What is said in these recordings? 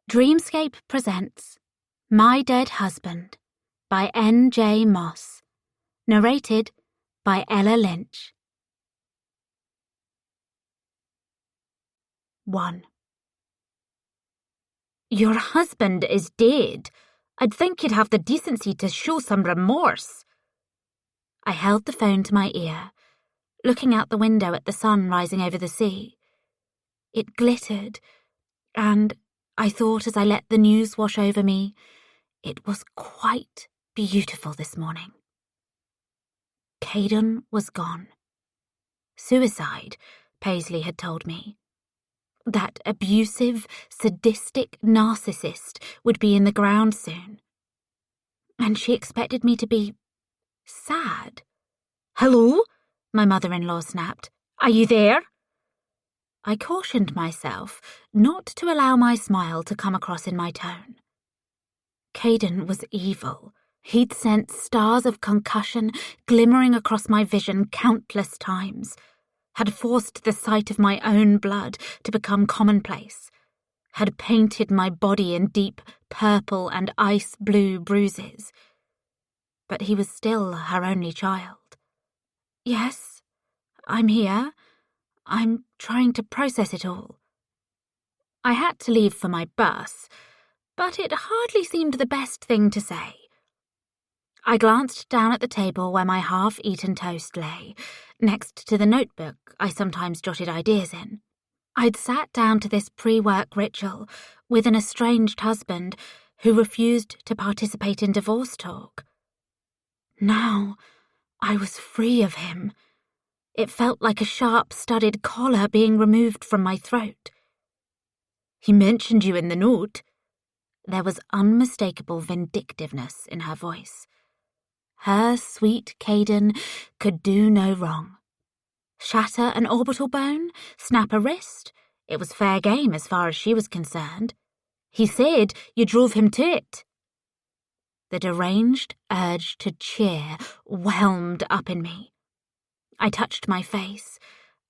Dreamscape presents My Dead Husband by N.J. Moss. Narrated by Ella Lynch. 1. Your husband is dead. I'd think you'd have the decency to show some remorse. I held the phone to my ear, looking out the window at the sun rising over the sea. It glittered, and I thought as I let the news wash over me, it was quite beautiful this morning. Caden was gone. Suicide, Paisley had told me. That abusive, sadistic narcissist would be in the ground soon. And she expected me to be sad. "Hello?" my mother-in-law snapped. "Are you there?" I cautioned myself not to allow my smile to come across in my tone. Caden was evil. He'd sent stars of concussion glimmering across my vision countless times, had forced the sight of my own blood to become commonplace, had painted my body in deep purple and ice blue bruises. But he was still her only child. "Yes, I'm here. I'm trying to process it all." I had to leave for my bus, but it hardly seemed the best thing to say. I glanced down at the table where my half-eaten toast lay, next to the notebook I sometimes jotted ideas in. I'd sat down to this pre-work ritual with an estranged husband who refused to participate in divorce talk. Now I was free of him. It felt like a sharp-studded collar being removed from my throat. "He mentioned you in the note." There was unmistakable vindictiveness in her voice. Her sweet Caden could do no wrong. Shatter an orbital bone? Snap a wrist? It was fair game as far as she was concerned. "He said you drove him to it." The deranged urge to cheer whelmed up in me. I touched my face,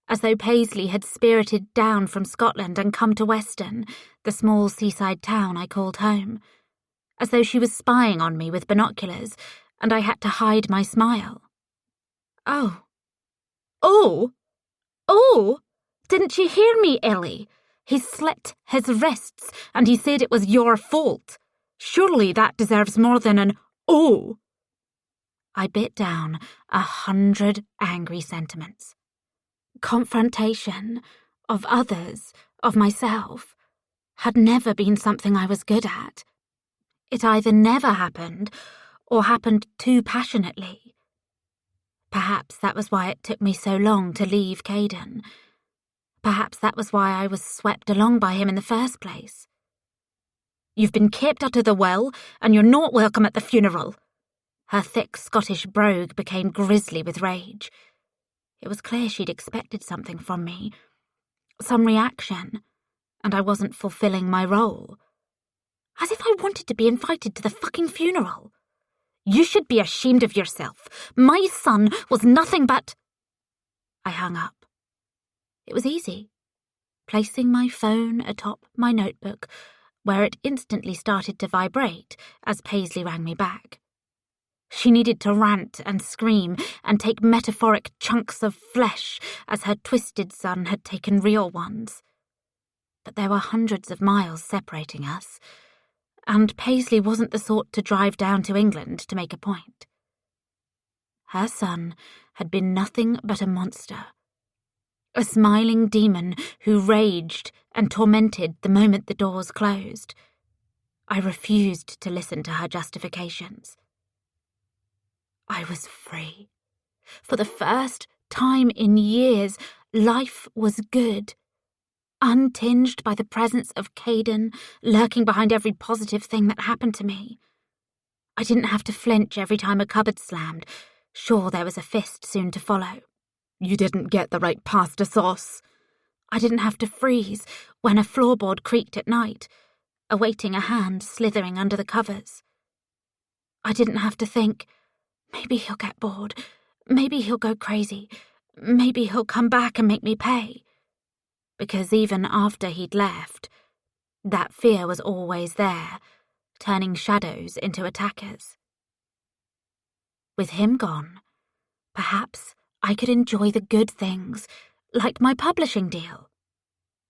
as though Paisley had spirited down from Scotland and come to Weston, the small seaside town I called home, as though she was spying on me with binoculars, and I had to hide my smile. "Oh. Oh! Didn't you hear me, Ellie? He slit his wrists, and he said it was your fault. Surely that deserves more than an oh." I bit down 100 angry sentiments. Confrontation, of others, of myself, had never been something I was good at. It either never happened, or happened too passionately. Perhaps that was why it took me so long to leave Caden. Perhaps that was why I was swept along by him in the first place. "You've been kept out of the will, and you're not welcome at the funeral." Her thick Scottish brogue became grisly with rage. It was clear she'd expected something from me, some reaction, and I wasn't fulfilling my role. As if I wanted to be invited to the fucking funeral. "You should be ashamed of yourself. My son was nothing but—" I hung up. It was easy, placing my phone atop my notebook, where it instantly started to vibrate as Paisley rang me back. She needed to rant and scream and take metaphoric chunks of flesh as her twisted son had taken real ones. But there were hundreds of miles separating us, and Paisley wasn't the sort to drive down to England to make a point. Her son had been nothing but a monster, a smiling demon who raged and tormented the moment the doors closed. I refused to listen to her justifications. I was free. For the first time in years, life was good, untinged by the presence of Caden lurking behind every positive thing that happened to me. I didn't have to flinch every time a cupboard slammed, sure there was a fist soon to follow. "You didn't get the right pasta sauce." I didn't have to freeze when a floorboard creaked at night, awaiting a hand slithering under the covers. I didn't have to think, maybe he'll get bored, maybe he'll go crazy, maybe he'll come back and make me pay. Because even after he'd left, That fear was always there, turning shadows into attackers. With him gone, perhaps I could enjoy the good things, like my publishing deal.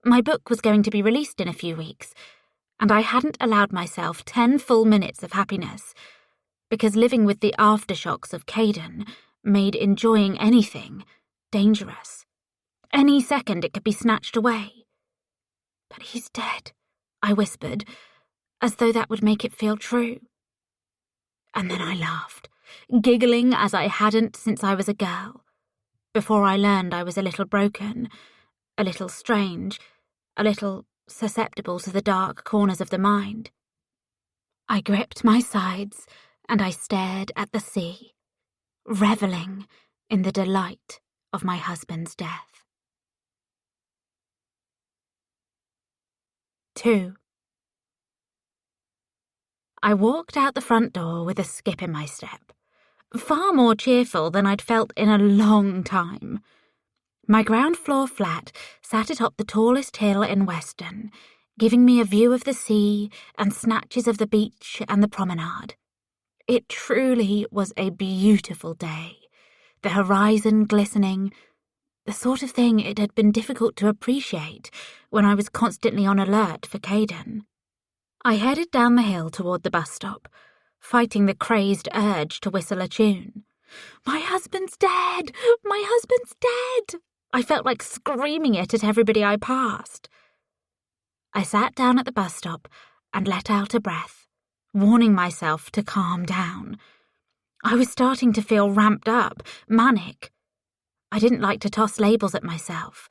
My book was going to be released in a few weeks, and I hadn't allowed myself 10 full minutes of happiness, because living with the aftershocks of Caden made enjoying anything dangerous. Any second it could be snatched away. But he's dead, I whispered, as though that would make it feel true. And then I laughed, giggling as I hadn't since I was a girl, before I learned I was a little broken, a little strange, a little susceptible to the dark corners of the mind. I gripped my sides and I stared at the sea, reveling in the delight of my husband's death. 2. I walked out the front door with a skip in my step, far more cheerful than I'd felt in a long time. My ground floor flat sat atop the tallest hill in Weston, giving me a view of the sea and snatches of the beach and the promenade. It truly was a beautiful day, the horizon glistening, the sort of thing it had been difficult to appreciate when I was constantly on alert for Caden. I headed down the hill toward the bus stop, fighting the crazed urge to whistle a tune. "My husband's dead! My husband's dead!" I felt like screaming it at everybody I passed. I sat down at the bus stop and let out a breath, warning myself to calm down. I was starting to feel ramped up, manic. I didn't like to toss labels at myself,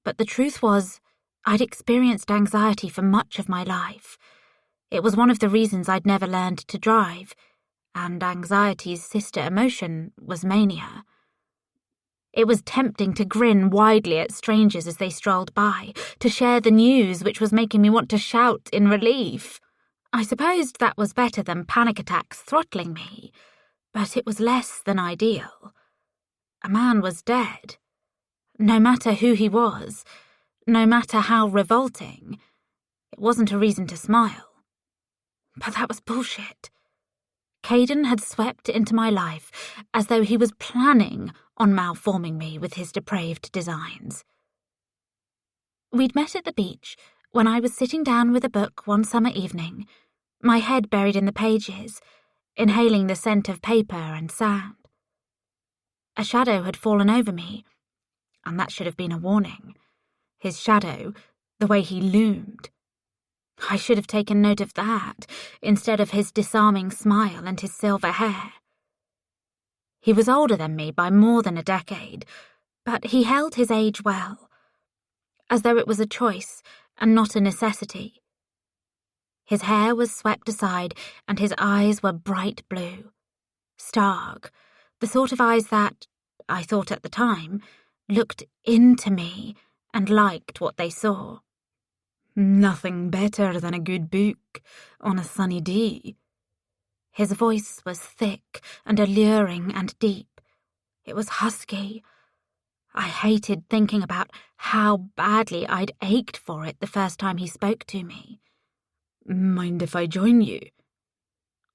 but the truth was, I'd experienced anxiety for much of my life. It was one of the reasons I'd never learned to drive, and anxiety's sister emotion was mania. It was tempting to grin widely at strangers as they strolled by, to share the news which was making me want to shout in relief. I supposed that was better than panic attacks throttling me, but it was less than ideal. A man was dead. No matter who he was, no matter how revolting, it wasn't a reason to smile. But that was bullshit. Caden had swept into my life as though he was planning on malforming me with his depraved designs. We'd met at the beach when I was sitting down with a book one summer evening, my head buried in the pages, inhaling the scent of paper and sand. A shadow had fallen over me, and that should have been a warning. His shadow, the way he loomed. I should have taken note of that, instead of his disarming smile and his silver hair. He was older than me by more than a decade, but he held his age well, as though it was a choice and not a necessity. His hair was swept aside and his eyes were bright blue. Stark, the sort of eyes that, I thought at the time, looked into me and liked what they saw. Nothing better than a good book on a sunny day. His voice was thick and alluring and deep. It was husky. I hated thinking about how badly I'd ached for it the first time he spoke to me. "Mind if I join you?"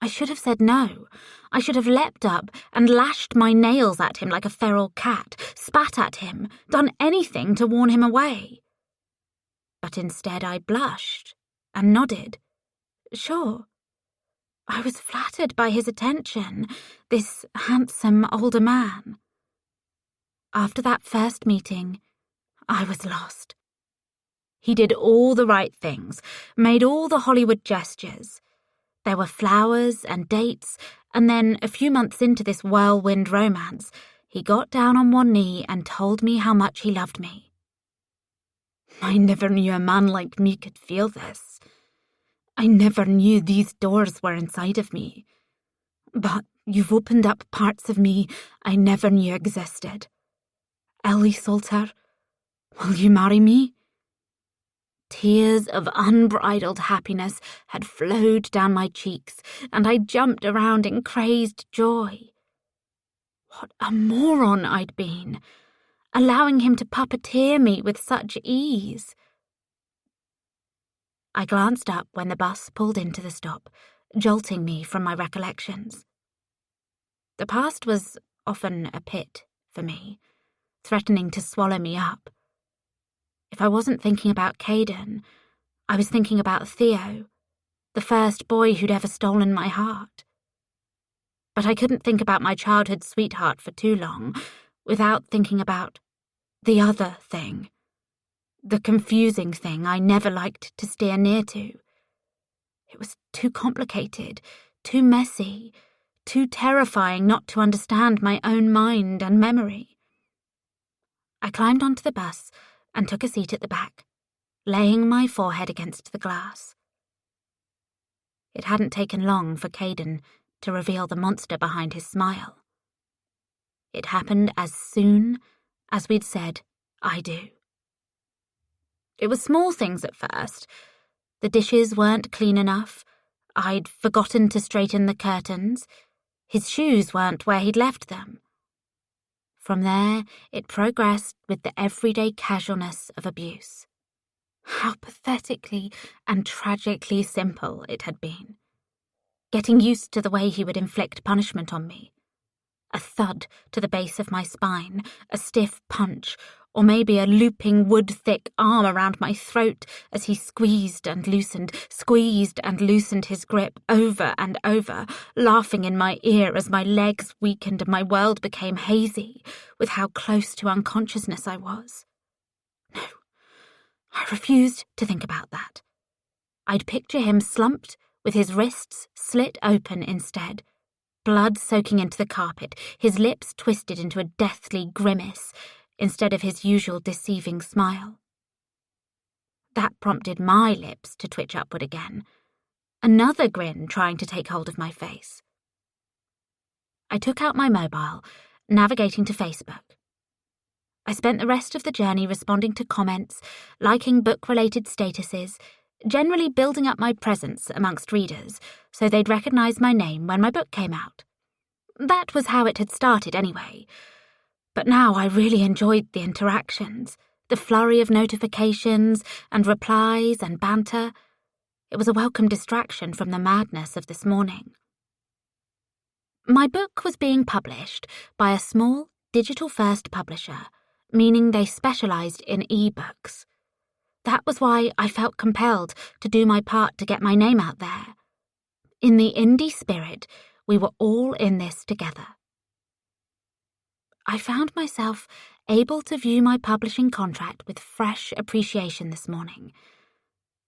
I should have said no. I should have leapt up and lashed my nails at him like a feral cat, spat at him, done anything to warn him away. But instead I blushed and nodded. Sure. I was flattered by his attention, this handsome older man. After that first meeting, I was lost. He did all the right things, made all the Hollywood gestures. There were flowers and dates, and then a few months into this whirlwind romance, he got down on one knee and told me how much he loved me. I never knew a man like me could feel this. I never knew these doors were inside of me. But you've opened up parts of me I never knew existed. Ellie Salter, will you marry me? Tears of unbridled happiness had flowed down my cheeks, and I jumped around in crazed joy. What a moron I'd been, allowing him to puppeteer me with such ease. I glanced up when the bus pulled into the stop, jolting me from my recollections. The past was often a pit for me, threatening to swallow me up. If I wasn't thinking about Caden, I was thinking about Theo, the first boy who'd ever stolen my heart. But I couldn't think about my childhood sweetheart for too long without thinking about the other thing, the confusing thing I never liked to steer near to. It was too complicated, too messy, too terrifying not to understand my own mind and memory. I climbed onto the bus and took a seat at the back, laying my forehead against the glass. It hadn't taken long for Caden to reveal the monster behind his smile. It happened as soon as we'd said, "I do." It was small things at first. The dishes weren't clean enough. I'd forgotten to straighten the curtains. His shoes weren't where he'd left them. From there, it progressed with the everyday casualness of abuse. How pathetically and tragically simple it had been. Getting used to the way he would inflict punishment on me. A thud to the base of my spine, a stiff punch, or maybe a looping wood-thick arm around my throat as he squeezed and loosened his grip over and over, laughing in my ear as my legs weakened and my world became hazy with how close to unconsciousness I was. No, I refused to think about that. I'd picture him slumped with his wrists slit open instead, blood soaking into the carpet, his lips twisted into a deathly grimace instead of his usual deceiving smile. That prompted my lips to twitch upward again, another grin trying to take hold of my face. I took out my mobile, navigating to Facebook. I spent the rest of the journey responding to comments, liking book-related statuses, generally building up my presence amongst readers so they'd recognise my name when my book came out. That was how it had started anyway. But now I really enjoyed the interactions, the flurry of notifications and replies and banter. It was a welcome distraction from the madness of this morning. My book was being published by a small, digital-first publisher, meaning they specialised in e-books. That was why I felt compelled to do my part to get my name out there. In the indie spirit, we were all in this together. I found myself able to view my publishing contract with fresh appreciation this morning.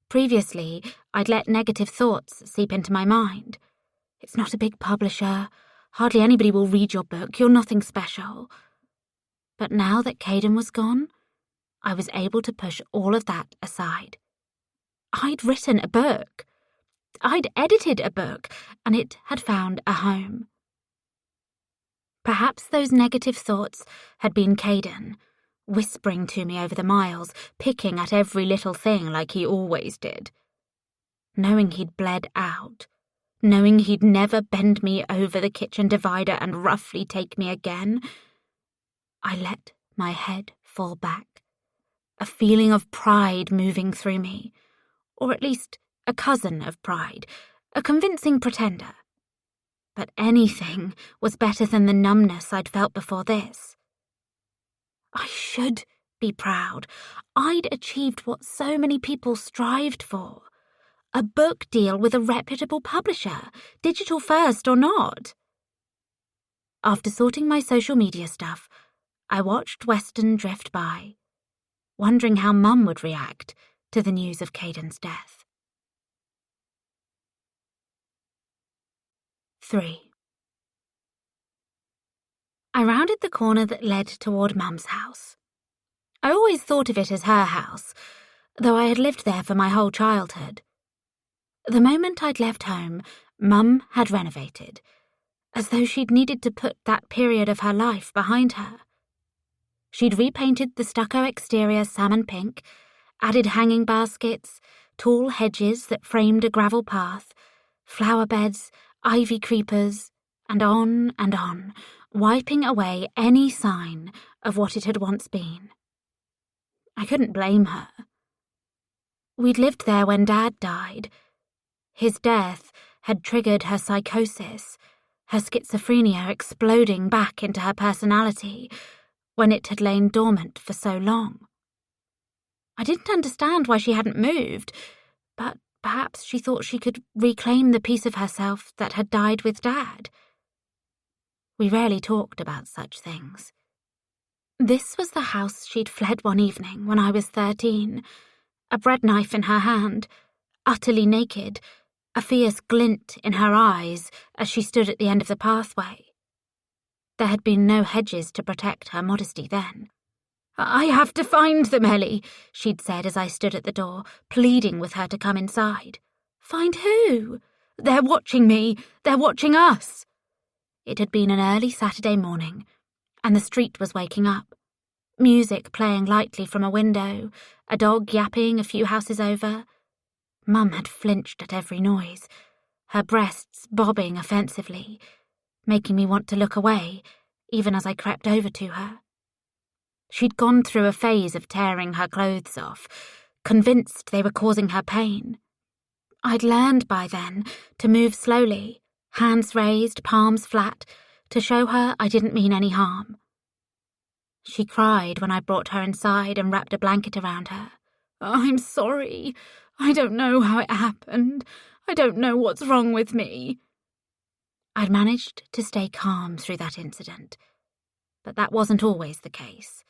Previously, I'd let negative thoughts seep into my mind. It's not a big publisher. Hardly anybody will read your book. You're nothing special. But now that Caden was gone, I was able to push all of that aside. I'd written a book. I'd edited a book, and it had found a home. Perhaps those negative thoughts had been Caden, whispering to me over the miles, picking at every little thing like he always did. Knowing he'd bled out, knowing he'd never bend me over the kitchen divider and roughly take me again, I let my head fall back, a feeling of pride moving through me, or at least a cousin of pride, a convincing pretender. But anything was better than the numbness I'd felt before this. I should be proud. I'd achieved what so many people strived for. A book deal with a reputable publisher, digital first or not. After sorting my social media stuff, I watched Weston drift by, wondering how Mum would react to the news of Caden's death. 3. I rounded the corner that led toward Mum's house. I always thought of it as her house, though I had lived there for my whole childhood. The moment I'd left home, Mum had renovated, as though she'd needed to put that period of her life behind her. She'd repainted the stucco exterior salmon pink, added hanging baskets, tall hedges that framed a gravel path, flower beds, ivy creepers, and on, wiping away any sign of what it had once been. I couldn't blame her. We'd lived there when Dad died. His death had triggered her psychosis, her schizophrenia exploding back into her personality when it had lain dormant for so long. I didn't understand why she hadn't moved, but perhaps she thought she could reclaim the piece of herself that had died with Dad. We rarely talked about such things. This was the house she'd fled one evening when I was 13, a bread knife in her hand, utterly naked, a fierce glint in her eyes as she stood at the end of the pathway. There had been no hedges to protect her modesty then. "I have to find them, Ellie," she'd said as I stood at the door, pleading with her to come inside. "Find who?" "They're watching me. They're watching us." It had been an early Saturday morning, and the street was waking up. Music playing lightly from a window, a dog yapping a few houses over. Mum had flinched at every noise, her breasts bobbing offensively, making me want to look away, even as I crept over to her. She'd gone through a phase of tearing her clothes off, convinced they were causing her pain. I'd learned by then to move slowly, hands raised, palms flat, to show her I didn't mean any harm. She cried when I brought her inside and wrapped a blanket around her. "I'm sorry. I don't know how it happened. I don't know what's wrong with me." I'd managed to stay calm through that incident, but that wasn't always the case.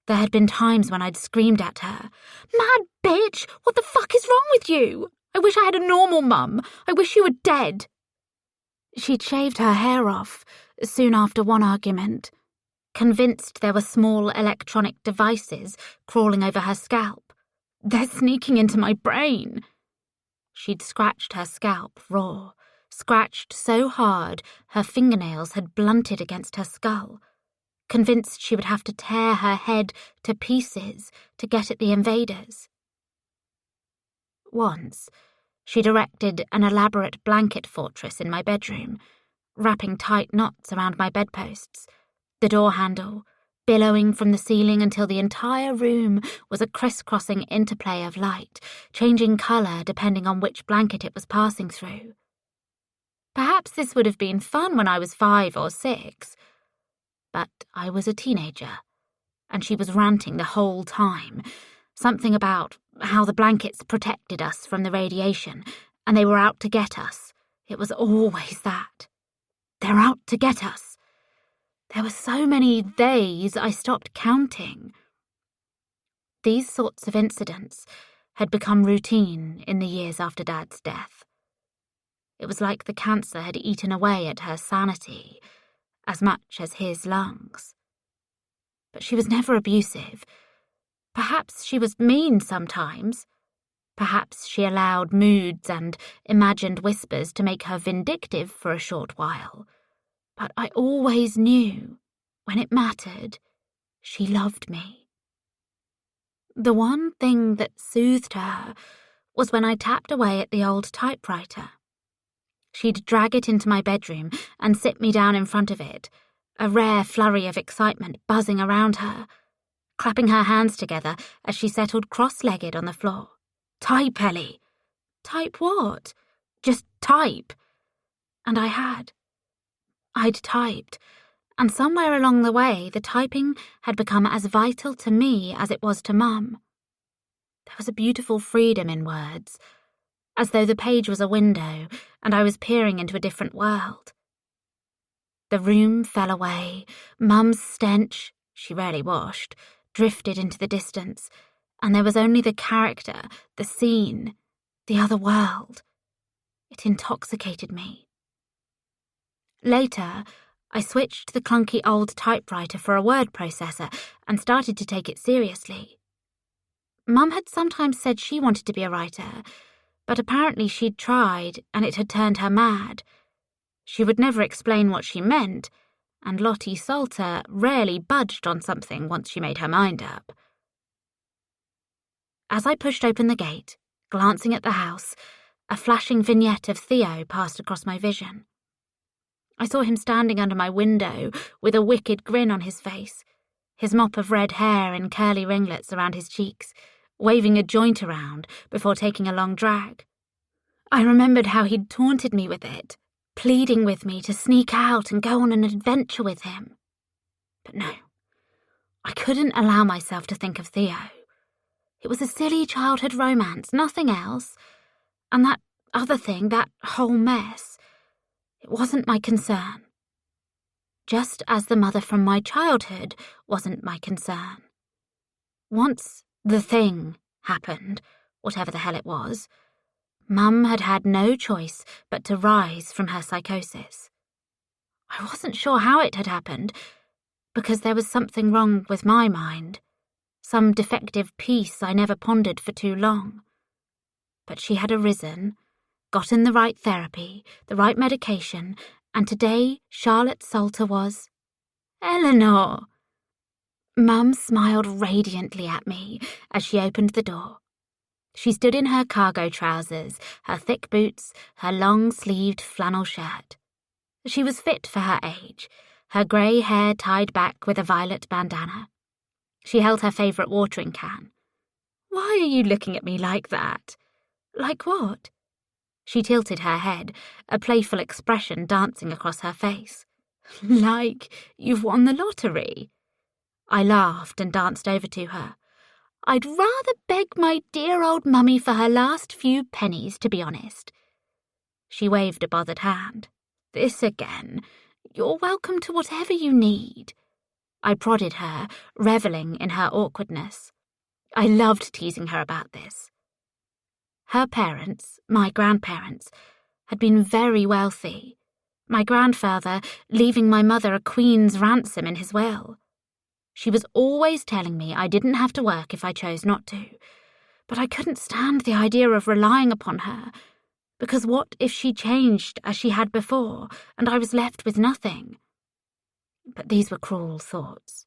There had been times when I'd screamed at her, "Mad bitch, what the fuck is wrong with you? I wish I had a normal mum. I wish you were dead." She'd shaved her hair off soon after one argument, convinced there were small electronic devices crawling over her scalp. "They're sneaking into my brain." She'd scratched her scalp raw, scratched so hard her fingernails had blunted against her skull, convinced she would have to tear her head to pieces to get at the invaders. Once, she'd erected an elaborate blanket fortress in my bedroom, wrapping tight knots around my bedposts, the door handle, billowing from the ceiling until the entire room was a crisscrossing interplay of light, changing colour depending on which blanket it was passing through. Perhaps this would have been fun when I was 5 or 6, but I was a teenager, and she was ranting the whole time, something about how the blankets protected us from the radiation, and they were out to get us. It was always that. They're out to get us. There were so many theys I stopped counting. These sorts of incidents had become routine in the years after Dad's death. It was like the cancer had eaten away at her sanity, as much as his lungs. But she was never abusive. Perhaps she was mean sometimes. Perhaps she allowed moods and imagined whispers to make her vindictive for a short while. But I always knew, when it mattered, she loved me. The one thing that soothed her was when I tapped away at the old typewriter. She'd drag it into my bedroom and sit me down in front of it, a rare flurry of excitement buzzing around her, clapping her hands together as she settled cross-legged on the floor. "Type, Ellie." "Type what?" "Just type." And I had. I'd typed, and somewhere along the way the typing had become as vital to me as it was to Mum. There was a beautiful freedom in words, as though the page was a window and I was peering into a different world. The room fell away, Mum's stench, she rarely washed, drifted into the distance, and there was only the character, the scene, the other world. It intoxicated me. Later, I switched the clunky old typewriter for a word processor and started to take it seriously. Mum had sometimes said she wanted to be a writer, but apparently she'd tried and it had turned her mad. She would never explain what she meant, and Lottie Salter rarely budged on something once she made her mind up. As I pushed open the gate, glancing at the house, a flashing vignette of Theo passed across my vision. I saw him standing under my window with a wicked grin on his face, his mop of red hair in curly ringlets around his cheeks, waving a joint around before taking a long drag. I remembered how he'd taunted me with it, pleading with me to sneak out and go on an adventure with him. But no, I couldn't allow myself to think of Theo. It was a silly childhood romance, nothing else. And that other thing, that whole mess, it wasn't my concern. Just as the mother from my childhood wasn't my concern. Once the thing happened, whatever the hell it was, Mum had had no choice but to rise from her psychosis. I wasn't sure how it had happened, because there was something wrong with my mind, some defective piece I never pondered for too long. But she had arisen, gotten the right therapy, the right medication, and today Charlotte Salter was... Eleanor! Mum smiled radiantly at me as she opened the door. She stood in her cargo trousers, her thick boots, her long-sleeved flannel shirt. She was fit for her age, her grey hair tied back with a violet bandana. She held her favourite watering can. "Why are you looking at me like that?" "Like what?" She tilted her head, a playful expression dancing across her face. "Like you've won the lottery." I laughed and danced over to her. "I'd rather beg my dear old mummy for her last few pennies, to be honest." She waved a bothered hand. "This again. You're welcome to whatever you need." I prodded her, revelling in her awkwardness. I loved teasing her about this. Her parents, my grandparents, had been very wealthy, my grandfather leaving my mother a queen's ransom in his will. She was always telling me I didn't have to work if I chose not to, but I couldn't stand the idea of relying upon her, because what if she changed as she had before, and I was left with nothing? But these were cruel thoughts.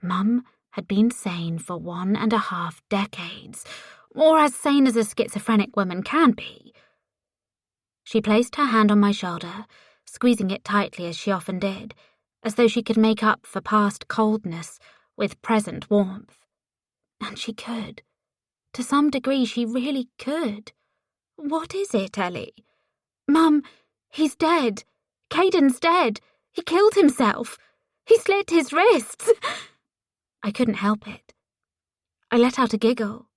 Mum had been sane for 1.5 decades, or as sane as a schizophrenic woman can be. She placed her hand on my shoulder, squeezing it tightly as she often did, as though she could make up for past coldness with present warmth. And she could. To some degree, she really could. "What is it, Ellie?" "Mum, he's dead. Caden's dead. He killed himself. He slit his wrists." I couldn't help it. I let out a giggle,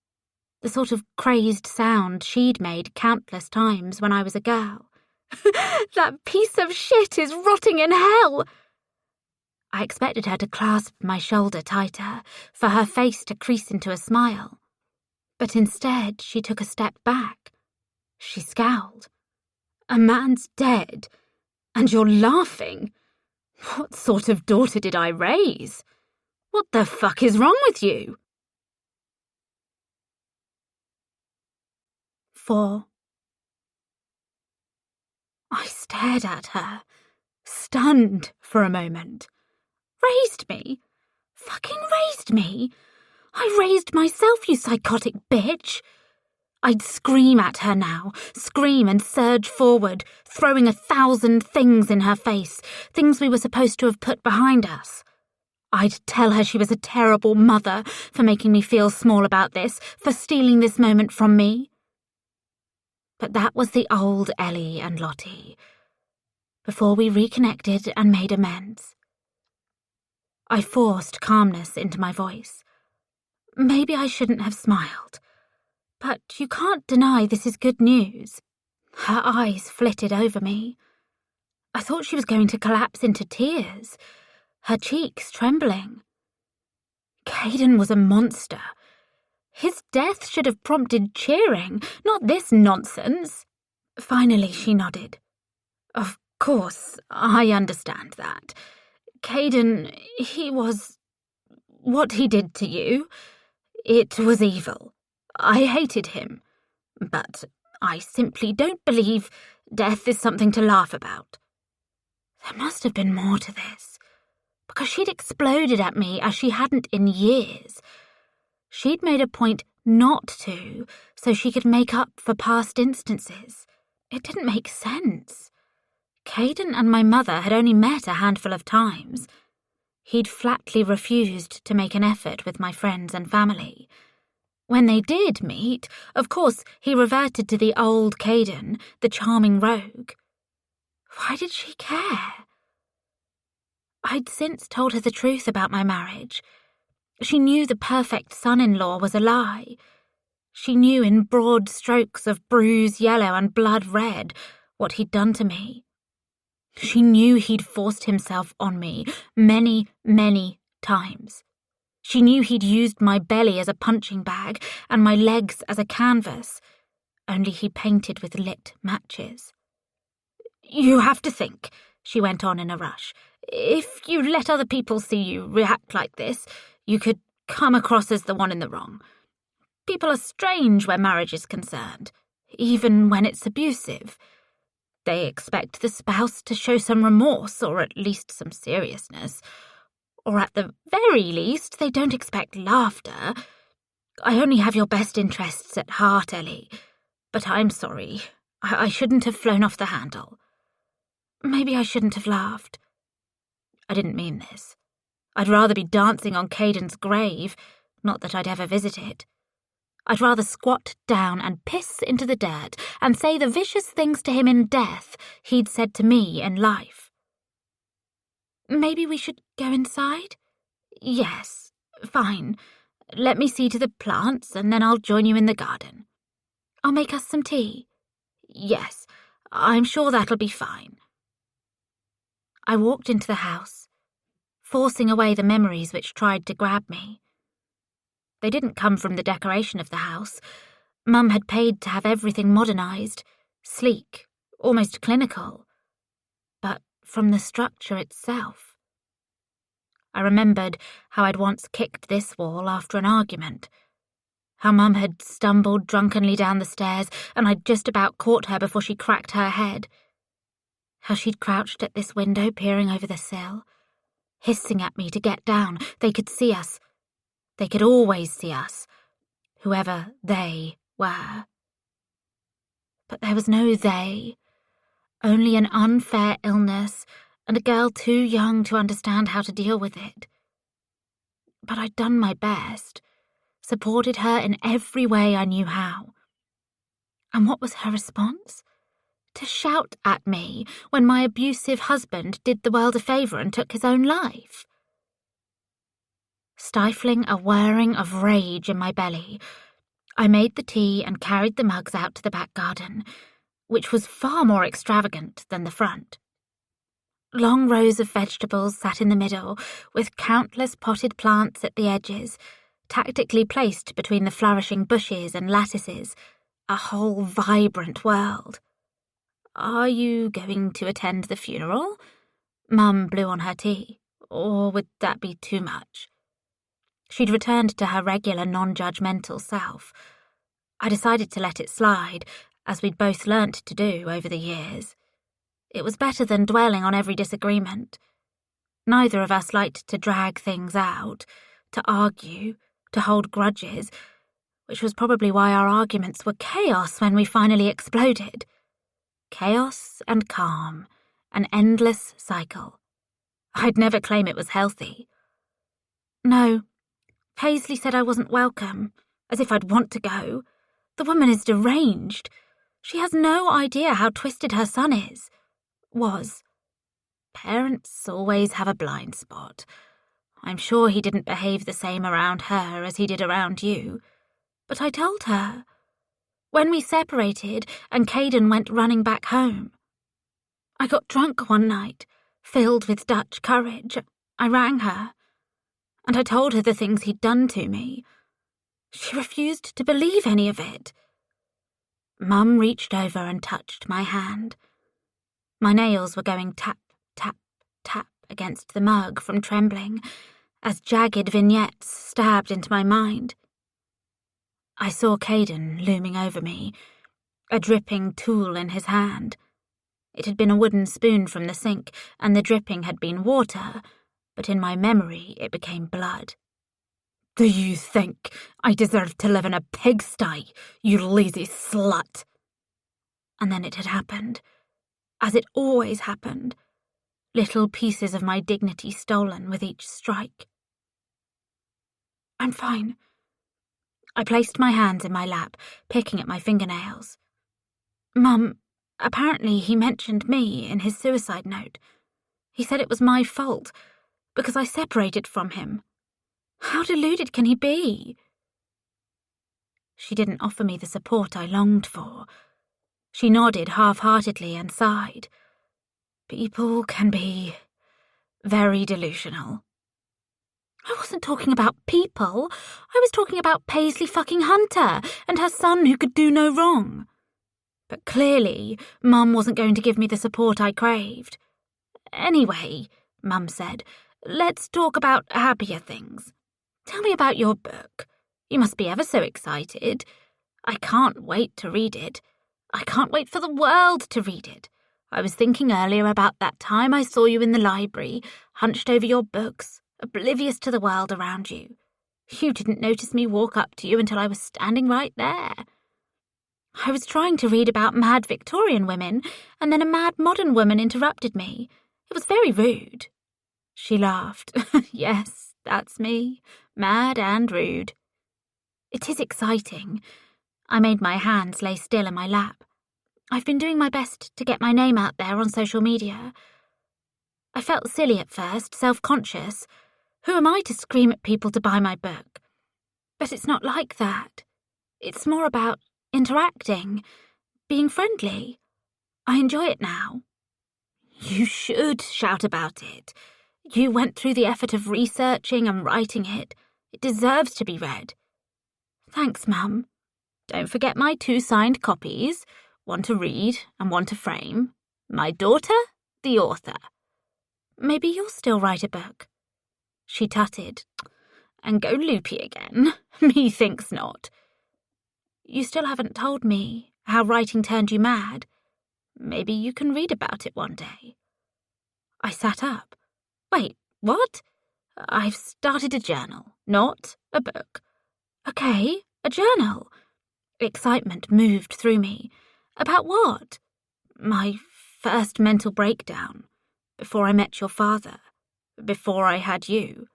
the sort of crazed sound she'd made countless times when I was a girl. "That piece of shit is rotting in hell." I expected her to clasp my shoulder tighter, for her face to crease into a smile. But instead, she took a step back. She scowled. "A man's dead, and you're laughing? What sort of daughter did I raise? What the fuck is wrong with you?" 4. I stared at her, stunned for a moment. Raised me? Fucking raised me? I raised myself, you psychotic bitch. I'd scream at her now, scream and surge forward, throwing 1,000 things in her face, things we were supposed to have put behind us. I'd tell her she was a terrible mother for making me feel small about this, for stealing this moment from me. But that was the old Ellie and Lottie, before we reconnected and made amends. I forced calmness into my voice. Maybe I shouldn't have smiled, but you can't deny this is good news. Her eyes flitted over me. I thought she was going to collapse into tears, her cheeks trembling. Caden was a monster. His death should have prompted cheering, not this nonsense. Finally, she nodded. "Of course, I understand that. Caden, he was... what he did to you. It was evil. I hated him. But I simply don't believe death is something to laugh about." There must have been more to this, because she'd exploded at me as she hadn't in years. She'd made a point not to, so she could make up for past instances. It didn't make sense. Caden and my mother had only met a handful of times. He'd flatly refused to make an effort with my friends and family. When they did meet, of course, he reverted to the old Caden, the charming rogue. Why did she care? I'd since told her the truth about my marriage. She knew the perfect son-in-law was a lie. She knew in broad strokes of bruise yellow and blood red what he'd done to me. She knew he'd forced himself on me many, many times. She knew he'd used my belly as a punching bag and my legs as a canvas, only he painted with lit matches. "You have to think," she went on in a rush. "If you let other people see you react like this, you could come across as the one in the wrong. People are strange where marriage is concerned, even when it's abusive. They expect the spouse to show some remorse, or at least some seriousness. Or at the very least, they don't expect laughter. I only have your best interests at heart, Ellie. But I'm sorry. I shouldn't have flown off the handle. Maybe I shouldn't have laughed. I didn't mean this. I'd rather be dancing on Caden's grave, not that I'd ever visit it. I'd rather squat down and piss into the dirt and say the vicious things to him in death he'd said to me in life. Maybe we should go inside? Yes, fine. Let me see to the plants and then I'll join you in the garden. I'll make us some tea. Yes, I'm sure that'll be fine. I walked into the house, forcing away the memories which tried to grab me. They didn't come from the decoration of the house. Mum had paid to have everything modernised, sleek, almost clinical, but from the structure itself. I remembered how I'd once kicked this wall after an argument, how Mum had stumbled drunkenly down the stairs and I'd just about caught her before she cracked her head, how she'd crouched at this window peering over the sill, hissing at me to get down. They could see us. They could always see us, whoever they were. But there was no they, only an unfair illness and a girl too young to understand how to deal with it. But I'd done my best, supported her in every way I knew how. And what was her response? To shout at me when my abusive husband did the world a favour and took his own life. Stifling a whirring of rage in my belly, I made the tea and carried the mugs out to the back garden, which was far more extravagant than the front. Long rows of vegetables sat in the middle, with countless potted plants at the edges, tactically placed between the flourishing bushes and lattices, a whole vibrant world. "Are you going to attend the funeral?" Mum blew on her tea. Or would that be too much? She'd returned to her regular non-judgmental self. I decided to let it slide, as we'd both learnt to do over the years. It was better than dwelling on every disagreement. Neither of us liked to drag things out, to argue, to hold grudges, which was probably why our arguments were chaos when we finally exploded. Chaos and calm, an endless cycle. I'd never claim it was healthy. No, Paisley said I wasn't welcome, as if I'd want to go. The woman is deranged. She has no idea how twisted her son is. Was. Parents always have a blind spot. I'm sure he didn't behave the same around her as he did around you. But I told her. When we separated and Caden went running back home. I got drunk one night, filled with Dutch courage. I rang her, and I told her the things he'd done to me. She refused to believe any of it. Mum reached over and touched my hand. My nails were going tap, tap, tap against the mug from trembling, as jagged vignettes stabbed into my mind. I saw Caden looming over me, a dripping tool in his hand. It had been a wooden spoon from the sink, and the dripping had been water, but in my memory it became blood. "Do you think I deserve to live in a pigsty, you lazy slut?" And then it had happened, as it always happened, little pieces of my dignity stolen with each strike. "I'm fine. I placed my hands in my lap, picking at my fingernails. Mum, apparently he mentioned me in his suicide note. He said it was my fault, because I separated from him. How deluded can he be? She didn't offer me the support I longed for. She nodded half-heartedly and sighed. People can be very delusional. I wasn't talking about people. I was talking about Paisley fucking Hunter and her son who could do no wrong. But clearly, Mum wasn't going to give me the support I craved. Anyway, Mum said, let's talk about happier things. Tell me about your book. You must be ever so excited. I can't wait to read it. I can't wait for the world to read it. I was thinking earlier about that time I saw you in the library, hunched over your books, oblivious to the world around you. You didn't notice me walk up to you until I was standing right there. I was trying to read about mad Victorian women, and then a mad modern woman interrupted me. It was very rude. She laughed. Yes, that's me, mad and rude. It is exciting. I made my hands lay still in my lap. I've been doing my best to get my name out there on social media. I felt silly at first, self-conscious. Who am I to scream at people to buy my book? But it's not like that. It's more about interacting, being friendly. I enjoy it now. You should shout about it. You went through the effort of researching and writing it. It deserves to be read. Thanks, Mum. Don't forget my 2 signed copies, one to read and one to frame. My daughter, the author. Maybe you'll still write a book. She tutted. And go loopy again? Methinks not. You still haven't told me how writing turned you mad. Maybe you can read about it one day. I sat up. Wait, what? I've started a journal, not a book. Okay, a journal. Excitement moved through me. About what? My first mental breakdown. Before I met your father. Before I had you.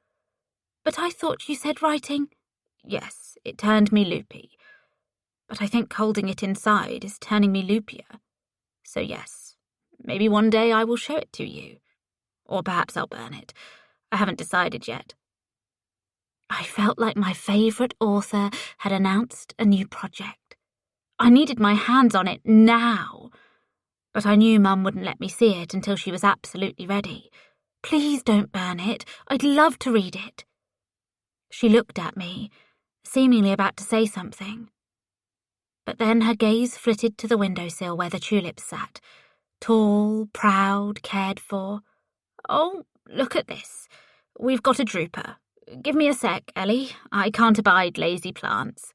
But I thought you said writing. Yes, it turned me loopy. But I think holding it inside is turning me loopier. So yes, maybe one day I will show it to you. Or perhaps I'll burn it. I haven't decided yet. I felt like my favourite author had announced a new project. I needed my hands on it now. But I knew Mum wouldn't let me see it until she was absolutely ready. Please don't burn it. I'd love to read it. She looked at me, seemingly about to say something. But then her gaze flitted to the windowsill where the tulips sat, tall, proud, cared for. Oh, look at this. We've got a drooper. Give me a sec, Ellie. I can't abide lazy plants.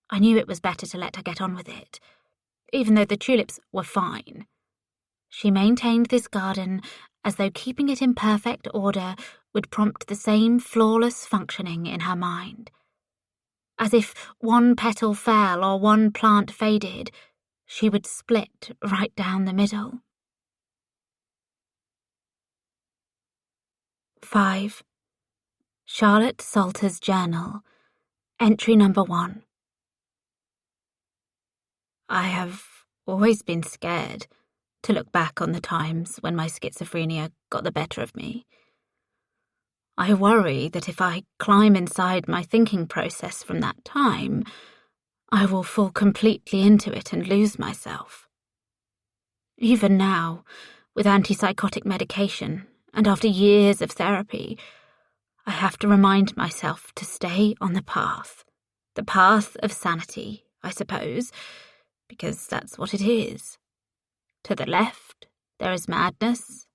I knew it was better to let her get on with it, even though the tulips were fine. She maintained this garden as though keeping it in perfect order would prompt the same flawless functioning in her mind. As if one petal fell or one plant faded, she would split right down the middle. 5. Charlotte Salter's Journal, entry number 1. I have always been scared to look back on the times when my schizophrenia got the better of me. I worry that if I climb inside my thinking process from that time, I will fall completely into it and lose myself. Even now, with antipsychotic medication, and after years of therapy, I have to remind myself to stay on the path of sanity, I suppose, because that's what it is. To the left, there is madness.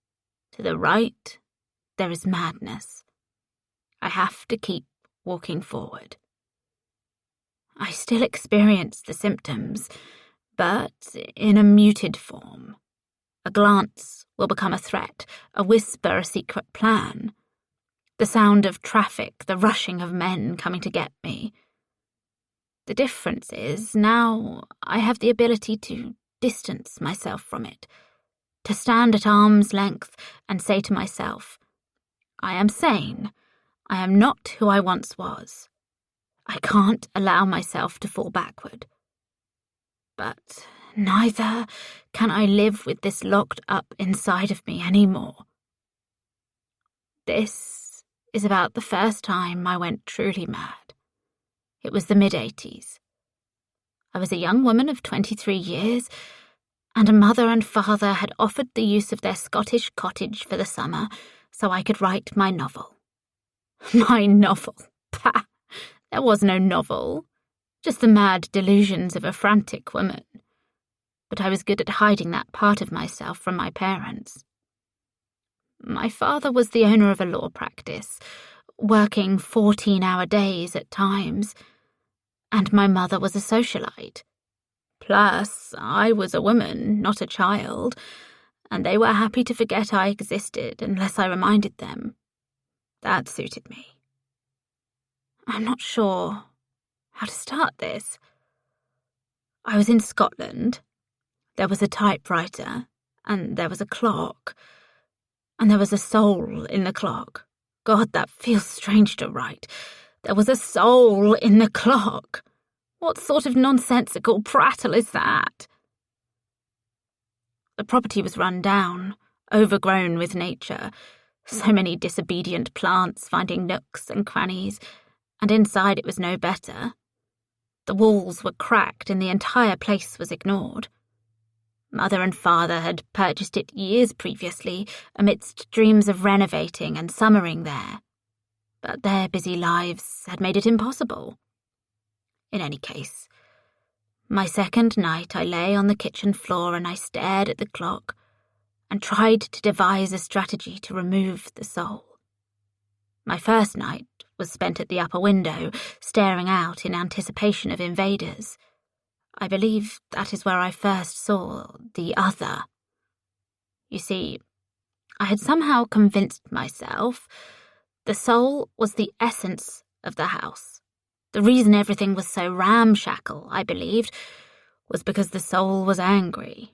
To the right, there is madness. I have to keep walking forward. I still experience the symptoms, but in a muted form. A glance will become a threat, a whisper a secret plan. The sound of traffic, the rushing of men coming to get me. The difference is, now I have the ability to distance myself from it, to stand at arm's length and say to myself, I am sane. I am not who I once was. I can't allow myself to fall backward. But neither can I live with this locked up inside of me anymore. This is about the first time I went truly mad. It was the mid-80s. I was a young woman of 23 years, and a mother and father had offered the use of their Scottish cottage for the summer so I could write my novel. My novel? Pah! There was no novel, just the mad delusions of a frantic woman. But I was good at hiding that part of myself from my parents. My father was the owner of a law practice, working 14-hour days at times, and my mother was a socialite. Plus, I was a woman, not a child, and they were happy to forget I existed unless I reminded them. That suited me. I'm not sure how to start this. I was in Scotland. There was a typewriter, and there was a clock, and there was a soul in the clock. God, that feels strange to write. There was a soul in the clock. What sort of nonsensical prattle is that? The property was run down, overgrown with nature, so many disobedient plants finding nooks and crannies, and inside it was no better. The walls were cracked and the entire place was ignored. Mother and father had purchased it years previously amidst dreams of renovating and summering there, but their busy lives had made it impossible. In any case, my second night I lay on the kitchen floor and I stared at the clock and tried to devise a strategy to remove the soul. My first night was spent at the upper window, staring out in anticipation of invaders. I believe that is where I first saw the other. You see, I had somehow convinced myself the soul was the essence of the house. The reason everything was so ramshackle, I believed, was because the soul was angry.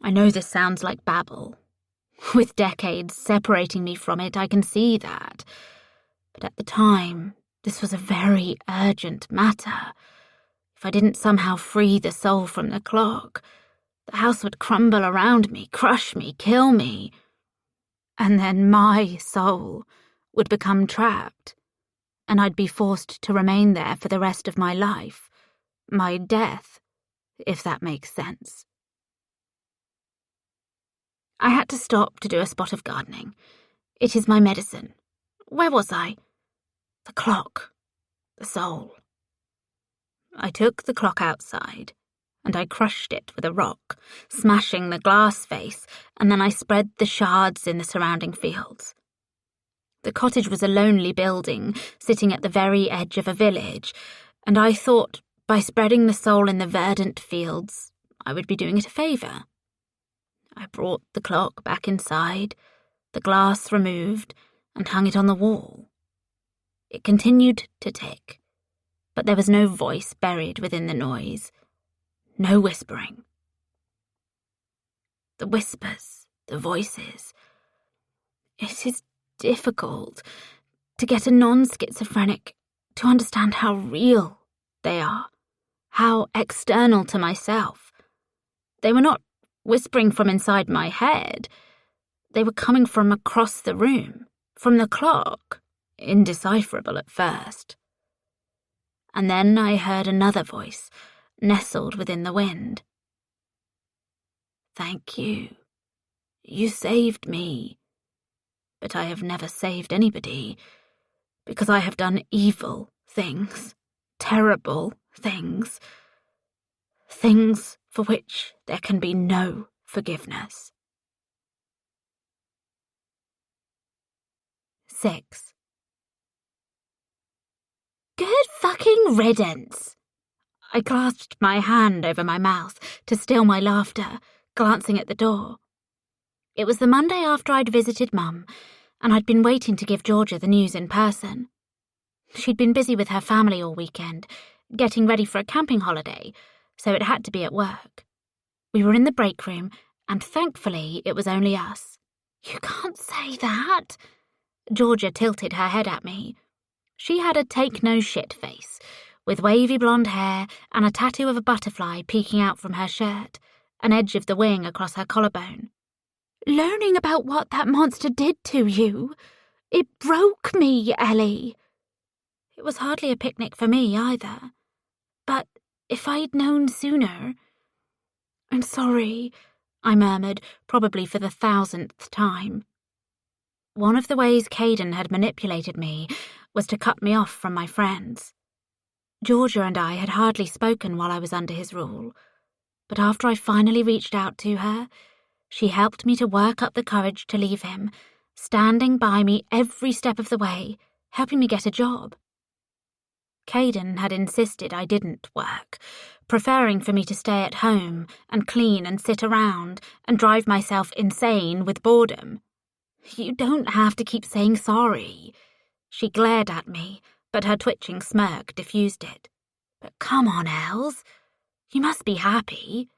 I know this sounds like babble. With decades separating me from it, I can see that. But at the time, this was a very urgent matter. If I didn't somehow free the soul from the clock, the house would crumble around me, crush me, kill me. And then my soul would become trapped, and I'd be forced to remain there for the rest of my life. My death, if that makes sense. I had to stop to do a spot of gardening. It is my medicine. Where was I? The clock. The soul. I took the clock outside, and I crushed it with a rock, smashing the glass face, and then I spread the shards in the surrounding fields. The cottage was a lonely building, sitting at the very edge of a village, and I thought by spreading the soul in the verdant fields, I would be doing it a favour. I brought the clock back inside, the glass removed, and hung it on the wall. It continued to tick, but there was no voice buried within the noise, no whispering. The whispers, the voices. It is difficult to get a non-schizophrenic to understand how real they are, how external to myself. They were not whispering from inside my head. They were coming from across the room, from the clock, indecipherable at first. And then I heard another voice, nestled within the wind. Thank you. You saved me. But I have never saved anybody, because I have done evil things, terrible things, things for which there can be no forgiveness. 6. Good fucking riddance. I clasped my hand over my mouth to still my laughter, glancing at the door. It was the Monday after I'd visited Mum, and I'd been waiting to give Georgia the news in person. She'd been busy with her family all weekend, getting ready for a camping holiday, so it had to be at work. We were in the break room, and thankfully it was only us. You can't say that. Georgia tilted her head at me. She had a take-no-shit face, with wavy blonde hair and a tattoo of a butterfly peeking out from her shirt, an edge of the wing across her collarbone. "Learning about what that monster did to you, it broke me, Ellie." It was hardly a picnic for me either. But if I'd known sooner... "I'm sorry," I murmured, probably for the 1,000th time. One of the ways Caden had manipulated me was to cut me off from my friends. Georgia and I had hardly spoken while I was under his rule, but after I finally reached out to her, she helped me to work up the courage to leave him, standing by me every step of the way, helping me get a job. Caden had insisted I didn't work, preferring for me to stay at home and clean and sit around and drive myself insane with boredom. "You don't have to keep saying sorry." She glared at me, but her twitching smirk diffused it. "But come on, Els. You must be happy."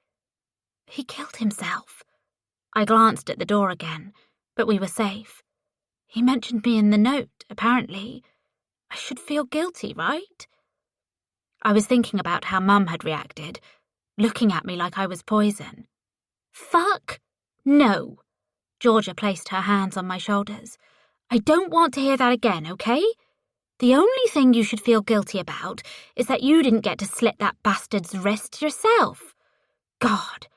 "He killed himself." I glanced at the door again, but we were safe. "He mentioned me in the note, apparently. I should feel guilty, right?" I was thinking about how Mum had reacted, looking at me like I was poison. "Fuck no." Georgia placed her hands on my shoulders. "I don't want to hear that again, okay? The only thing you should feel guilty about is that you didn't get to slit that bastard's wrist yourself. God,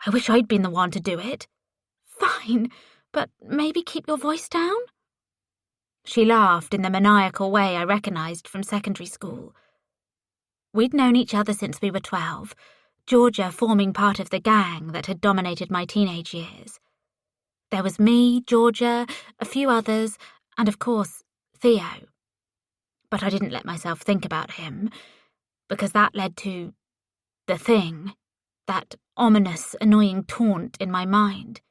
I wish I'd been the one to do it." "Fine, but maybe keep your voice down?" She laughed in the maniacal way I recognized from secondary school. We'd known each other since we were 12, Georgia forming part of the gang that had dominated my teenage years. There was me, Georgia, a few others, and of course, Theo. But I didn't let myself think about him, because that led to the thing, that ominous, annoying taunt in my mind.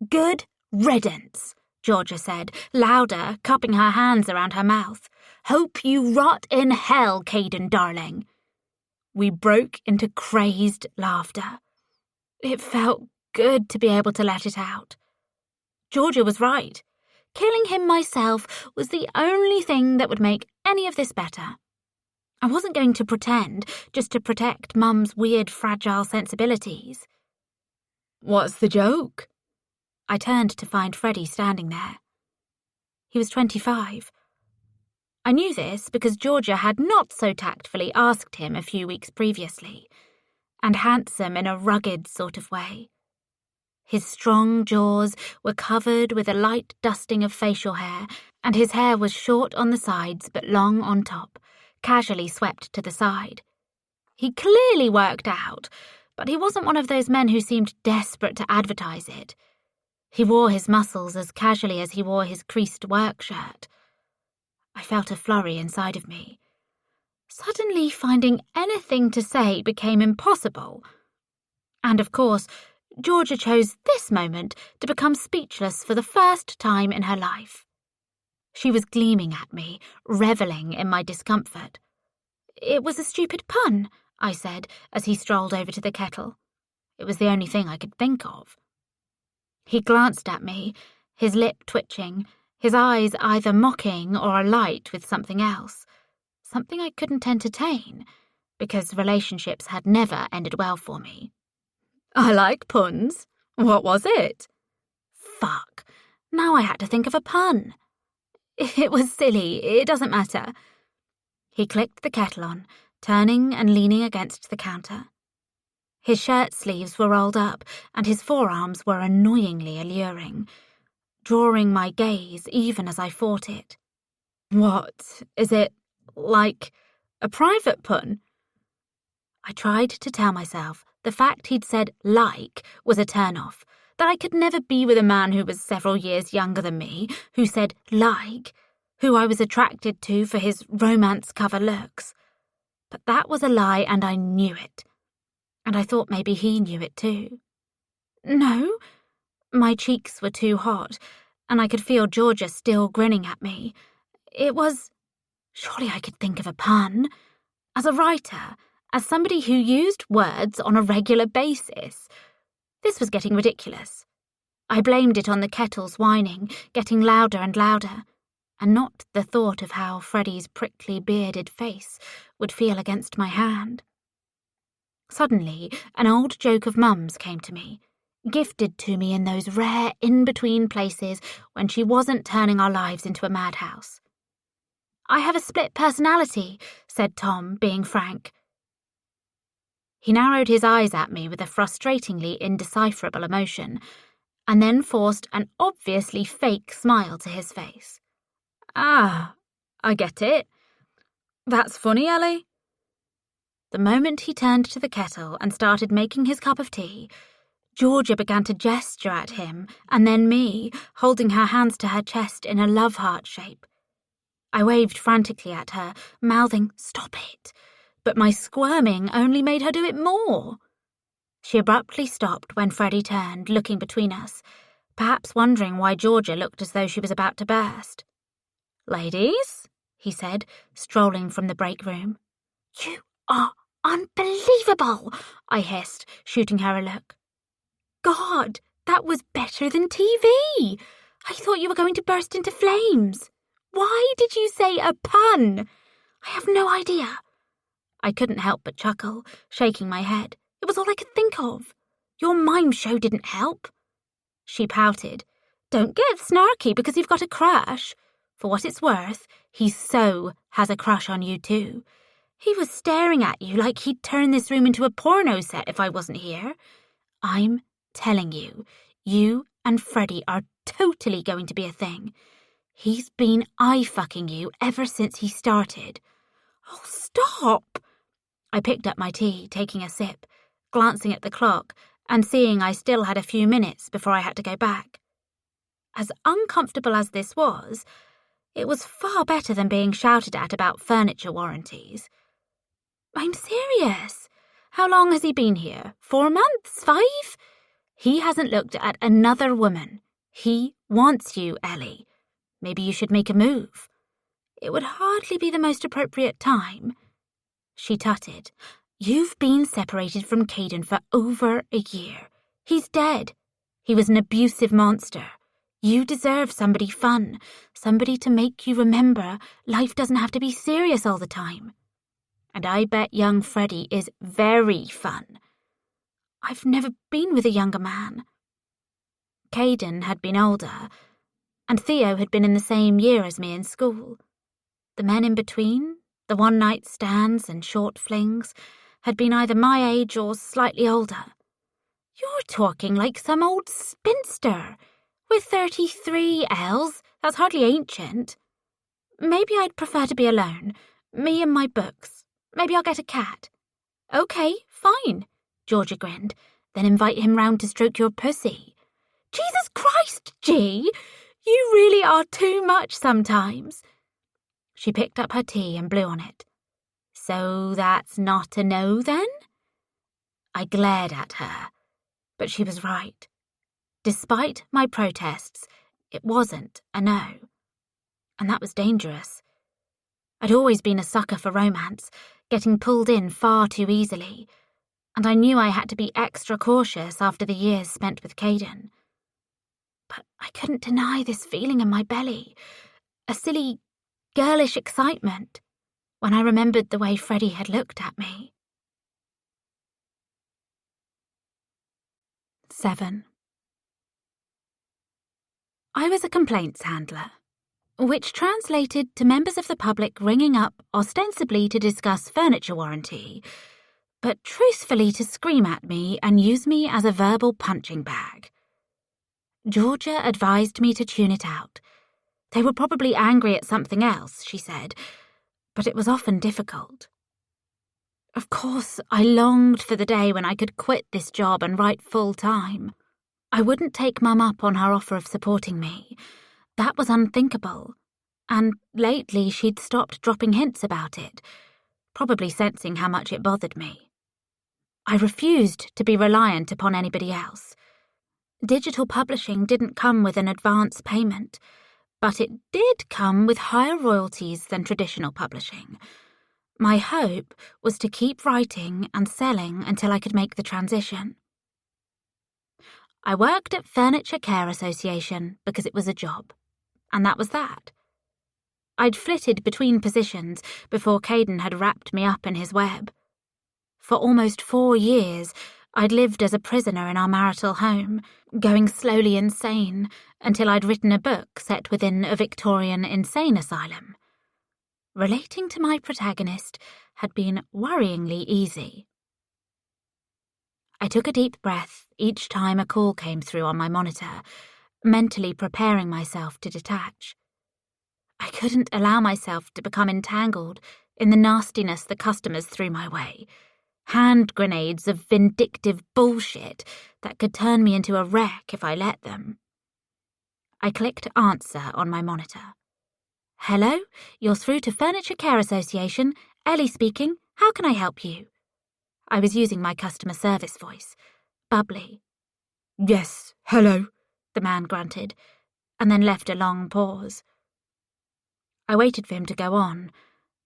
"Good riddance," Georgia said, louder, cupping her hands around her mouth. "Hope you rot in hell, Caden, darling." We broke into crazed laughter. It felt good to be able to let it out. Georgia was right. Killing him myself was the only thing that would make any of this better. I wasn't going to pretend just to protect Mum's weird, fragile sensibilities. "What's the joke?" I turned to find Freddie standing there. He was 25. I knew this because Georgia had not so tactfully asked him a few weeks previously, and handsome in a rugged sort of way. His strong jaws were covered with a light dusting of facial hair, and his hair was short on the sides but long on top, casually swept to the side. He clearly worked out, but he wasn't one of those men who seemed desperate to advertise it. He wore his muscles as casually as he wore his creased work shirt. I felt a flurry inside of me. Suddenly finding anything to say became impossible. And of course, Georgia chose this moment to become speechless for the first time in her life. She was gleaming at me, reveling in my discomfort. "It was a stupid pun," I said as he strolled over to the kettle. It was the only thing I could think of. He glanced at me, his lip twitching, his eyes either mocking or alight with something else, something I couldn't entertain, because relationships had never ended well for me. "I like puns. What was it?" Fuck. Now I had to think of a pun. "It was silly. It doesn't matter." He clicked the kettle on, turning and leaning against the counter. His shirt sleeves were rolled up, and his forearms were annoyingly alluring, drawing my gaze even as I fought it. "What, is it, like, a private pun?" I tried to tell myself the fact he'd said "like" was a turn-off, that I could never be with a man who was several years younger than me, who said "like," who I was attracted to for his romance cover looks. But that was a lie, and I knew it. And I thought maybe he knew it too. "No." My cheeks were too hot, and I could feel Georgia still grinning at me. It was... Surely I could think of a pun. As a writer, as somebody who used words on a regular basis. This was getting ridiculous. I blamed it on the kettle's whining, getting louder and louder. and not the thought of how Freddie's prickly bearded face would feel against my hand. Suddenly, an old joke of Mum's came to me, gifted to me in those rare in-between places when she wasn't turning our lives into a madhouse. "I have a split personality," said Tom, being frank. He narrowed his eyes at me with a frustratingly indecipherable emotion, and then forced an obviously fake smile to his face. "Ah, I get it. That's funny, Ellie." The moment he turned to the kettle and started making his cup of tea, Georgia began to gesture at him and then me, holding her hands to her chest in a love heart shape. I waved frantically at her, mouthing, "Stop it," but my squirming only made her do it more. She abruptly stopped when Freddie turned, looking between us, perhaps wondering why Georgia looked as though she was about to burst. "Ladies," he said, strolling from the break room. "You are unbelievable," I hissed, shooting her a look. "God, that was better than TV. I thought you were going to burst into flames. Why did you say a pun? I have no idea." I couldn't help but chuckle, shaking my head. It was all I could think of. "Your mime show didn't help." She pouted. "Don't get snarky because you've got a crush. For what it's worth, he so has a crush on you too. He was staring at you like he'd turn this room into a porno set if I wasn't here. I'm telling you, you and Freddie are totally going to be a thing. He's been eye-fucking you ever since he started." "Oh, stop!" I picked up my tea, taking a sip, glancing at the clock, and seeing I still had a few minutes before I had to go back. As uncomfortable as this was, it was far better than being shouted at about furniture warranties. "I'm serious. How long has he been here? 4 months? 5? He hasn't looked at another woman. He wants you, Ellie. Maybe you should make a move. It would hardly be the most appropriate time." She tutted. "You've been separated from Caden for over a year. He's dead. He was an abusive monster. You deserve somebody fun, somebody to make you remember life doesn't have to be serious all the time. And I bet young Freddie is very fun. I've never been with a younger man." Caden had been older, and Theo had been in the same year as me in school. The men in between, the one-night stands and short flings, had been either my age or slightly older. "You're talking like some old spinster. With 33 L's, that's hardly ancient. Maybe I'd prefer to be alone, me and my books. Maybe I'll get a cat." "Okay, fine," Georgia grinned. "Then invite him round to stroke your pussy." "Jesus Christ, G! You really are too much sometimes." She picked up her tea and blew on it. "So that's not a no, then?" I glared at her, but she was right. Despite my protests, it wasn't a no. And that was dangerous. I'd always been a sucker for romance, getting pulled in far too easily, and I knew I had to be extra cautious after the years spent with Caden. But I couldn't deny this feeling in my belly, a silly, girlish excitement, when I remembered the way Freddie had looked at me. 7. I was a complaints handler, which translated to members of the public ringing up ostensibly to discuss furniture warranty, but truthfully to scream at me and use me as a verbal punching bag. Georgia advised me to tune it out. They were probably angry at something else, she said, but it was often difficult. Of course, I longed for the day when I could quit this job and write full-time. I wouldn't take Mum up on her offer of supporting me. That was unthinkable, and lately she'd stopped dropping hints about it, probably sensing how much it bothered me. I refused to be reliant upon anybody else. Digital publishing didn't come with an advance payment, but it did come with higher royalties than traditional publishing. My hope was to keep writing and selling until I could make the transition. I worked at Furniture Care Association because it was a job, and that was that. I'd flitted between positions before Caden had wrapped me up in his web. For almost 4 years, I'd lived as a prisoner in our marital home, going slowly insane until I'd written a book set within a Victorian insane asylum. Relating to my protagonist had been worryingly easy. I took a deep breath each time a call came through on my monitor, mentally preparing myself to detach. I couldn't allow myself to become entangled in the nastiness the customers threw my way, hand grenades of vindictive bullshit that could turn me into a wreck if I let them. I clicked answer on my monitor. Hello, you're through to Furniture Care Association. Ellie speaking. How can I help you? I was using my customer service voice, bubbly. Yes, hello, the man grunted, and then left a long pause. I waited for him to go on,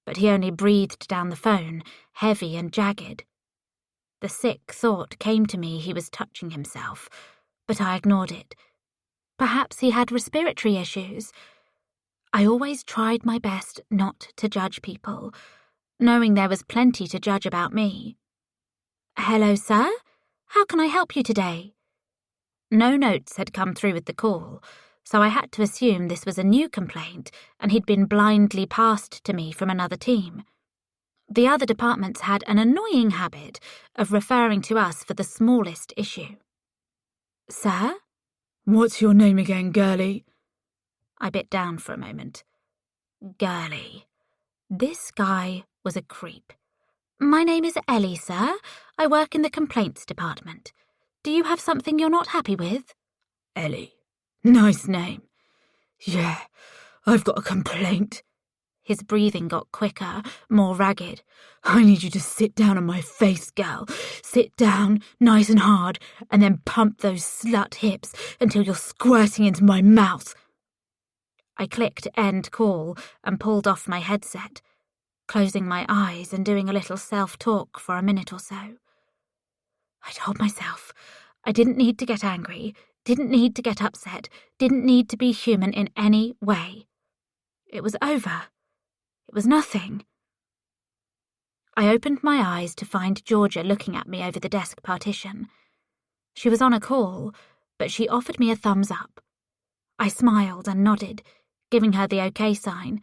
but he only breathed down the phone, heavy and jagged. The sick thought came to me he was touching himself, but I ignored it. Perhaps he had respiratory issues. I always tried my best not to judge people, knowing there was plenty to judge about me. Hello, sir. How can I help you today? No notes had come through with the call, so I had to assume this was a new complaint and he'd been blindly passed to me from another team. The other departments had an annoying habit of referring to us for the smallest issue. Sir? What's your name again, girlie? I bit down for a moment. Girlie. This guy was a creep. My name is Ellie, sir. I work in the complaints department. Do you have something you're not happy with? Ellie. Nice name. Yeah, I've got a complaint. His breathing got quicker, more ragged. I need you to sit down on my face, gal. Sit down, nice and hard, and then pump those slut hips until you're squirting into my mouth. I clicked end call and pulled off my headset, closing my eyes and doing a little self-talk for a minute or so. I told myself I didn't need to get angry, didn't need to get upset, didn't need to be human in any way. It was over. It was nothing. I opened my eyes to find Georgia looking at me over the desk partition. She was on a call, but she offered me a thumbs up. I smiled and nodded, giving her the okay sign,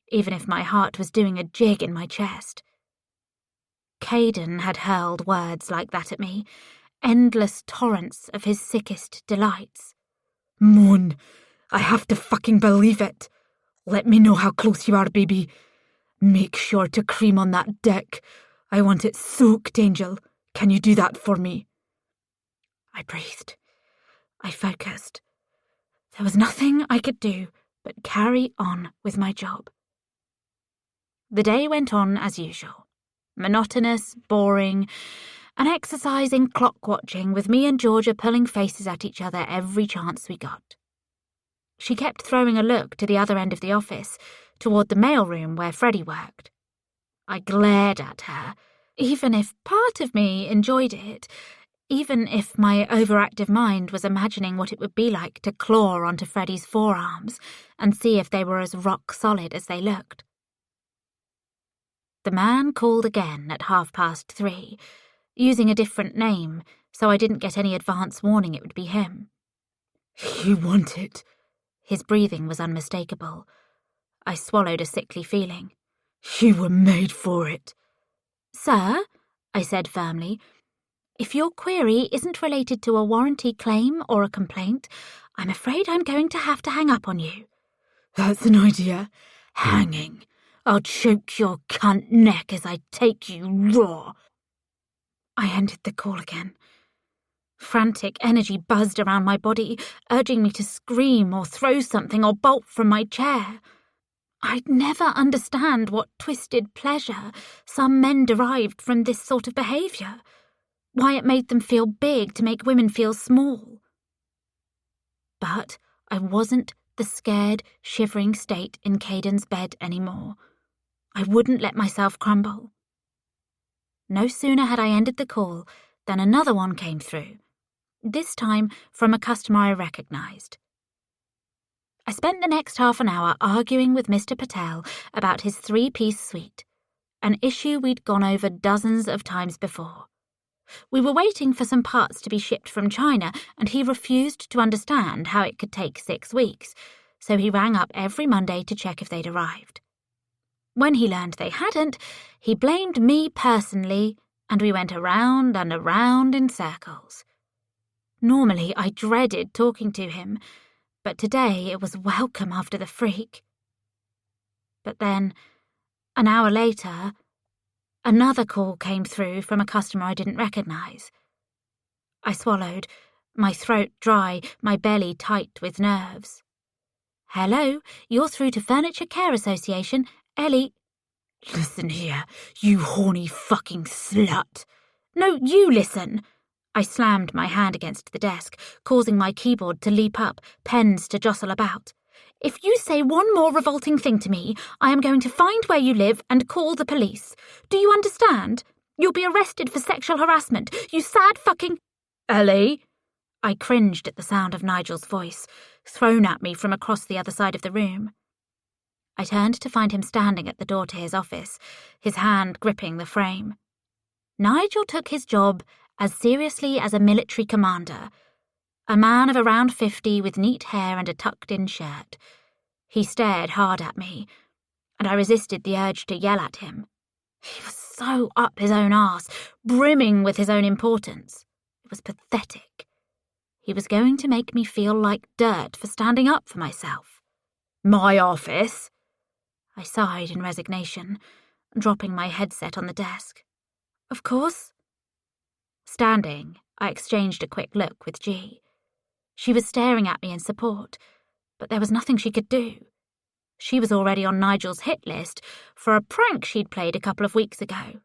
even if my heart was doing a jig in my chest. Caden had hurled words like that at me, endless torrents of his sickest delights. Moon, I have to fucking believe it. Let me know how close you are, baby. Make sure to cream on that deck. I want it soaked, Angel. Can you do that for me? I breathed. I focused. There was nothing I could do but carry on with my job. The day went on as usual. Monotonous, boring, an exercise in clock watching with me and Georgia pulling faces at each other every chance we got. She kept throwing a look to the other end of the office, toward the mailroom where Freddie worked. I glared at her, even if part of me enjoyed it, even if my overactive mind was imagining what it would be like to claw onto Freddie's forearms and see if they were as rock solid as they looked. The man called again at 3:30, using a different name, so I didn't get any advance warning it would be him. You want it? His breathing was unmistakable. I swallowed a sickly feeling. You were made for it. Sir, I said firmly, if your query isn't related to a warranty claim or a complaint, I'm afraid I'm going to have to hang up on you. That's an idea. Hanging. I'll choke your cunt neck as I take you raw. I ended the call again. Frantic energy buzzed around my body, urging me to scream or throw something or bolt from my chair. I'd never understand what twisted pleasure some men derived from this sort of behaviour, why it made them feel big to make women feel small. But I wasn't the scared, shivering state in Caden's bed anymore. I wouldn't let myself crumble. No sooner had I ended the call than another one came through, this time from a customer I recognised. I spent the next half an hour arguing with Mr. Patel about his 3-piece suite, an issue we'd gone over dozens of times before. We were waiting for some parts to be shipped from China, and he refused to understand how it could take 6 weeks, so he rang up every Monday to check if they'd arrived. When he learned they hadn't, he blamed me personally, and we went around and around in circles. Normally, I dreaded talking to him, but today it was welcome after the freak. But then, an hour later, another call came through from a customer I didn't recognise. I swallowed, my throat dry, my belly tight with nerves. "Hello, you're through to Furniture Care Association. Ellie..." Listen here, you horny fucking slut. "No, you listen." I slammed my hand against the desk, causing my keyboard to leap up, pens to jostle about. "If you say one more revolting thing to me, I am going to find where you live and call the police. Do you understand? You'll be arrested for sexual harassment, you sad fucking..." Ellie? I cringed at the sound of Nigel's voice, thrown at me from across the other side of the room. I turned to find him standing at the door to his office, his hand gripping the frame. Nigel took his job as seriously as a military commander, a man of around 50 with neat hair and a tucked-in shirt. He stared hard at me, and I resisted the urge to yell at him. He was so up his own arse, brimming with his own importance. It was pathetic. He was going to make me feel like dirt for standing up for myself. My office? I sighed in resignation, dropping my headset on the desk. Of course. Standing, I exchanged a quick look with G. She was staring at me in support, but there was nothing she could do. She was already on Nigel's hit list for a prank she'd played a couple of weeks ago.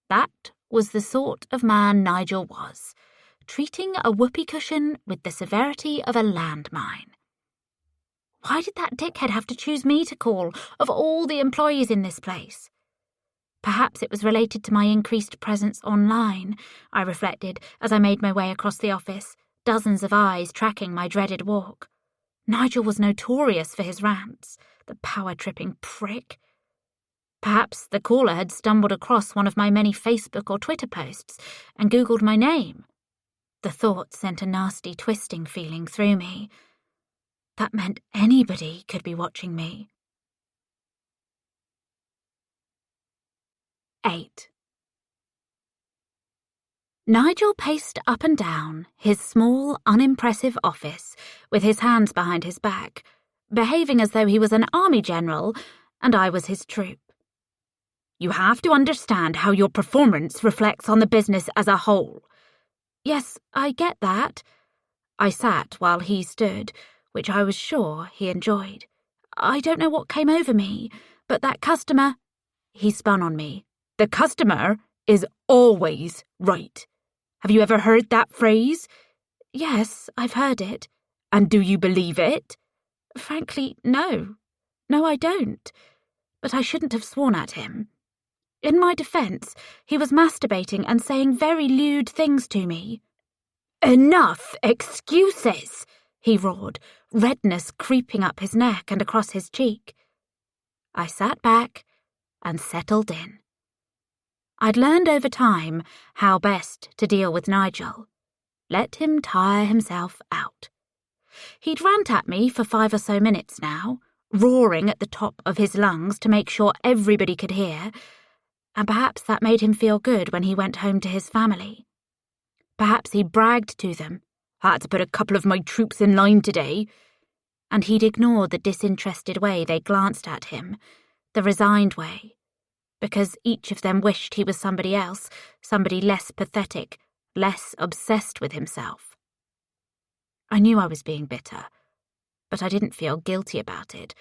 That was the sort of man Nigel was, treating a whoopee cushion with the severity of a landmine. Why did that dickhead have to choose me to call, of all the employees in this place? Perhaps it was related to my increased presence online, I reflected as I made my way across the office, dozens of eyes tracking my dreaded walk. Nigel was notorious for his rants, the power-tripping prick. Perhaps the caller had stumbled across one of my many Facebook or Twitter posts and Googled my name. The thought sent a nasty twisting feeling through me. That meant anybody could be watching me. 8. Nigel paced up and down his small, unimpressive office with his hands behind his back, behaving as though he was an army general and I was his troop. You have to understand how your performance reflects on the business as a whole. Yes, I get that. I sat while he stood, which I was sure he enjoyed. I don't know what came over me, but that customer... He spun on me. The customer is always right. Have you ever heard that phrase? Yes, I've heard it. And do you believe it? Frankly, no. No, I don't. But I shouldn't have sworn at him. In my defence, he was masturbating and saying very lewd things to me. Enough excuses, he roared, redness creeping up his neck and across his cheek. I sat back and settled in. I'd learned over time how best to deal with Nigel. Let him tire himself out. He'd rant at me for 5 or so minutes now, roaring at the top of his lungs to make sure everybody could hear, and perhaps that made him feel good when he went home to his family. Perhaps he bragged to them, "Had to put a couple of my troops in line today," and he'd ignored the disinterested way they glanced at him, the resigned way, because each of them wished he was somebody else, somebody less pathetic, less obsessed with himself. I knew I was being bitter, but I didn't feel guilty about it.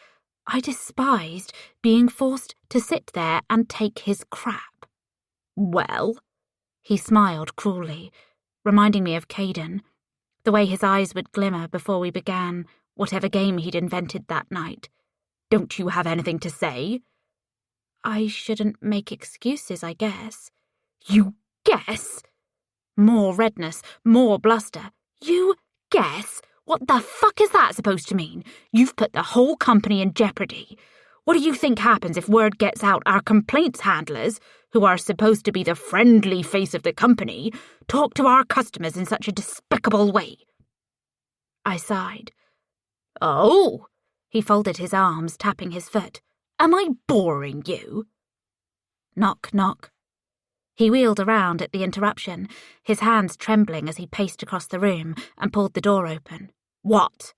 I despised being forced to sit there and take his crap. Well, he smiled cruelly, reminding me of Caden, the way his eyes would glimmer before we began whatever game he'd invented that night. Don't you have anything to say? I shouldn't make excuses, I guess. You guess? More redness, more bluster. You guess? What the fuck is that supposed to mean? You've put the whole company in jeopardy. What do you think happens if word gets out our complaints handlers, who are supposed to be the friendly face of the company, talk to our customers in such a despicable way? I sighed. Oh, he folded his arms, tapping his foot. Am I boring you? Knock, knock. He wheeled around at the interruption, his hands trembling as he paced across the room and pulled the door open. What?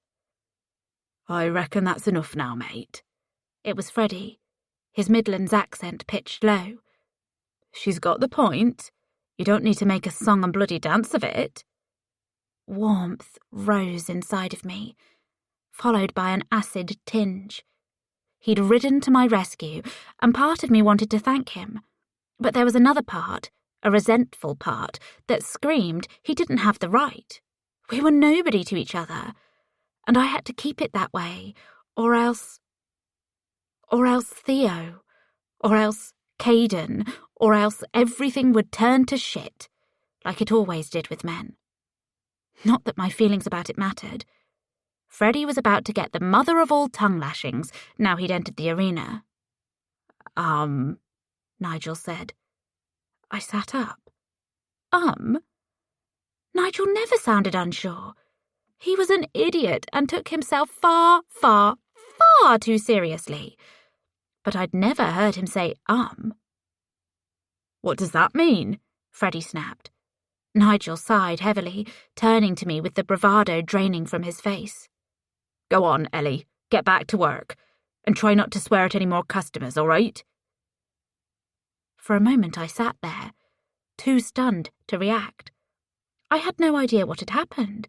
I reckon that's enough now, mate. It was Freddie, his Midlands accent pitched low. She's got the point. You don't need to make a song and bloody dance of it. Warmth rose inside of me, followed by an acid tinge. He'd ridden to my rescue, and part of me wanted to thank him. But there was another part, a resentful part, that screamed he didn't have the right. We were nobody to each other, and I had to keep it that way, or else Theo, or else Caden, or else everything would turn to shit, like it always did with men. Not that my feelings about it mattered. Freddie was about to get the mother of all tongue lashings now he'd entered the arena. Nigel said. I sat up. Nigel never sounded unsure. He was an idiot and took himself far, far, far too seriously. But I'd never heard him say, What does that mean? Freddie snapped. Nigel sighed heavily, turning to me with the bravado draining from his face. Go on, Ellie, get back to work, and try not to swear at any more customers, all right? For a moment I sat there, too stunned to react. I had no idea what had happened.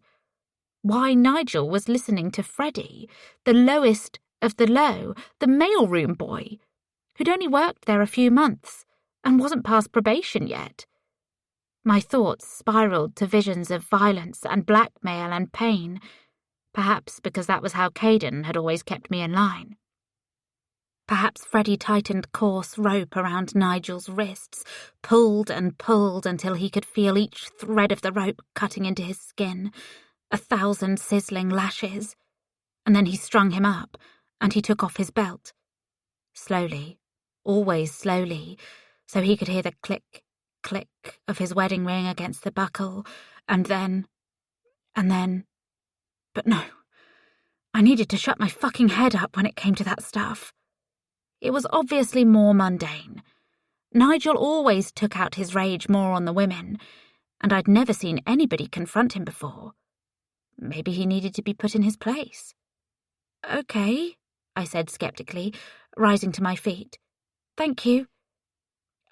Why Nigel was listening to Freddie, the lowest of the low, the mailroom boy, who'd only worked there a few months and wasn't past probation yet. My thoughts spiraled to visions of violence and blackmail and pain, perhaps because that was how Caden had always kept me in line. Perhaps Freddie tightened coarse rope around Nigel's wrists, pulled and pulled until he could feel each thread of the rope cutting into his skin, 1,000 sizzling lashes, and then he strung him up, and he took off his belt. Slowly, always slowly, so he could hear the click, click of his wedding ring against the buckle, and then... But no, I needed to shut my fucking head up when it came to that stuff. It was obviously more mundane. Nigel always took out his rage more on the women, and I'd never seen anybody confront him before. Maybe he needed to be put in his place. Okay, I said skeptically, rising to my feet. Thank you.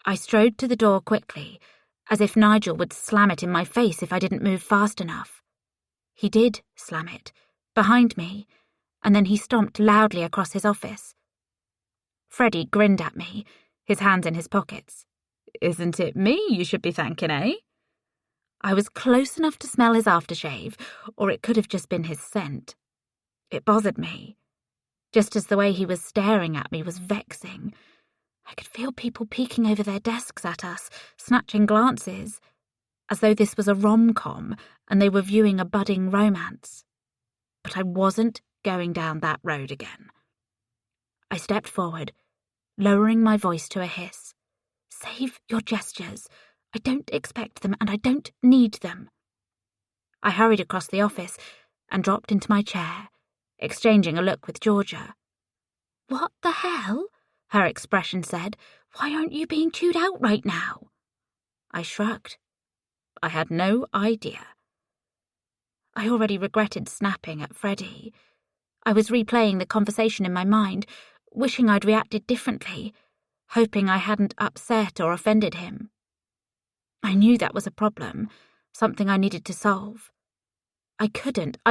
I strode to the door quickly, as if Nigel would slam it in my face if I didn't move fast enough. He did slam it, behind me, and then he stomped loudly across his office. Freddie grinned at me, his hands in his pockets. Isn't it me you should be thanking, eh? I was close enough to smell his aftershave, or it could have just been his scent. It bothered me, just as the way he was staring at me was vexing. I could feel people peeking over their desks at us, snatching glances, as though this was a rom-com and they were viewing a budding romance. But I wasn't going down that road again. I stepped forward, lowering my voice to a hiss. Save your gestures. I don't expect them and I don't need them. I hurried across the office and dropped into my chair, exchanging a look with Georgia. What the hell? Her expression said. Why aren't you being chewed out right now? I shrugged. I had no idea. I already regretted snapping at Freddie. I was replaying the conversation in my mind, wishing I'd reacted differently, hoping I hadn't upset or offended him. I knew that was a problem, something I needed to solve. I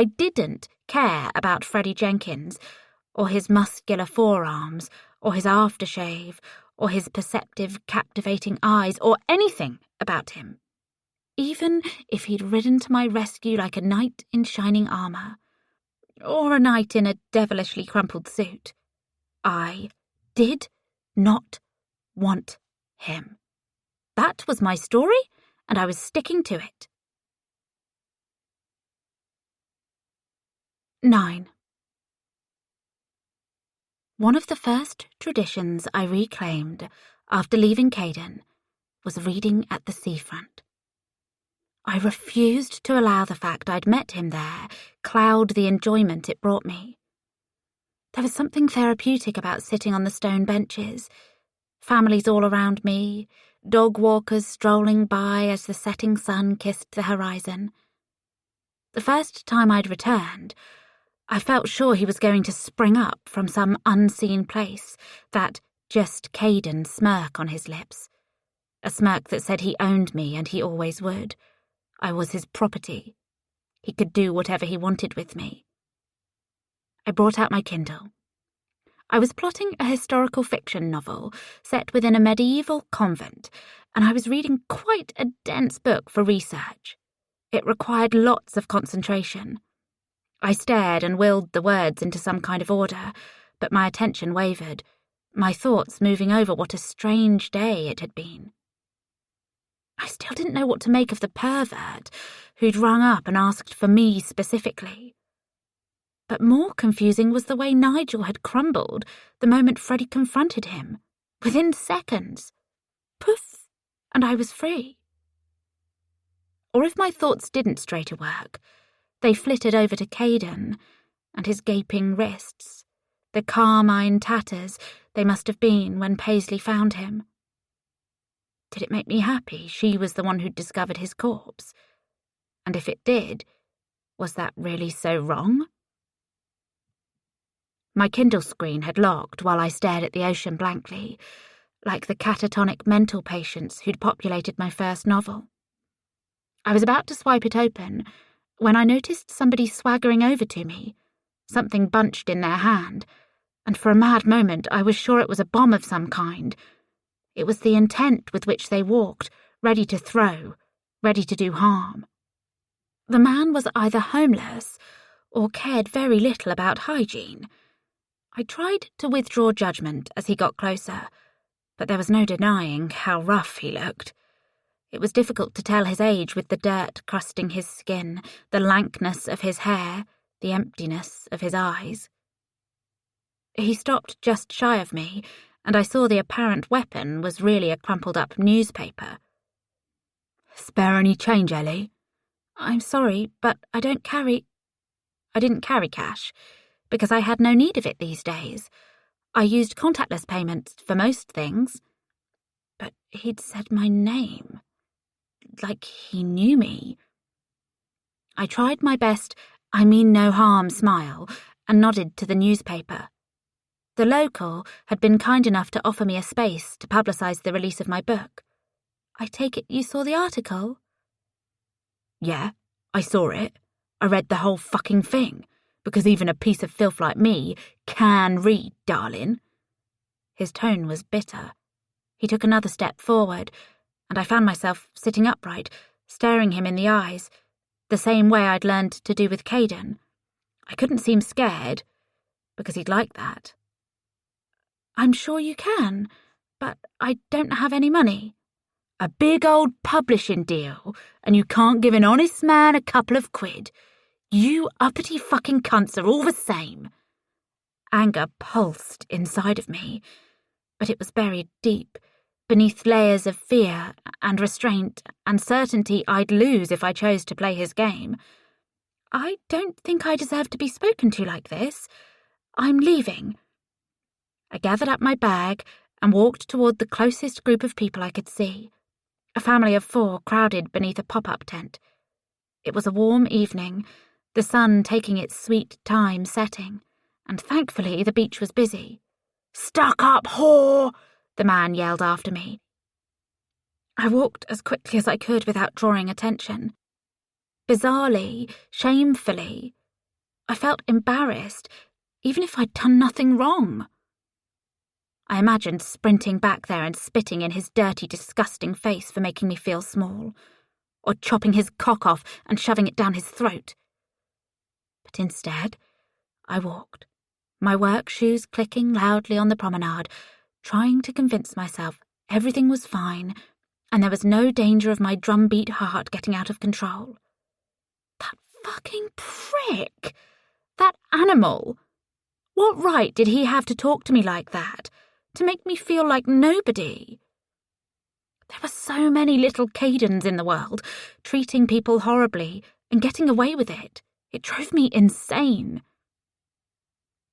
didn't care about Freddie Jenkins, or his muscular forearms, or his aftershave, or his perceptive, captivating eyes, or anything about him. Even if he'd ridden to my rescue like a knight in shining armour, or a knight in a devilishly crumpled suit. I did not want him. That was my story, and I was sticking to it. 9. One of the first traditions I reclaimed after leaving Caden was reading at the seafront. I refused to allow the fact I'd met him there cloud the enjoyment it brought me. There was something therapeutic about sitting on the stone benches, families all around me, dog walkers strolling by as the setting sun kissed the horizon. The first time I'd returned, I felt sure he was going to spring up from some unseen place, that just Caden smirk on his lips. A smirk that said he owned me and he always would. I was his property. He could do whatever he wanted with me. I brought out my Kindle. I was plotting a historical fiction novel set within a medieval convent, and I was reading quite a dense book for research. It required lots of concentration. I stared and willed the words into some kind of order, but my attention wavered, my thoughts moving over what a strange day it had been. I still didn't know what to make of the pervert who'd rung up and asked for me specifically. But more confusing was the way Nigel had crumbled the moment Freddie confronted him. Within seconds. Poof, and I was free. Or if my thoughts didn't stray to work, they flitted over to Caden and his gaping wrists, the carmine tatters they must have been when Paisley found him. Did it make me happy she was the one who'd discovered his corpse? And if it did, was that really so wrong? My Kindle screen had locked while I stared at the ocean blankly, like the catatonic mental patients who'd populated my first novel. I was about to swipe it open when I noticed somebody swaggering over to me, something bunched in their hand, and for a mad moment I was sure it was a bomb of some kind. It was the intent with which they walked, ready to throw, ready to do harm. The man was either homeless or cared very little about hygiene. I tried to withdraw judgment as he got closer, but there was no denying how rough he looked. It was difficult to tell his age with the dirt crusting his skin, the lankness of his hair, the emptiness of his eyes. He stopped just shy of me, and I saw the apparent weapon was really a crumpled-up newspaper. "Spare any change, Ellie?" "I'm sorry, but I didn't carry cash, because I had no need of it these days. I used contactless payments for most things." But he'd said my name. Like he knew me. I tried my best, I mean no harm smile, and nodded to the newspaper. The local had been kind enough to offer me a space to publicise the release of my book. "I take it you saw the article?" "Yeah, I saw it. I read the whole fucking thing, because even a piece of filth like me can read, darling." His tone was bitter. He took another step forward, and I found myself sitting upright, staring him in the eyes, the same way I'd learned to do with Caden. I couldn't seem scared, because he'd like that. "I'm sure you can, but I don't have any money." "A big old publishing deal, and you can't give an honest man a couple of quid. You uppity fucking cunts are all the same." Anger pulsed inside of me, but it was buried deep, beneath layers of fear and restraint and certainty I'd lose if I chose to play his game. "I don't think I deserve to be spoken to like this. I'm leaving." I gathered up my bag and walked toward the closest group of people I could see, a family of 4 crowded beneath a pop-up tent. It was a warm evening, the sun taking its sweet time setting, and thankfully the beach was busy. "Stuck up whore!" the man yelled after me. I walked as quickly as I could without drawing attention. Bizarrely, shamefully, I felt embarrassed, even if I'd done nothing wrong. I imagined sprinting back there and spitting in his dirty, disgusting face for making me feel small, or chopping his cock off and shoving it down his throat. But instead, I walked, my work shoes clicking loudly on the promenade, trying to convince myself everything was fine and there was no danger of my drumbeat heart getting out of control. That fucking prick! That animal! What right did he have to talk to me like that? To make me feel like nobody? There were so many little Cadens in the world, treating people horribly and getting away with it. It drove me insane.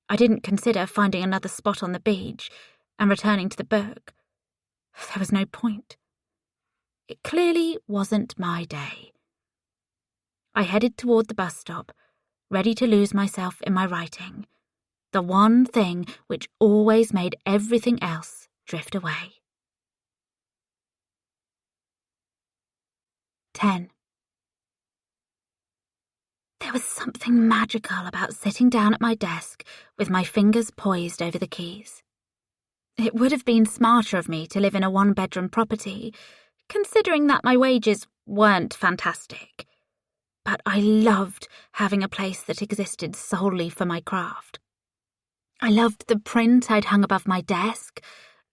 I didn't consider finding another spot on the beach and returning to the book. There was no point. It clearly wasn't my day. I headed toward the bus stop, ready to lose myself in my writing, the one thing which always made everything else drift away. 10. There was something magical about sitting down at my desk with my fingers poised over the keys. It would have been smarter of me to live in a one-bedroom property, considering that my wages weren't fantastic. But I loved having a place that existed solely for my craft. I loved the print I'd hung above my desk,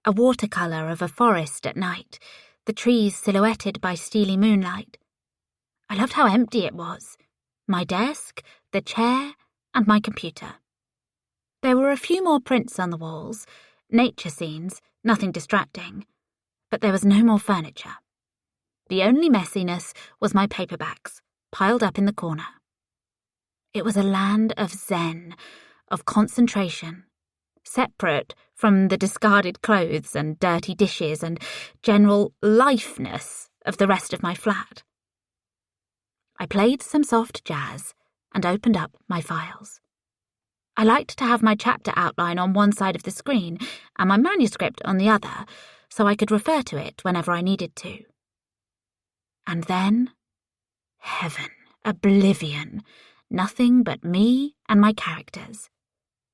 a watercolour of a forest at night, the trees silhouetted by steely moonlight. I loved how empty it was. My desk, the chair, and my computer. There were a few more prints on the walls, nature scenes, nothing distracting, but there was no more furniture. The only messiness was my paperbacks, piled up in the corner. It was a land of zen, of concentration, separate from the discarded clothes and dirty dishes and general lifeness of the rest of my flat. I played some soft jazz and opened up my files. I liked to have my chapter outline on one side of the screen and my manuscript on the other, so I could refer to it whenever I needed to. And then, heaven, oblivion, nothing but me and my characters.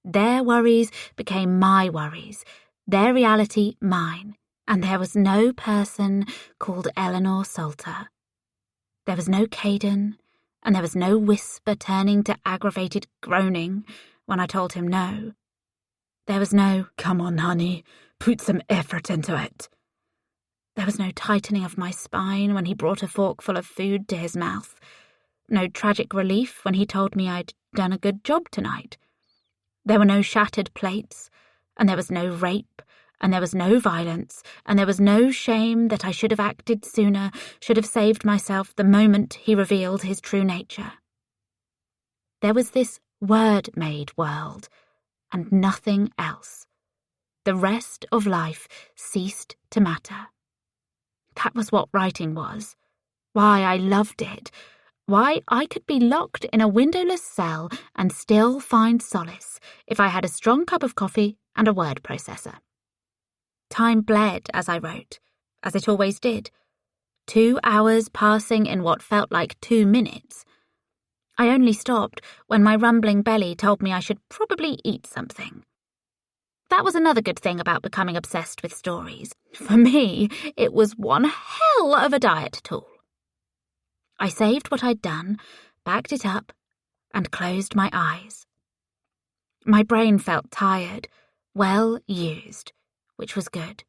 Their worries became my worries, their reality mine, and there was no person called Eleanor Salter. There was no Caden, and there was no whisper turning to aggravated groaning when I told him no. There was no, "Come on, honey, put some effort into it." There was no tightening of my spine when he brought a forkful of food to his mouth. No tragic relief when he told me I'd done a good job tonight. There were no shattered plates, and there was no rape, and there was no violence, and there was no shame that I should have acted sooner, should have saved myself the moment he revealed his true nature. There was this word-made world, and nothing else. The rest of life ceased to matter. That was what writing was, why I loved it, why I could be locked in a windowless cell and still find solace if I had a strong cup of coffee and a word processor. Time bled as I wrote, as it always did. 2 hours passing in what felt like 2 minutes. I only stopped when my rumbling belly told me I should probably eat something. That was another good thing about becoming obsessed with stories. For me, it was one hell of a diet tool. I saved what I'd done, backed it up, and closed my eyes. My brain felt tired, well used, which was good.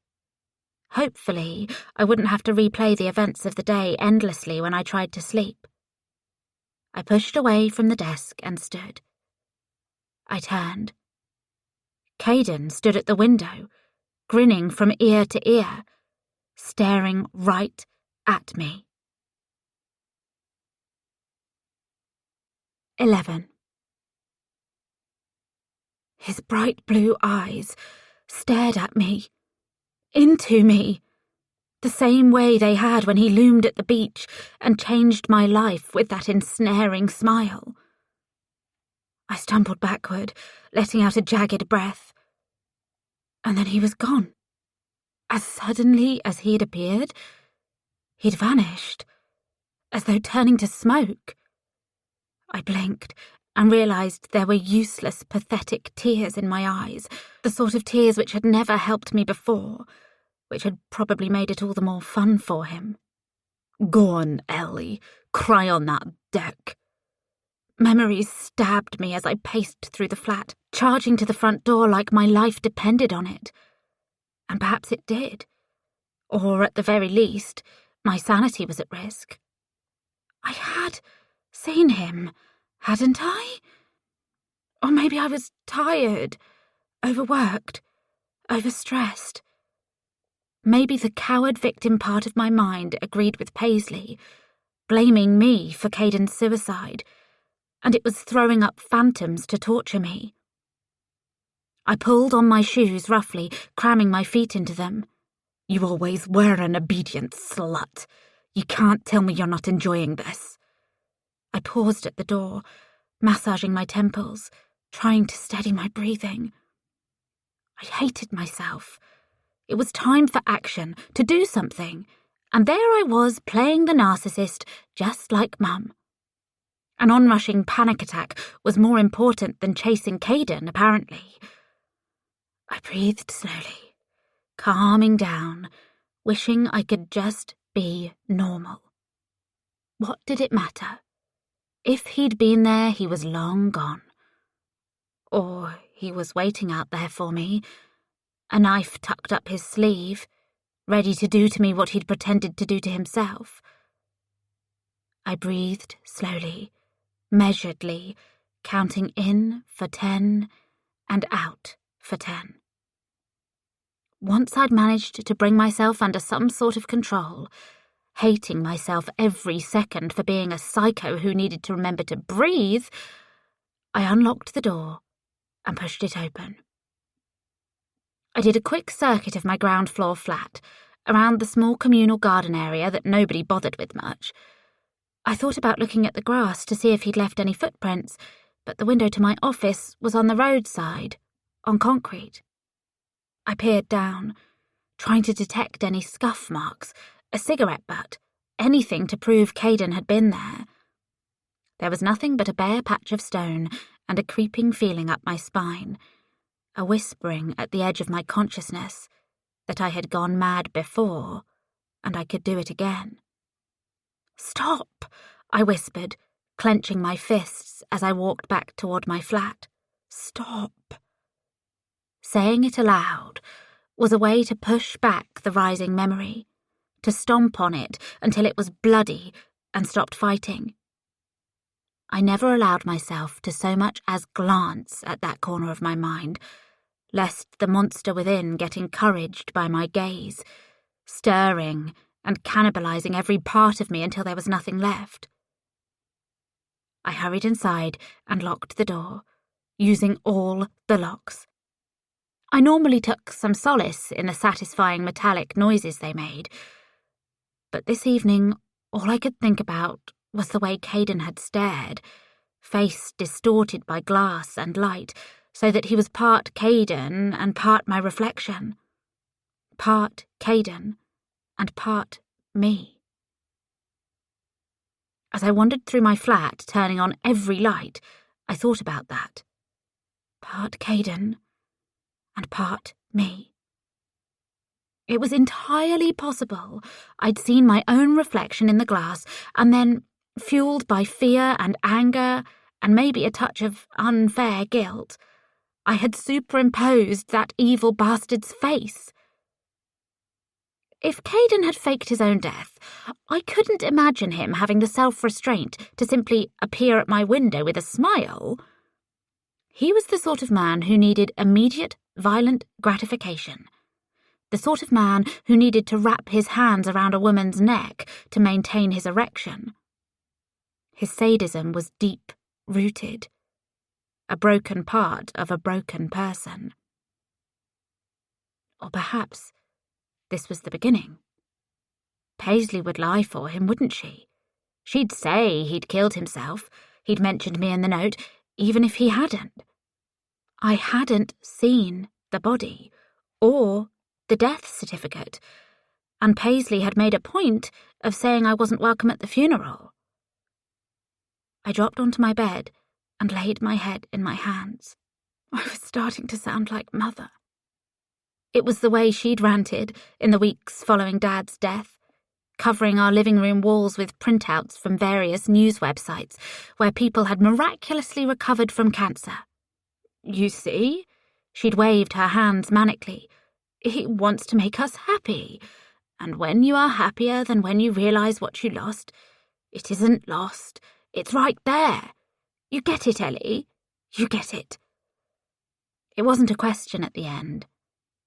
Hopefully, I wouldn't have to replay the events of the day endlessly when I tried to sleep. I pushed away from the desk and stood. I turned. Caden stood at the window, grinning from ear to ear, staring right at me. 11. His bright blue eyes stared at me, into me, the same way they had when he loomed at the beach and changed my life with that ensnaring smile. I stumbled backward, letting out a jagged breath. And then he was gone. As suddenly as he'd appeared, he'd vanished, as though turning to smoke. I blinked and realised there were useless, pathetic tears in my eyes, the sort of tears which had never helped me before, which had probably made it all the more fun for him. "Go on, Ellie, cry on that deck." Memories stabbed me as I paced through the flat, charging to the front door like my life depended on it. And perhaps it did. Or, at the very least, my sanity was at risk. I had seen him, hadn't I? Or maybe I was tired, overworked, overstressed. Maybe the coward victim part of my mind agreed with Paisley, blaming me for Caden's suicide, and it was throwing up phantoms to torture me. I pulled on my shoes roughly, cramming my feet into them. You always were an obedient slut. You can't tell me you're not enjoying this. I paused at the door, massaging my temples, trying to steady my breathing. I hated myself. It was time for action, to do something, and there I was playing the narcissist just like Mum. An onrushing panic attack was more important than chasing Caden, apparently. I breathed slowly, calming down, wishing I could just be normal. What did it matter? If he'd been there, he was long gone. Or he was waiting out there for me, a knife tucked up his sleeve, ready to do to me what he'd pretended to do to himself. I breathed slowly, measuredly, counting in for 10 and out for 10. Once I'd managed to bring myself under some sort of control, hating myself every second for being a psycho who needed to remember to breathe, I unlocked the door and pushed it open. I did a quick circuit of my ground floor flat, around the small communal garden area that nobody bothered with much. I thought about looking at the grass to see if he'd left any footprints, but the window to my office was on the roadside, on concrete. I peered down, trying to detect any scuff marks, a cigarette butt, anything to prove Caden had been there. There was nothing but a bare patch of stone and a creeping feeling up my spine, a whispering at the edge of my consciousness that I had gone mad before and I could do it again. "Stop," I whispered, clenching my fists as I walked back toward my flat. "Stop." Saying it aloud was a way to push back the rising memory, to stomp on it until it was bloody and stopped fighting. I never allowed myself to so much as glance at that corner of my mind, lest the monster within get encouraged by my gaze, stirring and cannibalizing every part of me until there was nothing left. I hurried inside and locked the door, using all the locks. I normally took some solace in the satisfying metallic noises they made, but this evening all I could think about was the way Caden had stared, face distorted by glass and light, so that he was part Caden and part my reflection. Part Caden and part me. As I wandered through my flat, turning on every light, I thought about that. Part Caden and part me. It was entirely possible I'd seen my own reflection in the glass and then, fueled by fear and anger and maybe a touch of unfair guilt, I had superimposed that evil bastard's face. If Caden had faked his own death, I couldn't imagine him having the self-restraint to simply appear at my window with a smile. He was the sort of man who needed immediate, violent gratification. The sort of man who needed to wrap his hands around a woman's neck to maintain his erection. His sadism was deep-rooted, a broken part of a broken person. Or perhaps this was the beginning. Paisley would lie for him, wouldn't she? She'd say he'd killed himself, he'd mentioned me in the note, even if he hadn't. I hadn't seen the body, or the death certificate, and Paisley had made a point of saying I wasn't welcome at the funeral. I dropped onto my bed and laid my head in my hands. I was starting to sound like Mother. It was the way she'd ranted in the weeks following Dad's death, covering our living room walls with printouts from various news websites where people had miraculously recovered from cancer. "You see?" She'd waved her hands manically. "He wants to make us happy. And when you are happier than when you realise what you lost, it isn't lost. It's right there. You get it, Ellie? You get it." It wasn't a question at the end.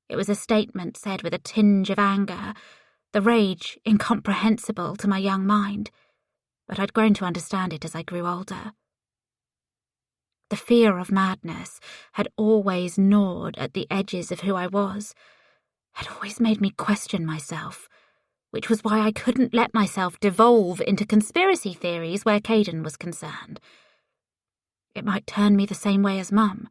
It was a statement said with a tinge of anger, the rage incomprehensible to my young mind, but I'd grown to understand it as I grew older. The fear of madness had always gnawed at the edges of who I was, had always made me question myself, which was why I couldn't let myself devolve into conspiracy theories where Caden was concerned. It might turn me the same way as Mum.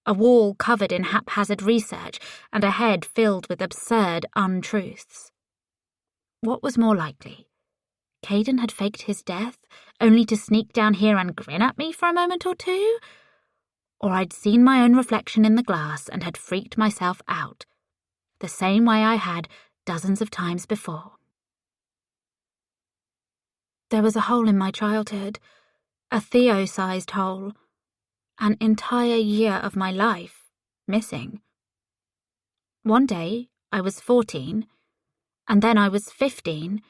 A wall covered in haphazard research and a head filled with absurd untruths. What was more likely? Caden had faked his death, only to sneak down here and grin at me for a moment or two? Or I'd seen my own reflection in the glass and had freaked myself out, the same way I had dozens of times before. There was a hole in my childhood, a Theo-sized hole, an entire year of my life missing. One day I was 14, and then I was 15,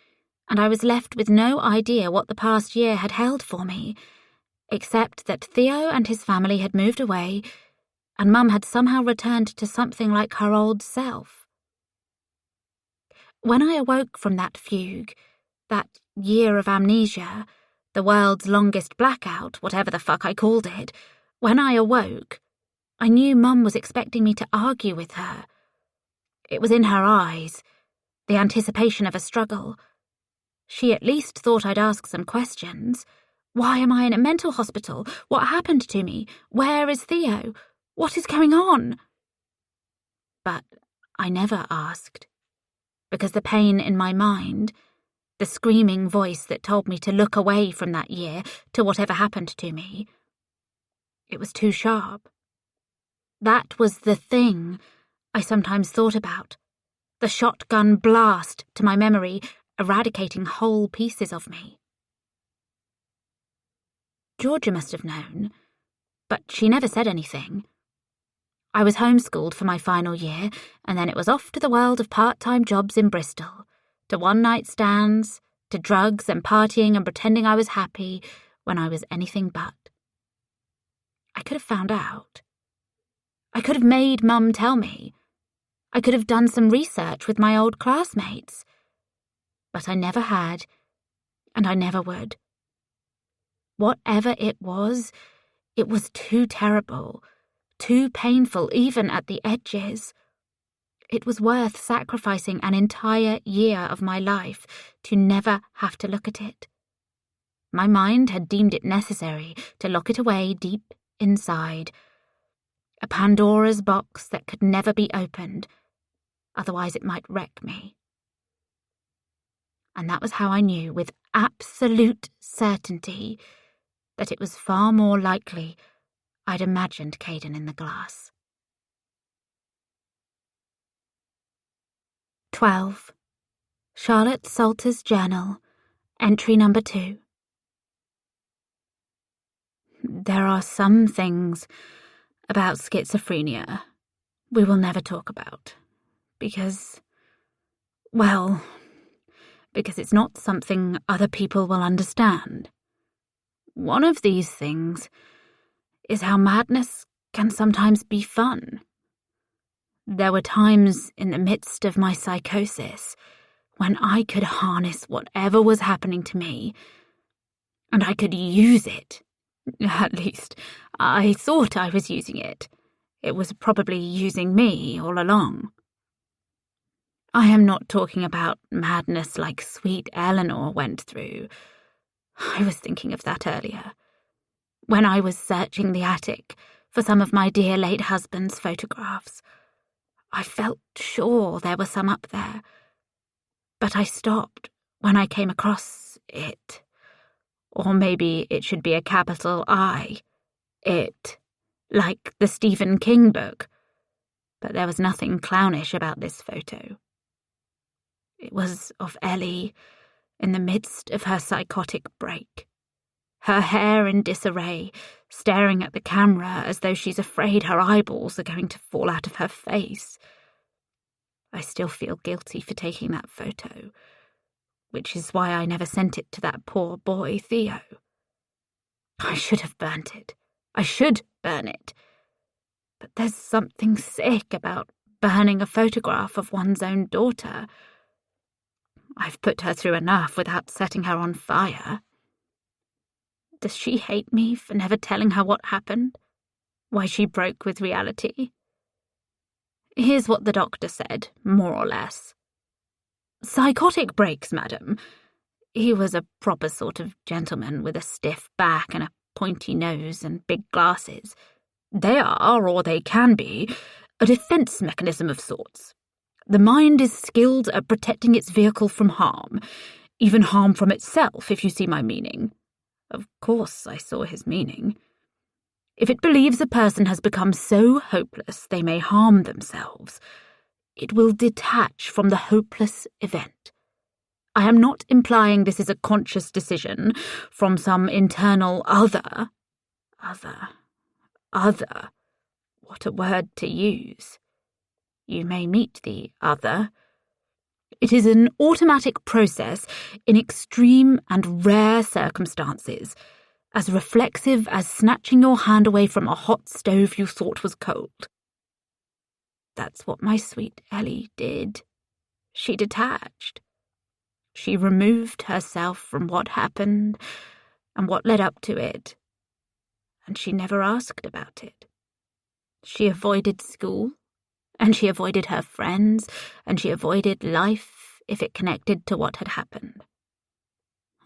and I was left with no idea what the past year had held for me, except that Theo and his family had moved away, and Mum had somehow returned to something like her old self. When I awoke from that fugue, that year of amnesia, the world's longest blackout, whatever the fuck I called it, when I awoke, I knew Mum was expecting me to argue with her. It was in her eyes, the anticipation of a struggle. She at least thought I'd ask some questions. Why am I in a mental hospital? What happened to me? Where is Theo? What is going on? But I never asked, because the pain in my mind, the screaming voice that told me to look away from that year to whatever happened to me, it was too sharp. That was the thing I sometimes thought about, the shotgun blast to my memory, eradicating whole pieces of me. Georgia must have known, but she never said anything. I was homeschooled for my final year, and then it was off to the world of part-time jobs in Bristol, to one-night stands, to drugs and partying and pretending I was happy when I was anything but. I could have found out. I could have made Mum tell me. I could have done some research with my old classmates. But I never had, and I never would. Whatever it was too terrible, too painful even at the edges. It was worth sacrificing an entire year of my life to never have to look at it. My mind had deemed it necessary to lock it away deep inside, a Pandora's box that could never be opened, otherwise it might wreck me. And that was how I knew with absolute certainty that it was far more likely I'd imagined Caden in the glass. 12. Charlotte Salter's Journal, entry number 2. There are some things about schizophrenia we will never talk about, because it's not something other people will understand. One of these things is how madness can sometimes be fun. There were times in the midst of my psychosis when I could harness whatever was happening to me, and I could use it. At least, I thought I was using it. It was probably using me all along. I am not talking about madness like sweet Eleanor went through. I was thinking of that earlier, when I was searching the attic for some of my dear late husband's photographs. I felt sure there were some up there, but I stopped when I came across it. Or maybe it should be a capital I. It. Like the Stephen King book. But there was nothing clownish about this photo. It was of Ellie in the midst of her psychotic break. Her hair in disarray, staring at the camera as though she's afraid her eyeballs are going to fall out of her face. I still feel guilty for taking that photo, which is why I never sent it to that poor boy, Theo. I should have burnt it. I should burn it. But there's something sick about burning a photograph of one's own daughter. I've put her through enough without setting her on fire. Does she hate me for never telling her what happened? Why she broke with reality? Here's what the doctor said, more or less. Psychotic breaks, madam. He was a proper sort of gentleman with a stiff back and a pointy nose and big glasses. They are, or they can be, a defense mechanism of sorts. The mind is skilled at protecting its vehicle from harm, even harm from itself, if you see my meaning. Of course I saw his meaning. If it believes a person has become so hopeless they may harm themselves, it will detach from the hopeless event. I am not implying this is a conscious decision from some internal other. What a word to use. You may meet the other. It is an automatic process in extreme and rare circumstances, as reflexive as snatching your hand away from a hot stove you thought was cold. That's what my sweet Ellie did. She detached. She removed herself from what happened and what led up to it, and she never asked about it. She avoided school, and she avoided her friends, and she avoided life if it connected to what had happened.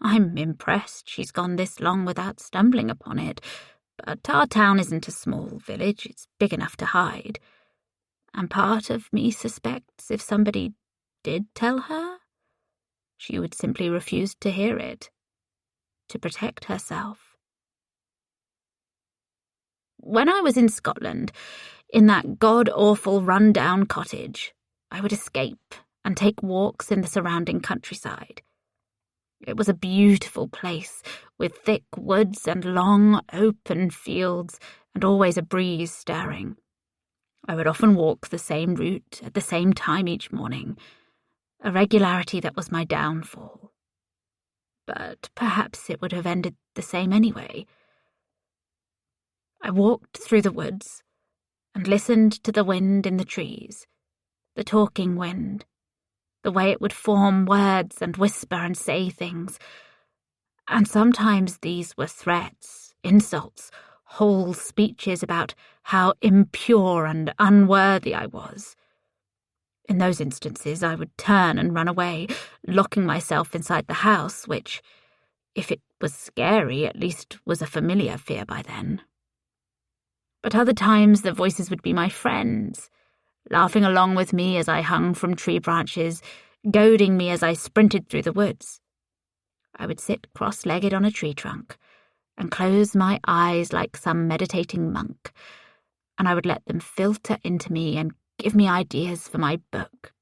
I'm impressed she's gone this long without stumbling upon it, but our town isn't a small village, it's big enough to hide. And part of me suspects if somebody did tell her, she would simply refuse to hear it, to protect herself. When I was in Scotland, in that god-awful run-down cottage, I would escape and take walks in the surrounding countryside. It was a beautiful place, with thick woods and long, open fields, and always a breeze stirring. I would often walk the same route at the same time each morning, a regularity that was my downfall. But perhaps it would have ended the same anyway. I walked through the woods and listened to the wind in the trees, the talking wind, the way it would form words and whisper and say things. And sometimes these were threats, insults, whole speeches about how impure and unworthy I was. In those instances, I would turn and run away, locking myself inside the house, which, if it was scary, at least was a familiar fear by then. But other times the voices would be my friends, laughing along with me as I hung from tree branches, goading me as I sprinted through the woods. I would sit cross-legged on a tree trunk and close my eyes like some meditating monk, and I would let them filter into me and give me ideas for my book.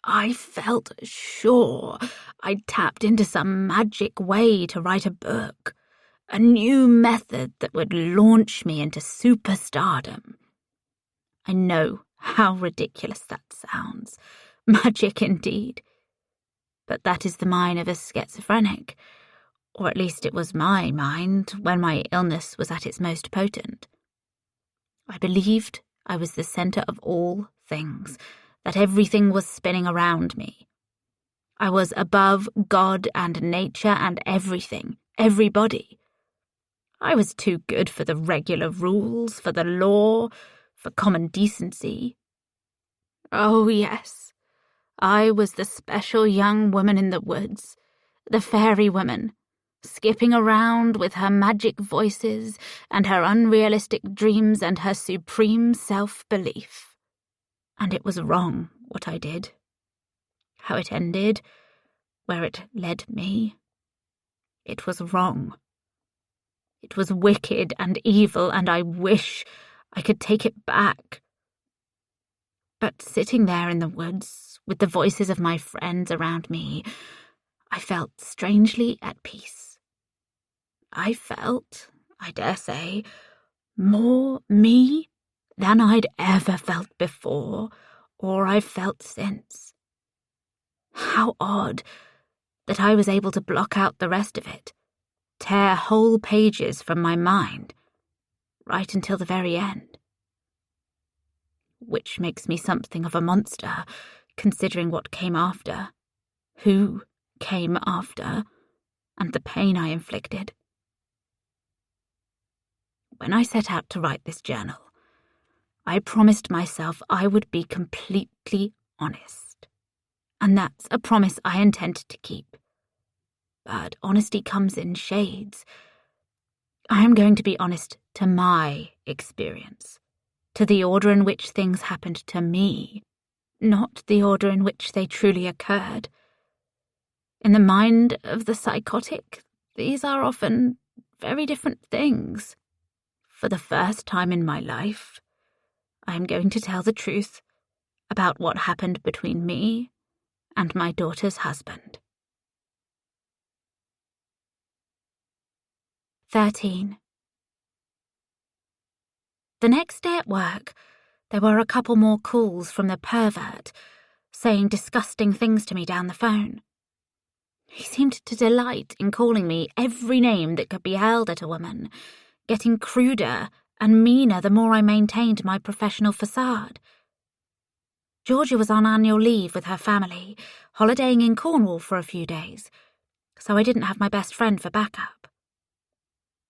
I felt sure I'd tapped into some magic way to write a book, a new method that would launch me into superstardom. I know how ridiculous that sounds. Magic indeed. But that is the mind of a schizophrenic, or at least it was my mind when my illness was at its most potent. I believed I was the centre of all things, that everything was spinning around me. I was above God and nature and everything, everybody. I was too good for the regular rules, for the law, for common decency. Oh, yes, I was the special young woman in the woods, the fairy woman, skipping around with her magic voices and her unrealistic dreams and her supreme self-belief. And it was wrong, what I did. How it ended, where it led me. It was wrong. It was wicked and evil, and I wish I could take it back. But sitting there in the woods, with the voices of my friends around me, I felt strangely at peace. I felt, I dare say, more me than I'd ever felt before, or I've felt since. How odd that I was able to block out the rest of it, tear whole pages from my mind. right until the very end. Which makes me something of a monster, considering what came after, who came after, and the pain I inflicted. When I set out to write this journal, I promised myself I would be completely honest. And that's a promise I intend to keep. But honesty comes in shades. I am going to be honest to my experience, to the order in which things happened to me, not the order in which they truly occurred. In the mind of the psychotic, these are often very different things. For the first time in my life, I am going to tell the truth about what happened between me and my daughter's husband. 13. The next day at work, there were a couple more calls from the pervert, saying disgusting things to me down the phone. He seemed to delight in calling me every name that could be hurled at a woman, getting cruder and meaner the more I maintained my professional facade. Georgia was on annual leave with her family, holidaying in Cornwall for a few days, so I didn't have my best friend for backup.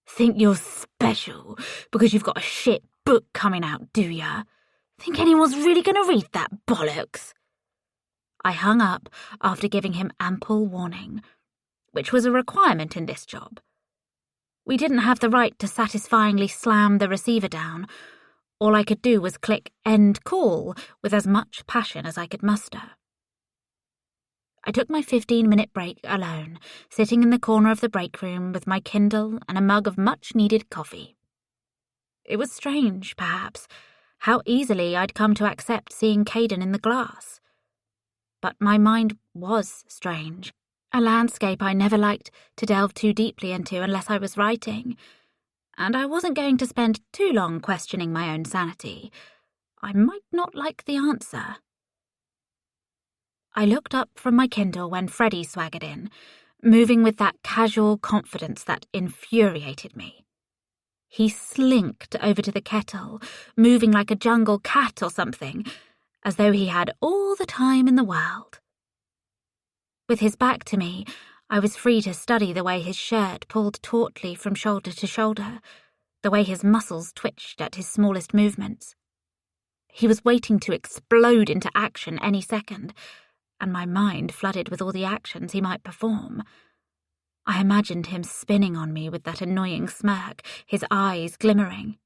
Think you're special because you've got a shit book coming out, do ya? Think anyone's really going to read that bollocks? I hung up after giving him ample warning, which was a requirement in this job. We didn't have the right to satisfyingly slam the receiver down. All I could do was click end call with as much passion as I could muster. I took my 15-minute break alone, sitting in the corner of the break room with my Kindle and a mug of much-needed coffee. It was strange, perhaps, how easily I'd come to accept seeing Caden in the glass. But my mind was strange, a landscape I never liked to delve too deeply into unless I was writing, and I wasn't going to spend too long questioning my own sanity. I might not like the answer. I looked up from my Kindle when Freddie swaggered in, moving with that casual confidence that infuriated me. He slinked over to the kettle, moving like a jungle cat or something, as though he had all the time in the world. With his back to me, I was free to study the way his shirt pulled tautly from shoulder to shoulder, the way his muscles twitched at his smallest movements. He was waiting to explode into action any second, and my mind flooded with all the actions he might perform. I imagined him spinning on me with that annoying smirk, his eyes glimmering.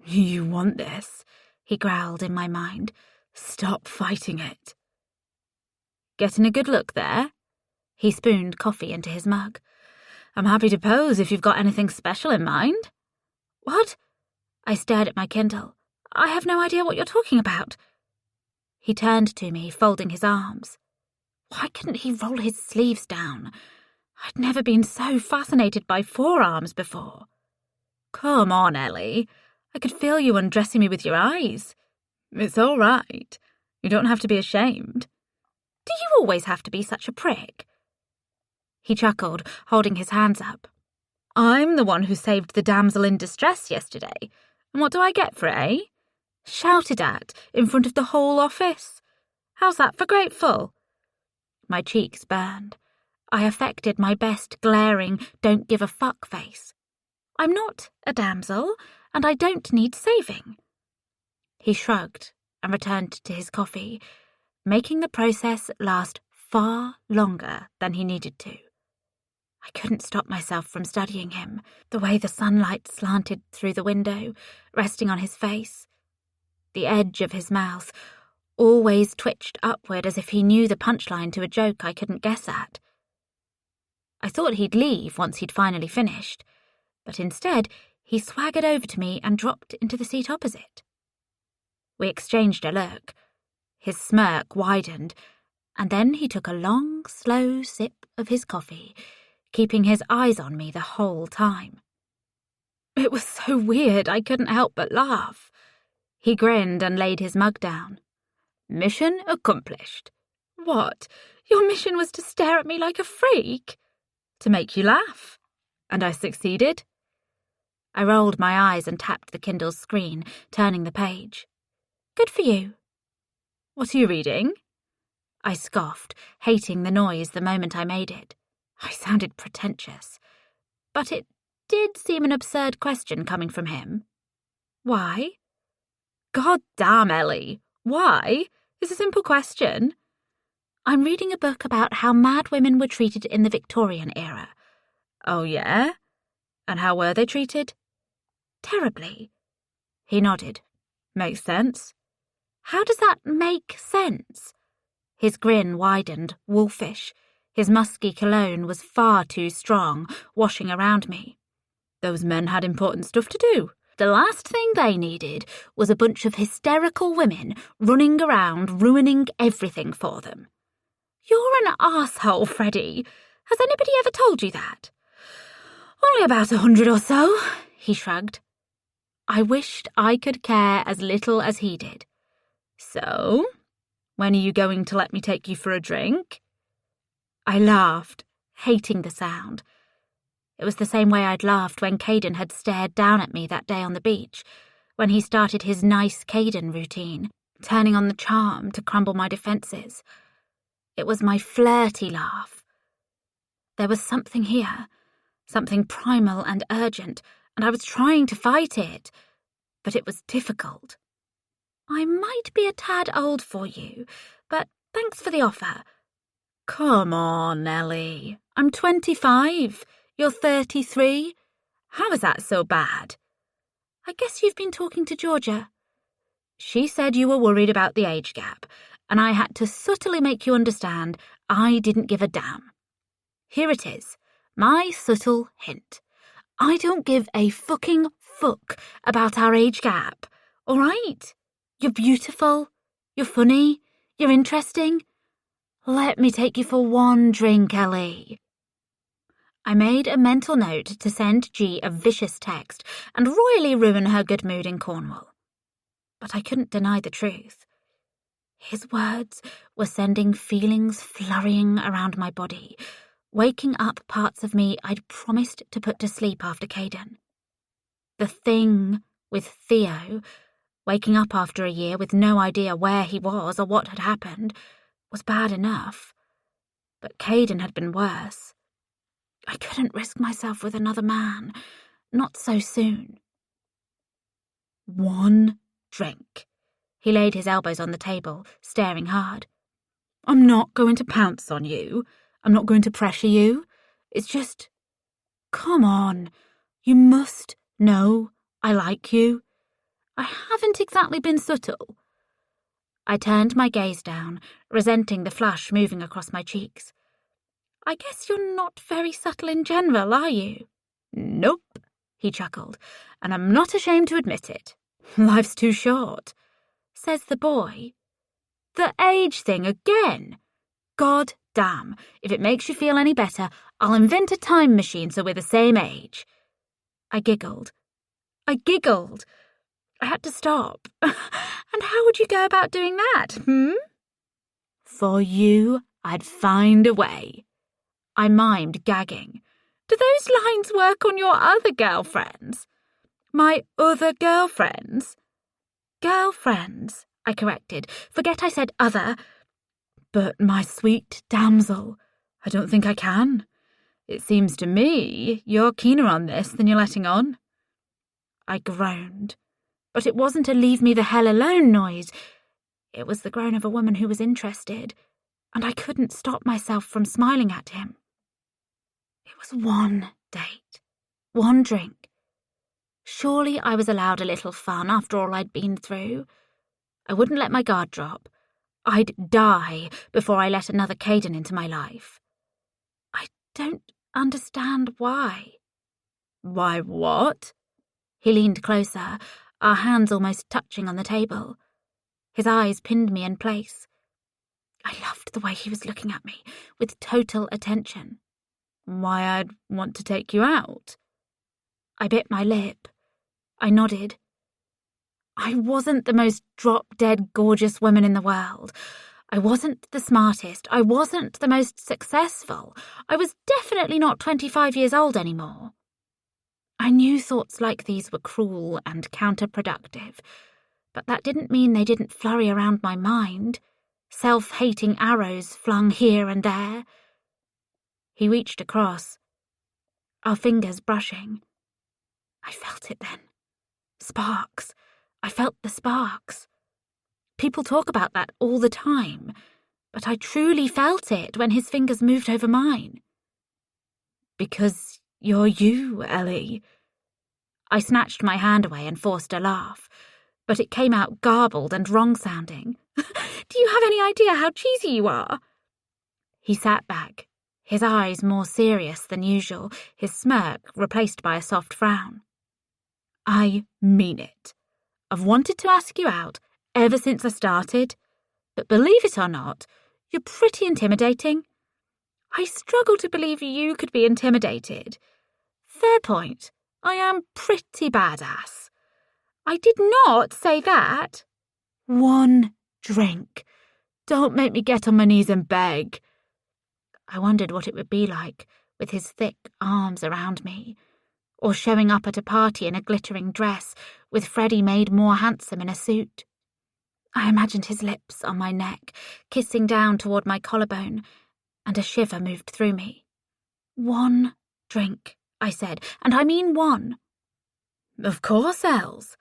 "You want this," he growled in my mind. "Stop fighting it." "Getting a good look there?" He spooned coffee into his mug. "I'm happy to pose if you've got anything special in mind." "What?" I stared at my Kindle. "I have no idea what you're talking about." He turned to me, folding his arms. Why couldn't he roll his sleeves down? I'd never been so fascinated by forearms before. "Come on, Ellie. I could feel you undressing me with your eyes. It's all right. You don't have to be ashamed." "Do you always have to be such a prick?" He chuckled, holding his hands up. "I'm the one who saved the damsel in distress yesterday. And what do I get for it, eh? Shouted at in front of the whole office. How's that for grateful?" My cheeks burned. I affected my best glaring, don't give a fuck face. "I'm not a damsel, and I don't need saving." He shrugged and returned to his coffee, making the process last far longer than he needed to. I couldn't stop myself from studying him, the way the sunlight slanted through the window, resting on his face. The edge of his mouth always twitched upward as if he knew the punchline to a joke I couldn't guess at. I thought he'd leave once he'd finally finished, but instead he swaggered over to me and dropped into the seat opposite. We exchanged a look. His smirk widened, and then he took a long, slow sip of his coffee, keeping his eyes on me the whole time. It was so weird I couldn't help but laugh. He grinned and laid his mug down. "Mission accomplished." "What? Your mission was to stare at me like a freak?" "To make you laugh. And I succeeded." I rolled my eyes and tapped the Kindle's screen, turning the page. Good for you. What are you reading? I scoffed, hating the noise the moment I made it. I sounded pretentious. But it did seem an absurd question coming from him. Why? God damn, Ellie. Why? It's a simple question. I'm reading a book about how mad women were treated in the Victorian era. Oh, yeah? And how were they treated? Terribly. He nodded. Makes sense. How does that make sense? His grin widened, wolfish. His musky cologne was far too strong, washing around me. Those men had important stuff to do. The last thing they needed was a bunch of hysterical women running around ruining everything for them. You're an arsehole, Freddie. Has anybody ever told you that? Only about 100 or so, he shrugged. I wished I could care as little as he did. So, when are you going to let me take you for a drink? I laughed, hating the sound. It was the same way I'd laughed when Caden had stared down at me that day on the beach, when he started his nice Caden routine, turning on the charm to crumble my defences. It was my flirty laugh. There was something here, something primal and urgent, and I was trying to fight it, but it was difficult. I might be a tad old for you, but thanks for the offer. Come on, Ellie. I'm 25. You're 33. How is that so bad? I guess you've been talking to Georgia. She said you were worried about the age gap, and I had to subtly make you understand I didn't give a damn. Here it is, my subtle hint. I don't give a fucking fuck about our age gap, all right? You're beautiful, you're funny, you're interesting. Let me take you for one drink, Ellie. I made a mental note to send G a vicious text and royally ruin her good mood in Cornwall. But I couldn't deny the truth. His words were sending feelings flurrying around my body, waking up parts of me I'd promised to put to sleep after Caden. The thing with Theo, waking up after a year with no idea where he was or what had happened, was bad enough. But Caden had been worse. I couldn't risk myself with another man, not so soon. One drink. He laid his elbows on the table, staring hard. I'm not going to pounce on you. I'm not going to pressure you. It's just... Come on. You must know I like you. I haven't exactly been subtle. I turned my gaze down, resenting the flush moving across my cheeks. I guess you're not very subtle in general, are you? Nope, he chuckled, and I'm not ashamed to admit it. Life's too short, says the boy. The age thing again. God damn, if it makes you feel any better, I'll invent a time machine so we're the same age. I giggled. I had to stop. And how would you go about doing that, For you, I'd find a way. I mimed, gagging. Do those lines work on your other girlfriends? My other girlfriends? Girlfriends, I corrected. Forget I said other. But my sweet damsel, I don't think I can. It seems to me you're keener on this than you're letting on. I groaned. But it wasn't a leave me the hell alone noise. It was the groan of a woman who was interested, and I couldn't stop myself from smiling at him. It was one date, one drink. Surely I was allowed a little fun after all I'd been through. I wouldn't let my guard drop. I'd die before I let another Caden into my life. I don't understand why. Why what? He leaned closer, our hands almost touching on the table. His eyes pinned me in place. I loved the way he was looking at me, with total attention. Why I'd want to take you out? I bit my lip. I nodded. I wasn't the most drop-dead gorgeous woman in the world. I wasn't the smartest. I wasn't the most successful. I was definitely not 25 years old anymore. I knew thoughts like these were cruel and counterproductive, but that didn't mean they didn't flurry around my mind, self-hating arrows flung here and there. He reached across, our fingers brushing. I felt it then. Sparks. I felt the sparks. People talk about that all the time, but I truly felt it when his fingers moved over mine. Because you're you, Ellie. I snatched my hand away and forced a laugh, but it came out garbled and wrong-sounding. Do you have any idea how cheesy you are? He sat back, his eyes more serious than usual, his smirk replaced by a soft frown. I mean it. I've wanted to ask you out ever since I started, but believe it or not, you're pretty intimidating. I struggle to believe you could be intimidated. Fair point. I am pretty badass. I did not say that. One drink. Don't make me get on my knees and beg. I wondered what it would be like with his thick arms around me, or showing up at a party in a glittering dress with Freddie made more handsome in a suit. I imagined his lips on my neck, kissing down toward my collarbone, and a shiver moved through me. One drink, I said, and I mean one. Of course, Els.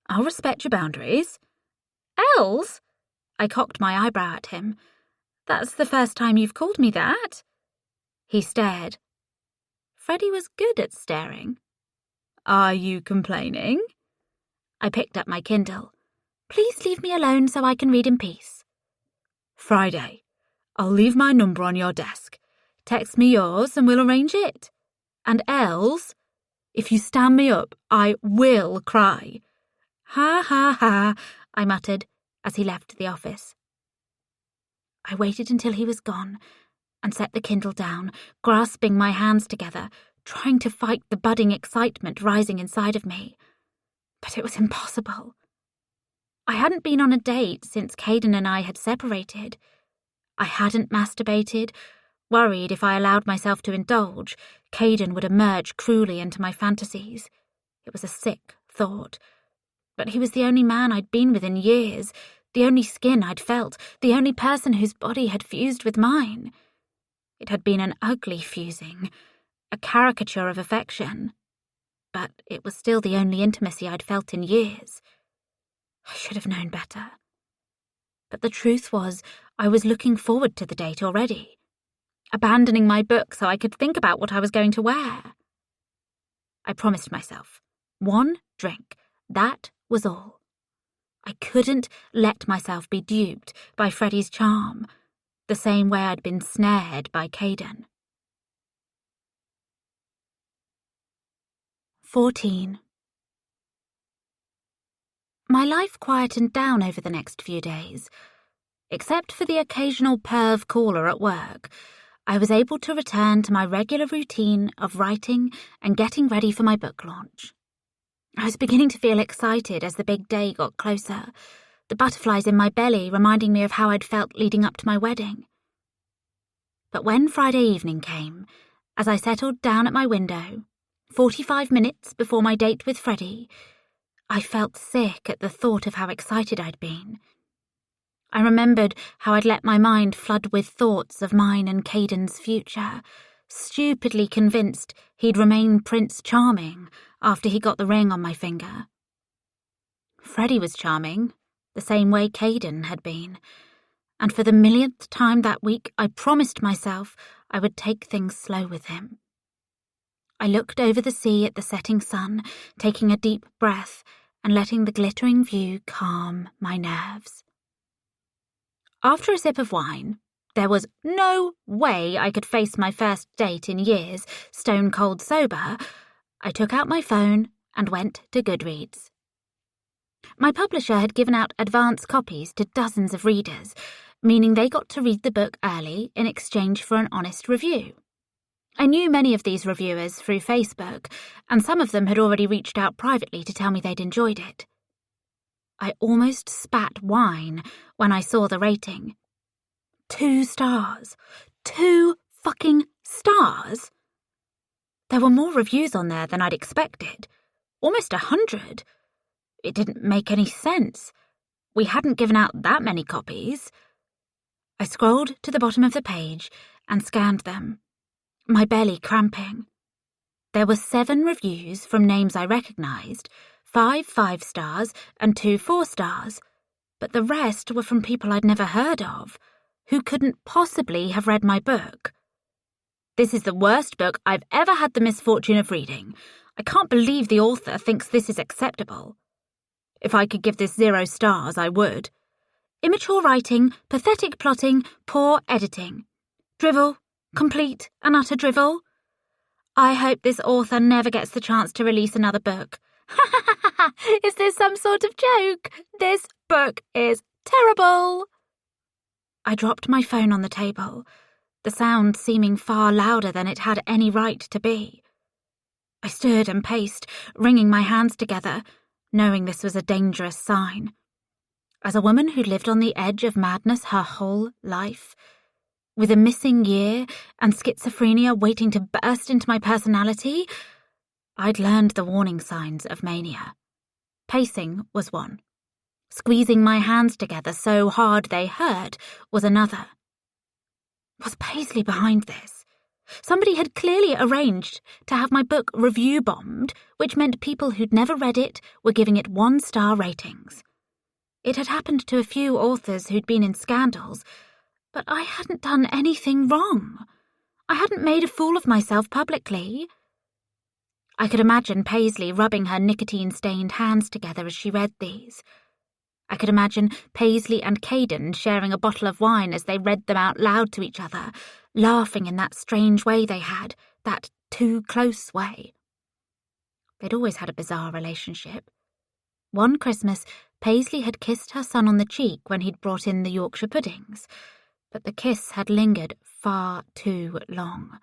I'll respect your boundaries. Els? I cocked my eyebrow at him. That's the first time you've called me that. He stared. Freddie was good at staring. Are you complaining? I picked up my Kindle. Please leave me alone so I can read in peace. Friday. I'll leave my number on your desk. Text me yours and we'll arrange it. And Els, if you stand me up, I will cry. Ha ha ha, I muttered as he left the office. I waited until he was gone and set the Kindle down, grasping my hands together, trying to fight the budding excitement rising inside of me. But it was impossible. I hadn't been on a date since Caden and I had separated. I hadn't masturbated, worried if I allowed myself to indulge, Caden would emerge cruelly into my fantasies. It was a sick thought. But he was the only man I'd been with in years, the only skin I'd felt, the only person whose body had fused with mine. It had been an ugly fusing, a caricature of affection. But it was still the only intimacy I'd felt in years. I should have known better. But the truth was, I was looking forward to the date already, abandoning my book so I could think about what I was going to wear. I promised myself, one drink, that was all. I couldn't let myself be duped by Freddie's charm, the same way I'd been snared by Caden. 14. My life quietened down over the next few days. Except for the occasional perv caller at work, I was able to return to my regular routine of writing and getting ready for my book launch. I was beginning to feel excited as the big day got closer, the butterflies in my belly reminding me of how I'd felt leading up to my wedding. But when Friday evening came, as I settled down at my window, 45 minutes before my date with Freddie, I felt sick at the thought of how excited I'd been. I remembered how I'd let my mind flood with thoughts of mine and Caden's future, stupidly convinced he'd remain Prince Charming after he got the ring on my finger. Freddie was charming, the same way Caden had been, and for the millionth time that week I promised myself I would take things slow with him. I looked over the sea at the setting sun, taking a deep breath and letting the glittering view calm my nerves. After a sip of wine, there was no way I could face my first date in years, stone cold sober. I took out my phone and went to Goodreads. My publisher had given out advance copies to dozens of readers, meaning they got to read the book early in exchange for an honest review. I knew many of these reviewers through Facebook, and some of them had already reached out privately to tell me they'd enjoyed it. I almost spat wine when I saw the rating. 2 stars. 2 fucking stars? There were more reviews on there than I'd expected. Almost 100. It didn't make any sense. We hadn't given out that many copies. I scrolled to the bottom of the page and scanned them, my belly cramping. There were 7 reviews from names I recognised, 5 5-stars and 2 4-stars, but the rest were from people I'd never heard of, who couldn't possibly have read my book. This is the worst book I've ever had the misfortune of reading. I can't believe the author thinks this is acceptable. If I could give this 0 stars, I would. Immature writing, pathetic plotting, poor editing. Drivel, complete and utter drivel. I hope this author never gets the chance to release another book. Is this some sort of joke? This book is terrible. I dropped my phone on the table, the sound seeming far louder than it had any right to be. I stood and paced, wringing my hands together, knowing this was a dangerous sign. As a woman who lived on the edge of madness her whole life, with a missing year and schizophrenia waiting to burst into my personality, I'd learned the warning signs of mania. Pacing was one. Squeezing my hands together so hard they hurt was another. Was Paisley behind this? Somebody had clearly arranged to have my book review bombed, which meant people who'd never read it were giving it 1-star ratings. It had happened to a few authors who'd been in scandals, but I hadn't done anything wrong. I hadn't made a fool of myself publicly. I could imagine Paisley rubbing her nicotine-stained hands together as she read these. I could imagine Paisley and Caden sharing a bottle of wine as they read them out loud to each other, laughing in that strange way they had, that too-close way. They'd always had a bizarre relationship. One Christmas, Paisley had kissed her son on the cheek when he'd brought in the Yorkshire puddings, but the kiss had lingered far too long.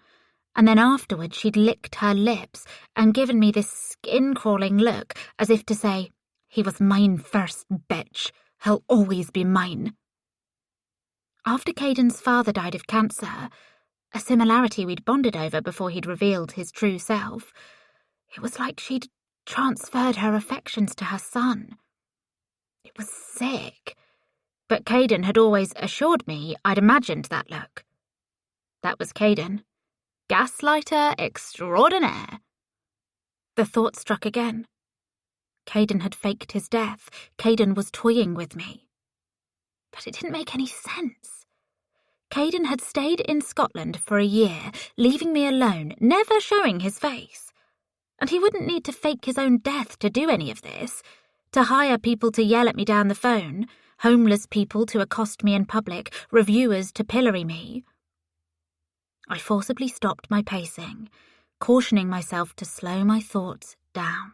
And then afterwards she'd licked her lips and given me this skin-crawling look as if to say, "He was mine first, bitch. He'll always be mine." After Caden's father died of cancer, a similarity we'd bonded over before he'd revealed his true self, it was like she'd transferred her affections to her son. It was sick, but Caden had always assured me I'd imagined that look. That was Caden. Gaslighter extraordinaire. The thought struck again. Caden had faked his death. Caden was toying with me. But it didn't make any sense. Caden had stayed in Scotland for a year, leaving me alone, never showing his face. And he wouldn't need to fake his own death to do any of this, to hire people to yell at me down the phone, homeless people to accost me in public, reviewers to pillory me. I forcibly stopped my pacing, cautioning myself to slow my thoughts down.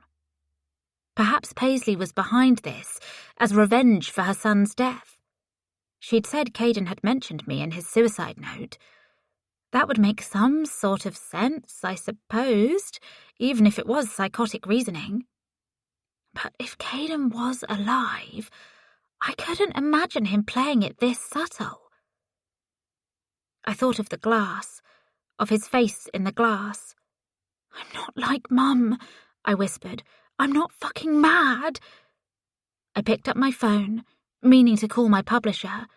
Perhaps Paisley was behind this, as revenge for her son's death. She'd said Caden had mentioned me in his suicide note. That would make some sort of sense, I supposed, even if it was psychotic reasoning. But if Caden was alive, I couldn't imagine him playing it this subtle. I thought of the glass, of his face in the glass. "I'm not like Mum," I whispered. "I'm not fucking mad." I picked up my phone, meaning to call my publisher,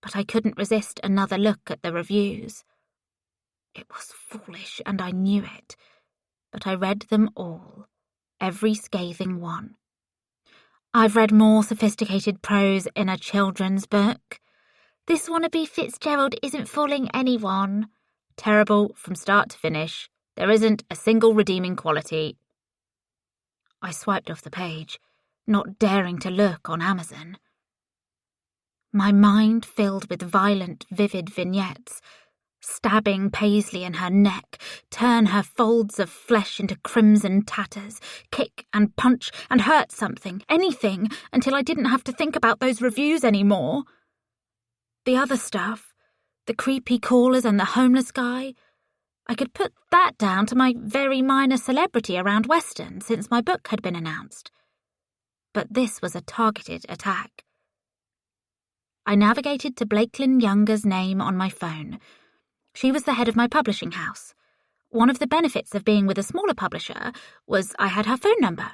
but I couldn't resist another look at the reviews. It was foolish, and I knew it, but I read them all, every scathing one. I've read more sophisticated prose in a children's book. This wannabe Fitzgerald isn't fooling anyone. Terrible from start to finish. There isn't a single redeeming quality. I swiped off the page, not daring to look on Amazon. My mind filled with violent, vivid vignettes, stabbing Paisley in her neck, turn her folds of flesh into crimson tatters, kick and punch and hurt something, anything, until I didn't have to think about those reviews anymore. The other stuff, the creepy callers and the homeless guy, I could put that down to my very minor celebrity around Weston since my book had been announced. But this was a targeted attack. I navigated to Blakelyn Younger's name on my phone. She was the head of my publishing house. One of the benefits of being with a smaller publisher was I had her phone number.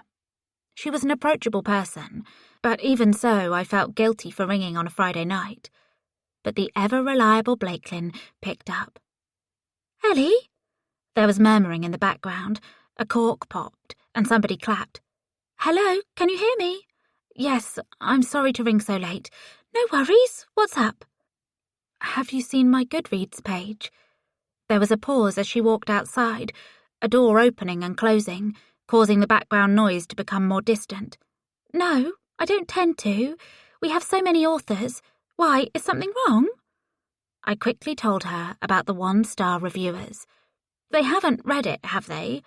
She was an approachable person, but even so I felt guilty for ringing on a Friday night. But the ever-reliable Blakelin picked up. "Ellie?" There was murmuring in the background. A cork popped, and somebody clapped. "Hello, can you hear me?" "Yes, I'm sorry to ring so late." "No worries, what's up?" "Have you seen my Goodreads page?" There was a pause as she walked outside, a door opening and closing, causing the background noise to become more distant. "No, I don't tend to. We have so many authors. Why, is something wrong?" I quickly told her about the 1-star reviewers. "They haven't read it, have they?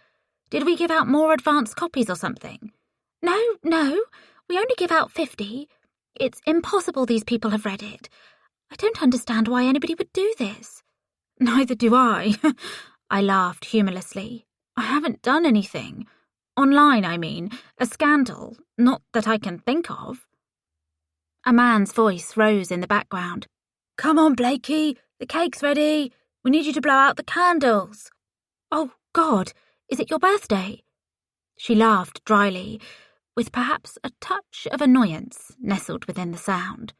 Did we give out more advance copies or something?" No, we only give out 50. It's impossible these people have read it. I don't understand why anybody would do this." "Neither do I." I laughed humorlessly. "I haven't done anything. Online, I mean. A scandal. Not that I can think of." A man's voice rose in the background. "Come on, Blakey. The cake's ready. We need you to blow out the candles." "Oh, God. Is it your birthday?" She laughed dryly, with perhaps a touch of annoyance nestled within the sound.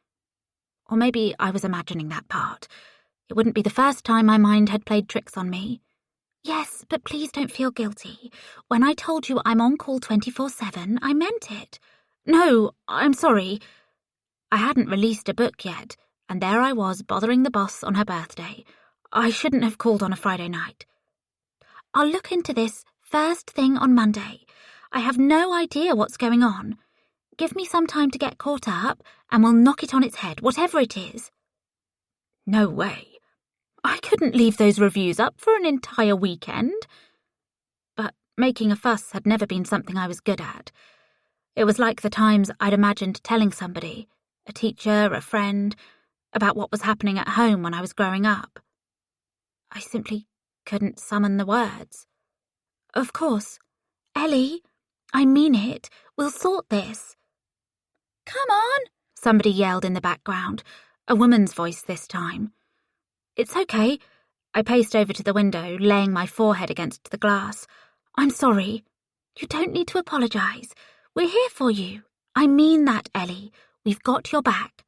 Or maybe I was imagining that part. It wouldn't be the first time my mind had played tricks on me. "Yes, but please don't feel guilty. When I told you I'm on call 24/7, I meant it." "No, I'm sorry." I hadn't released a book yet, and there I was bothering the boss on her birthday. I shouldn't have called on a Friday night. "I'll look into this first thing on Monday. I have no idea what's going on. Give me some time to get caught up, and we'll knock it on its head, whatever it is." No way. I couldn't leave those reviews up for an entire weekend. But making a fuss had never been something I was good at. It was like the times I'd imagined telling somebody, a teacher, a friend, about what was happening at home when I was growing up. I simply couldn't summon the words. "Of course. Ellie, I mean it. We'll sort this." "Come on," somebody yelled in the background, a woman's voice this time. "It's okay." I paced over to the window, laying my forehead against the glass. "I'm sorry." "You don't need to apologise. We're here for you. I mean that, Ellie. We've got your back."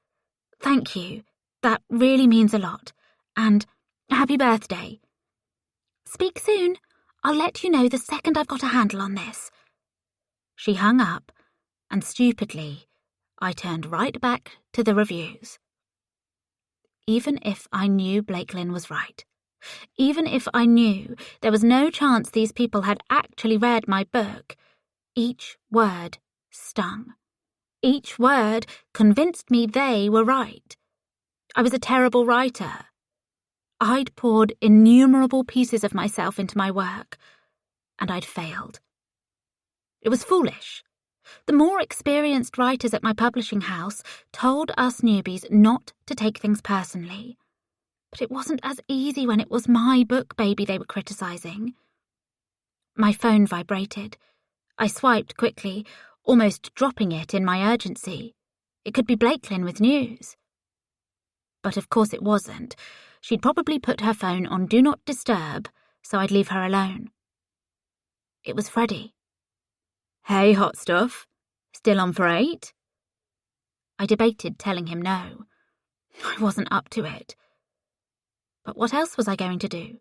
"Thank you. That really means a lot. And happy birthday." "Speak soon. I'll let you know the second I've got a handle on this." She hung up, and stupidly, I turned right back to the reviews. Even if I knew Blakelin was right, even if I knew there was no chance these people had actually read my book, each word stung. Each word convinced me they were right. I was a terrible writer. I'd poured innumerable pieces of myself into my work, and I'd failed. It was foolish. The more experienced writers at my publishing house told us newbies not to take things personally. But it wasn't as easy when it was my book baby they were criticising. My phone vibrated. I swiped quickly, almost dropping it in my urgency. It could be Blakelin with news. But of course it wasn't. She'd probably put her phone on Do Not Disturb, so I'd leave her alone. It was Freddie. "Hey, hot stuff. Still on for 8? I debated telling him no. I wasn't up to it. But what else was I going to do?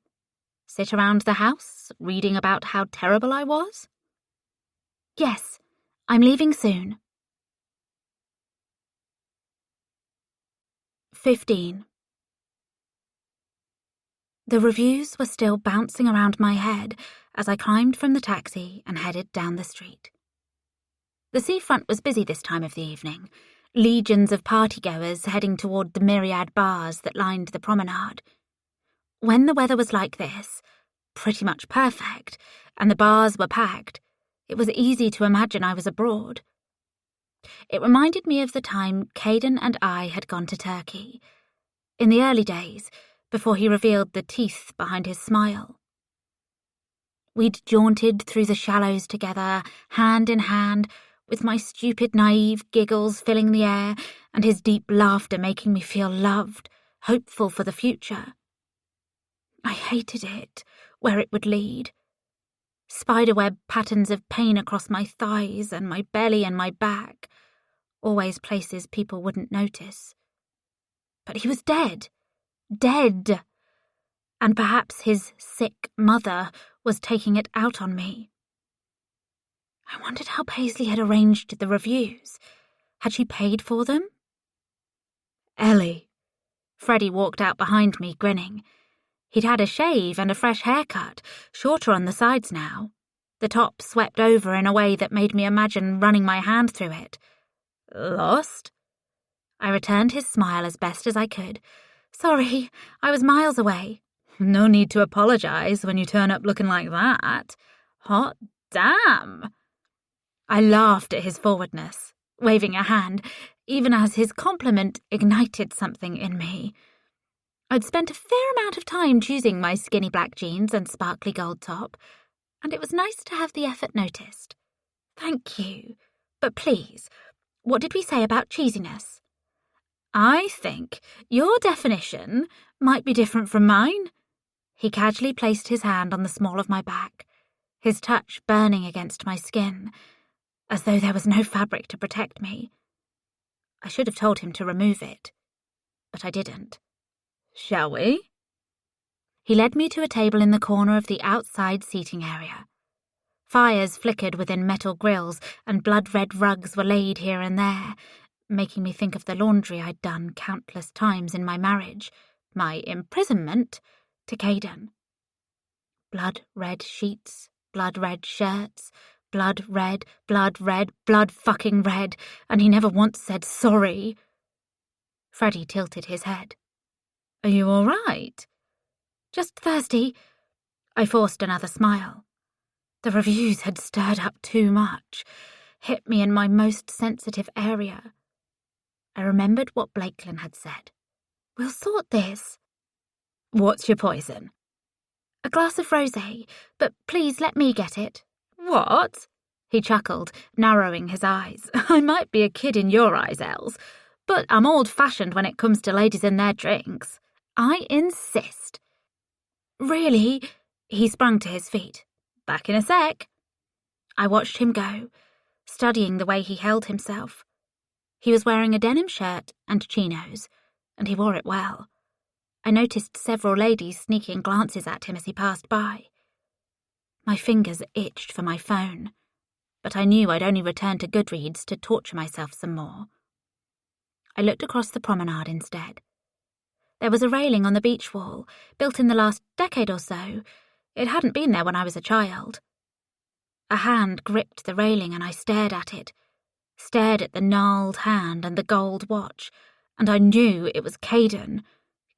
Sit around the house, reading about how terrible I was? "Yes, I'm leaving soon." 15. The reviews were still bouncing around my head as I climbed from the taxi and headed down the street. The seafront was busy this time of the evening, legions of partygoers heading toward the myriad bars that lined the promenade. When the weather was like this, pretty much perfect, and the bars were packed, it was easy to imagine I was abroad. It reminded me of the time Caden and I had gone to Turkey, in the early days, before he revealed the teeth behind his smile. We'd jaunted through the shallows together, hand in hand, with my stupid, naive giggles filling the air and his deep laughter making me feel loved, hopeful for the future. I hated it, where it would lead. Spiderweb patterns of pain across my thighs and my belly and my back, always places people wouldn't notice. But he was dead. Dead. And perhaps his sick mother was taking it out on me. I wondered how Paisley had arranged the reviews. Had she paid for them? Ellie. Freddie walked out behind me, grinning. He'd had a shave and a fresh haircut, shorter on the sides now. The top swept over in a way that made me imagine running my hand through it. Lost? I returned his smile as best as I could. Sorry, I was miles away. No need to apologise when you turn up looking like that. Hot damn! I laughed at his forwardness, waving a hand, even as his compliment ignited something in me. I'd spent a fair amount of time choosing my skinny black jeans and sparkly gold top, and it was nice to have the effort noticed. Thank you. But please, what did we say about cheesiness? I think your definition might be different from mine. He casually placed his hand on the small of my back, his touch burning against my skin, as though there was no fabric to protect me. I should have told him to remove it, but I didn't. Shall we? He led me to a table in the corner of the outside seating area. Fires flickered within metal grills, and blood-red rugs were laid here and there, making me think of the laundry I'd done countless times in my marriage, my imprisonment, to Caden. Blood-red sheets, blood-red shirts, blood-red, blood-fucking red, and he never once said sorry. Freddie tilted his head. Are you all right? Just thirsty. I forced another smile. The reviews had stirred up too much, hit me in my most sensitive area. I remembered what Blakelin had said. We'll sort this. What's your poison? A glass of rosé, but please let me get it. What? He chuckled, narrowing his eyes. I might be a kid in your eyes, Els, but I'm old-fashioned when it comes to ladies and their drinks. I insist. Really? He sprung to his feet. Back in a sec. I watched him go, studying the way he held himself. He was wearing a denim shirt and chinos, and he wore it well. I noticed several ladies sneaking glances at him as he passed by. My fingers itched for my phone, but I knew I'd only return to Goodreads to torture myself some more. I looked across the promenade instead. There was a railing on the beach wall, built in the last decade or so. It hadn't been there when I was a child. A hand gripped the railing and I stared at it, stared at the gnarled hand and the gold watch, and I knew it was Caden,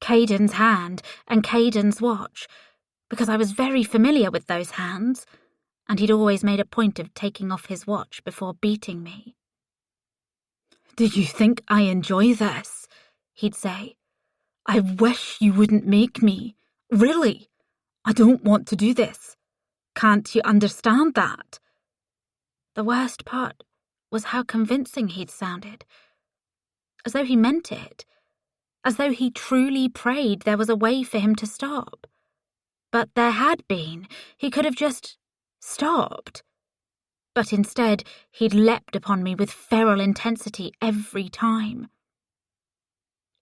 Caden's hand and Caden's watch, because I was very familiar with those hands, and he'd always made a point of taking off his watch before beating me. Do you think I enjoy this? He'd say. I wish you wouldn't make me. Really. I don't want to do this. Can't you understand that? The worst part was how convincing he'd sounded. As though he meant it. As though he truly prayed there was a way for him to stop. But there had been. He could have just stopped. But instead, he'd leapt upon me with feral intensity every time.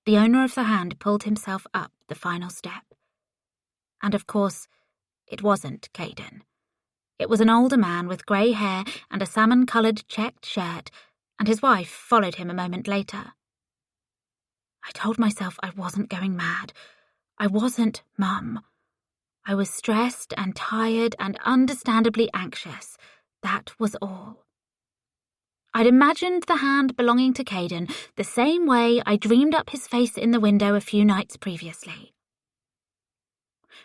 The owner of the hand pulled himself up the final step. And of course, it wasn't Caden. It was an older man with grey hair and a salmon-coloured checked shirt, and his wife followed him a moment later. I told myself I wasn't going mad. I wasn't Mum. I was stressed and tired and understandably anxious. That was all. I'd imagined the hand belonging to Caden the same way I dreamed up his face in the window a few nights previously.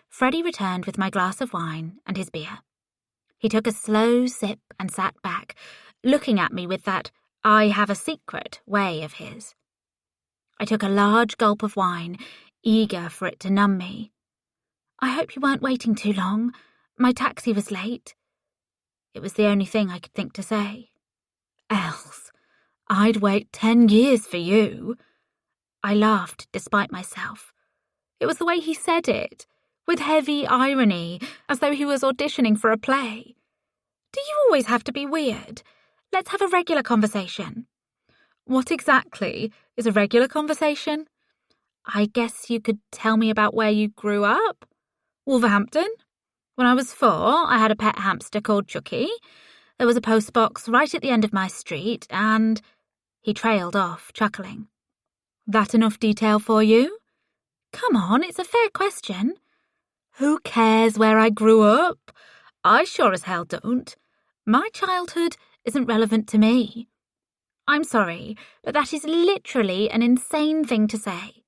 Freddie returned with my glass of wine and his beer. He took a slow sip and sat back, looking at me with that I have a secret way of his. I took a large gulp of wine, eager for it to numb me. I hope you weren't waiting too long. My taxi was late. It was the only thing I could think to say. Els, I'd wait 10 years for you. I laughed despite myself. It was the way he said it, with heavy irony, as though he was auditioning for a play. Do you always have to be weird? Let's have a regular conversation. What exactly is a regular conversation? I guess you could tell me about where you grew up? Wolverhampton? When I was 4, I had a pet hamster called Chucky. There was a postbox right at the end of my street, and... He trailed off, chuckling. That enough detail for you? Come on, it's a fair question. Who cares where I grew up? I sure as hell don't. My childhood isn't relevant to me. I'm sorry, but that is literally an insane thing to say.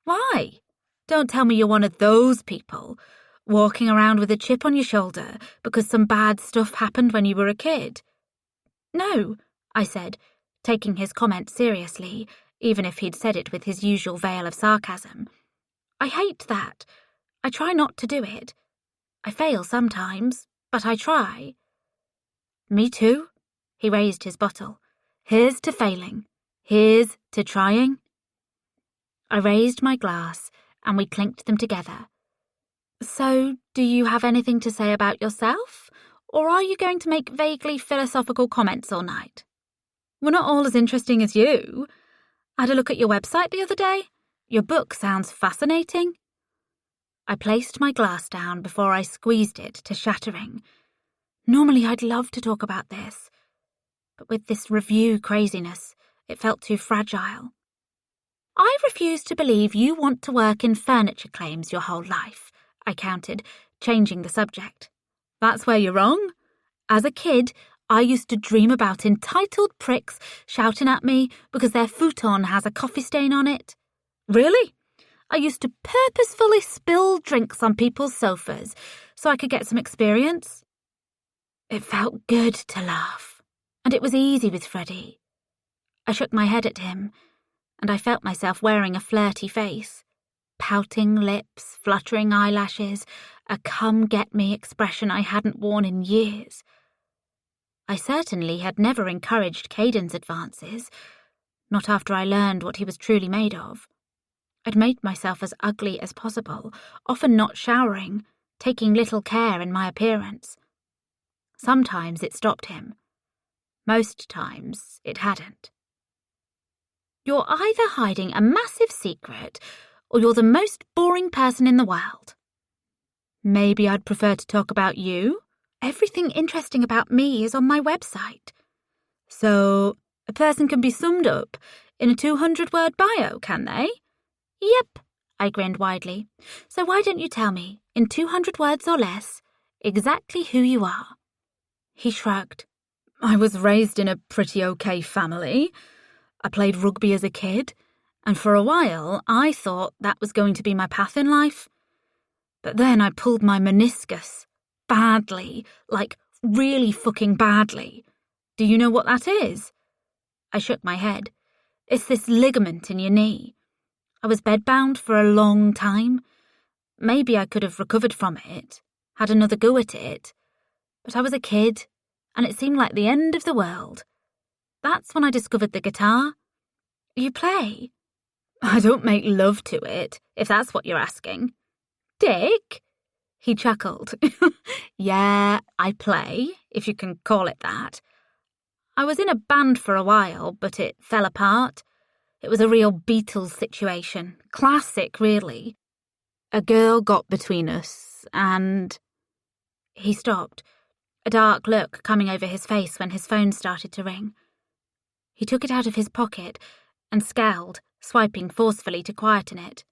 Why? Don't tell me you're one of those people, walking around with a chip on your shoulder because some bad stuff happened when you were a kid. No, I said, taking his comment seriously, even if he'd said it with his usual veil of sarcasm. I hate that. I try not to do it. I fail sometimes, but I try. Me too. He raised his bottle. Here's to failing. Here's to trying. I raised my glass, and we clinked them together. So, do you have anything to say about yourself? Or are you going to make vaguely philosophical comments all night? We're not all as interesting as you. I had a look at your website the other day. Your book sounds fascinating. I placed my glass down before I squeezed it to shattering. Normally I'd love to talk about this, but with this review craziness, it felt too fragile. I refuse to believe you want to work in furniture claims your whole life, I countered, changing the subject. That's where you're wrong. As a kid, I used to dream about entitled pricks shouting at me because their futon has a coffee stain on it. Really? I used to purposefully spill drinks on people's sofas so I could get some experience. It felt good to laugh, and it was easy with Freddie. I shook my head at him, and I felt myself wearing a flirty face, pouting lips, fluttering eyelashes, a come-get-me expression I hadn't worn in years. I certainly had never encouraged Caden's advances, not after I learned what he was truly made of. I'd made myself as ugly as possible, often not showering, taking little care in my appearance. Sometimes it stopped him. Most times it hadn't. You're either hiding a massive secret, or you're the most boring person in the world. Maybe I'd prefer to talk about you. Everything interesting about me is on my website. So, a person can be summed up in a 200-word bio, can they? Yep, I grinned widely. So why don't you tell me, in 200 words or less, exactly who you are? He shrugged. I was raised in a pretty okay family. I played rugby as a kid, and for a while I thought that was going to be my path in life. But then I pulled my meniscus. Badly, like really fucking badly. Do you know what that is? I shook my head. It's this ligament in your knee. I was bedbound for a long time. Maybe I could have recovered from it, had another go at it. But I was a kid, and it seemed like the end of the world. That's when I discovered the guitar. You play? I don't make love to it, if that's what you're asking. Dick? He chuckled. Yeah, I play, if you can call it that. I was in a band for a while, but it fell apart. It was a real Beatles situation. Classic, really. A girl got between us, and... He stopped, a dark look coming over his face when his phone started to ring. He took it out of his pocket and scowled, swiping forcefully to quieten it.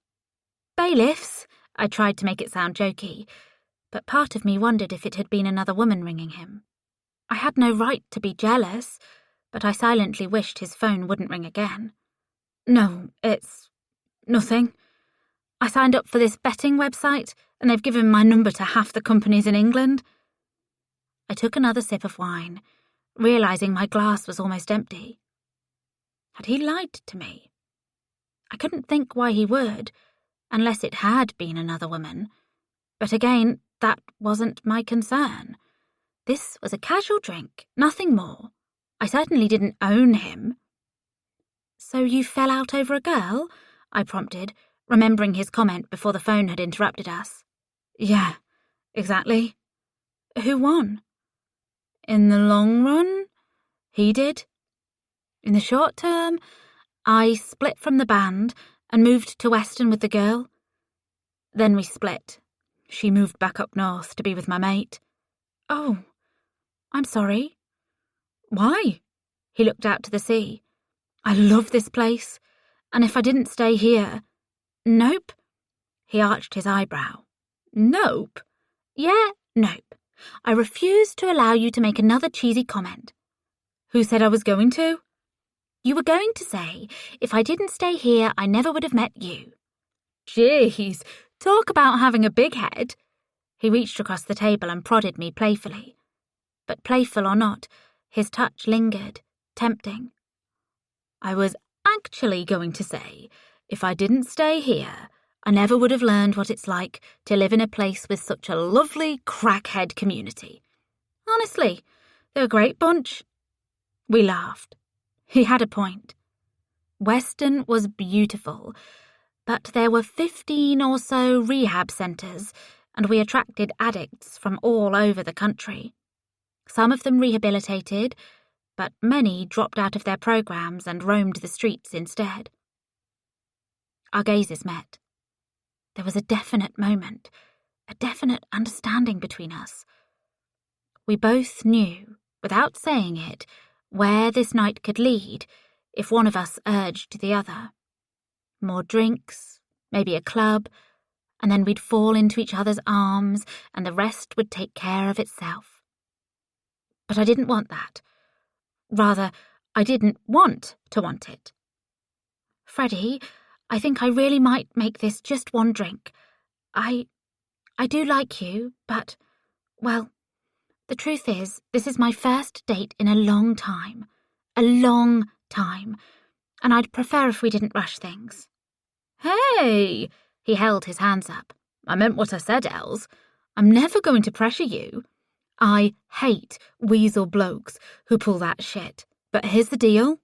Bailiffs? I tried to make it sound jokey, but part of me wondered if it had been another woman ringing him. I had no right to be jealous, but I silently wished his phone wouldn't ring again. No, it's nothing. I signed up for this betting website, and they've given my number to half the companies in England. I took another sip of wine, realising my glass was almost empty. Had he lied to me? I couldn't think why he would, unless it had been another woman. But again, that wasn't my concern. This was a casual drink, nothing more. I certainly didn't own him. So you fell out over a girl? I prompted, remembering his comment before the phone had interrupted us. Yeah, exactly. Who won? In the long run, he did. In the short term, I split from the band and moved to Weston with the girl. Then we split. She moved back up north to be with my mate. Oh, I'm sorry. Why? He looked out to the sea. I love this place, and if I didn't stay here... Nope. He arched his eyebrow. Nope. Yeah, nope. I refuse to allow you to make another cheesy comment. Who said I was going to? You were going to say, if I didn't stay here, I never would have met you. Jeez, talk about having a big head. He reached across the table and prodded me playfully. But playful or not, his touch lingered, tempting. I was actually going to say, if I didn't stay here, I never would have learned what it's like to live in a place with such a lovely crackhead community. Honestly, they're a great bunch. We laughed. He had a point. Weston was beautiful, but there were 15 or so rehab centres, and we attracted addicts from all over the country. Some of them rehabilitated, but many dropped out of their programs and roamed the streets instead. Our gazes met. There was a definite moment, a definite understanding between us. We both knew, without saying it, where this night could lead if one of us urged the other. More drinks, maybe a club, and then we'd fall into each other's arms and the rest would take care of itself. But I didn't want that. Rather, I didn't want to want it. Freddie, I think I really might make this just one drink. I do like you, but, well, the truth is, this is my first date in a long time. A long time. And I'd prefer if we didn't rush things. Hey! He held his hands up. I meant what I said, Els. I'm never going to pressure you. I hate weasel blokes who pull that shit. But here's the deal.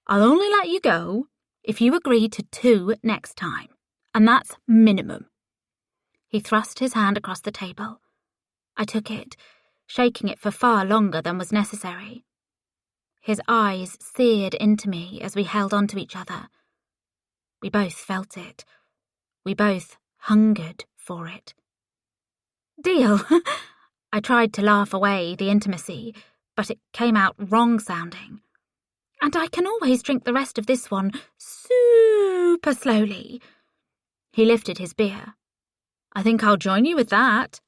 I'll only let you go if you agree to 2 next time. And that's minimum. He thrust his hand across the table. I took it, shaking it for far longer than was necessary. His eyes seared into me as we held on to each other. We both felt it. We both hungered for it. Deal. I tried to laugh away the intimacy, but it came out wrong-sounding. And I can always drink the rest of this one super slowly. He lifted his beer. I think I'll join you with that.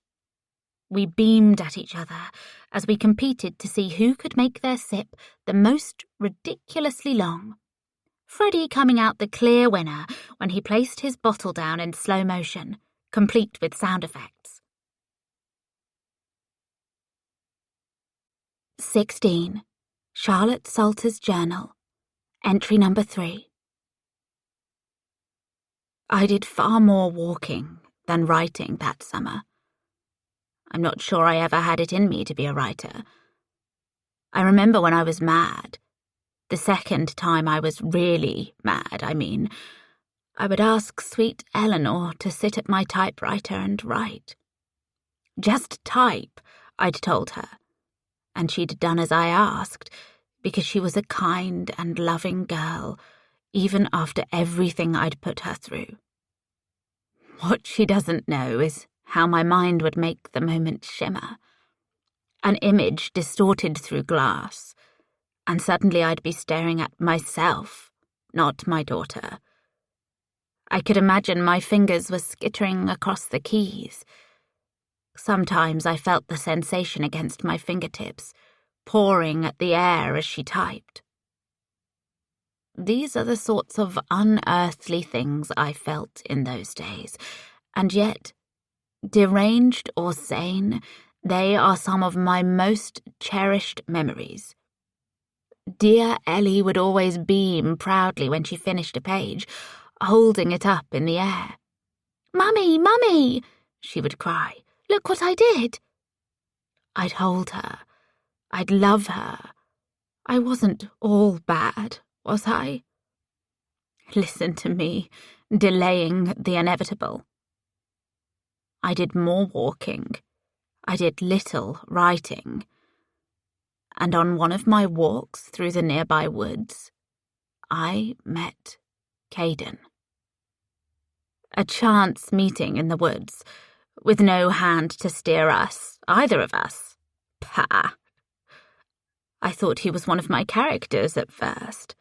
We beamed at each other as we competed to see who could make their sip the most ridiculously long. Freddie coming out the clear winner when he placed his bottle down in slow motion, complete with sound effects. 16. Charlotte Salter's Journal. Entry number 3. I did far more walking than writing that summer. I'm not sure I ever had it in me to be a writer. I remember when I was mad, the second time I was really mad, I would ask sweet Eleanor to sit at my typewriter and write. Just type, I'd told her, and she'd done as I asked, because she was a kind and loving girl, even after everything I'd put her through. What she doesn't know is how my mind would make the moment shimmer. An image distorted through glass, and suddenly I'd be staring at myself, not my daughter. I could imagine my fingers were skittering across the keys. Sometimes I felt the sensation against my fingertips, pouring at the air as she typed. These are the sorts of unearthly things I felt in those days, and yet, deranged or sane, they are some of my most cherished memories. Dear Ellie would always beam proudly when she finished a page, holding it up in the air. "Mummy, Mummy!" she would cry. "Look what I did!" I'd hold her. I'd love her. I wasn't all bad, was I? Listen to me, delaying the inevitable. I did more walking. I did little writing. And on one of my walks through the nearby woods, I met Caden. A chance meeting in the woods, with no hand to steer us, either of us. Pah! I thought he was one of my characters at first.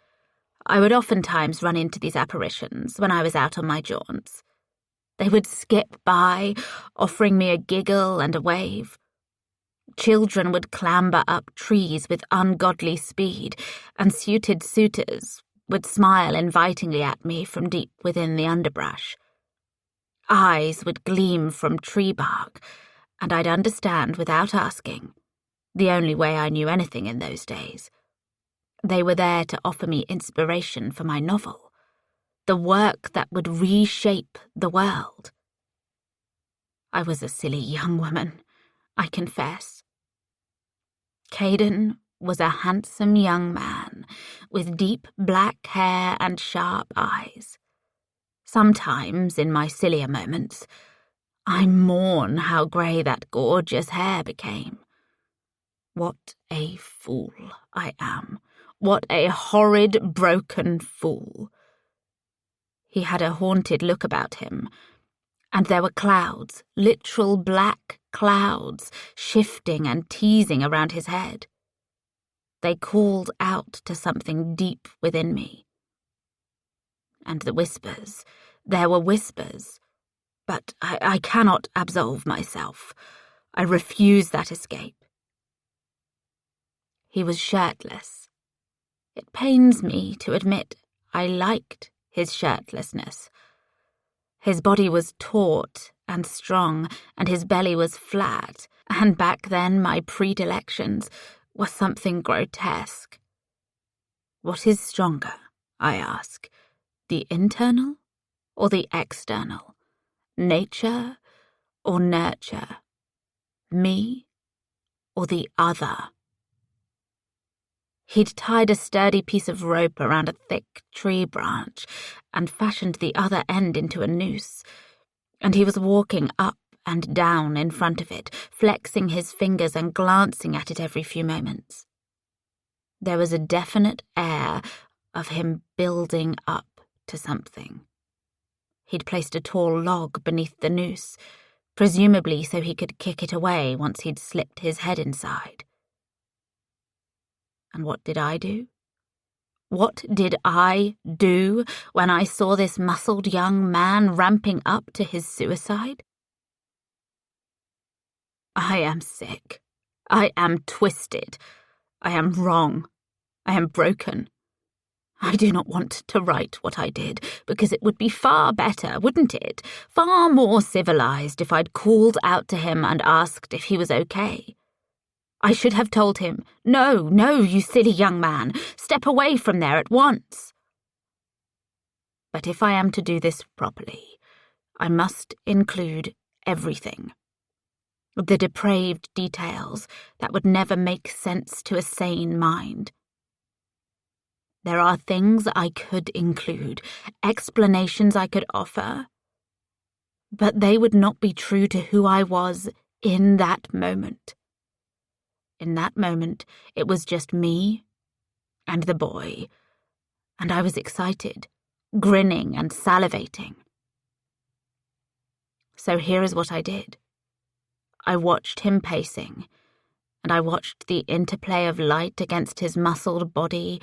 I would oftentimes run into these apparitions when I was out on my jaunts. They would skip by, offering me a giggle and a wave. Children would clamber up trees with ungodly speed, and suited suitors would smile invitingly at me from deep within the underbrush. Eyes would gleam from tree bark, and I'd understand without asking, the only way I knew anything in those days. They were there to offer me inspiration for my novel, the work that would reshape the world. I was a silly young woman, I confess. Caden was a handsome young man with deep black hair and sharp eyes. Sometimes, in my sillier moments, I mourn how grey that gorgeous hair became. What a fool I am. What a horrid, broken fool. He had a haunted look about him, and there were clouds, literal black clouds, shifting and teasing around his head. They called out to something deep within me. And the whispers, there were whispers, but I cannot absolve myself. I refuse that escape. He was shirtless. It pains me to admit I liked his shirtlessness. His body was taut and strong, and his belly was flat, and back then my predilections were something grotesque. What is stronger, I ask, the internal or the external? Nature or nurture? Me or the other? He'd tied a sturdy piece of rope around a thick tree branch and fashioned the other end into a noose, and he was walking up and down in front of it, flexing his fingers and glancing at it every few moments. There was a definite air of him building up to something. He'd placed a tall log beneath the noose, presumably so he could kick it away once he'd slipped his head inside. And what did I do? What did I do when I saw this muscled young man ramping up to his suicide? I am sick. I am twisted. I am wrong. I am broken. I do not want to write what I did, because it would be far better, wouldn't it? Far more civilized if I'd called out to him and asked if he was okay. I should have told him, "No, you silly young man, step away from there at once." But if I am to do this properly, I must include everything. The depraved details that would never make sense to a sane mind. There are things I could include, explanations I could offer, but they would not be true to who I was in that moment. In that moment, it was just me and the boy, and I was excited, grinning and salivating. So here is what I did. I watched him pacing, and I watched the interplay of light against his muscled body,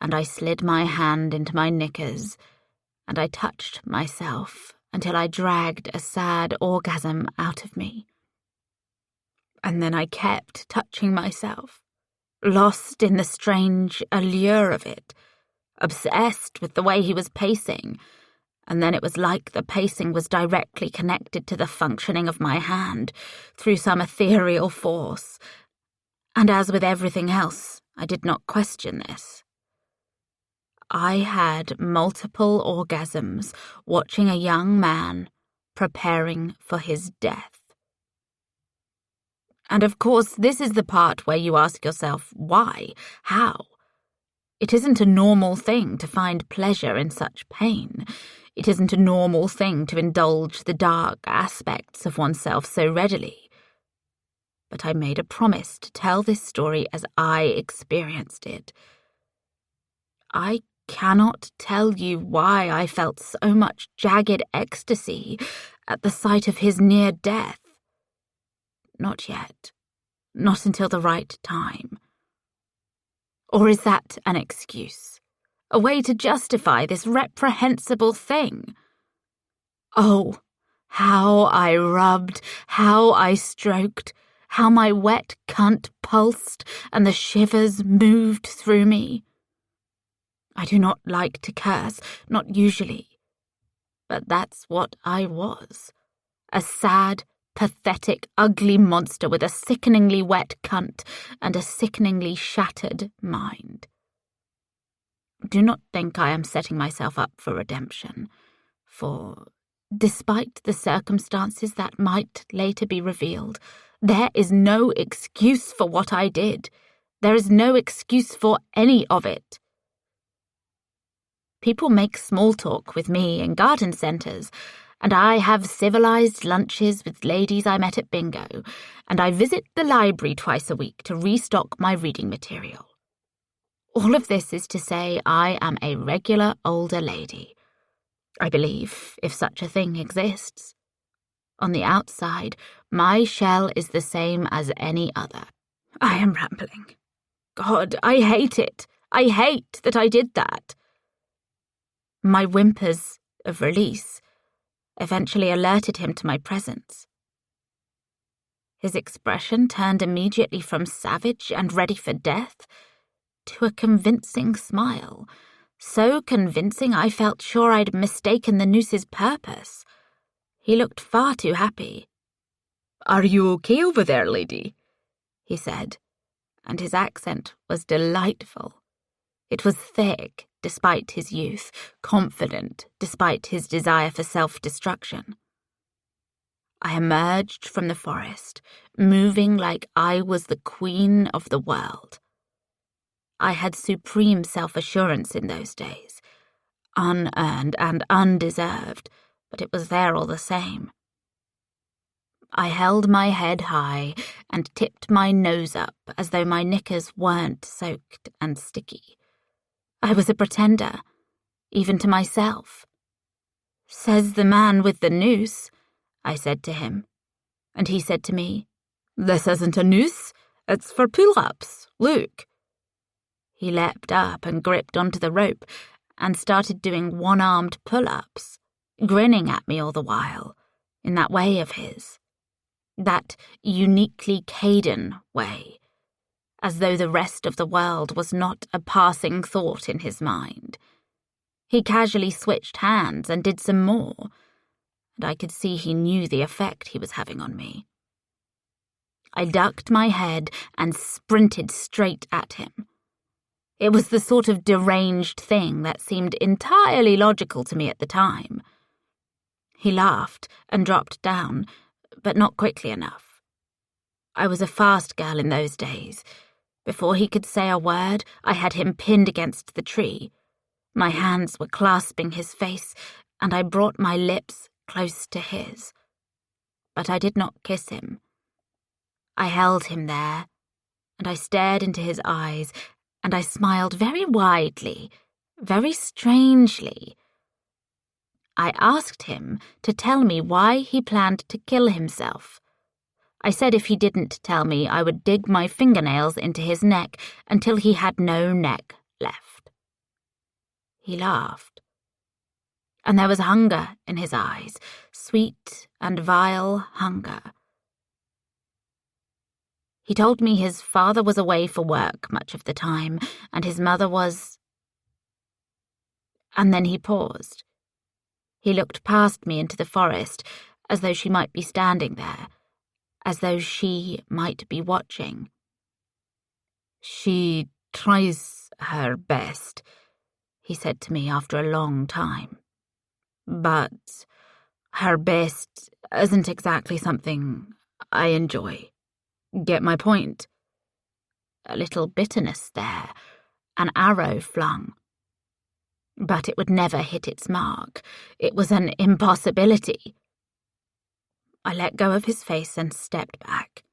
and I slid my hand into my knickers, and I touched myself until I dragged a sad orgasm out of me. And then I kept touching myself, lost in the strange allure of it, obsessed with the way he was pacing, and then it was like the pacing was directly connected to the functioning of my hand through some ethereal force. And as with everything else, I did not question this. I had multiple orgasms watching a young man preparing for his death. And of course, this is the part where you ask yourself, why? How? It isn't a normal thing to find pleasure in such pain. It isn't a normal thing to indulge the dark aspects of oneself so readily. But I made a promise to tell this story as I experienced it. I cannot tell you why I felt so much jagged ecstasy at the sight of his near death. Not yet. Not until the right time. Or is that an excuse? A way to justify this reprehensible thing? Oh, how I rubbed, how I stroked, how my wet cunt pulsed and the shivers moved through me. I do not like to curse, not usually. But that's what I was. A sad, pathetic, ugly monster with a sickeningly wet cunt and a sickeningly shattered mind. Do not think I am setting myself up for redemption, for, despite the circumstances that might later be revealed, there is no excuse for what I did. There is no excuse for any of it. People make small talk with me in garden centres, and I have civilised lunches with ladies I met at bingo, and I visit the library twice a week to restock my reading material. All of this is to say I am a regular older lady. I believe, if such a thing exists. On the outside, my shell is the same as any other. I am rambling. God, I hate it. I hate that I did that. My whimpers of release eventually alerted him to my presence. His expression turned immediately from savage and ready for death to a convincing smile, so convincing I felt sure I'd mistaken the noose's purpose. He looked far too happy. "Are you okay over there, lady?" he said, and his accent was delightful. It was thick, despite his youth, confident, despite his desire for self-destruction. I emerged from the forest, moving like I was the queen of the world. I had supreme self-assurance in those days, unearned and undeserved, but it was there all the same. I held my head high and tipped my nose up as though my knickers weren't soaked and sticky. I was a pretender, even to myself. "Says the man with the noose," I said to him, and he said to me, "This isn't a noose, it's for pull-ups, look." He leapt up and gripped onto the rope and started doing one-armed pull-ups, grinning at me all the while, in that way of his. That uniquely Caden way, as though the rest of the world was not a passing thought in his mind. He casually switched hands and did some more, and I could see he knew the effect he was having on me. I ducked my head and sprinted straight at him. It was the sort of deranged thing that seemed entirely logical to me at the time. He laughed and dropped down, but not quickly enough. I was a fast girl in those days. Before he could say a word, I had him pinned against the tree. My hands were clasping his face, and I brought my lips close to his. But I did not kiss him. I held him there, and I stared into his eyes, and I smiled very widely, very strangely. I asked him to tell me why he planned to kill himself. I said if he didn't tell me, I would dig my fingernails into his neck until he had no neck left. He laughed. And there was hunger in his eyes, sweet and vile hunger. He told me his father was away for work much of the time, and his mother was... And then he paused. He looked past me into the forest, as though she might be standing there, as though she might be watching. "She tries her best," he said to me after a long time. "But her best isn't exactly something I enjoy. Get my point?" A little bitterness there, an arrow flung. But it would never hit its mark. It was an impossibility. I let go of his face and stepped back.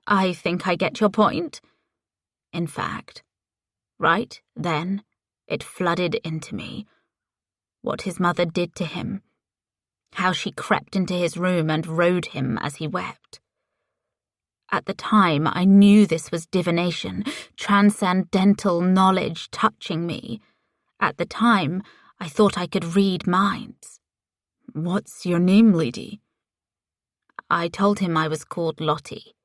I think I get your point. In fact, right then, it flooded into me. What his mother did to him. How she crept into his room and rode him as he wept. At the time, I knew this was divination, transcendental knowledge touching me. At the time, I thought I could read minds. What's your name, lady? I told him I was called Lottie.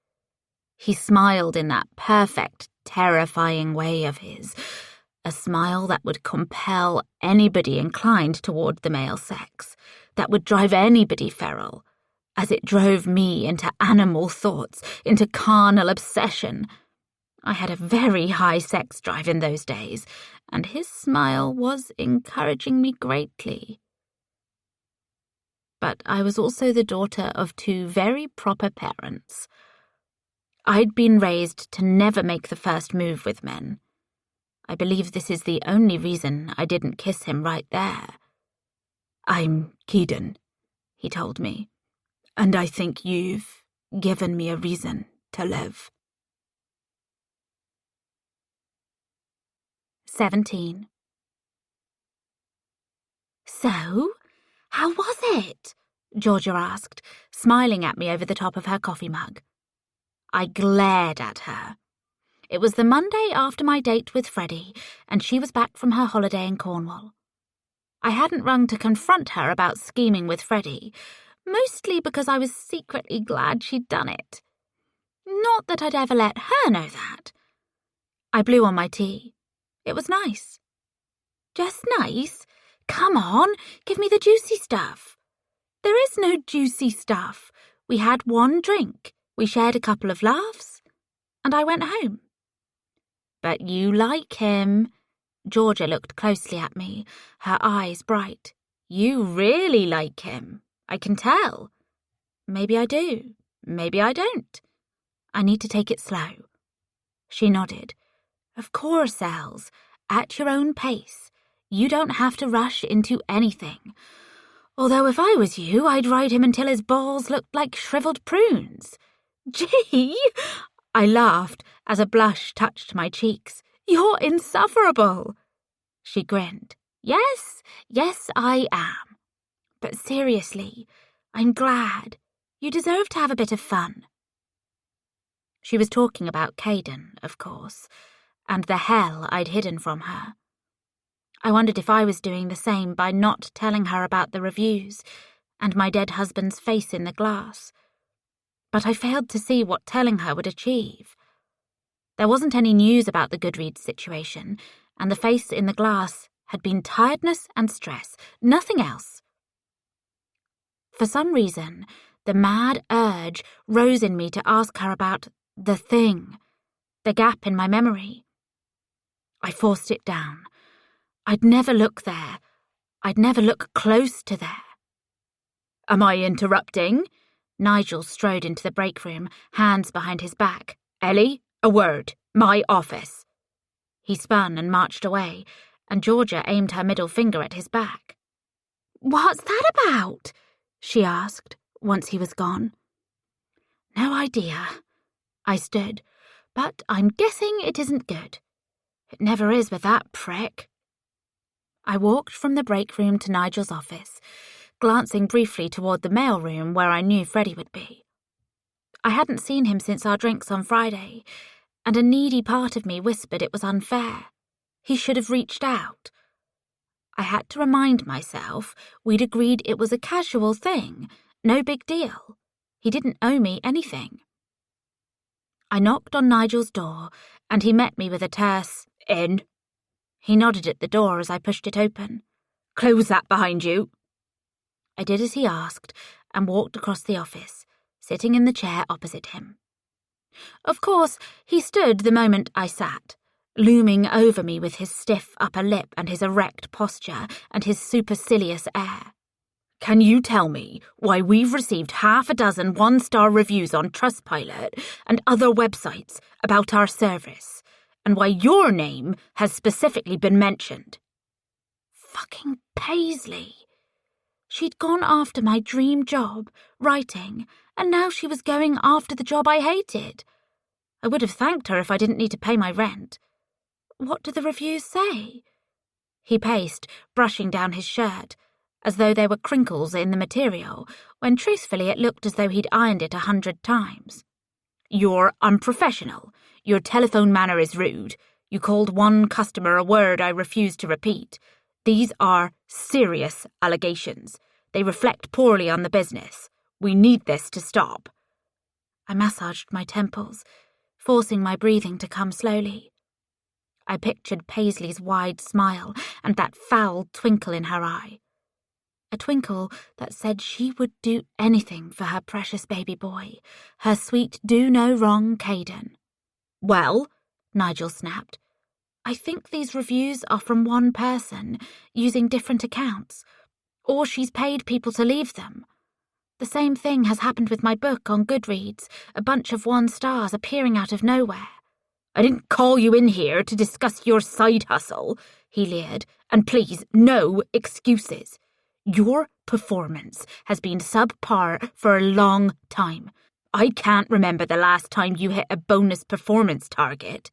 He smiled in that perfect, terrifying way of his, a smile that would compel anybody inclined toward the male sex, that would drive anybody feral, as it drove me into animal thoughts, into carnal obsession. I had a very high sex drive in those days, and his smile was encouraging me greatly. But I was also the daughter of two very proper parents. I'd been raised to never make the first move with men. I believe this is the only reason I didn't kiss him right there. I'm Keaton, he told me, and I think you've given me a reason to live. 17. So, how was it? Georgia asked, smiling at me over the top of her coffee mug. I glared at her. It was the Monday after my date with Freddie, and she was back from her holiday in Cornwall. I hadn't rung to confront her about scheming with Freddie, mostly because I was secretly glad she'd done it. Not that I'd ever let her know that. I blew on my tea. It was nice. Just nice? Come on, give me the juicy stuff. There is no juicy stuff. We had one drink, we shared a couple of laughs, and I went home. But you like him. Georgia looked closely at me, her eyes bright. You really like him. I can tell. Maybe I do. Maybe I don't. I need to take it slow. She nodded. Of course, Els. At your own pace. You don't have to rush into anything. Although if I was you, I'd ride him until his balls looked like shriveled prunes. Gee! I laughed as a blush touched my cheeks. You're insufferable. She grinned. Yes, I am. But seriously, I'm glad. You deserve to have a bit of fun. She was talking about Caden, of course, and the hell I'd hidden from her. I wondered if I was doing the same by not telling her about the reviews and my dead husband's face in the glass. But I failed to see what telling her would achieve. There wasn't any news about the Goodreads situation, and the face in the glass had been tiredness and stress, nothing else. For some reason, the mad urge rose in me to ask her about the thing, the gap in my memory. I forced it down. I'd never look there. I'd never look close to there. Am I interrupting? Nigel strode into the break room, hands behind his back. Ellie, a word. My office. He spun and marched away, and Georgia aimed her middle finger at his back. What's that about? She asked, once he was gone. No idea. I stood, but I'm guessing it isn't good. It never is with that prick. I walked from the break room to Nigel's office, glancing briefly toward the mail room where I knew Freddie would be. I hadn't seen him since our drinks on Friday, and a needy part of me whispered it was unfair. He should have reached out. I had to remind myself we'd agreed it was a casual thing, no big deal. He didn't owe me anything. I knocked on Nigel's door, and he met me with a terse, "In." He nodded at the door as I pushed it open. "Close that behind you." I did as he asked and walked across the office, sitting in the chair opposite him. Of course, he stood the moment I sat, looming over me with his stiff upper lip and his erect posture and his supercilious air. "Can you tell me why we've received half a dozen one-star reviews on Trustpilot and other websites about our service, and why your name has specifically been mentioned?" Fucking Paisley. She'd gone after my dream job, writing, and now she was going after the job I hated. I would have thanked her if I didn't need to pay my rent. What do the reviews say? He paced, brushing down his shirt, as though there were crinkles in the material, when truthfully it looked as though he'd ironed it 100 times. You're unprofessional. Your telephone manner is rude. You called one customer a word I refuse to repeat. These are serious allegations. They reflect poorly on the business. We need this to stop. I massaged my temples, forcing my breathing to come slowly. I pictured Paisley's wide smile and that foul twinkle in her eye. A twinkle that said she would do anything for her precious baby boy, her sweet do-no-wrong Caden. Well, Nigel snapped, I think these reviews are from one person, using different accounts, or she's paid people to leave them. The same thing has happened with my book on Goodreads, a bunch of 1 stars appearing out of nowhere. I didn't call you in here to discuss your side hustle, he leered, and please, no excuses. Your performance has been subpar for a long time. I can't remember the last time you hit a bonus performance target.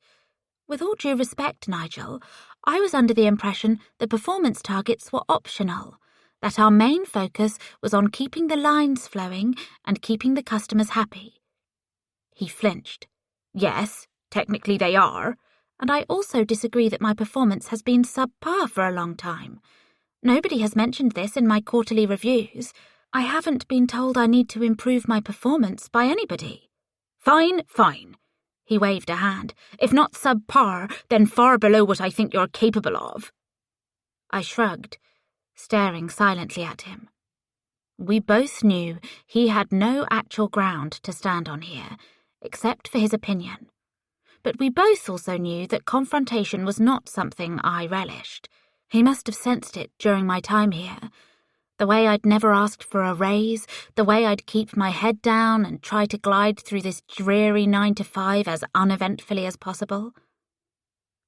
With all due respect, Nigel, I was under the impression that performance targets were optional, that our main focus was on keeping the lines flowing and keeping the customers happy. He flinched. Yes, technically they are, and I also disagree that my performance has been subpar for a long time. Nobody has mentioned this in my quarterly reviews. I haven't been told I need to improve my performance by anybody. Fine. He waved a hand. If not subpar, then far below what I think you're capable of. I shrugged, staring silently at him. We both knew he had no actual ground to stand on here, except for his opinion. But we both also knew that confrontation was not something I relished. He must have sensed it during my time here. The way I'd never asked for a raise, the way I'd keep my head down and try to glide through this dreary 9 to 5 as uneventfully as possible.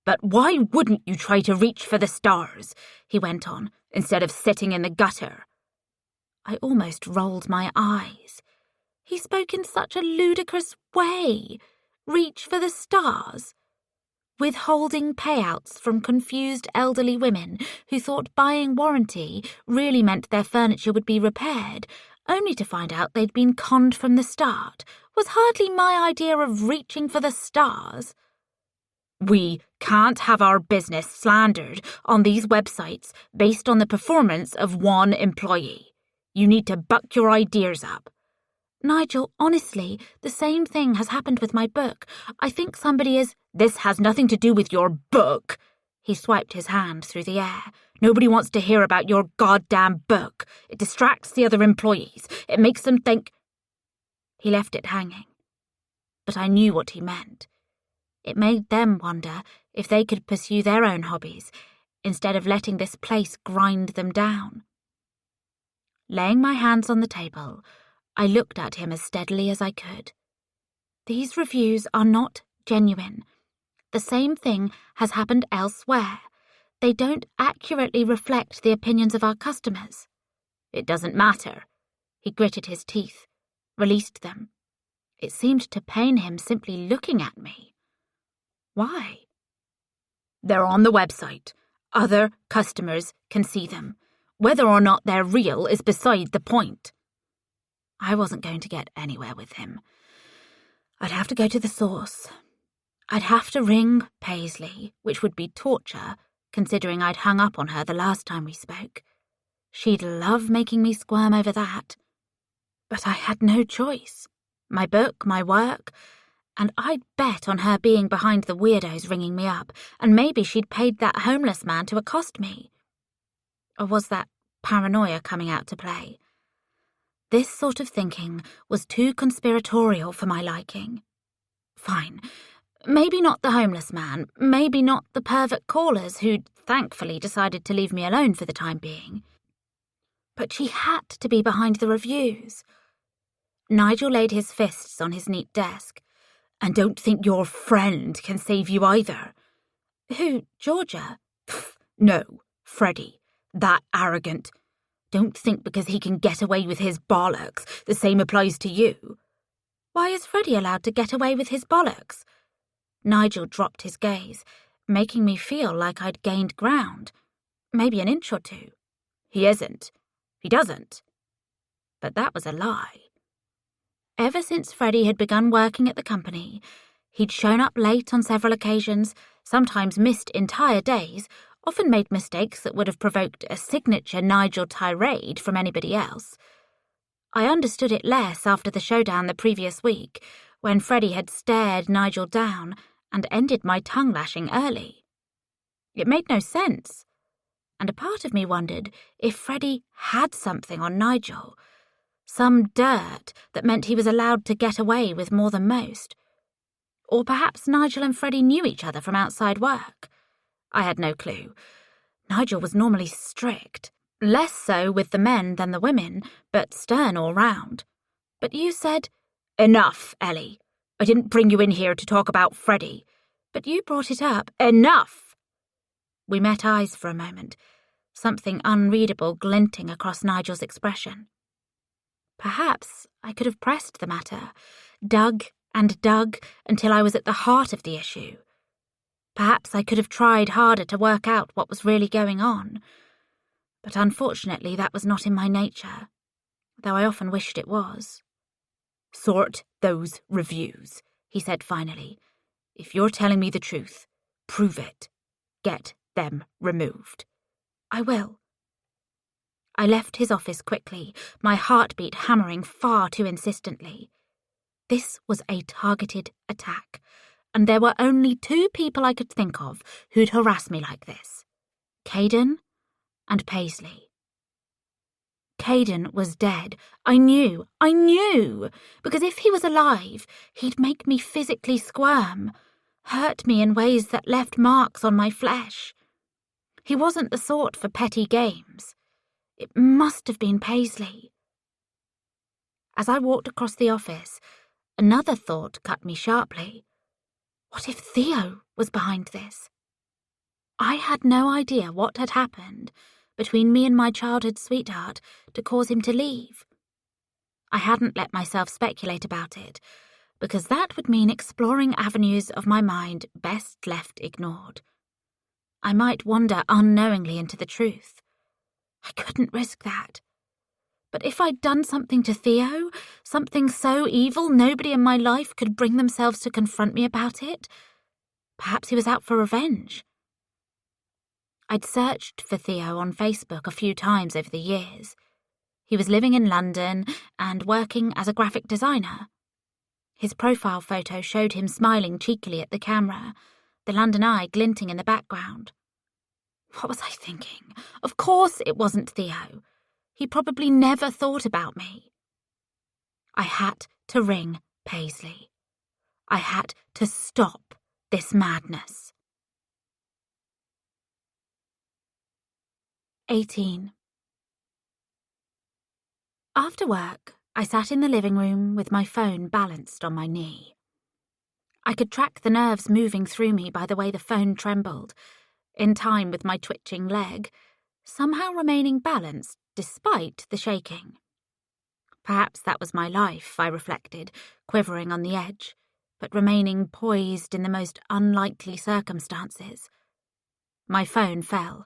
But why wouldn't you try to reach for the stars, he went on, instead of sitting in the gutter? I almost rolled my eyes. He spoke in such a ludicrous way. Reach for the stars. Withholding payouts from confused elderly women who thought buying warranty really meant their furniture would be repaired, only to find out they'd been conned from the start, was hardly my idea of reaching for the stars. We can't have our business slandered on these websites based on the performance of one employee. You need to buck your ideas up. Nigel, honestly, the same thing has happened with my book. I think somebody is... This has nothing to do with your book. He swiped his hand through the air. Nobody wants to hear about your goddamn book. It distracts the other employees. It makes them think... He left it hanging. But I knew what he meant. It made them wonder if they could pursue their own hobbies, instead of letting this place grind them down. Laying my hands on the table, I looked at him as steadily as I could. These reviews are not genuine. The same thing has happened elsewhere. They don't accurately reflect the opinions of our customers. It doesn't matter. He gritted his teeth, released them. It seemed to pain him simply looking at me. Why? They're on the website. Other customers can see them. Whether or not they're real is beside the point. I wasn't going to get anywhere with him. I'd have to go to the source. I'd have to ring Paisley, which would be torture, considering I'd hung up on her the last time we spoke. She'd love making me squirm over that. But I had no choice. My book, my work, and I'd bet on her being behind the weirdos ringing me up, and maybe she'd paid that homeless man to accost me. Or was that paranoia coming out to play? This sort of thinking was too conspiratorial for my liking. Fine. Maybe not the homeless man, maybe not the pervert callers who'd thankfully decided to leave me alone for the time being. But she had to be behind the reviews. Nigel laid his fists on his neat desk. And don't think your friend can save you either. Who, Georgia? Pfft, no, Freddie. That arrogant. Don't think because he can get away with his bollocks, the same applies to you. Why is Freddie allowed to get away with his bollocks? Nigel dropped his gaze, making me feel like I'd gained ground. Maybe an inch or two. He isn't. He doesn't. But that was a lie. Ever since Freddie had begun working at the company, he'd shown up late on several occasions, sometimes missed entire days, often made mistakes that would have provoked a signature Nigel tirade from anybody else. I understood it less after the showdown the previous week, when Freddie had stared Nigel down and ended my tongue lashing early. It made no sense, and a part of me wondered if Freddie had something on Nigel, some dirt that meant he was allowed to get away with more than most. Or perhaps Nigel and Freddie knew each other from outside work. I had no clue. Nigel was normally strict, less so with the men than the women, but stern all round. But you said, Enough, Ellie. I didn't bring you in here to talk about Freddie. But you brought it up. Enough! We met eyes for a moment, something unreadable glinting across Nigel's expression. Perhaps I could have pressed the matter, dug and dug until I was at the heart of the issue. Perhaps I could have tried harder to work out what was really going on. But unfortunately that was not in my nature, though I often wished it was. Sort those reviews, he said finally. If you're telling me the truth, prove it. Get them removed. I will. I left his office quickly, my heartbeat hammering far too insistently. This was a targeted attack, and there were only two people I could think of who'd harass me like this: Caden and Paisley. Caden was dead. I knew, because if he was alive, he'd make me physically squirm, hurt me in ways that left marks on my flesh. He wasn't the sort for petty games. It must have been Paisley. As I walked across the office, another thought cut me sharply. What if Theo was behind this? I had no idea what had happened between me and my childhood sweetheart to cause him to leave. I hadn't let myself speculate about it, because that would mean exploring avenues of my mind best left ignored. I might wander unknowingly into the truth. I couldn't risk that. But if I'd done something to Theo, something so evil nobody in my life could bring themselves to confront me about it, perhaps he was out for revenge. I'd searched for Theo on Facebook a few times over the years. He was living in London and working as a graphic designer. His profile photo showed him smiling cheekily at the camera, the London eye glinting in the background. What was I thinking? Of course it wasn't Theo. He probably never thought about me. I had to ring Paisley. I had to stop this madness. 18. After work, I sat in the living room with my phone balanced on my knee. I could track the nerves moving through me by the way the phone trembled, in time with my twitching leg, somehow remaining balanced despite the shaking. Perhaps that was my life, I reflected, quivering on the edge, but remaining poised in the most unlikely circumstances. My phone fell,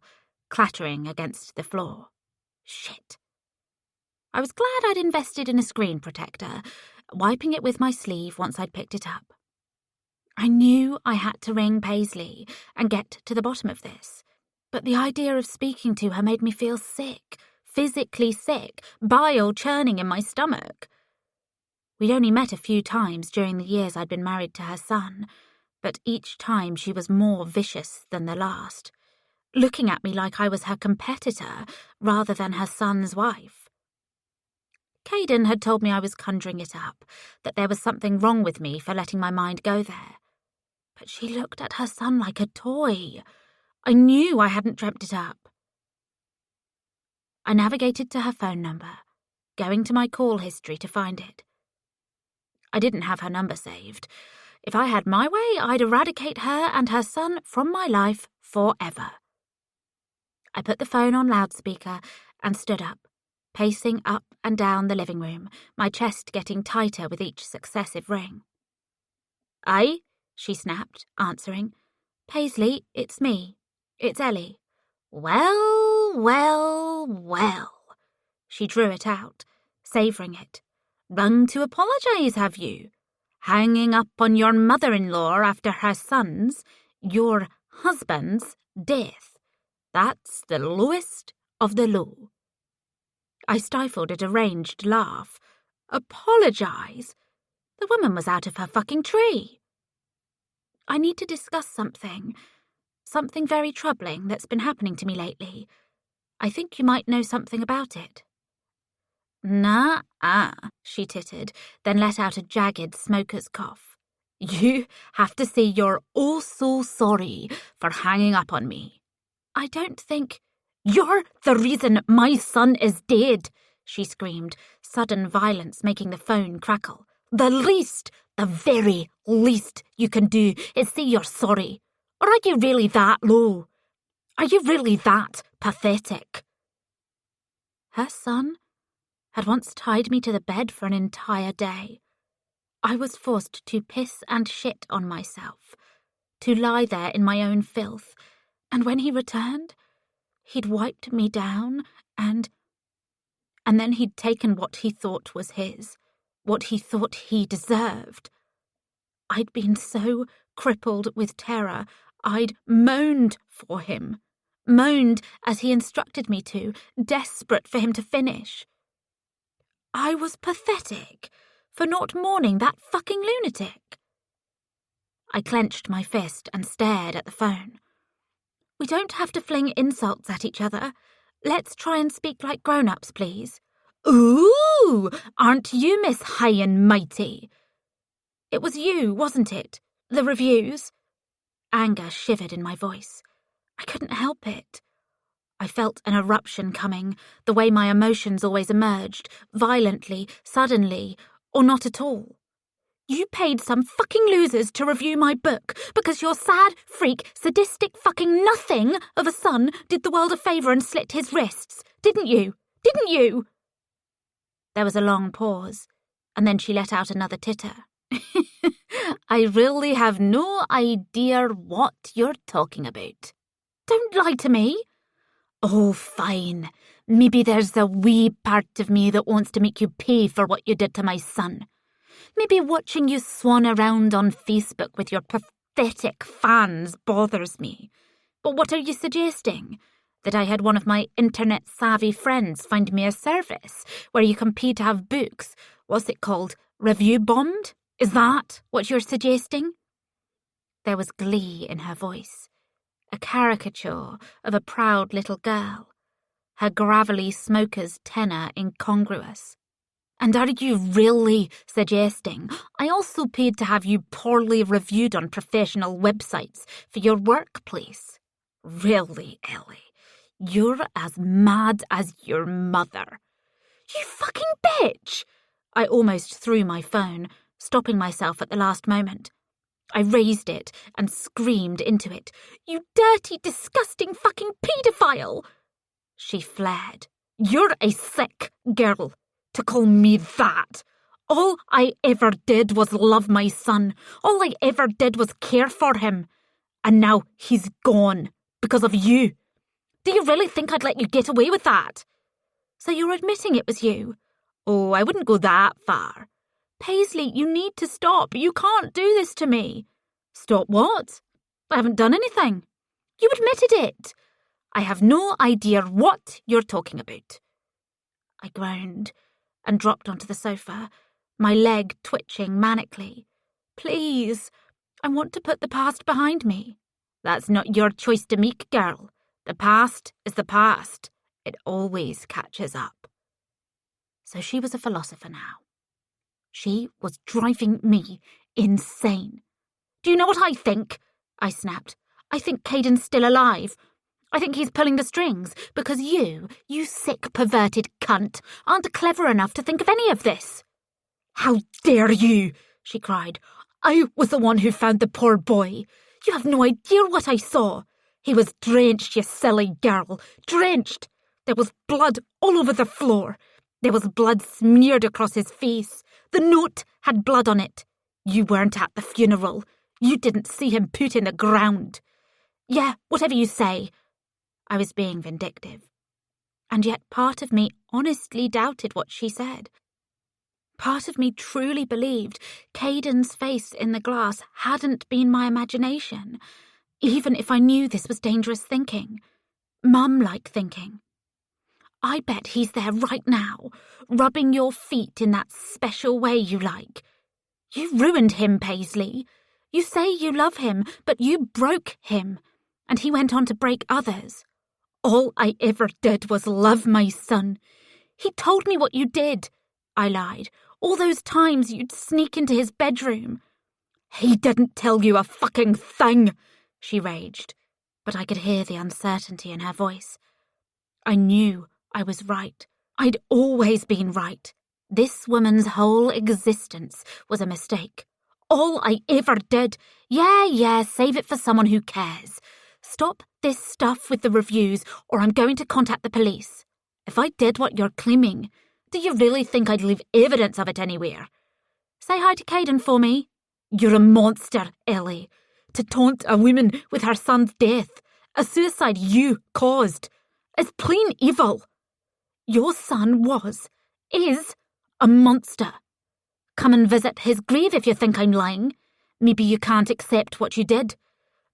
clattering against the floor. Shit. I was glad I'd invested in a screen protector, wiping it with my sleeve once I'd picked it up. I knew I had to ring Paisley and get to the bottom of this, but the idea of speaking to her made me feel sick, physically sick, bile churning in my stomach. We'd only met a few times during the years I'd been married to her son, but each time she was more vicious than the last, looking at me like I was her competitor rather than her son's wife. Caden had told me I was conjuring it up, that there was something wrong with me for letting my mind go there. But she looked at her son like a toy. I knew I hadn't dreamt it up. I navigated to her phone number, going to my call history to find it. I didn't have her number saved. If I had my way, I'd eradicate her and her son from my life forever. I put the phone on loudspeaker and stood up, pacing up and down the living room, my chest getting tighter with each successive ring. "Aye," she snapped, answering. "Paisley, it's me. It's Ellie." "Well, well, well." She drew it out, savouring it. "Rung to apologise, have you? Hanging up on your mother-in-law after her son's, your husband's, death. That's the lowest of the low." I stifled a deranged laugh. Apologise? The woman was out of her fucking tree. "I need to discuss something very troubling that's been happening to me lately. I think you might know something about it." "Nah-ah," she tittered, then let out a jagged smoker's cough. "You have to say you're oh so sorry for hanging up on me." "I don't think—" "You're the reason my son is dead," she screamed, sudden violence making the phone crackle. The very least you can do is say you're sorry. Or are you really that low? Are you really that pathetic?" Her son had once tied me to the bed for an entire day. I was forced to piss and shit on myself, to lie there in my own filth, and when he returned, he'd wiped me down and then he'd taken what he thought was his, what he thought he deserved. I'd been so crippled with terror, I'd moaned for him, moaned as he instructed me to, desperate for him to finish. I was pathetic for not mourning that fucking lunatic. I clenched my fist and stared at the phone. "We don't have to fling insults at each other. Let's try and speak like grown-ups, please." "Ooh, aren't you Miss High and Mighty?" "It was you, wasn't it? The reviews?" Anger shivered in my voice. I couldn't help it. I felt an eruption coming, the way my emotions always emerged, violently, suddenly, or not at all. "You paid some fucking losers to review my book because your sad, freak, sadistic fucking nothing of a son did the world a favour and slit his wrists, didn't you? Didn't you?" There was a long pause, and then she let out another titter. "I really have no idea what you're talking about." "Don't lie to me." "Oh, fine. Maybe there's a wee part of me that wants to make you pay for what you did to my son. Maybe watching you swan around on Facebook with your pathetic fans bothers me. But what are you suggesting? That I had one of my internet-savvy friends find me a service where you can pay to have books, what's it called, review bombed? Is that what you're suggesting?" There was glee in her voice, a caricature of a proud little girl, her gravelly smoker's tenor incongruous. "And are you really suggesting I also paid to have you poorly reviewed on professional websites for your workplace? Really, Ellie, you're as mad as your mother." "You fucking bitch!" I almost threw my phone, stopping myself at the last moment. I raised it and screamed into it. "You dirty, disgusting fucking paedophile!" She flared. "You're a sick girl to call me that. All I ever did was love my son. All I ever did was care for him. And now he's gone because of you. Do you really think I'd let you get away with that?" "So you're admitting it was you?" "Oh, I wouldn't go that far." "Paisley, you need to stop. You can't do this to me." "Stop what? I haven't done anything." "You admitted it." "I have no idea what you're talking about." I groaned and dropped onto the sofa, my leg twitching manically. "Please, I want to put the past behind me." "That's not your choice to make, girl. The past is the past. It always catches up." So she was a philosopher now. She was driving me insane. "Do you know what I think?" I snapped. "I think Caden's still alive. I think he's pulling the strings because you sick, perverted cunt, aren't clever enough to think of any of this." "How dare you!" she cried. "I was the one who found the poor boy. You have no idea what I saw. He was drenched, you silly girl. Drenched! There was blood all over the floor. There was blood smeared across his face. The note had blood on it. You weren't at the funeral. You didn't see him put in the ground. Yeah, whatever you say. I was being vindictive. And yet part of me honestly doubted what she said. Part of me truly believed Caden's face in the glass hadn't been my imagination, even if I knew this was dangerous thinking, mum-like thinking. I bet he's there right now, rubbing your feet in that special way you like. You ruined him, Paisley. You say you love him, but you broke him, and he went on to break others. All I ever did was love my son. He told me what you did, I lied. All those times you'd sneak into his bedroom. He didn't tell you a fucking thing, she raged, but I could hear the uncertainty in her voice. I knew I was right. I'd always been right. This woman's whole existence was a mistake. All I ever did. Yeah, save it for someone who cares. Stop this stuff with the reviews, or I'm going to contact the police. If I did what you're claiming, do you really think I'd leave evidence of it anywhere? Say hi to Caden for me. You're a monster, Ellie. To taunt a woman with her son's death, a suicide you caused, is plain evil. Your son is a monster. Come and visit his grave if you think I'm lying. Maybe you can't accept what you did.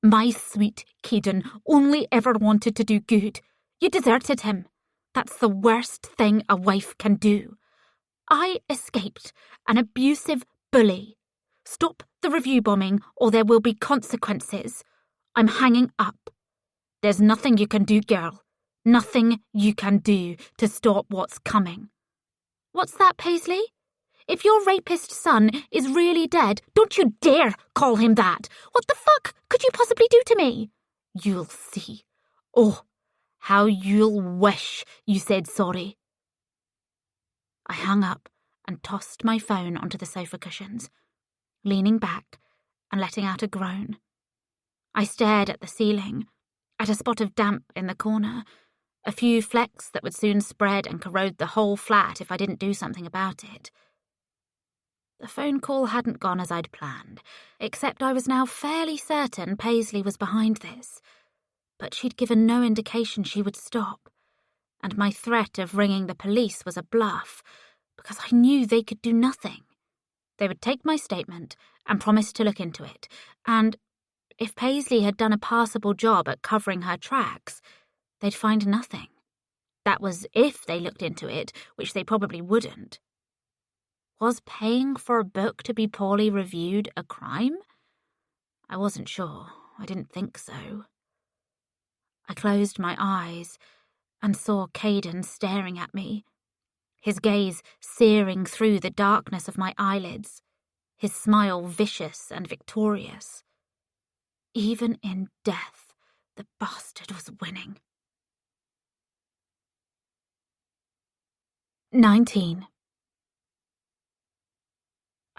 My sweet Caden only ever wanted to do good. You deserted him. That's the worst thing a wife can do. I escaped an abusive bully. Stop the review bombing or there will be consequences. I'm hanging up. There's nothing you can do, girl. Nothing you can do to stop what's coming. What's that, Paisley? If your rapist son is really dead, don't you dare call him that. What the fuck could you possibly do to me? You'll see. Oh, how you'll wish you said sorry. I hung up and tossed my phone onto the sofa cushions, leaning back and letting out a groan. I stared at the ceiling, at a spot of damp in the corner, a few flecks that would soon spread and corrode the whole flat if I didn't do something about it. The phone call hadn't gone as I'd planned, except I was now fairly certain Paisley was behind this. But she'd given no indication she would stop, and my threat of ringing the police was a bluff, because I knew they could do nothing. They would take my statement and promise to look into it, and if Paisley had done a passable job at covering her tracks, they'd find nothing. That was if they looked into it, which they probably wouldn't. Was paying for a book to be poorly reviewed a crime? I wasn't sure. I didn't think so. I closed my eyes and saw Caden staring at me, his gaze searing through the darkness of my eyelids, his smile vicious and victorious. Even in death, the bastard was winning. 19.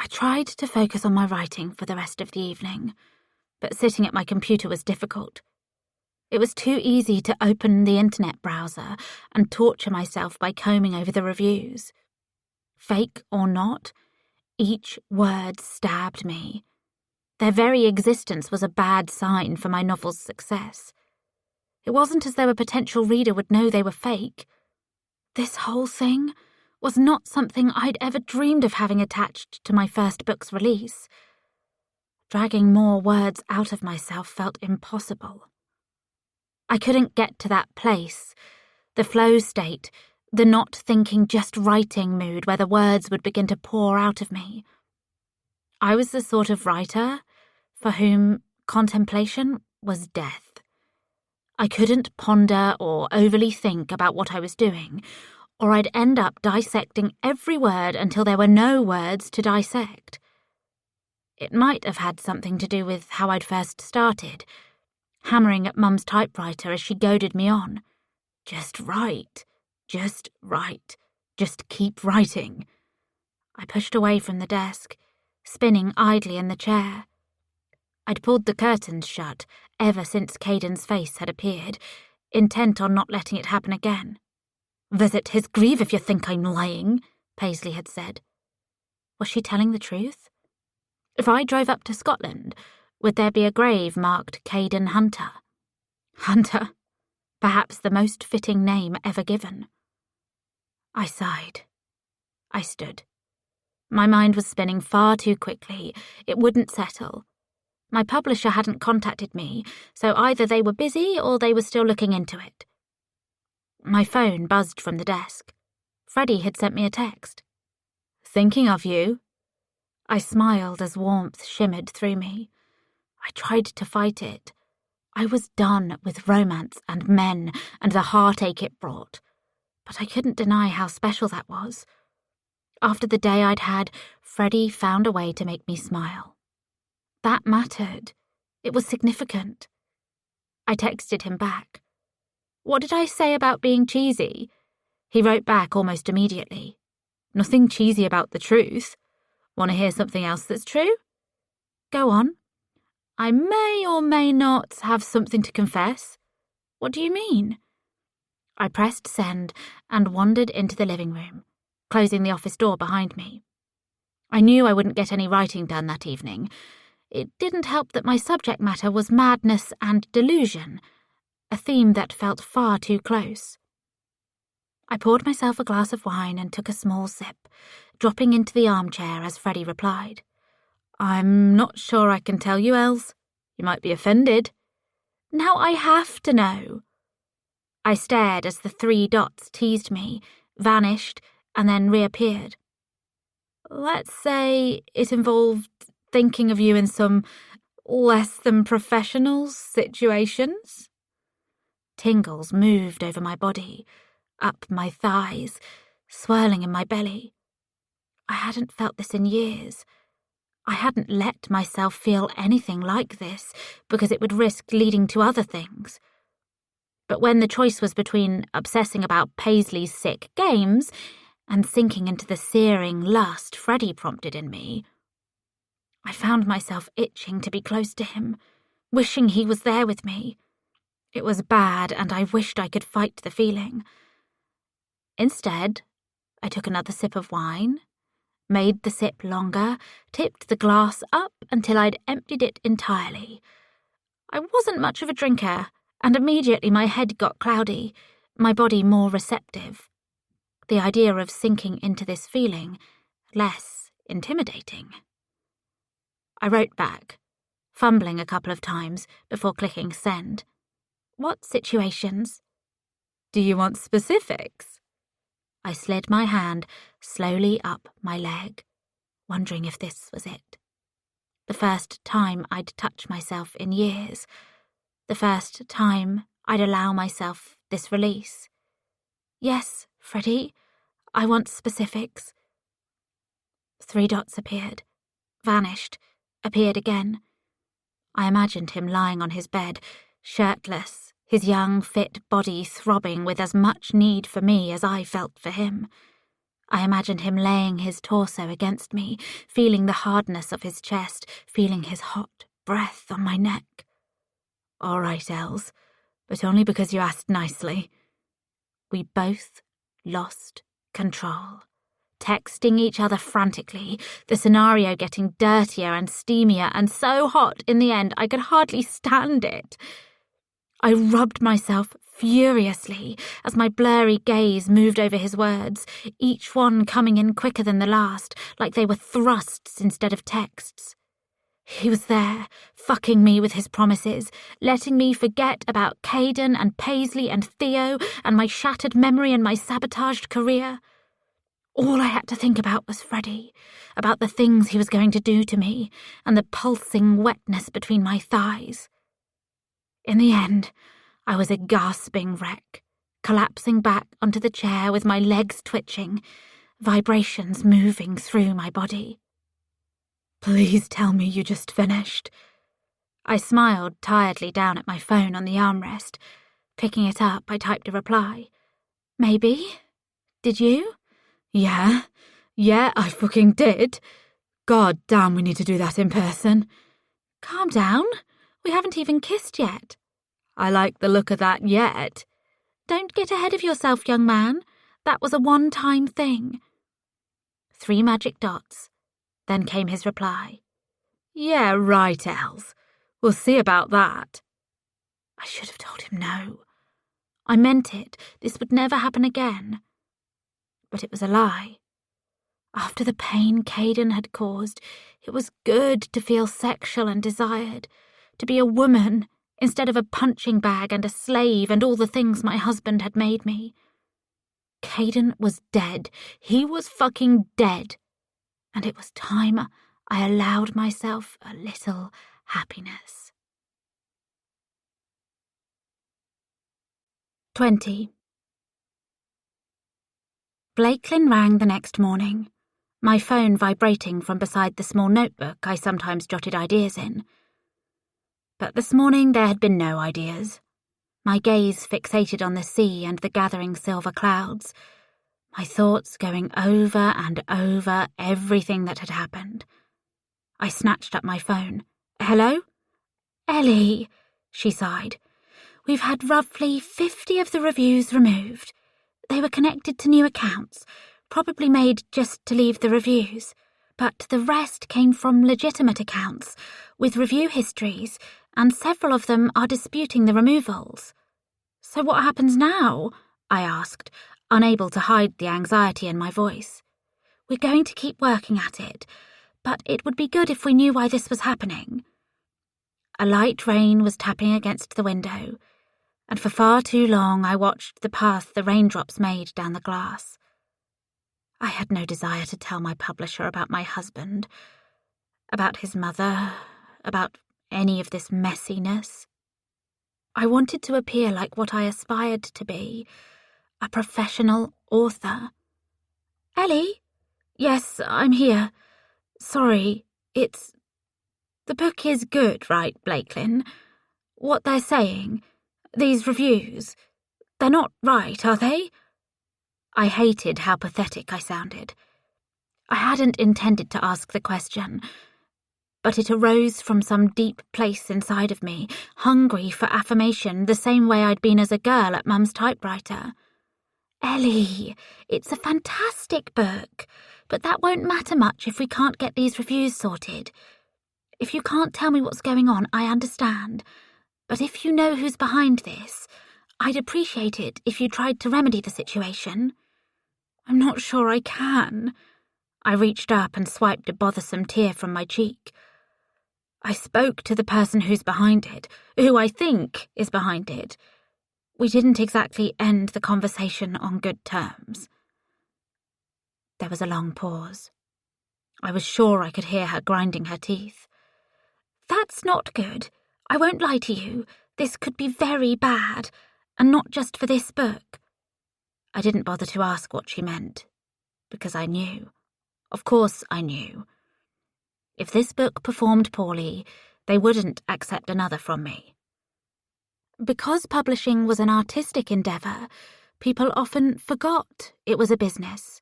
I tried to focus on my writing for the rest of the evening, but sitting at my computer was difficult. It was too easy to open the internet browser and torture myself by combing over the reviews. Fake or not, each word stabbed me. Their very existence was a bad sign for my novel's success. It wasn't as though a potential reader would know they were fake. This whole thing was not something I'd ever dreamed of having attached to my first book's release. Dragging more words out of myself felt impossible. I couldn't get to that place, the flow state, the not thinking, just writing mood where the words would begin to pour out of me. I was the sort of writer for whom contemplation was death. I couldn't ponder or overly think about what I was doing, or I'd end up dissecting every word until there were no words to dissect. It might have had something to do with how I'd first started, hammering at Mum's typewriter as she goaded me on. Just write, just keep writing. I pushed away from the desk, spinning idly in the chair. I'd pulled the curtains shut ever since Caden's face had appeared, intent on not letting it happen again. "Visit his grave if you think I'm lying," Paisley had said. Was she telling the truth? If I drove up to Scotland, would there be a grave marked Caden Hunter? Hunter? Perhaps the most fitting name ever given. I sighed. I stood. My mind was spinning far too quickly. It wouldn't settle. My publisher hadn't contacted me, so either they were busy or they were still looking into it. My phone buzzed from the desk. Freddie had sent me a text. "Thinking of you." I smiled as warmth shimmered through me. I tried to fight it. I was done with romance and men and the heartache it brought, but I couldn't deny how special that was. After the day I'd had, Freddie found a way to make me smile. That mattered. It was significant. I texted him back. What did I say about being cheesy? He wrote back almost immediately. "Nothing cheesy about the truth. Want to hear something else that's true?" Go on. "I may or may not have something to confess." What do you mean? I pressed send and wandered into the living room, closing the office door behind me. I knew I wouldn't get any writing done that evening. It didn't help that my subject matter was madness and delusion, a theme that felt far too close. I poured myself a glass of wine and took a small sip, dropping into the armchair as Freddie replied. "I'm not sure I can tell you, Els. You might be offended." Now I have to know. I stared as the 3 dots teased me, vanished, and then reappeared. "Let's say it involved thinking of you in some less-than-professional situations." Tingles moved over my body, up my thighs, swirling in my belly. I hadn't felt this in years. I hadn't let myself feel anything like this because it would risk leading to other things. But when the choice was between obsessing about Paisley's sick games and sinking into the searing lust Freddie prompted in me, I found myself itching to be close to him, wishing he was there with me. It was bad, and I wished I could fight the feeling. Instead, I took another sip of wine, made the sip longer, tipped the glass up until I'd emptied it entirely. I wasn't much of a drinker, and immediately my head got cloudy, my body more receptive. The idea of sinking into this feeling less intimidating. I wrote back, fumbling a couple of times before clicking send. What situations? "Do you want specifics?" I slid my hand slowly up my leg, wondering if this was it. The first time I'd touch myself in years. The first time I'd allow myself this release. Yes, Freddie, I want specifics. 3 dots appeared, vanished, appeared again. I imagined him lying on his bed, shirtless, his young, fit body throbbing with as much need for me as I felt for him. I imagined him laying his torso against me, feeling the hardness of his chest, feeling his hot breath on my neck. "All right, Els, but only because you asked nicely." We both lost control, texting each other frantically, the scenario getting dirtier and steamier and so hot in the end I could hardly stand it. I rubbed myself furiously as my blurry gaze moved over his words, each one coming in quicker than the last, like they were thrusts instead of texts. He was there, fucking me with his promises, letting me forget about Caden and Paisley and Theo and my shattered memory and my sabotaged career. All I had to think about was Freddie, about the things he was going to do to me, and the pulsing wetness between my thighs. In the end, I was a gasping wreck, collapsing back onto the chair with my legs twitching, vibrations moving through my body. "Please tell me you just finished." I smiled tiredly down at my phone on the armrest. Picking it up, I typed a reply. Maybe. Did you? Yeah, I fucking did. God damn, we need to do that in person. Calm down. We haven't even kissed yet. I like the look of that yet. Don't get ahead of yourself, young man. That was a one-time thing. 3 magic dots. Then came his reply. Yeah, right, Els. We'll see about that. I should have told him no. I meant it. This would never happen again. But it was a lie. After the pain Caden had caused, it was good to feel sexual and desired, to be a woman instead of a punching bag and a slave and all the things my husband had made me. Caden was dead. He was fucking dead. And it was time I allowed myself a little happiness. 20. Blakelin rang the next morning, my phone vibrating from beside the small notebook I sometimes jotted ideas in. But this morning there had been no ideas. My gaze fixated on the sea and the gathering silver clouds, my thoughts going over and over everything that had happened. I snatched up my phone. Hello? Ellie, she sighed. We've had roughly 50 of the reviews removed. They were connected to new accounts, probably made just to leave the reviews, but the rest came from legitimate accounts, with review histories, and several of them are disputing the removals. So what happens now? I asked, unable to hide the anxiety in my voice. We're going to keep working at it, but it would be good if we knew why this was happening. A light rain was tapping against the window, and for far too long I watched the path the raindrops made down the glass. I had no desire to tell my publisher about my husband, about his mother, about any of this messiness. I wanted to appear like what I aspired to be, a professional author. Ellie? Yes, I'm here. Sorry, the book is good, right, Blakelin? What they're saying, these reviews, they're not right, are they? I hated how pathetic I sounded. I hadn't intended to ask the question, but it arose from some deep place inside of me, hungry for affirmation the same way I'd been as a girl at Mum's typewriter. Ellie, it's a fantastic book, but that won't matter much if we can't get these reviews sorted. If you can't tell me what's going on, I understand. But if you know who's behind this, I'd appreciate it if you tried to remedy the situation. I'm not sure I can. I reached up and swiped a bothersome tear from my cheek. I spoke to the person who's behind it, who I think is behind it. We didn't exactly end the conversation on good terms. There was a long pause. I was sure I could hear her grinding her teeth. That's not good. I won't lie to you. This could be very bad, and not just for this book. I didn't bother to ask what she meant, because I knew. Of course I knew. If this book performed poorly, they wouldn't accept another from me. Because publishing was an artistic endeavour, people often forgot it was a business,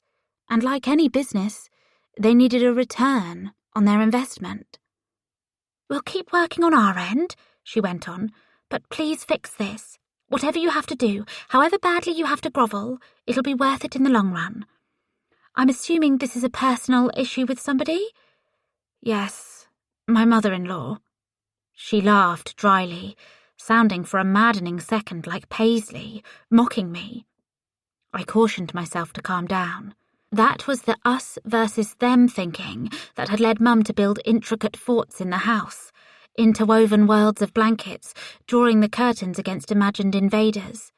and like any business, they needed a return on their investment. We'll keep working on our end, she went on, but please fix this. Whatever you have to do, however badly you have to grovel, it'll be worth it in the long run. I'm assuming this is a personal issue with somebody? Yes, my mother-in-law. She laughed dryly, sounding for a maddening second like Paisley, mocking me. I cautioned myself to calm down. That was the us versus them thinking that had led Mum to build intricate forts in the house, interwoven worlds of blankets, drawing the curtains against imagined invaders.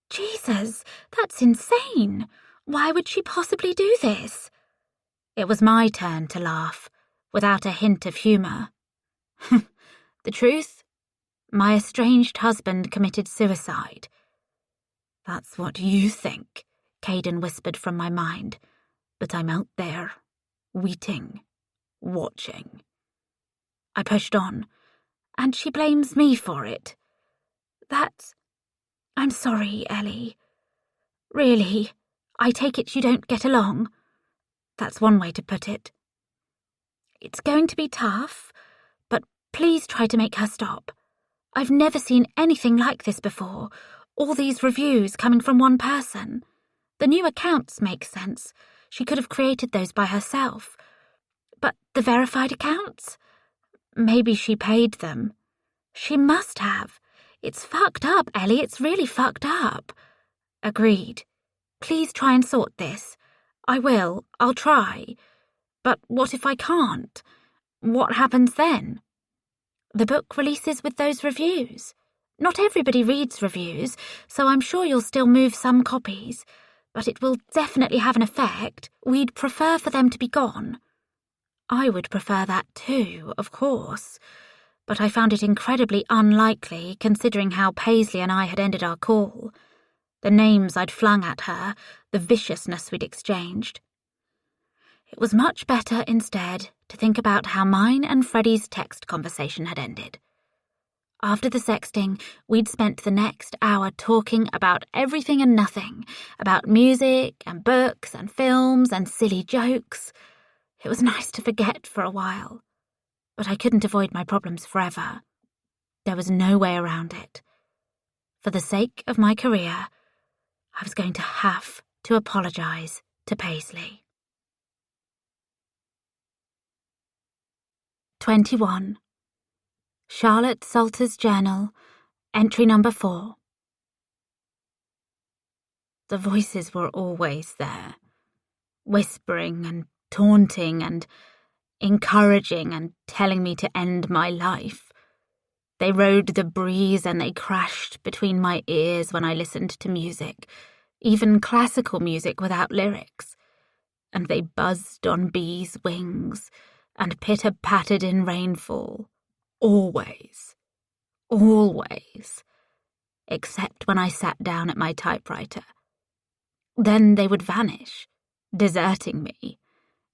Jesus, that's insane! Why would she possibly do this? It was my turn to laugh, without a hint of humour. The truth? My estranged husband committed suicide. That's what you think, Caden whispered from my mind, but I'm out there, waiting, watching. I pushed on, and she blames me for it. I'm sorry, Ellie. Really, I take it you don't get along. That's one way to put it. It's going to be tough, but Please try to make her stop. I've never seen anything like this before. All these reviews coming from one person. The new accounts make sense. She could have created those by herself. But the verified accounts? Maybe she paid them. She must have. It's fucked up, Ellie. It's really fucked up. Agreed. Please try and sort this. I will. I'll try. But what if I can't? What happens then? The book releases with those reviews. Not everybody reads reviews, so I'm sure you'll still move some copies. But it will definitely have an effect. We'd prefer for them to be gone. I would prefer that too, of course. But I found it incredibly unlikely, considering how Paisley and I had ended our call. The names I'd flung at her, the viciousness we'd exchanged. It was much better, instead, to think about how mine and Freddie's text conversation had ended. After the sexting, we'd spent the next hour talking about everything and nothing, about music and books and films and silly jokes. It was nice to forget for a while, but I couldn't avoid my problems forever. There was no way around it. For the sake of my career, I was going to have to apologise to Paisley. 21. Charlotte Salter's Journal, entry number 4. The voices were always there, whispering and taunting and encouraging and telling me to end my life. They rode the breeze and they crashed between my ears when I listened to music, even classical music without lyrics, and they buzzed on bees' wings and pitter-pattered in rainfall. Always. Always. Except when I sat down at my typewriter. Then they would vanish, deserting me,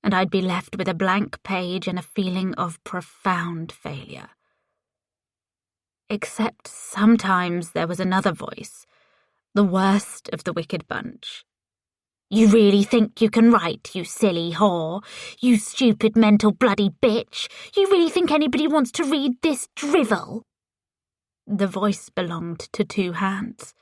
and I'd be left with a blank page and a feeling of profound failure. Except sometimes there was another voice, the worst of the wicked bunch. You really think you can write, you silly whore? You stupid mental bloody bitch? You really think anybody wants to read this drivel? The voice belonged to 2 hands.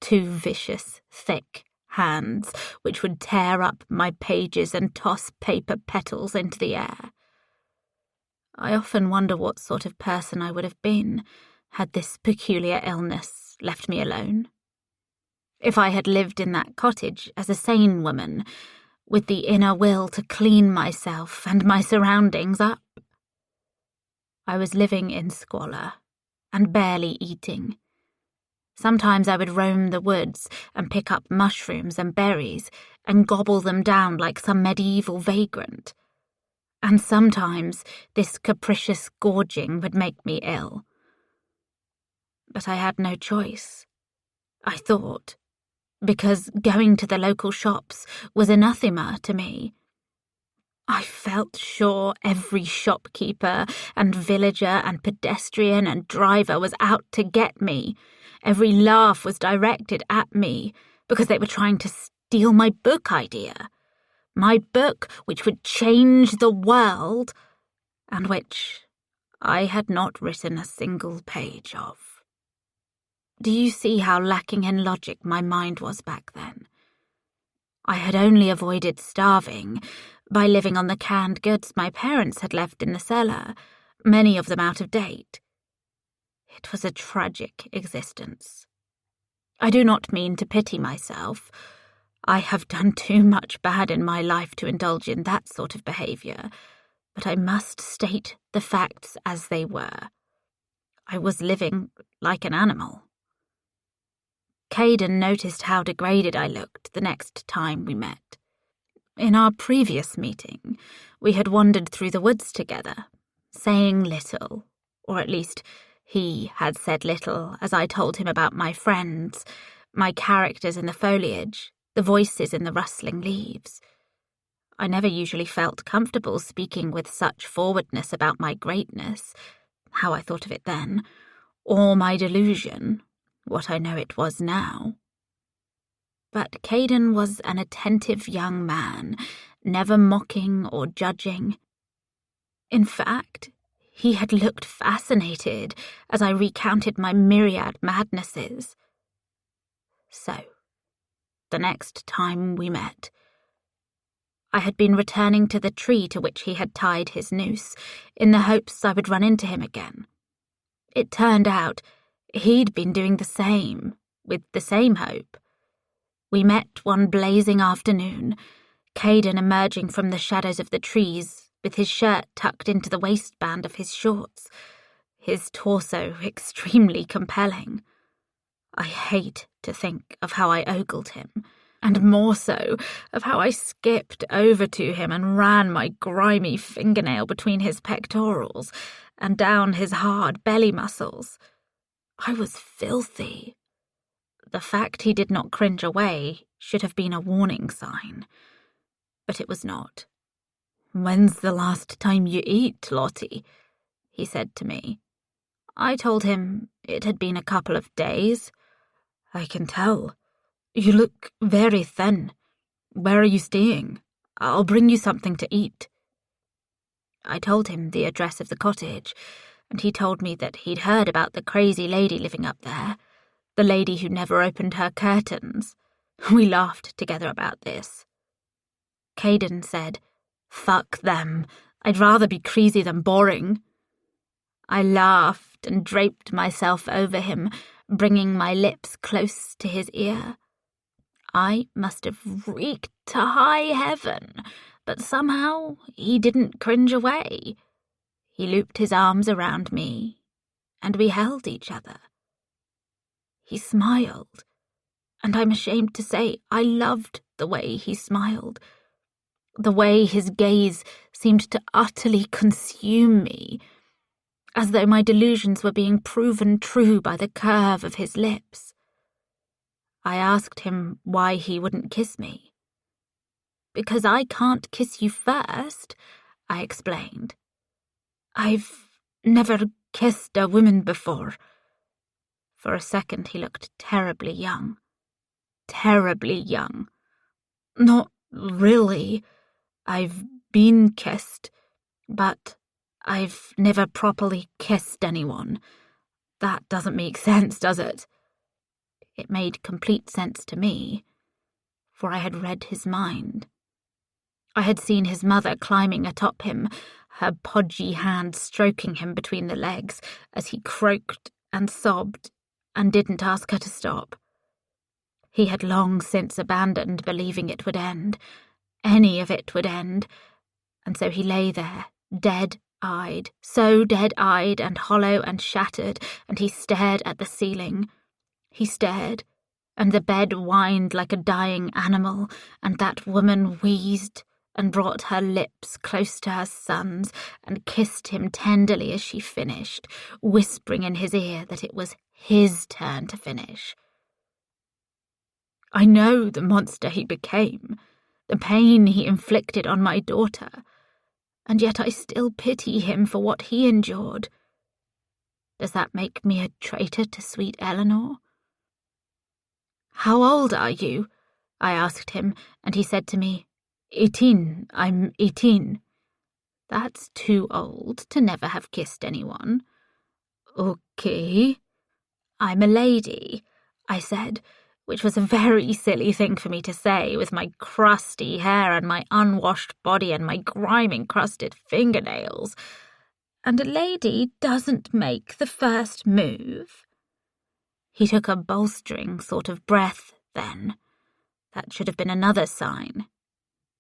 2 vicious, thick hands, which would tear up my pages and toss paper petals into the air. I often wonder what sort of person I would have been had this peculiar illness left me alone. If I had lived in that cottage as a sane woman, with the inner will to clean myself and my surroundings up. I was living in squalor and barely eating. Sometimes I would roam the woods and pick up mushrooms and berries and gobble them down like some medieval vagrant. And sometimes this capricious gorging would make me ill. But I had no choice, I thought, because going to the local shops was anathema to me. I felt sure every shopkeeper and villager and pedestrian and driver was out to get me. Every laugh was directed at me because they were trying to steal my book idea. My book which would change the world and which I had not written a single page of. Do you see how lacking in logic my mind was back then? I had only avoided starving by living on the canned goods my parents had left in the cellar, many of them out of date. It was a tragic existence. I do not mean to pity myself. I have done too much bad in my life to indulge in that sort of behaviour, but I must state the facts as they were. I was living like an animal. Caden noticed how degraded I looked the next time we met. In our previous meeting, we had wandered through the woods together, saying little, or at least he had said little as I told him about my friends, my characters in the foliage, the voices in the rustling leaves. I never usually felt comfortable speaking with such forwardness about my greatness, how I thought of it then, or my delusion, what I know it was now. But Caden was an attentive young man, never mocking or judging. In fact, He had looked fascinated as I recounted my myriad madnesses. So, the next time we met, I had been returning to the tree to which he had tied his noose, in the hopes I would run into him again. It turned out he'd been doing the same, with the same hope. We met one blazing afternoon, Caden emerging from the shadows of the trees, with his shirt tucked into the waistband of his shorts, his torso extremely compelling. I hate to think of how I ogled him, and more so of how I skipped over to him and ran my grimy fingernail between his pectorals and down his hard belly muscles. I was filthy. The fact he did not cringe away should have been a warning sign, but it was not. "When's the last time you ate, Lottie?" he said to me. I told him it had been a couple of days. "I can tell. You look very thin. Where are you staying? I'll bring you something to eat." I told him the address of the cottage, and he told me that he'd heard about the crazy lady living up there, the lady who never opened her curtains. We laughed together about this. Caden said, "Fuck them. I'd rather be crazy than boring." I laughed and draped myself over him, bringing my lips close to his ear. I must have reeked to high heaven, but somehow he didn't cringe away. He looped his arms around me, and we held each other. He smiled, and I'm ashamed to say I loved the way he smiled, the way his gaze seemed to utterly consume me, as though my delusions were being proven true by the curve of his lips. I asked him why he wouldn't kiss me. "Because I can't kiss you first," I explained. "I've never kissed a woman before." For a second he looked terribly young. Terribly young. "Not really. I've been kissed, but I've never properly kissed anyone. That doesn't make sense, does it?" It made complete sense to me, for I had read his mind. I had seen his mother climbing atop him, her podgy hand stroking him between the legs as he croaked and sobbed and didn't ask her to stop. He had long since abandoned believing it would end. Any of it would end. And so he lay there, dead-eyed, so dead-eyed and hollow and shattered, and he stared at the ceiling. He stared, and the bed whined like a dying animal, and that woman wheezed and brought her lips close to her son's and kissed him tenderly as she finished, whispering in his ear that it was his turn to finish. I know the monster he became, the pain he inflicted on my daughter, and yet I still pity him for what he endured. Does that make me a traitor to sweet Eleanor? "How old are you?" I asked him, and he said to me, 18. I'm 18. "That's too old to never have kissed anyone." "Okay." "I'm a lady," I said, which was a very silly thing for me to say with my crusty hair and my unwashed body and my grime-encrusted fingernails. "And a lady doesn't make the first move." He took a bolstering sort of breath then. That should have been another sign.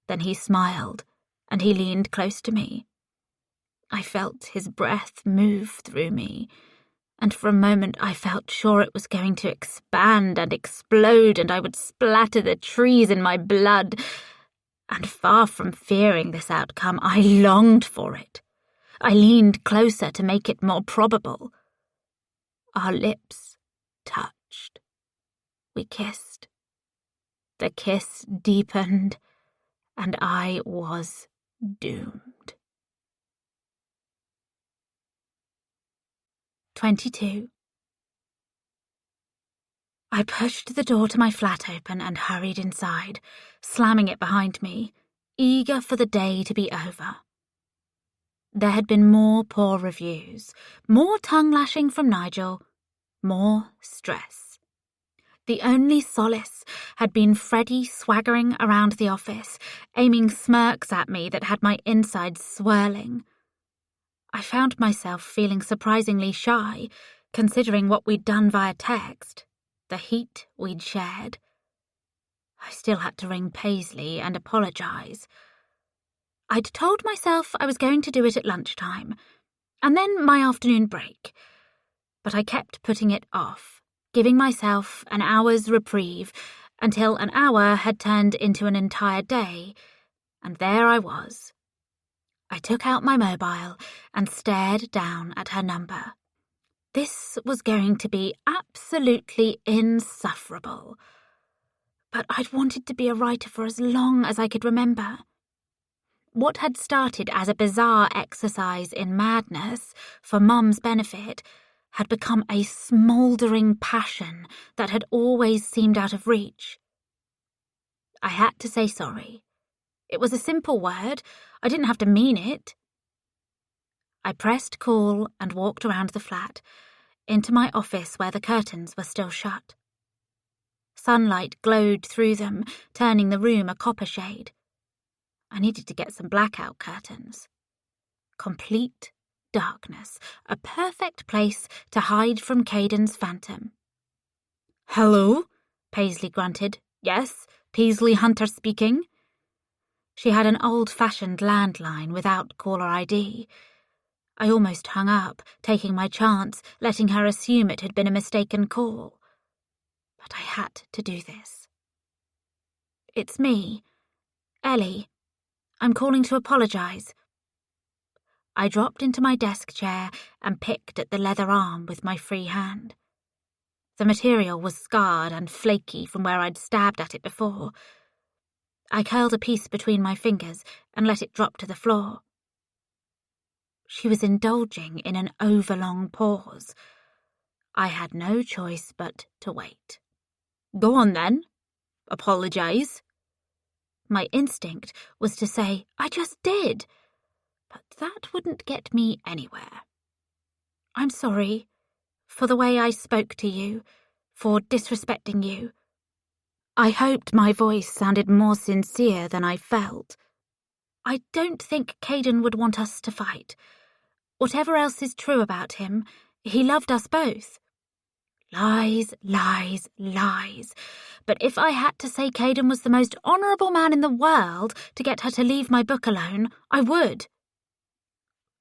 Then he smiled, and he leaned close to me. I felt his breath move through me, and for a moment I felt sure it was going to expand and explode and I would splatter the trees in my blood. And far from fearing this outcome, I longed for it. I leaned closer to make it more probable. Our lips touched. We kissed. The kiss deepened, and I was doomed. 22. I pushed the door to my flat open and hurried inside, slamming it behind me, eager for the day to be over. There had been more poor reviews, more tongue-lashing from Nigel, more stress. The only solace had been Freddie swaggering around the office, aiming smirks at me that had my insides swirling. I found myself feeling surprisingly shy, considering what we'd done via text, the heat we'd shared. I still had to ring Paisley and apologise. I'd told myself I was going to do it at lunchtime, and then my afternoon break, but I kept putting it off, giving myself an hour's reprieve until an hour had turned into an entire day, and there I was. I took out my mobile and stared down at her number. This was going to be absolutely insufferable. But I'd wanted to be a writer for as long as I could remember. What had started as a bizarre exercise in madness for Mum's benefit had become a smouldering passion that had always seemed out of reach. I had to say sorry. It was a simple word. I didn't have to mean it. I pressed call and walked around the flat, into my office where the curtains were still shut. Sunlight glowed through them, turning the room a copper shade. I needed to get some blackout curtains. Complete darkness, a perfect place to hide from Caden's phantom. Hello? Paisley grunted. Yes, Paisley Hunter speaking. She had an old-fashioned landline without caller ID. I almost hung up, taking my chance, letting her assume it had been a mistaken call. But I had to do this. It's me, Ellie. I'm calling to apologise. I dropped into my desk chair and picked at the leather arm with my free hand. The material was scarred and flaky from where I'd stabbed at it before. I curled a piece between my fingers and let it drop to the floor. She was indulging in an overlong pause. I had no choice but to wait. Go on then. Apologise. My instinct was to say, I just did. But that wouldn't get me anywhere. I'm sorry for the way I spoke to you, for disrespecting you. I hoped my voice sounded more sincere than I felt. I don't think Caden would want us to fight. Whatever else is true about him, he loved us both. Lies, lies, lies. But if I had to say Caden was the most honourable man in the world to get her to leave my book alone, I would.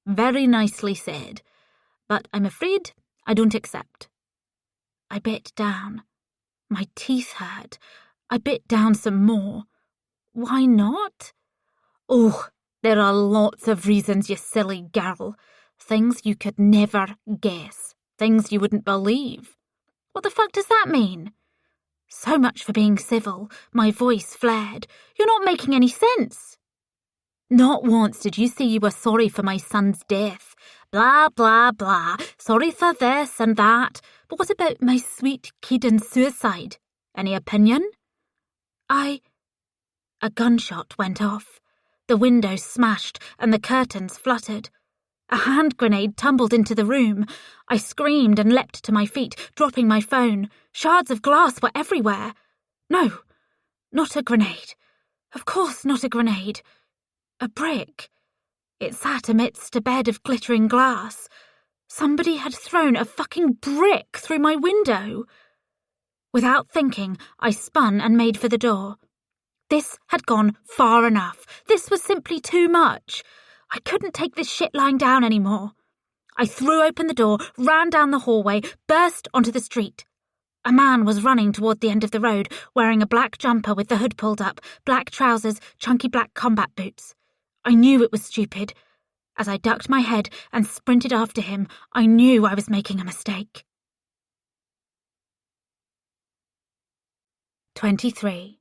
Very nicely said, but I'm afraid I don't accept. I bit down. My teeth hurt. I bit down some more. Why not? Oh, there are lots of reasons, you silly girl. Things you could never guess. Things you wouldn't believe. What the fuck does that mean? So much for being civil. My voice flared. You're not making any sense. Not once did you say you were sorry for my son's death. Blah, blah, blah. Sorry for this and that. But what about my sweet Caden's suicide? Any opinion? A gunshot went off. The window smashed and the curtains fluttered. A hand grenade tumbled into the room. I screamed and leapt to my feet, dropping my phone. Shards of glass were everywhere. No, not a grenade. Of course not a grenade. A brick. It sat amidst a bed of glittering glass. Somebody had thrown a fucking brick through my window. Without thinking, I spun and made for the door. This had gone far enough. This was simply too much. I couldn't take this shit lying down anymore. I threw open the door, ran down the hallway, burst onto the street. A man was running toward the end of the road, wearing a black jumper with the hood pulled up, black trousers, chunky black combat boots. I knew it was stupid. As I ducked my head and sprinted after him, I knew I was making a mistake. 23.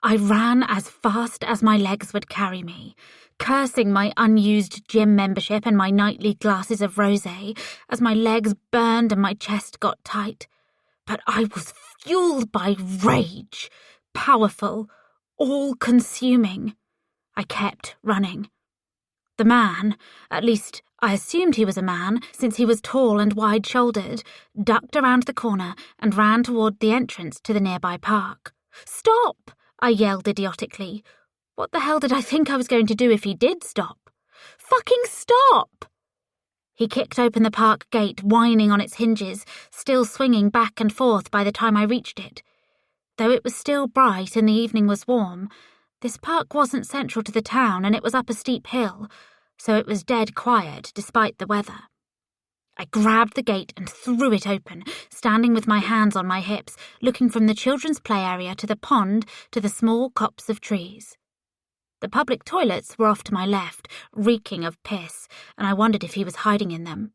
I ran as fast as my legs would carry me, cursing my unused gym membership and my nightly glasses of rosé as my legs burned and my chest got tight. But I was fueled by rage, powerful, all-consuming. I kept running. The man, at least I assumed he was a man since he was tall and wide-shouldered, ducked around the corner and ran toward the entrance to the nearby park. "Stop!" I yelled idiotically. What the hell did I think I was going to do if he did stop? "Fucking stop!" He kicked open the park gate, whining on its hinges, still swinging back and forth by the time I reached it. Though it was still bright and the evening was warm, this park wasn't central to the town and it was up a steep hill, so it was dead quiet despite the weather. I grabbed the gate and threw it open, standing with my hands on my hips, looking from the children's play area to the pond to the small copse of trees. The public toilets were off to my left, reeking of piss, and I wondered if he was hiding in them.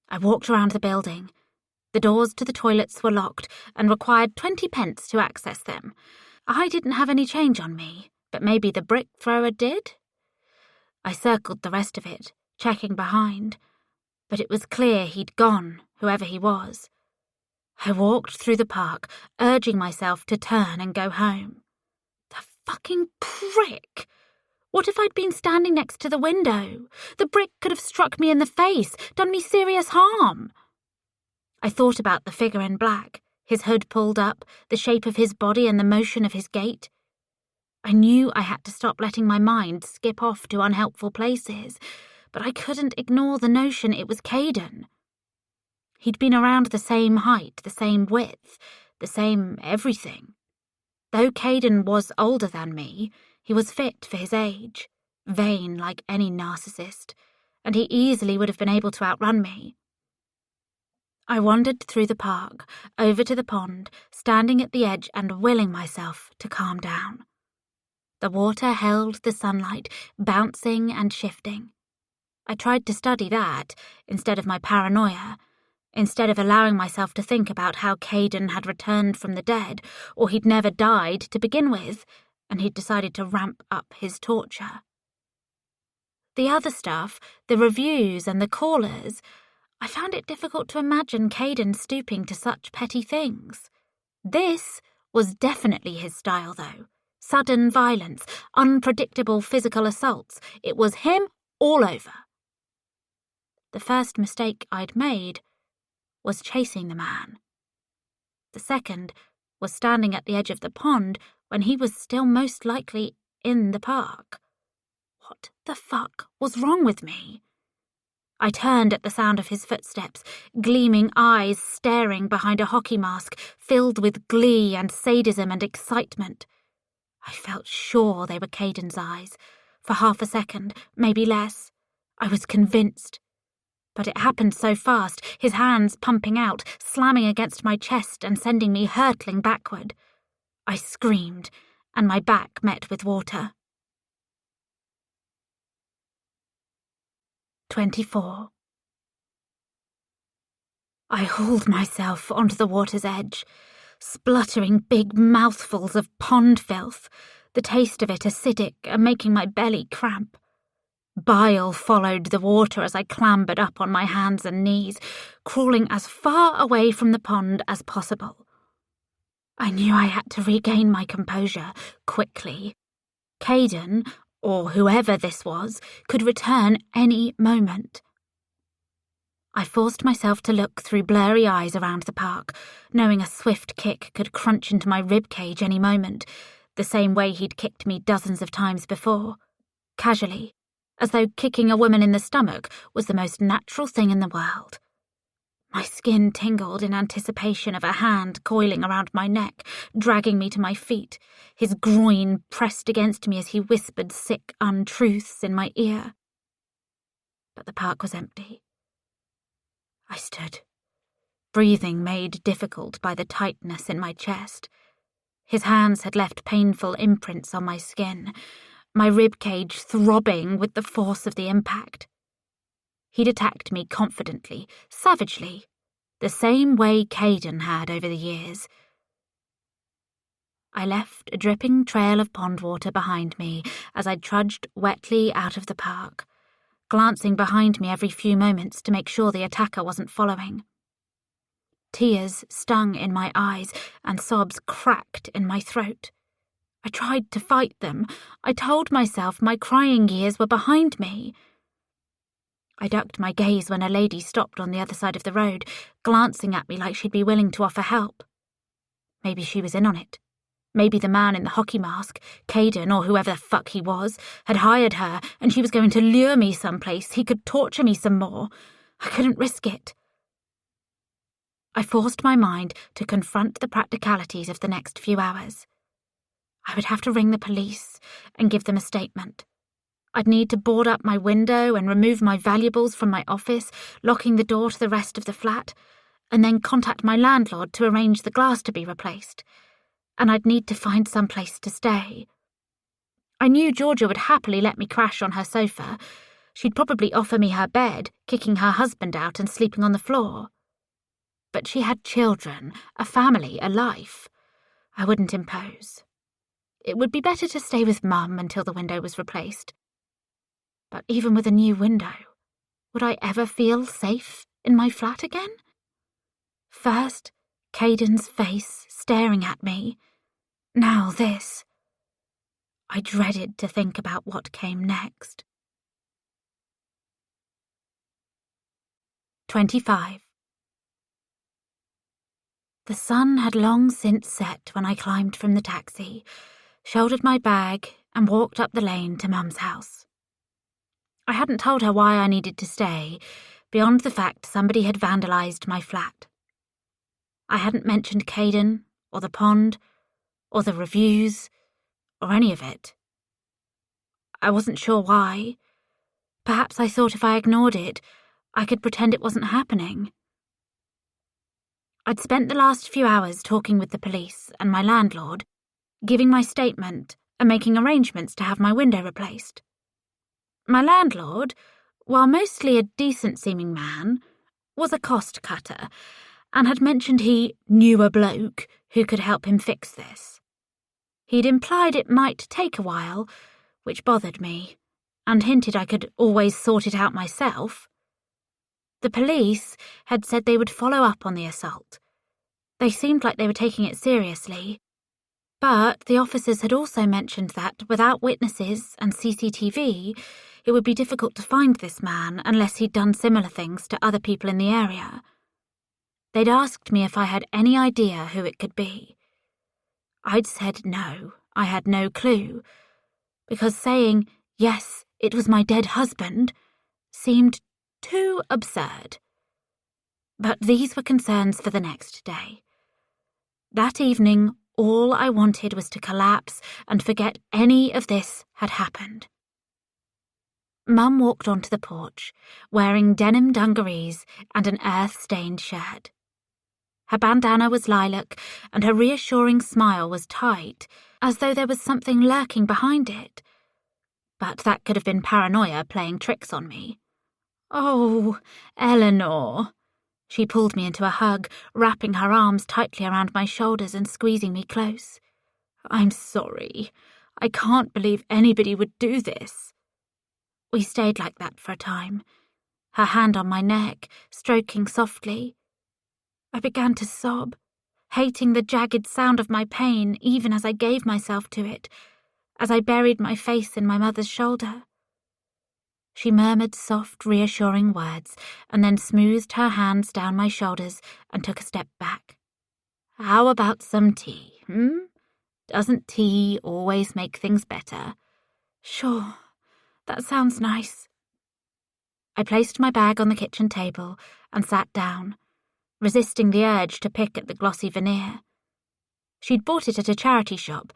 I walked around the building. The doors to the toilets were locked and required 20 pence to access them. I didn't have any change on me, but maybe the brick thrower did? I circled the rest of it, checking behind, but it was clear he'd gone, whoever he was. I walked through the park, urging myself to turn and go home. The fucking prick! What if I'd been standing next to the window? The brick could have struck me in the face, done me serious harm. I thought about the figure in black, his hood pulled up, the shape of his body and the motion of his gait. I knew I had to stop letting my mind skip off to unhelpful places, but I couldn't ignore the notion it was Caden. He'd been around the same height, the same width, the same everything. Though Caden was older than me, he was fit for his age, vain like any narcissist, and he easily would have been able to outrun me. I wandered through the park, over to the pond, standing at the edge and willing myself to calm down. The water held the sunlight, bouncing and shifting. I tried to study that, instead of my paranoia, instead of allowing myself to think about how Caden had returned from the dead, or he'd never died to begin with, and he'd decided to ramp up his torture. The other stuff, the reviews and the callers, I found it difficult to imagine Caden stooping to such petty things. This was definitely his style, though. Sudden violence, unpredictable physical assaults. It was him all over. The first mistake I'd made was chasing the man. The second was standing at the edge of the pond when he was still most likely in the park. What the fuck was wrong with me? I turned at the sound of his footsteps, gleaming eyes staring behind a hockey mask filled with glee and sadism and excitement. I felt sure they were Caden's eyes. For half a second, maybe less. I was convinced. But it happened so fast, his hands pumping out, slamming against my chest and sending me hurtling backward. I screamed, and my back met with water. 24. I hauled myself onto the water's edge, spluttering big mouthfuls of pond filth, the taste of it acidic and making my belly cramp. Bile followed the water as I clambered up on my hands and knees, crawling as far away from the pond as possible. I knew I had to regain my composure quickly. Caden, or whoever this was, could return any moment. I forced myself to look through blurry eyes around the park, knowing a swift kick could crunch into my ribcage any moment, the same way he'd kicked me dozens of times before. Casually, as though kicking a woman in the stomach was the most natural thing in the world. My skin tingled in anticipation of a hand coiling around my neck, dragging me to my feet, his groin pressed against me as he whispered sick untruths in my ear. But the park was empty. I stood, breathing made difficult by the tightness in my chest. His hands had left painful imprints on my skin, my ribcage throbbing with the force of the impact. He'd attacked me confidently, savagely, the same way Caden had over the years. I left a dripping trail of pond water behind me as I trudged wetly out of the park, glancing behind me every few moments to make sure the attacker wasn't following. Tears stung in my eyes and sobs cracked in my throat. I tried to fight them. I told myself my crying years were behind me. I ducked my gaze when a lady stopped on the other side of the road, glancing at me like she'd be willing to offer help. Maybe she was in on it. Maybe the man in the hockey mask, Caden or whoever the fuck he was, had hired her and she was going to lure me someplace he could torture me some more. I couldn't risk it. I forced my mind to confront the practicalities of the next few hours. I would have to ring the police and give them a statement. I'd need to board up my window and remove my valuables from my office, locking the door to the rest of the flat, and then contact my landlord to arrange the glass to be replaced. And I'd need to find some place to stay. I knew Georgia would happily let me crash on her sofa. She'd probably offer me her bed, kicking her husband out and sleeping on the floor. But she had children, a family, a life. I wouldn't impose. It would be better to stay with Mum until the window was replaced. But even with a new window, would I ever feel safe in my flat again? First, Caden's face staring at me. Now this. I dreaded to think about what came next. 25. The sun had long since set when I climbed from the taxi, shouldered my bag, and walked up the lane to Mum's house. I hadn't told her why I needed to stay, beyond the fact somebody had vandalised my flat. I hadn't mentioned Caden, or the pond, or the reviews, or any of it. I wasn't sure why. Perhaps I thought if I ignored it, I could pretend it wasn't happening. I'd spent the last few hours talking with the police and my landlord, giving my statement and making arrangements to have my window replaced. My landlord, while mostly a decent-seeming man, was a cost-cutter and had mentioned he knew a bloke who could help him fix this. He'd implied it might take a while, which bothered me, and hinted I could always sort it out myself. The police had said they would follow up on the assault. They seemed like they were taking it seriously. But the officers had also mentioned that, without witnesses and CCTV, it would be difficult to find this man unless he'd done similar things to other people in the area. They'd asked me if I had any idea who it could be. I'd said no, I had no clue, because saying, yes, it was my dead husband, seemed too absurd. But these were concerns for the next day. That evening, all I wanted was to collapse and forget any of this had happened. Mum walked onto the porch, wearing denim dungarees and an earth-stained shirt. Her bandana was lilac, and her reassuring smile was tight, as though there was something lurking behind it. But that could have been paranoia playing tricks on me. Oh, Eleanor. She pulled me into a hug, wrapping her arms tightly around my shoulders and squeezing me close. I'm sorry. I can't believe anybody would do this. We stayed like that for a time, her hand on my neck, stroking softly. I began to sob, hating the jagged sound of my pain even as I gave myself to it, as I buried my face in my mother's shoulder. She murmured soft, reassuring words and then smoothed her hands down my shoulders and took a step back. How about some tea, Doesn't tea always make things better? Sure, that sounds nice. I placed my bag on the kitchen table and sat down, resisting the urge to pick at the glossy veneer. She'd bought it at a charity shop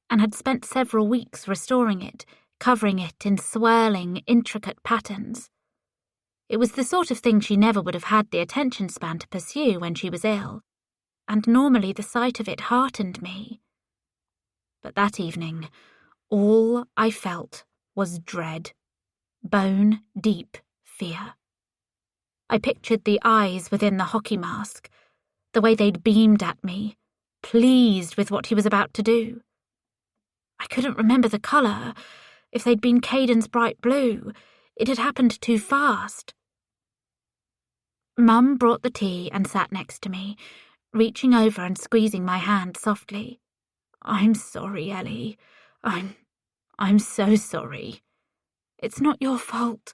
and had spent several weeks restoring it, covering it in swirling, intricate patterns. It was the sort of thing she never would have had the attention span to pursue when she was ill, and normally the sight of it heartened me. But that evening, all I felt was dread, bone-deep fear. I pictured the eyes within the hockey mask, the way they'd beamed at me, pleased with what he was about to do. I couldn't remember the colour. If they'd been Caden's bright blue, it had happened too fast. Mum brought the tea and sat next to me, reaching over and squeezing my hand softly. I'm sorry, Ellie. I'm so sorry. It's not your fault.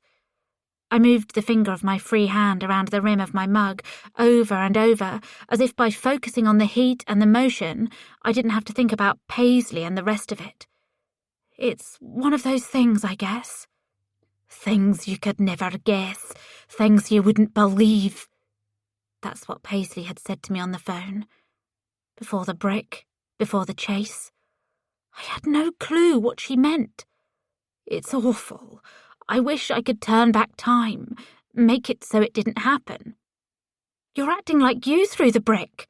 I moved the finger of my free hand around the rim of my mug, over and over, as if by focusing on the heat and the motion, I didn't have to think about Paisley and the rest of it. It's one of those things, I guess. Things you could never guess, things you wouldn't believe. That's what Paisley had said to me on the phone. Before the brick, before the chase. I had no clue what she meant. It's awful. I wish I could turn back time, make it so it didn't happen. You're acting like you threw the brick.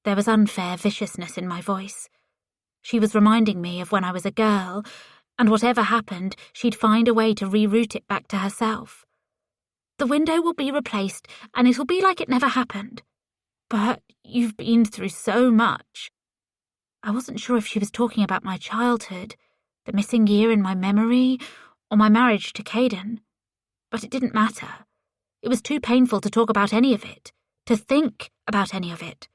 There was unfair viciousness in my voice. She was reminding me of when I was a girl, and whatever happened, she'd find a way to reroute it back to herself. The window will be replaced, and it'll be like it never happened. But you've been through so much. I wasn't sure if she was talking about my childhood, the missing year in my memory, or my marriage to Caden. But it didn't matter. It was too painful to talk about any of it, to think about any of it.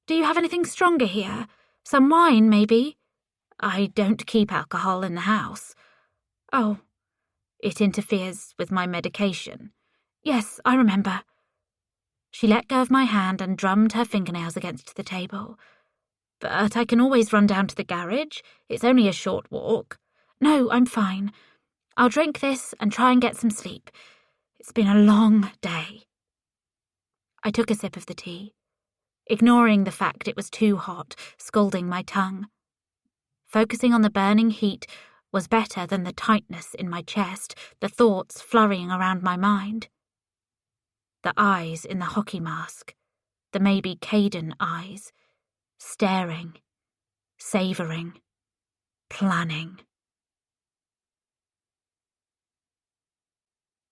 Do you have anything stronger here? Some wine, maybe? I don't keep alcohol in the house. Oh, it interferes with my medication. Yes, I remember. She let go of my hand and drummed her fingernails against the table. But I can always run down to the garage. It's only a short walk. No, I'm fine. I'll drink this and try and get some sleep. It's been a long day. I took a sip of the tea, ignoring the fact it was too hot, scalding my tongue. Focusing on the burning heat was better than the tightness in my chest, the thoughts flurrying around my mind. The eyes in the hockey mask, the maybe Caden eyes, staring, savouring, planning.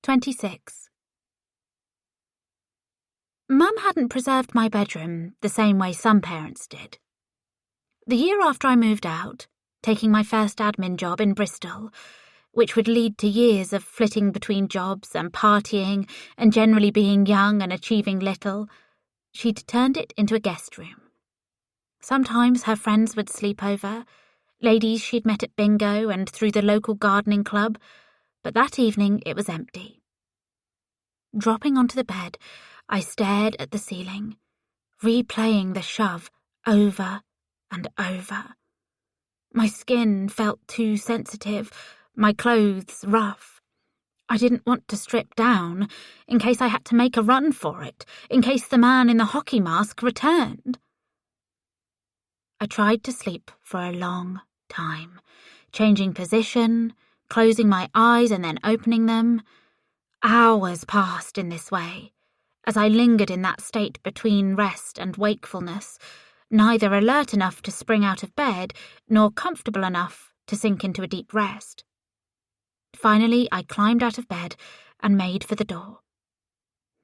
26. Mum hadn't preserved my bedroom the same way some parents did. The year after I moved out, taking my first admin job in Bristol, which would lead to years of flitting between jobs and partying and generally being young and achieving little, she'd turned it into a guest room. Sometimes her friends would sleep over, ladies she'd met at bingo and through the local gardening club, but that evening it was empty. Dropping onto the bed, I stared at the ceiling, replaying the shove over and over. My skin felt too sensitive, my clothes rough. I didn't want to strip down, in case I had to make a run for it, in case the man in the hockey mask returned. I tried to sleep for a long time, changing position, closing my eyes and then opening them. Hours passed in this way, as I lingered in that state between rest and wakefulness, neither alert enough to spring out of bed, nor comfortable enough to sink into a deep rest. Finally, I climbed out of bed and made for the door.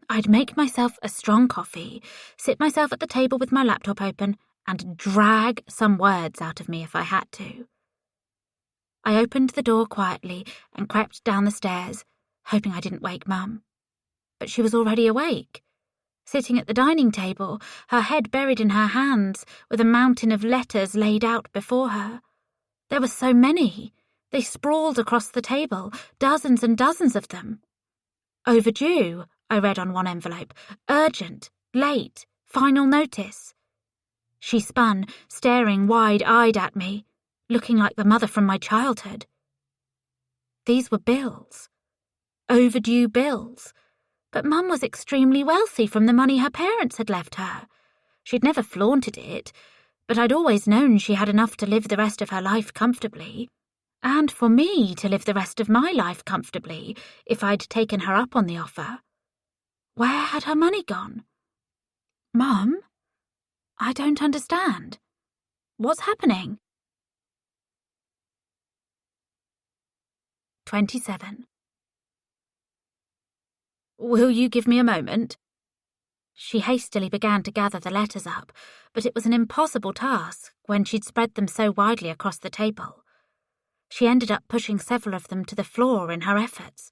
I'd make myself a strong coffee, sit myself at the table with my laptop open, and drag some words out of me if I had to. I opened the door quietly and crept down the stairs, hoping I didn't wake Mum. But she was already awake, sitting at the dining table, her head buried in her hands, with a mountain of letters laid out before her. There were so many. They sprawled across the table, dozens and dozens of them. Overdue, I read on one envelope. Urgent, late, final notice. She spun, staring wide-eyed at me, looking like the mother from my childhood. These were bills. Overdue bills. But Mum was extremely wealthy from the money her parents had left her. She'd never flaunted it, but I'd always known she had enough to live the rest of her life comfortably. And for me to live the rest of my life comfortably, if I'd taken her up on the offer. Where had her money gone? Mum? I don't understand. What's happening? 27. Will you give me a moment? She hastily began to gather the letters up, but it was an impossible task when she'd spread them so widely across the table. She ended up pushing several of them to the floor in her efforts.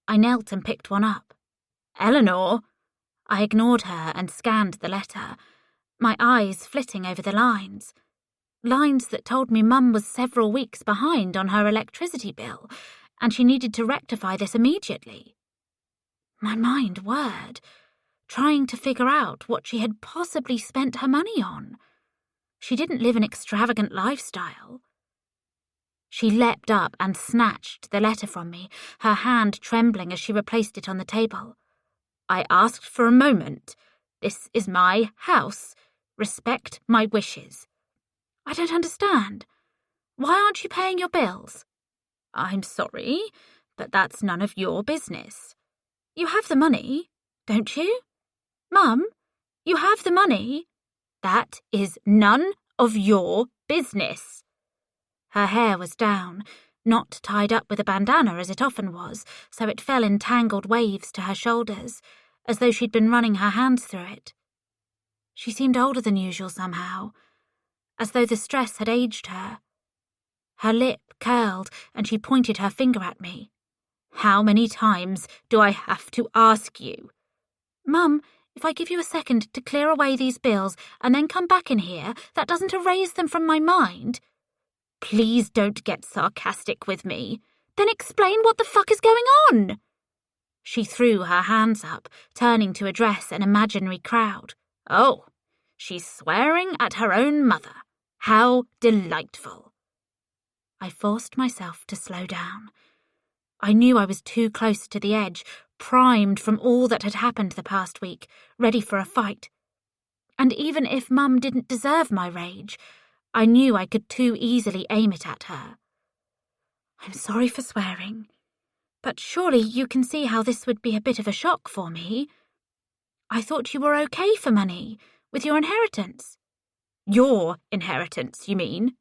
I knelt and picked one up. Eleanor! I ignored her and scanned the letter, my eyes flitting over the lines. Lines that told me Mum was several weeks behind on her electricity bill, and she needed to rectify this immediately. My mind whirred, trying to figure out what she had possibly spent her money on. She didn't live an extravagant lifestyle. She leapt up and snatched the letter from me, her hand trembling as she replaced it on the table. I asked for a moment. This is my house. Respect my wishes. I don't understand. Why aren't you paying your bills? I'm sorry, but that's none of your business. You have the money, don't you? Mum, you have the money. That is none of your business. Her hair was down, not tied up with a bandana as it often was, so it fell in tangled waves to her shoulders, as though she'd been running her hands through it. She seemed older than usual somehow, as though the stress had aged her. Her lip curled and she pointed her finger at me. How many times do I have to ask you? Mum, if I give you a second to clear away these bills and then come back in here, that doesn't erase them from my mind. Please don't get sarcastic with me. Then explain what the fuck is going on. She threw her hands up, turning to address an imaginary crowd. Oh, she's swearing at her own mother. How delightful. I forced myself to slow down. I knew I was too close to the edge, primed from all that had happened the past week, ready for a fight. And even if Mum didn't deserve my rage, I knew I could too easily aim it at her. I'm sorry for swearing, but surely you can see how this would be a bit of a shock for me. I thought you were okay for money, with your inheritance. Your inheritance, you mean?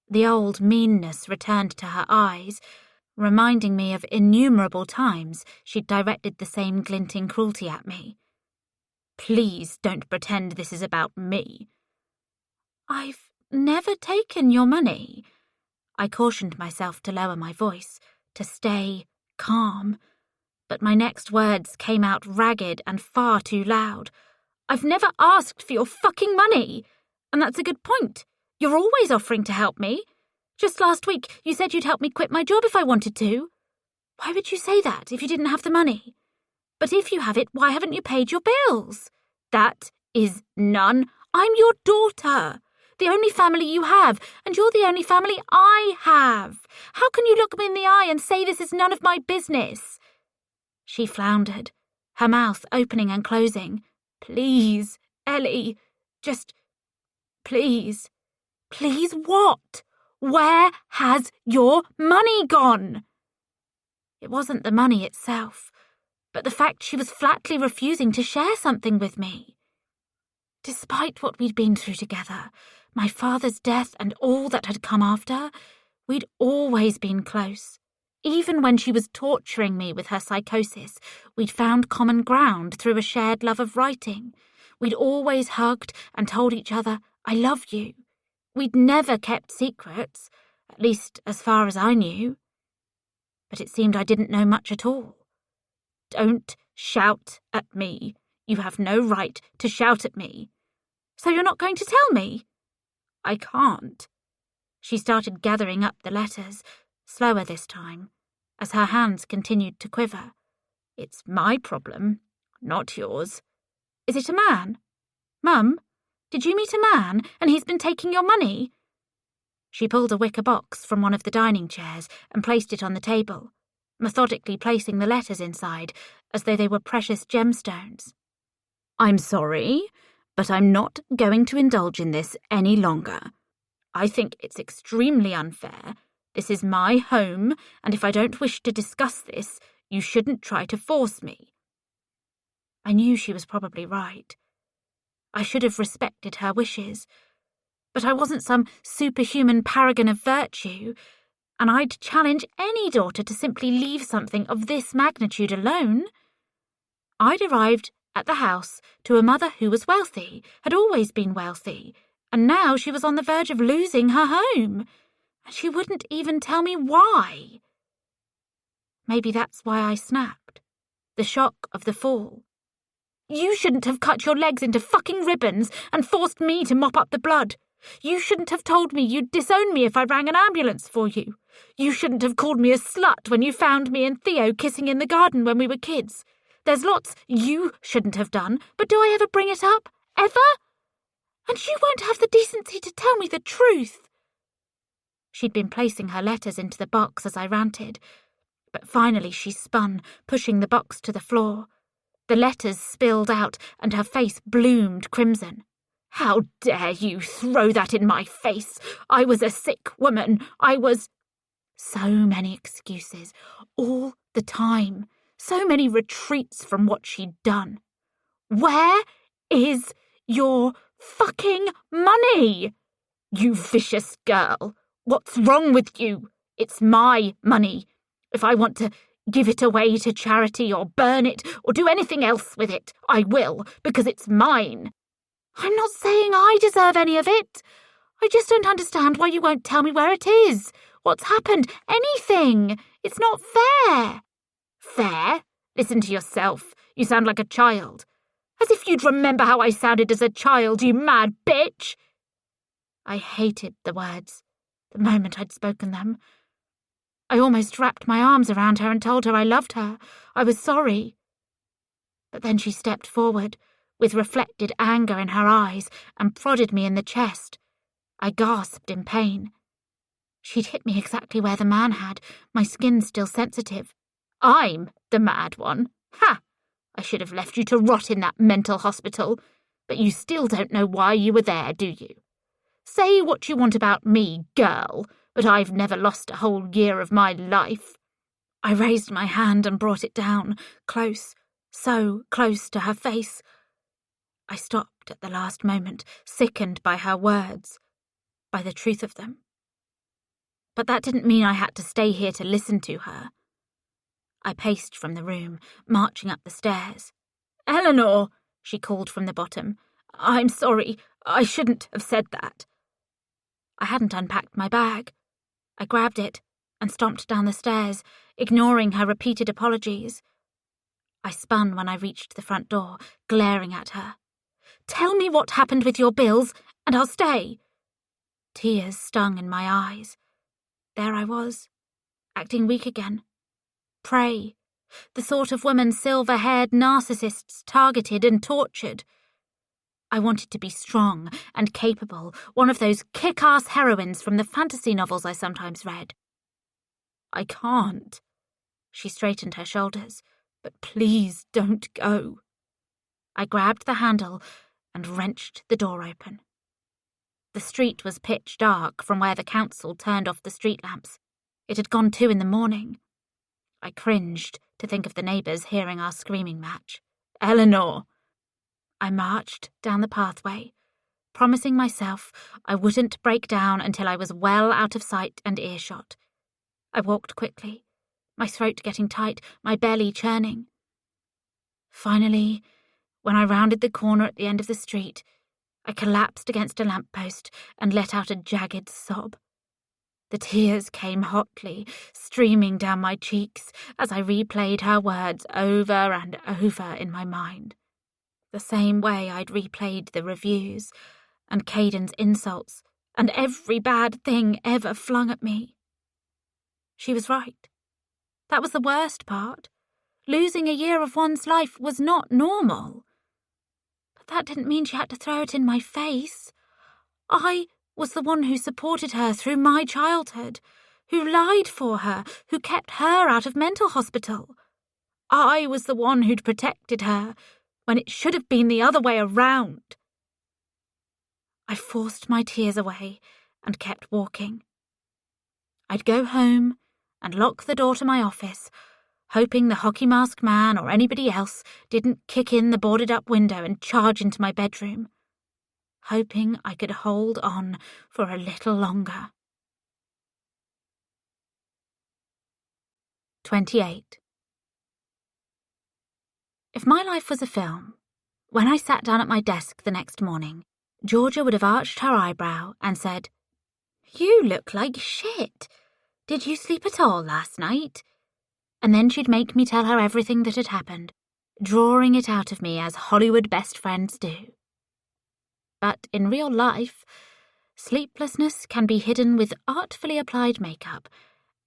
The old meanness returned to her eyes, reminding me of innumerable times she'd directed the same glinting cruelty at me. Please don't pretend this is about me. I've never taken your money. I cautioned myself to lower my voice, to stay calm, but my next words came out ragged and far too loud. I've never asked for your fucking money, and that's a good point. You're always offering to help me. Just last week you said you'd help me quit my job if I wanted to. Why would you say that if you didn't have the money? But if you have it, why haven't you paid your bills? That is none. I'm your daughter. The only family you have, and you're the only family I have. How can you look me in the eye and say this is none of my business? She floundered, her mouth opening and closing. Please, Ellie, just please. Please what? Where has your money gone? It wasn't the money itself, but the fact she was flatly refusing to share something with me. Despite what we'd been through together, my father's death and all that had come after, we'd always been close. Even when she was torturing me with her psychosis, we'd found common ground through a shared love of writing. We'd always hugged and told each other, I love you. We'd never kept secrets, at least as far as I knew. But it seemed I didn't know much at all. Don't shout at me. You have no right to shout at me. So you're not going to tell me? I can't. She started gathering up the letters, slower this time, as her hands continued to quiver. It's my problem, not yours. Is it a man? Mum, did you meet a man and he's been taking your money? She pulled a wicker box from one of the dining chairs and placed it on the table, methodically placing the letters inside as though they were precious gemstones. I'm sorry, but I'm not going to indulge in this any longer. I think it's extremely unfair. This is my home, and if I don't wish to discuss this, you shouldn't try to force me. I knew she was probably right. I should have respected her wishes, but I wasn't some superhuman paragon of virtue, and I'd challenge any daughter to simply leave something of this magnitude alone. I'd arrived at the house to a mother who was wealthy, had always been wealthy, and now she was on the verge of losing her home, and she wouldn't even tell me why. Maybe that's why I snapped. The shock of the fall. You shouldn't have cut your legs into fucking ribbons and forced me to mop up the blood. You shouldn't have told me you'd disown me if I rang an ambulance for you. You shouldn't have called me a slut when you found me and Theo kissing in the garden when we were kids. There's lots you shouldn't have done, but do I ever bring it up? Ever? And you won't have the decency to tell me the truth. She'd been placing her letters into the box as I ranted, but finally she spun, pushing the box to the floor. The letters spilled out, and her face bloomed crimson. How dare you throw that in my face? I was a sick woman. I was... So many excuses, all the time. So many retreats from what she'd done. Where is your fucking money? You vicious girl. What's wrong with you? It's my money. If I want to give it away to charity or burn it or do anything else with it, I will, because it's mine. I'm not saying I deserve any of it. I just don't understand why you won't tell me where it is. What's happened? Anything. It's not fair. Fair? Listen to yourself. You sound like a child. As if you'd remember how I sounded as a child, you mad bitch. I hated the words the moment I'd spoken them. I almost wrapped my arms around her and told her I loved her. I was sorry. But then she stepped forward, with reflected anger in her eyes, and prodded me in the chest. I gasped in pain. She'd hit me exactly where the man had, my skin still sensitive. I'm the mad one. Ha! I should have left you to rot in that mental hospital, but you still don't know why you were there, do you? Say what you want about me, girl, but I've never lost a whole year of my life. I raised my hand and brought it down, close, so close to her face. I stopped at the last moment, sickened by her words, by the truth of them. But that didn't mean I had to stay here to listen to her. I paced from the room, marching up the stairs. Eleanor, she called from the bottom. I'm sorry, I shouldn't have said that. I hadn't unpacked my bag. I grabbed it and stomped down the stairs, ignoring her repeated apologies. I spun when I reached the front door, glaring at her. Tell me what happened with your bills, and I'll stay. Tears stung in my eyes. There I was, acting weak again. Prey, the sort of woman silver-haired narcissists targeted and tortured. I wanted to be strong and capable, one of those kick-ass heroines from the fantasy novels I sometimes read. I can't. She straightened her shoulders. But please don't go. I grabbed the handle and wrenched the door open. The street was pitch dark from where the council turned off the street lamps. It had gone 2 a.m. I cringed to think of the neighbours hearing our screaming match. Eleanor! I marched down the pathway, promising myself I wouldn't break down until I was well out of sight and earshot. I walked quickly, my throat getting tight, my belly churning. Finally, when I rounded the corner at the end of the street, I collapsed against a lamppost and let out a jagged sob. The tears came hotly, streaming down my cheeks as I replayed her words over and over in my mind. The same way I'd replayed the reviews and Caden's insults and every bad thing ever flung at me. She was right. That was the worst part. Losing a year of one's life was not normal. But that didn't mean she had to throw it in my face. I was the one who supported her through my childhood, who lied for her, who kept her out of mental hospital. I was the one who'd protected her, when it should have been the other way around. I forced my tears away and kept walking. I'd go home and lock the door to my office, hoping the hockey mask man or anybody else didn't kick in the boarded-up window and charge into my bedroom, hoping I could hold on for a little longer. 28. If my life was a film, when I sat down at my desk the next morning, Georgia would have arched her eyebrow and said, "You look like shit. Did you sleep at all last night?" And then she'd make me tell her everything that had happened, drawing it out of me as Hollywood best friends do. But in real life, Sleeplessness can be hidden with artfully applied makeup,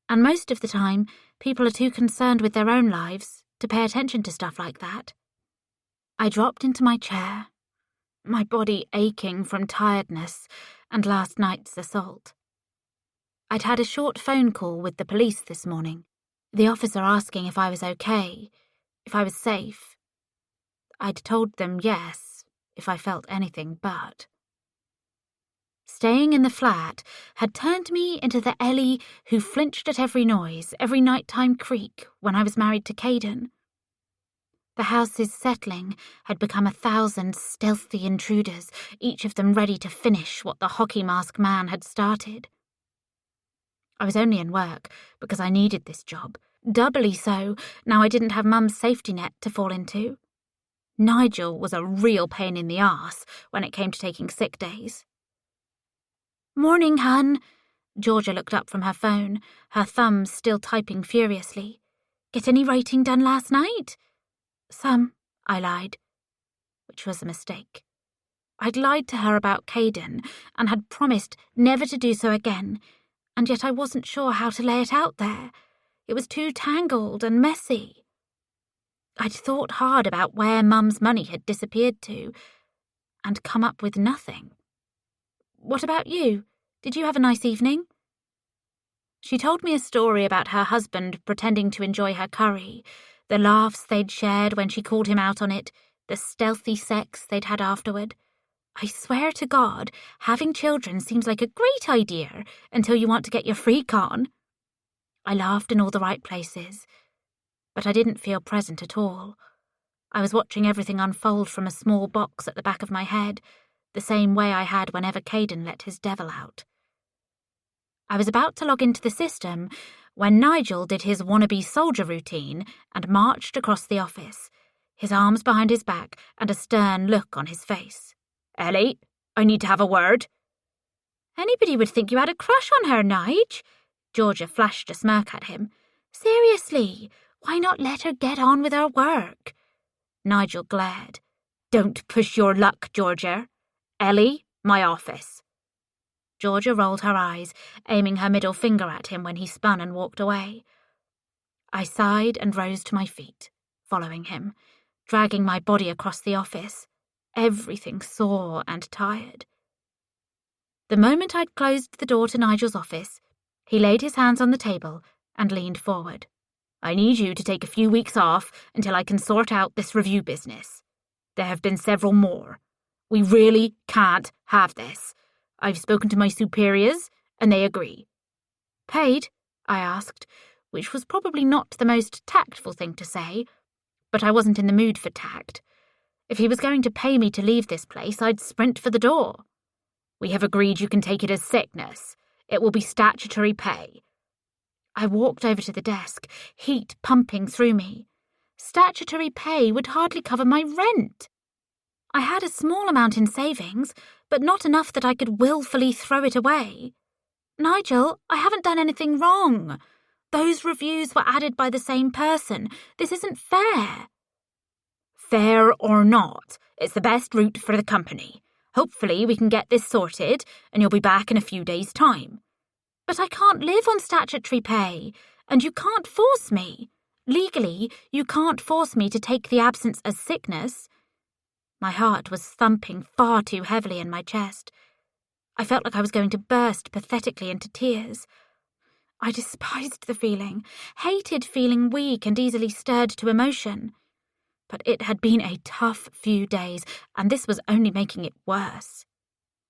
and most of the time, people are too concerned with their own lives to pay attention to stuff like that. I dropped into my chair, my body aching from tiredness and last night's assault. I'd had a short phone call with the police this morning, the officer asking if I was okay, if I was safe. I'd told them yes, if I felt anything but. Staying in the flat had turned me into the Ellie who flinched at every noise, every nighttime creak when I was married to Caden. The house's settling had become 1,000 stealthy intruders, each of them ready to finish what the hockey mask man had started. I was only in work because I needed this job, doubly so now I didn't have Mum's safety net to fall into. Nigel was a real pain in the arse when it came to taking sick days. "Morning, hun." Georgia looked up from her phone, her thumbs still typing furiously. "Get any writing done last night?" "Some," I lied, which was a mistake. I'd lied to her about Caden and had promised never to do so again, and yet I wasn't sure how to lay it out there. It was too tangled and messy. I'd thought hard about where Mum's money had disappeared to, and come up with nothing. "What about you? Did you have a nice evening?" She told me a story about her husband pretending to enjoy her curry, the laughs they'd shared when she called him out on it, the stealthy sex they'd had afterward. I swear to God, having children seems like a great idea until you want to get your freak on. I laughed in all the right places, but I didn't feel present at all. I was watching everything unfold from a small box at the back of my head, the same way I had whenever Caden let his devil out. I was about to log into the system when Nigel did his wannabe soldier routine and marched across the office, his arms behind his back and a stern look on his face. "Ellie, I need to have a word." "Anybody would think you had a crush on her, Nige." Georgia flashed a smirk at him. "Seriously, why not let her get on with her work?" Nigel glared. "Don't push your luck, Georgia. Ellie, my office." Georgia rolled her eyes, aiming her middle finger at him when he spun and walked away. I sighed and rose to my feet, following him, dragging my body across the office, everything sore and tired. The moment I'd closed the door to Nigel's office, he laid his hands on the table and leaned forward. "I need you to take a few weeks off until I can sort out this review business. There have been several more. We really can't have this. I've spoken to my superiors, and they agree." "Paid?" I asked, which was probably not the most tactful thing to say, but I wasn't in the mood for tact. If he was going to pay me to leave this place, I'd sprint for the door. "We have agreed you can take it as sickness. It will be statutory pay." I walked over to the desk, heat pumping through me. Statutory pay would hardly cover my rent. I had a small amount in savings, but not enough that I could willfully throw it away. "Nigel, I haven't done anything wrong. Those reviews were added by the same person. This isn't fair." "Fair or not, it's the best route for the company. Hopefully we can get this sorted, and you'll be back in a few days' time." "But I can't live on statutory pay, and you can't force me. Legally, you can't force me to take the absence as sickness." My heart was thumping far too heavily in my chest. I felt like I was going to burst pathetically into tears. I despised the feeling, hated feeling weak and easily stirred to emotion. But it had been a tough few days, and this was only making it worse.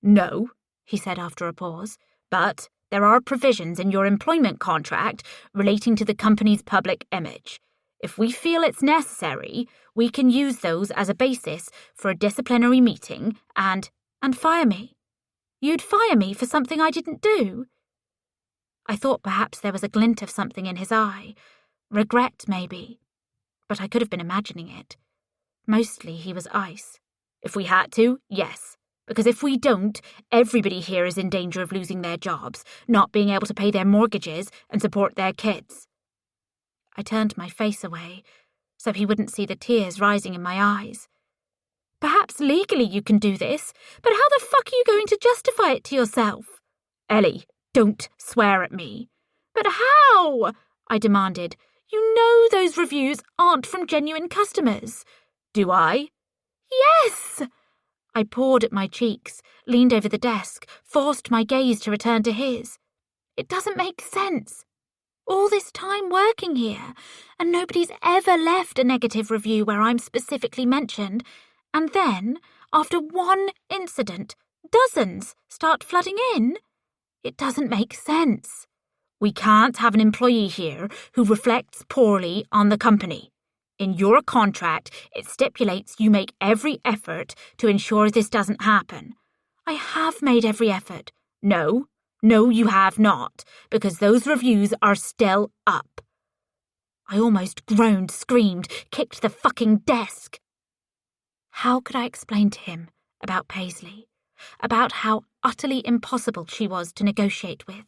"No," he said after a pause, "but there are provisions in your employment contract relating to the company's public image. If we feel it's necessary, we can use those as a basis for a disciplinary meeting and fire me. You'd fire me for something I didn't do?" I thought perhaps there was a glint of something in his eye. Regret, maybe. But I could have been imagining it. Mostly he was ice. "If we had to, yes. Because if we don't, everybody here is in danger of losing their jobs, not being able to pay their mortgages and support their kids." I turned my face away so he wouldn't see the tears rising in my eyes. Perhaps legally you can do this, but how the fuck are you going to justify it to yourself? Ellie, don't swear at me. But how? I demanded. You know those reviews aren't from genuine customers. Do I? Yes! I pawed at my cheeks, leaned over the desk, forced my gaze to return to his. It doesn't make sense. All this time working here, and nobody's ever left a negative review where I'm specifically mentioned, and then, after one incident, dozens start flooding in? It doesn't make sense. We can't have an employee here who reflects poorly on the company. In your contract, it stipulates you make every effort to ensure this doesn't happen. I have made every effort. No, you have not, because those reviews are still up. I almost groaned, screamed, kicked the fucking desk. How could I explain to him about Paisley, about how utterly impossible she was to negotiate with?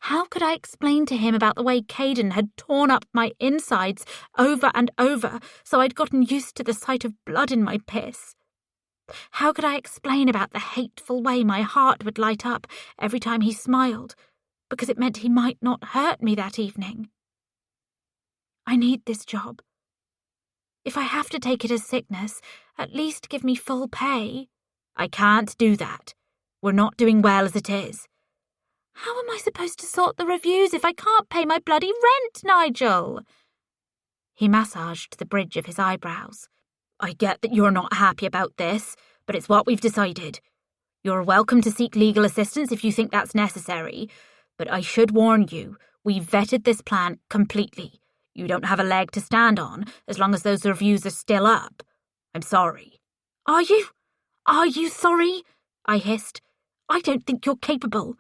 How could I explain to him about the way Caden had torn up my insides over and over so I'd gotten used to the sight of blood in my piss? How could I explain about the hateful way my heart would light up every time he smiled, because it meant he might not hurt me that evening? I need this job. If I have to take it as sickness, at least give me full pay. I can't do that. We're not doing well as it is. How am I supposed to sort the reviews if I can't pay my bloody rent, Nigel? He massaged the bridge of his eyebrows. I get that you're not happy about this, but it's what we've decided. You're welcome to seek legal assistance if you think that's necessary, but I should warn you, we've vetted this plan completely. You don't have a leg to stand on as long as those reviews are still up. I'm sorry. Are you? Are you sorry? I hissed. I don't think you're capable.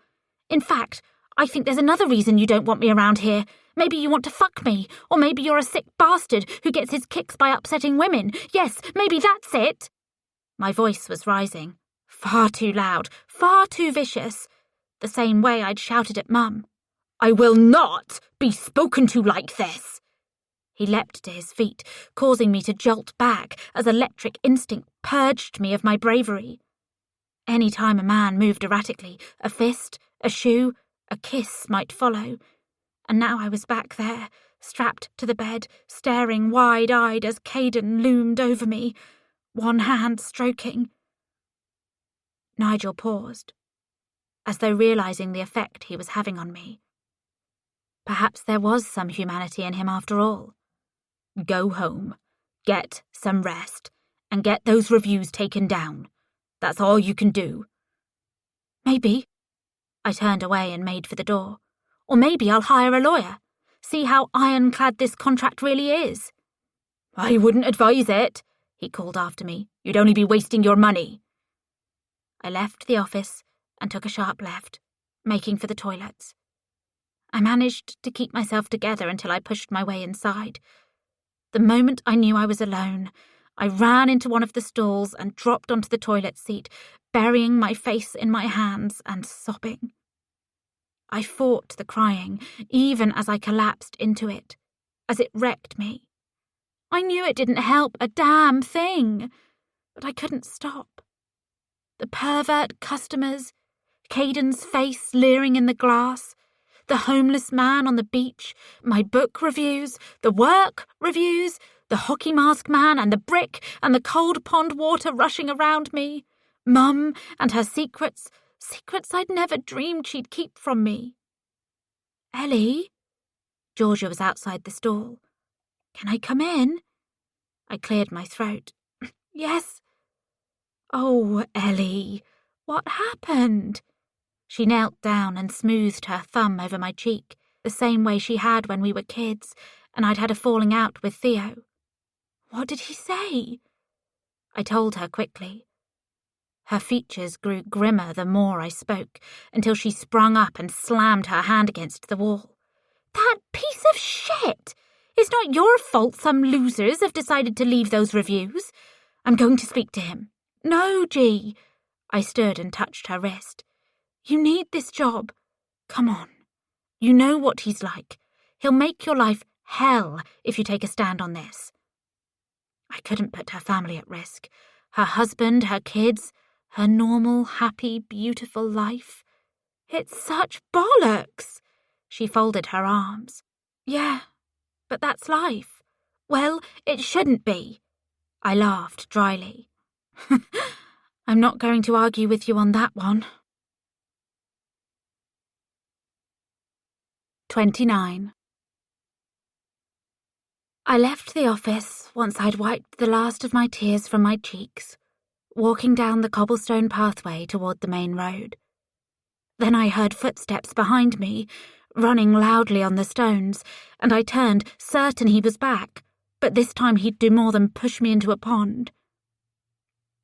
In fact, I think there's another reason you don't want me around here. Maybe you want to fuck me, or maybe you're a sick bastard who gets his kicks by upsetting women. Yes, maybe that's it. My voice was rising. Far too loud, far too vicious. The same way I'd shouted at Mum. I will not be spoken to like this. He leapt to his feet, causing me to jolt back as electric instinct purged me of my bravery. Any time a man moved erratically, a fist, a shoe, a kiss might follow. And now I was back there, strapped to the bed, staring wide-eyed as Caden loomed over me, one hand stroking. Nigel paused, as though realising the effect he was having on me. Perhaps there was some humanity in him after all. Go home, get some rest, and get those reviews taken down. That's all you can do. Maybe. I turned away and made for the door. Or maybe I'll hire a lawyer. See how ironclad this contract really is. I wouldn't advise it, he called after me. You'd only be wasting your money. I left the office and took a sharp left, making for the toilets. I managed to keep myself together until I pushed my way inside. The moment I knew I was alone, I ran into one of the stalls and dropped onto the toilet seat, burying my face in my hands and sobbing. I fought the crying, even as I collapsed into it, as it wrecked me. I knew it didn't help a damn thing, but I couldn't stop. The pervert customers, Caden's face leering in the glass, the homeless man on the beach, my book reviews, the work reviews, the hockey mask man and the brick and the cold pond water rushing around me, Mum and her secrets I'd never dreamed she'd keep from me. Ellie? Georgia was outside the stall. Can I come in? I cleared my throat. Yes. Oh, Ellie, what happened? She knelt down and smoothed her thumb over my cheek, the same way she had when we were kids, and I'd had a falling out with Theo. What did he say? I told her quickly. Her features grew grimmer the more I spoke, until she sprung up and slammed her hand against the wall. That piece of shit! It's not your fault some losers have decided to leave those reviews. I'm going to speak to him. No, G. I stood and touched her wrist. You need this job. Come on. You know what he's like. He'll make your life hell if you take a stand on this. I couldn't put her family at risk. Her husband, her kids, her normal, happy, beautiful life. It's such bollocks! She folded her arms. Yeah, but that's life. Well, it shouldn't be. I laughed dryly. I'm not going to argue with you on that one. 29. I left the office once I'd wiped the last of my tears from my cheeks, walking down the cobblestone pathway toward the main road. Then I heard footsteps behind me, running loudly on the stones, and I turned, certain he was back, but this time he'd do more than push me into a pond.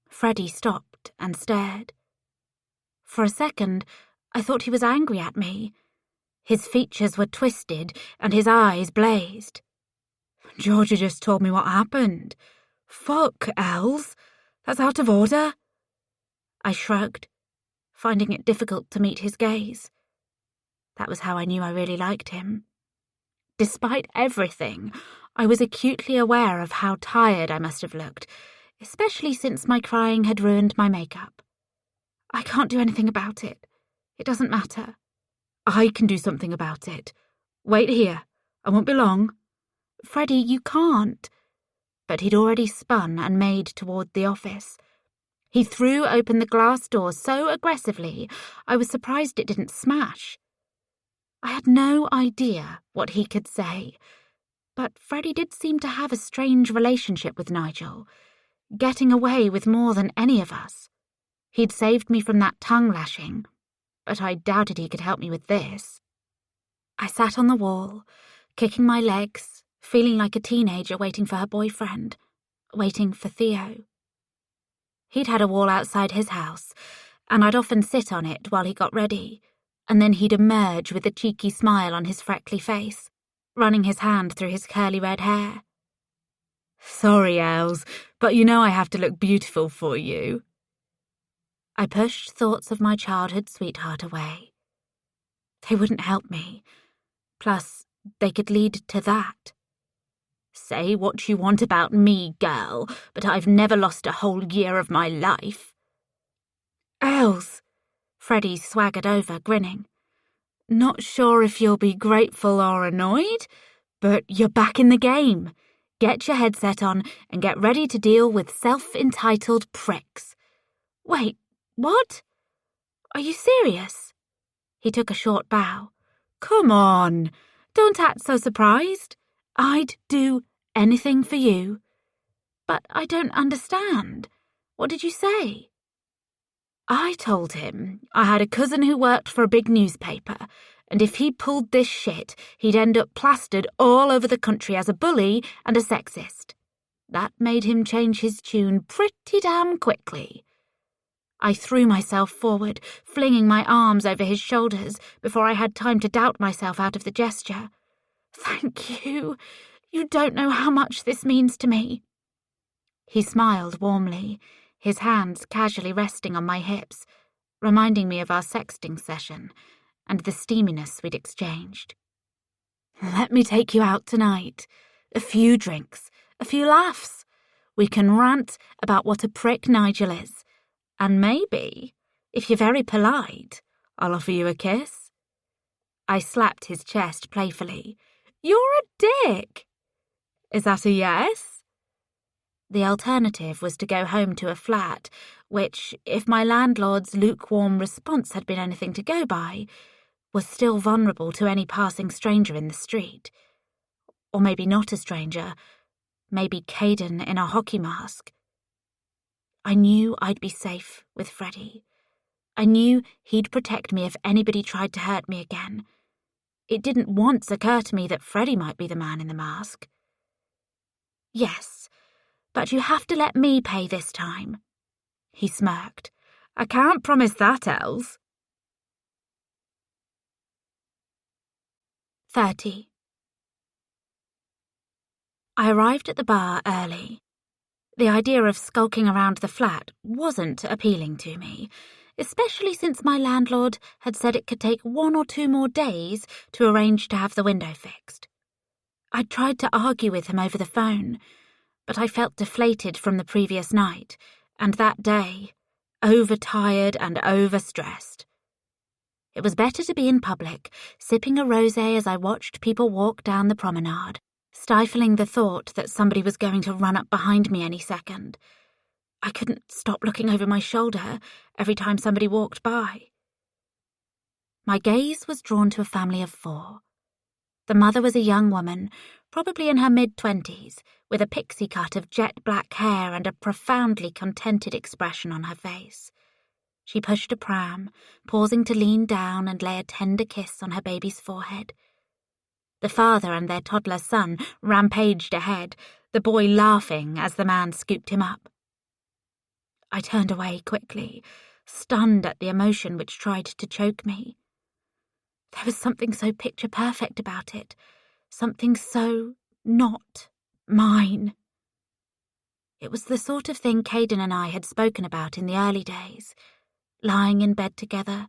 Freddie stopped and stared. For a second, I thought he was angry at me. His features were twisted and his eyes blazed. Georgia just told me what happened. Fuck, Els. That's out of order. I shrugged, finding it difficult to meet his gaze. That was how I knew I really liked him. Despite everything, I was acutely aware of how tired I must have looked, especially since my crying had ruined my makeup. I can't do anything about it. It doesn't matter. I can do something about it. Wait here. I won't be long. Freddie, you can't. But he'd already spun and made toward the office. He threw open the glass door so aggressively, I was surprised it didn't smash. I had no idea what he could say, but Freddie did seem to have a strange relationship with Nigel, getting away with more than any of us. He'd saved me from that tongue lashing, but I doubted he could help me with this. I sat on the wall, kicking my legs, feeling like a teenager waiting for her boyfriend, waiting for Theo. He'd had a wall outside his house, and I'd often sit on it while he got ready, and then he'd emerge with a cheeky smile on his freckly face, running his hand through his curly red hair. Sorry, Els, but you know I have to look beautiful for you. I pushed thoughts of my childhood sweetheart away. They wouldn't help me. Plus, they could lead to that. Say what you want about me, girl, but I've never lost a whole year of my life. Els, Freddie swaggered over, grinning. Not sure if you'll be grateful or annoyed, but you're back in the game. Get your headset on and get ready to deal with self-entitled pricks. Wait, what? Are you serious? He took a short bow. Come on, don't act so surprised. I'd do anything for you. But I don't understand. What did you say? I told him I had a cousin who worked for a big newspaper, and if he pulled this shit, he'd end up plastered all over the country as a bully and a sexist. That made him change his tune pretty damn quickly. I threw myself forward, flinging my arms over his shoulders before I had time to doubt myself out of the gesture. Thank you. You don't know how much this means to me. He smiled warmly, his hands casually resting on my hips, reminding me of our sexting session and the steaminess we'd exchanged. Let me take you out tonight. A few drinks, a few laughs. We can rant about what a prick Nigel is. And maybe, if you're very polite, I'll offer you a kiss. I slapped his chest playfully. You're a dick. Is that a yes? The alternative was to go home to a flat, which, if my landlord's lukewarm response had been anything to go by, was still vulnerable to any passing stranger in the street. Or maybe not a stranger, maybe Caden in a hockey mask. I knew I'd be safe with Freddie. I knew he'd protect me if anybody tried to hurt me again. It didn't once occur to me that Freddie might be the man in the mask. Yes, but you have to let me pay this time. He smirked. I can't promise that, Els. 30. I arrived at the bar early. The idea of skulking around the flat wasn't appealing to me, especially since my landlord had said it could take 1 or 2 more days to arrange to have the window fixed. I'd tried to argue with him over the phone, but I felt deflated from the previous night And that day, overtired and overstressed. It was better to be in public, sipping a rosé as I watched people walk down the promenade, stifling the thought that somebody was going to run up behind me any second. I couldn't stop looking over my shoulder every time somebody walked by. My gaze was drawn to a family of 4. The mother was a young woman, probably in her mid-20s, with a pixie cut of jet black hair and a profoundly contented expression on her face. She pushed a pram, pausing to lean down and lay a tender kiss on her baby's forehead. The father and their toddler son rampaged ahead, the boy laughing as the man scooped him up. I turned away quickly, stunned at the emotion which tried to choke me. There was something so picture-perfect about it, something so not mine. It was the sort of thing Caden and I had spoken about in the early days, lying in bed together,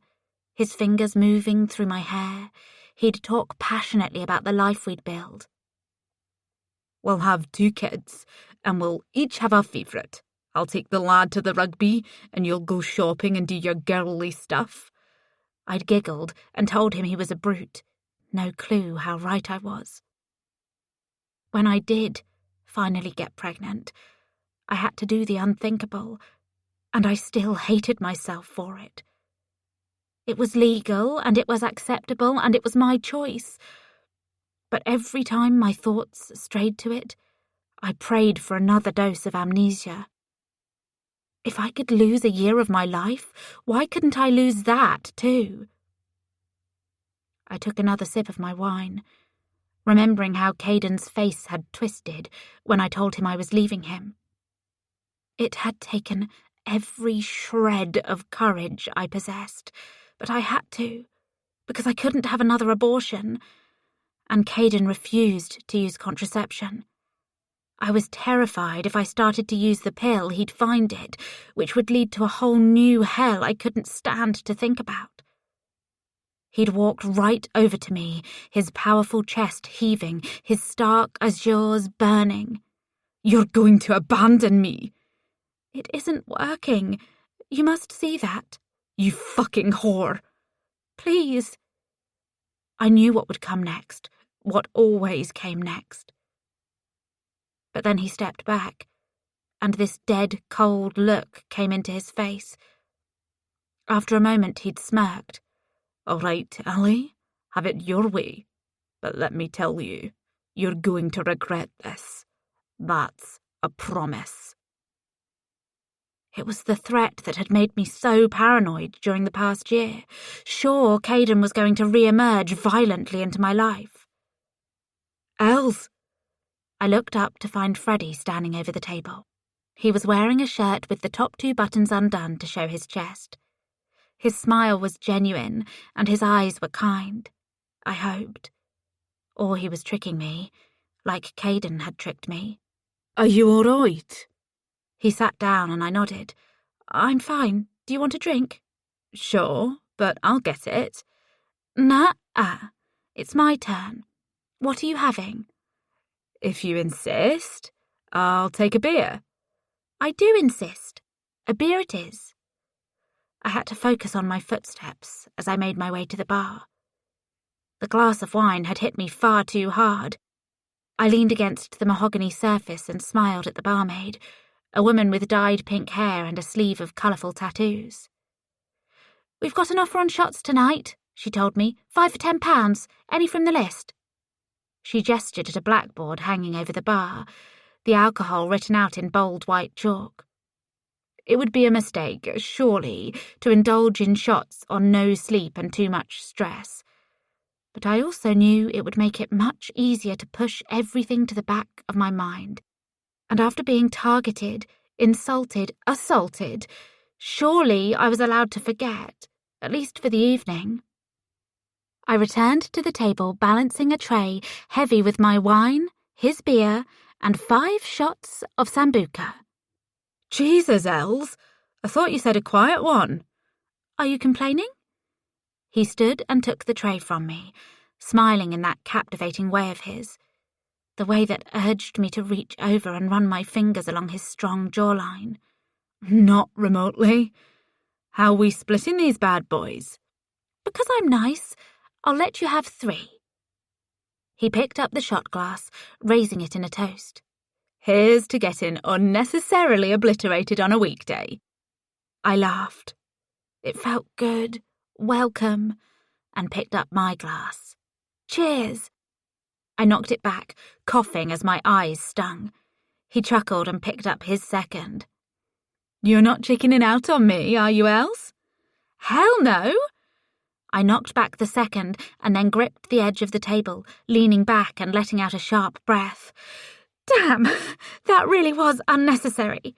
his fingers moving through my hair. He'd talk passionately about the life we'd build. We'll have 2 kids, and we'll each have a favourite. I'll take the lad to the rugby, and you'll go shopping and do your girly stuff. I'd giggled and told him he was a brute, no clue how right I was. When I did finally get pregnant, I had to do the unthinkable, and I still hated myself for it. It was legal, and it was acceptable, and it was my choice. But every time my thoughts strayed to it, I prayed for another dose of amnesia. If I could lose a year of my life, why couldn't I lose that too? I took another sip of my wine, remembering how Caden's face had twisted when I told him I was leaving him. It had taken every shred of courage I possessed, but I had to, because I couldn't have another abortion, and Caden refused to use contraception. I was terrified if I started to use the pill, he'd find it, which would lead to a whole new hell I couldn't stand to think about. He'd walked right over to me, his powerful chest heaving, his stark azures burning. You're going to abandon me. It isn't working. You must see that. You fucking whore. Please. I knew what would come next, what always came next. But then he stepped back, and this dead, cold look came into his face. After a moment, he'd smirked. All right, Ellie, have it your way. But let me tell you, you're going to regret this. That's a promise. It was the threat that had made me so paranoid during the past year. Sure, Caden was going to re-emerge violently into my life. Els! I looked up to find Freddie standing over the table. He was wearing a shirt with the top 2 buttons undone to show his chest. His smile was genuine, and his eyes were kind, I hoped. Or he was tricking me, like Caden had tricked me. Are you all right? He sat down and I nodded. I'm fine. Do you want a drink? Sure, but I'll get it. Nah, it's my turn. What are you having? If you insist, I'll take a beer. I do insist. A beer it is. I had to focus on my footsteps as I made my way to the bar. The glass of wine had hit me far too hard. I leaned against the mahogany surface and smiled at the barmaid, a woman with dyed pink hair and a sleeve of colourful tattoos. We've got an offer on shots tonight, she told me. 5 for £10, any from the list. She gestured at a blackboard hanging over the bar, the alcohol written out in bold white chalk. It would be a mistake, surely, to indulge in shots on no sleep and too much stress. But I also knew it would make it much easier to push everything to the back of my mind. And after being targeted, insulted, assaulted, surely I was allowed to forget, at least for the evening. I returned to the table balancing a tray heavy with my wine, his beer, and 5 shots of Sambuca. Jesus, Els, I thought you said a quiet one. Are you complaining? He stood and took the tray from me, smiling in that captivating way of his, the way that urged me to reach over and run my fingers along his strong jawline. Not remotely. How are we splitting these bad boys? Because I'm nice, I'll let you have 3. He picked up the shot glass, raising it in a toast. Here's to getting unnecessarily obliterated on a weekday. I laughed. It felt good, welcome, and picked up my glass. Cheers. I knocked it back, coughing as my eyes stung. He chuckled and picked up his second. You're not chickening out on me, are you, Els? Hell no! I knocked back the second and then gripped the edge of the table, leaning back and letting out a sharp breath. Damn, that really was unnecessary.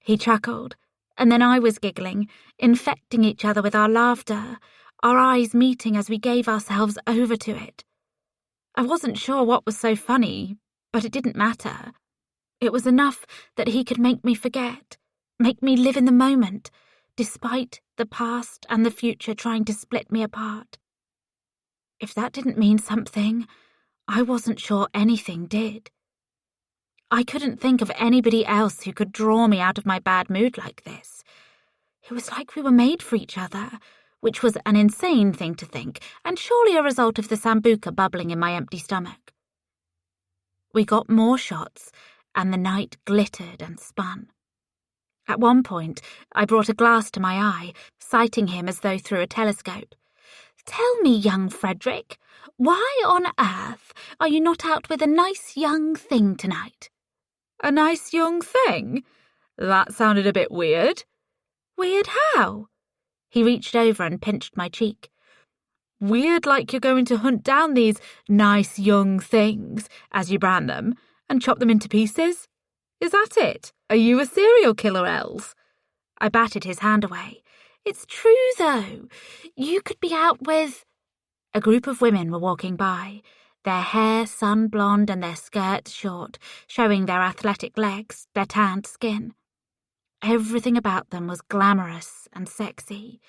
He chuckled, and then I was giggling, infecting each other with our laughter, our eyes meeting as we gave ourselves over to it. I wasn't sure what was so funny, but it didn't matter. It was enough that he could make me forget, make me live in the moment, despite the past and the future trying to split me apart. If that didn't mean something, I wasn't sure anything did. I couldn't think of anybody else who could draw me out of my bad mood like this. It was like we were made for each other, which was an insane thing to think, and surely a result of the sambuca bubbling in my empty stomach. We got more shots, and the night glittered and spun. At one point, I brought a glass to my eye, sighting him as though through a telescope. Tell me, young Frederick, why on earth are you not out with a nice young thing tonight? A nice young thing? That sounded a bit weird. Weird how? He reached over and pinched my cheek. Weird like you're going to hunt down these nice young things, as you brand them, and chop them into pieces? Is that it? Are you a serial killer, Els? I batted his hand away. It's true, though. You could be out with... A group of women were walking by, their hair sun-blonde and their skirts short, showing their athletic legs, their tanned skin. Everything about them was glamorous and sexy.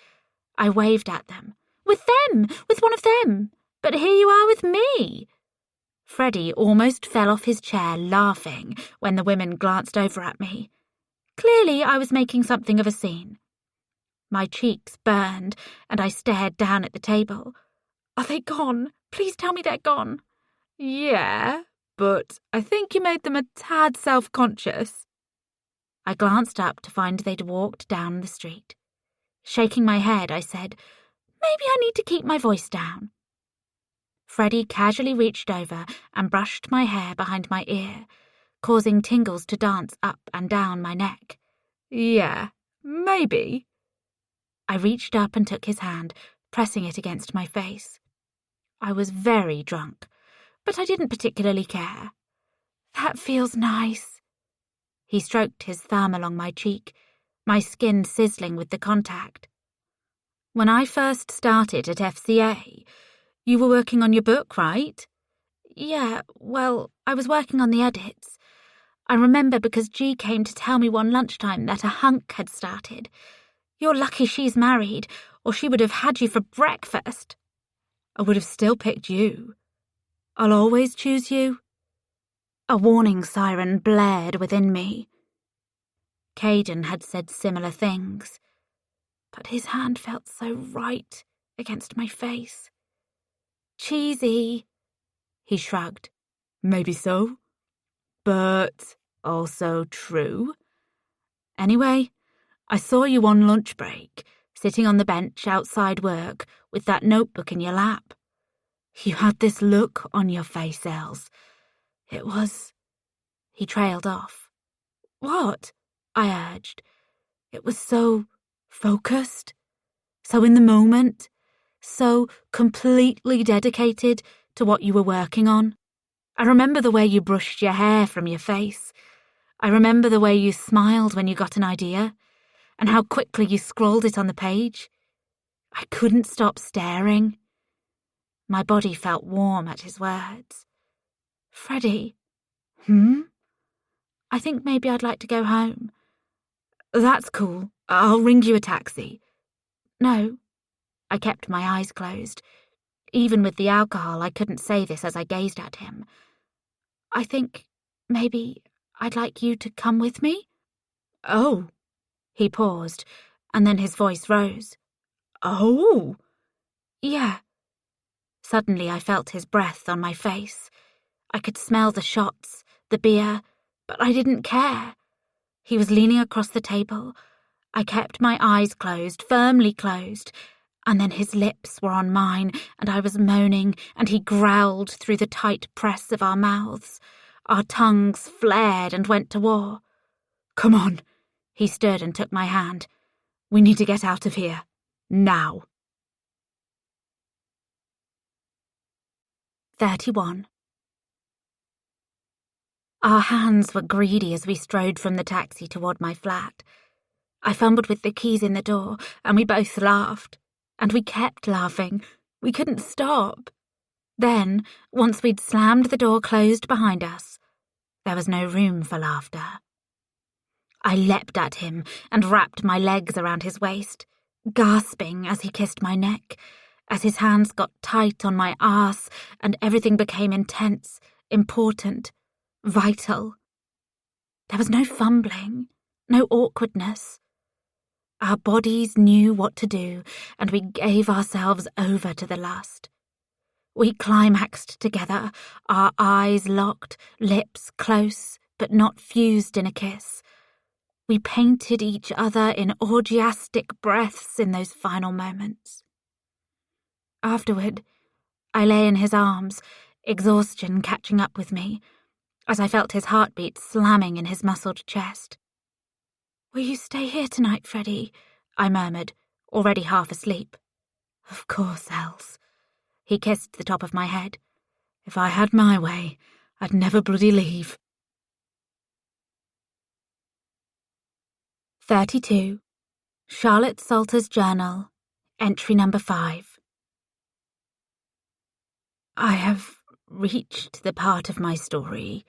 I waved at them. With them! With one of them! But here you are with me! Freddie almost fell off his chair laughing when the women glanced over at me. Clearly I was making something of a scene. My cheeks burned, and I stared down at the table. Are they gone? Please tell me they're gone. Yeah, but I think you made them a tad self-conscious. I glanced up to find they'd walked down the street. Shaking my head, I said, Maybe I need to keep my voice down. Freddie casually reached over and brushed my hair behind my ear, causing tingles to dance up and down my neck. Yeah, maybe. I reached up and took his hand, pressing it against my face. I was very drunk, but I didn't particularly care. That feels nice. He stroked his thumb along my cheek, my skin sizzling with the contact. When I first started at FCA, you were working on your book, right? Yeah, well, I was working on the edits. I remember because G came to tell me one lunchtime that a hunk had started. You're lucky she's married, or she would have had you for breakfast. I would have still picked you. I'll always choose you. A warning siren blared within me. Caden had said similar things, but his hand felt so right against my face. Cheesy, he shrugged. Maybe so, but also true. Anyway, I saw you on lunch break, sitting on the bench outside work with that notebook in your lap. You had this look on your face, Els. It was... He trailed off. What? I urged. It was so focused, so in the moment, so completely dedicated to what you were working on. I remember the way you brushed your hair from your face. I remember the way you smiled when you got an idea, and how quickly you scrawled it on the page. I couldn't stop staring. My body felt warm at his words. Freddie. I think maybe I'd like to go home. That's cool. I'll ring you a taxi. No. I kept my eyes closed. Even with the alcohol, I couldn't say this as I gazed at him. I think maybe I'd like you to come with me. Oh, He paused, and then his voice rose. Oh! Yeah. Suddenly I felt his breath on my face. I could smell the shots, the beer, but I didn't care. He was leaning across the table. I kept my eyes closed, firmly closed, and then his lips were on mine, and I was moaning, and he growled through the tight press of our mouths. Our tongues flared and went to war. Come on. He stood and took my hand. We need to get out of here. Now. 31. Our hands were greedy as we strode from the taxi toward my flat. I fumbled with the keys in the door, and we both laughed. And we kept laughing. We couldn't stop. Then, once we'd slammed the door closed behind us, there was no room for laughter. I leapt at him and wrapped my legs around his waist, gasping as he kissed my neck, as his hands got tight on my arse and everything became intense, important, vital. There was no fumbling, no awkwardness. Our bodies knew what to do, and we gave ourselves over to the lust. We climaxed together, our eyes locked, lips close, but not fused in a kiss. We painted each other in orgiastic breaths in those final moments. Afterward, I lay in his arms, exhaustion catching up with me, as I felt his heartbeat slamming in his muscled chest. "Will you stay here tonight, Freddie?" I murmured, already half asleep. "Of course, Els." He kissed the top of my head. "If I had my way, I'd never bloody leave." 32. Charlotte Salter's Journal, entry number 5. I have reached the part of my story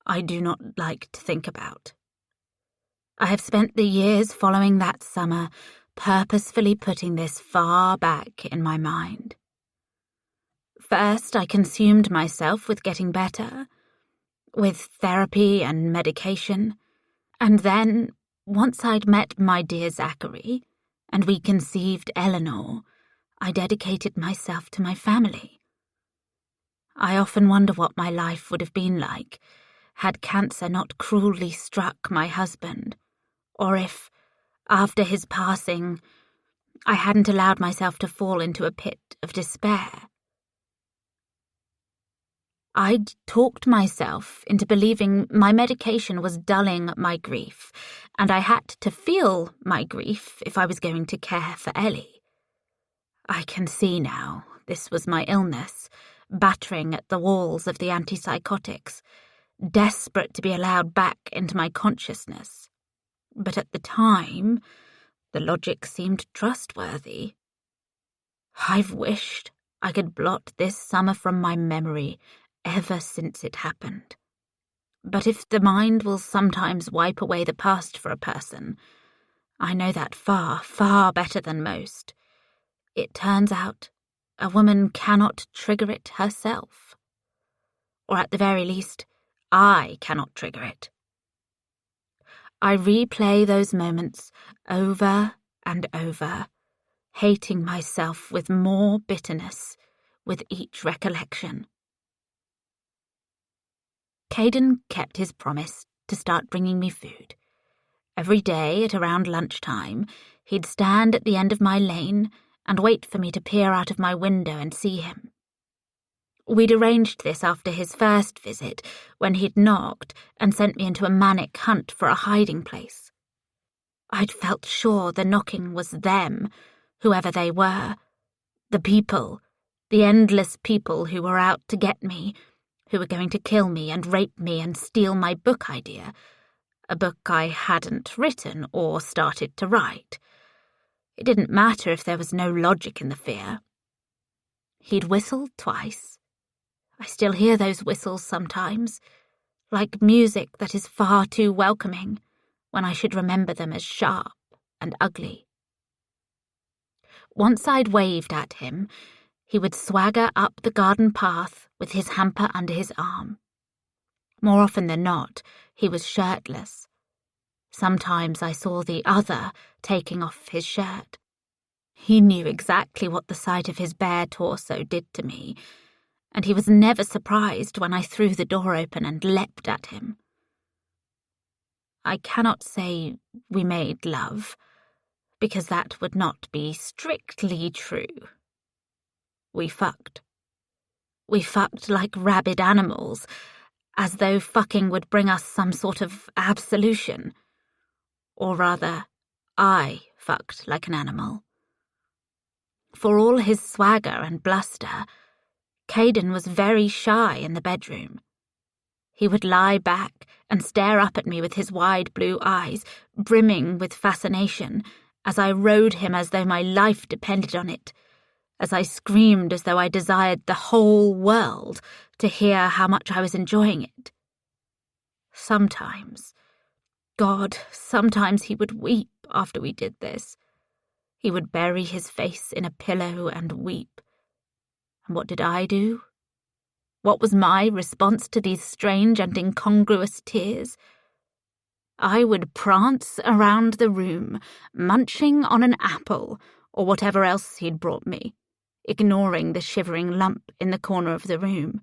I do not like to think about. I have spent the years following that summer purposefully putting this far back in my mind. First, I consumed myself with getting better, with therapy and medication, and then, once I'd met my dear Zachary, and we conceived Eleanor, I dedicated myself to my family. I often wonder what my life would have been like had cancer not cruelly struck my husband, or if, after his passing, I hadn't allowed myself to fall into a pit of despair. I'd talked myself into believing my medication was dulling my grief, and I had to feel my grief if I was going to care for Ellie. I can see now this was my illness, battering at the walls of the antipsychotics, desperate to be allowed back into my consciousness. But at the time, the logic seemed trustworthy. I've wished I could blot this summer from my memory ever since it happened. But if the mind will sometimes wipe away the past for a person, I know that far, far better than most. It turns out a woman cannot trigger it herself. Or at the very least, I cannot trigger it. I replay those moments over and over, hating myself with more bitterness with each recollection. Caden kept his promise to start bringing me food. Every day at around lunchtime, he'd stand at the end of my lane and wait for me to peer out of my window and see him. We'd arranged this after his first visit, when he'd knocked and sent me into a manic hunt for a hiding place. I'd felt sure the knocking was them, whoever they were. The people, the endless people who were out to get me, who were going to kill me and rape me and steal my book idea, a book I hadn't written or started to write. It didn't matter if there was no logic in the fear. He'd whistled twice. I still hear those whistles sometimes, like music that is far too welcoming, when I should remember them as sharp and ugly. Once I'd waved at him, he would swagger up the garden path with his hamper under his arm. More often than not, he was shirtless. Sometimes I saw the other taking off his shirt. He knew exactly what the sight of his bare torso did to me, and he was never surprised when I threw the door open and leapt at him. I cannot say we made love, because that would not be strictly true. We fucked. We fucked like rabid animals, as though fucking would bring us some sort of absolution. Or rather, I fucked like an animal. For all his swagger and bluster, Caden was very shy in the bedroom. He would lie back and stare up at me with his wide blue eyes, brimming with fascination, as I rode him as though my life depended on it, as I screamed as though I desired the whole world to hear how much I was enjoying it. Sometimes he would weep after we did this. He would bury his face in a pillow and weep. And what did I do? What was my response to these strange and incongruous tears? I would prance around the room, munching on an apple or whatever else he'd brought me, ignoring the shivering lump in the corner of the room,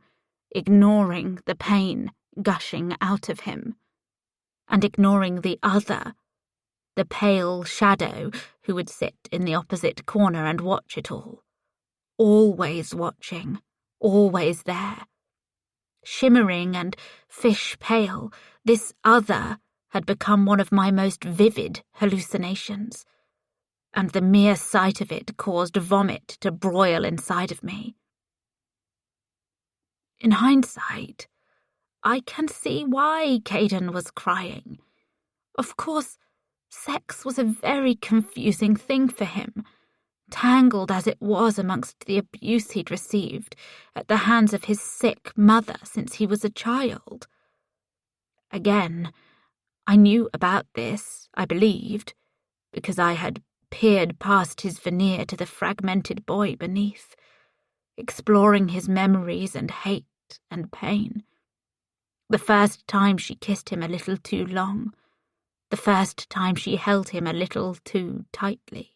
ignoring the pain gushing out of him, and ignoring the other, the pale shadow who would sit in the opposite corner and watch it all. Always watching, always there. Shimmering and fish-pale, this other had become one of my most vivid hallucinations, and the mere sight of it caused vomit to broil inside of me. In hindsight, I can see why Caden was crying. Of course, sex was a very confusing thing for him, tangled as it was amongst the abuse he'd received at the hands of his sick mother since he was a child. Again, I knew about this, I believed, because I had peered past his veneer to the fragmented boy beneath, exploring his memories and hate and pain. The first time she kissed him a little too long, the first time she held him a little too tightly.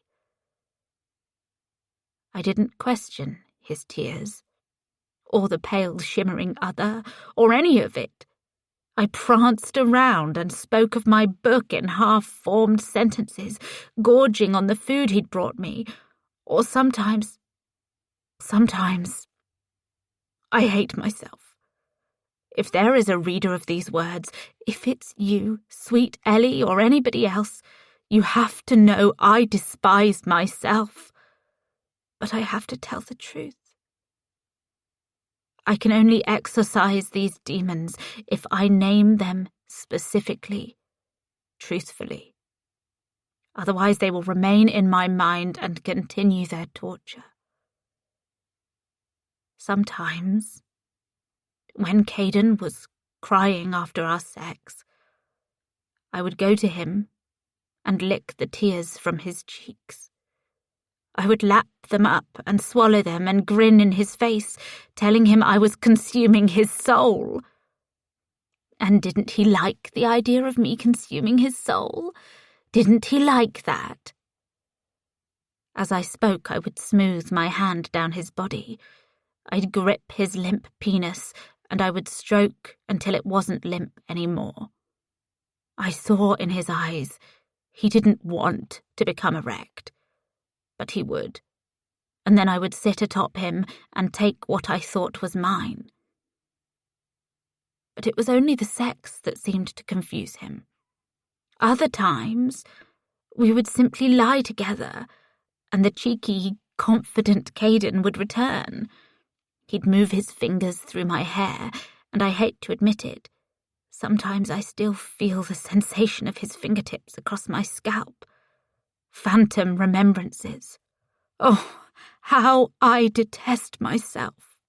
I didn't question his tears, or the pale shimmering other, or any of it. I pranced around and spoke of my book in half-formed sentences, gorging on the food he'd brought me, or sometimes, I hate myself. If there is a reader of these words, if it's you, sweet Ellie, or anybody else, you have to know I despise myself. But I have to tell the truth. I can only exorcise these demons if I name them specifically, truthfully. Otherwise they will remain in my mind and continue their torture. Sometimes, when Caden was crying after our sex, I would go to him and lick the tears from his cheeks. I would lap them up and swallow them and grin in his face, telling him I was consuming his soul. And didn't he like the idea of me consuming his soul? Didn't he like that? As I spoke, I would smooth my hand down his body. I'd grip his limp penis, and I would stroke until it wasn't limp anymore. I saw in his eyes he didn't want to become erect. But he would, and then I would sit atop him and take what I thought was mine. But it was only the sex that seemed to confuse him. Other times, we would simply lie together, and the cheeky, confident Caden would return. He'd move his fingers through my hair, and I hate to admit it, sometimes I still feel the sensation of his fingertips across my scalp. Phantom remembrances. Oh, how I detest myself.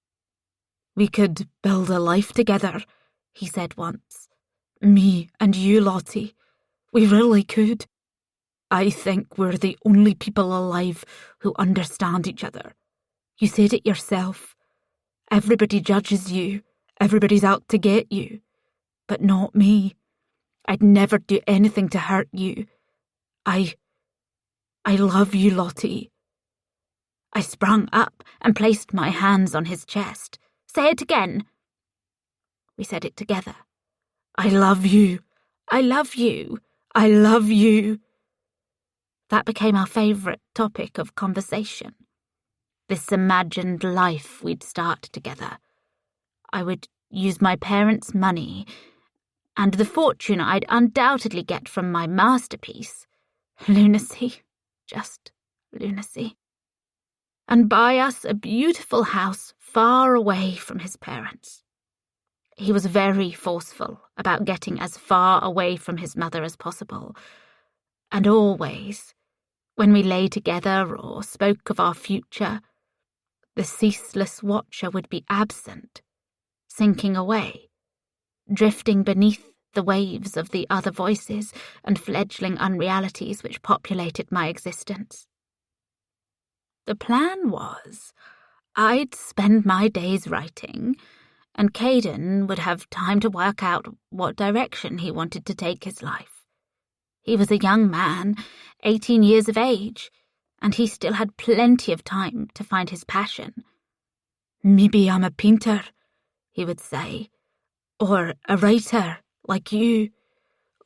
We could build a life together, he said once. Me and you, Lottie. We really could. I think we're the only people alive who understand each other. You said it yourself. Everybody judges you. Everybody's out to get you. But not me. I'd never do anything to hurt you. I love you, Lottie. I sprung up and placed my hands on his chest. Say it again. We said it together. I love you. I love you. I love you. That became our favourite topic of conversation. This imagined life we'd start together. I would use my parents' money and the fortune I'd undoubtedly get from my masterpiece. Lunacy. Just lunacy. And buy us a beautiful house far away from his parents. He was very forceful about getting as far away from his mother as possible. And always, when we lay together or spoke of our future, the ceaseless watcher would be absent, sinking away, drifting beneath the waves of the other voices and fledgling unrealities which populated my existence. The plan was, I'd spend my days writing, and Caden would have time to work out what direction he wanted to take his life. He was a young man, 18 years of age, and he still had plenty of time to find his passion. Maybe I'm a painter, he would say, or a writer, like you.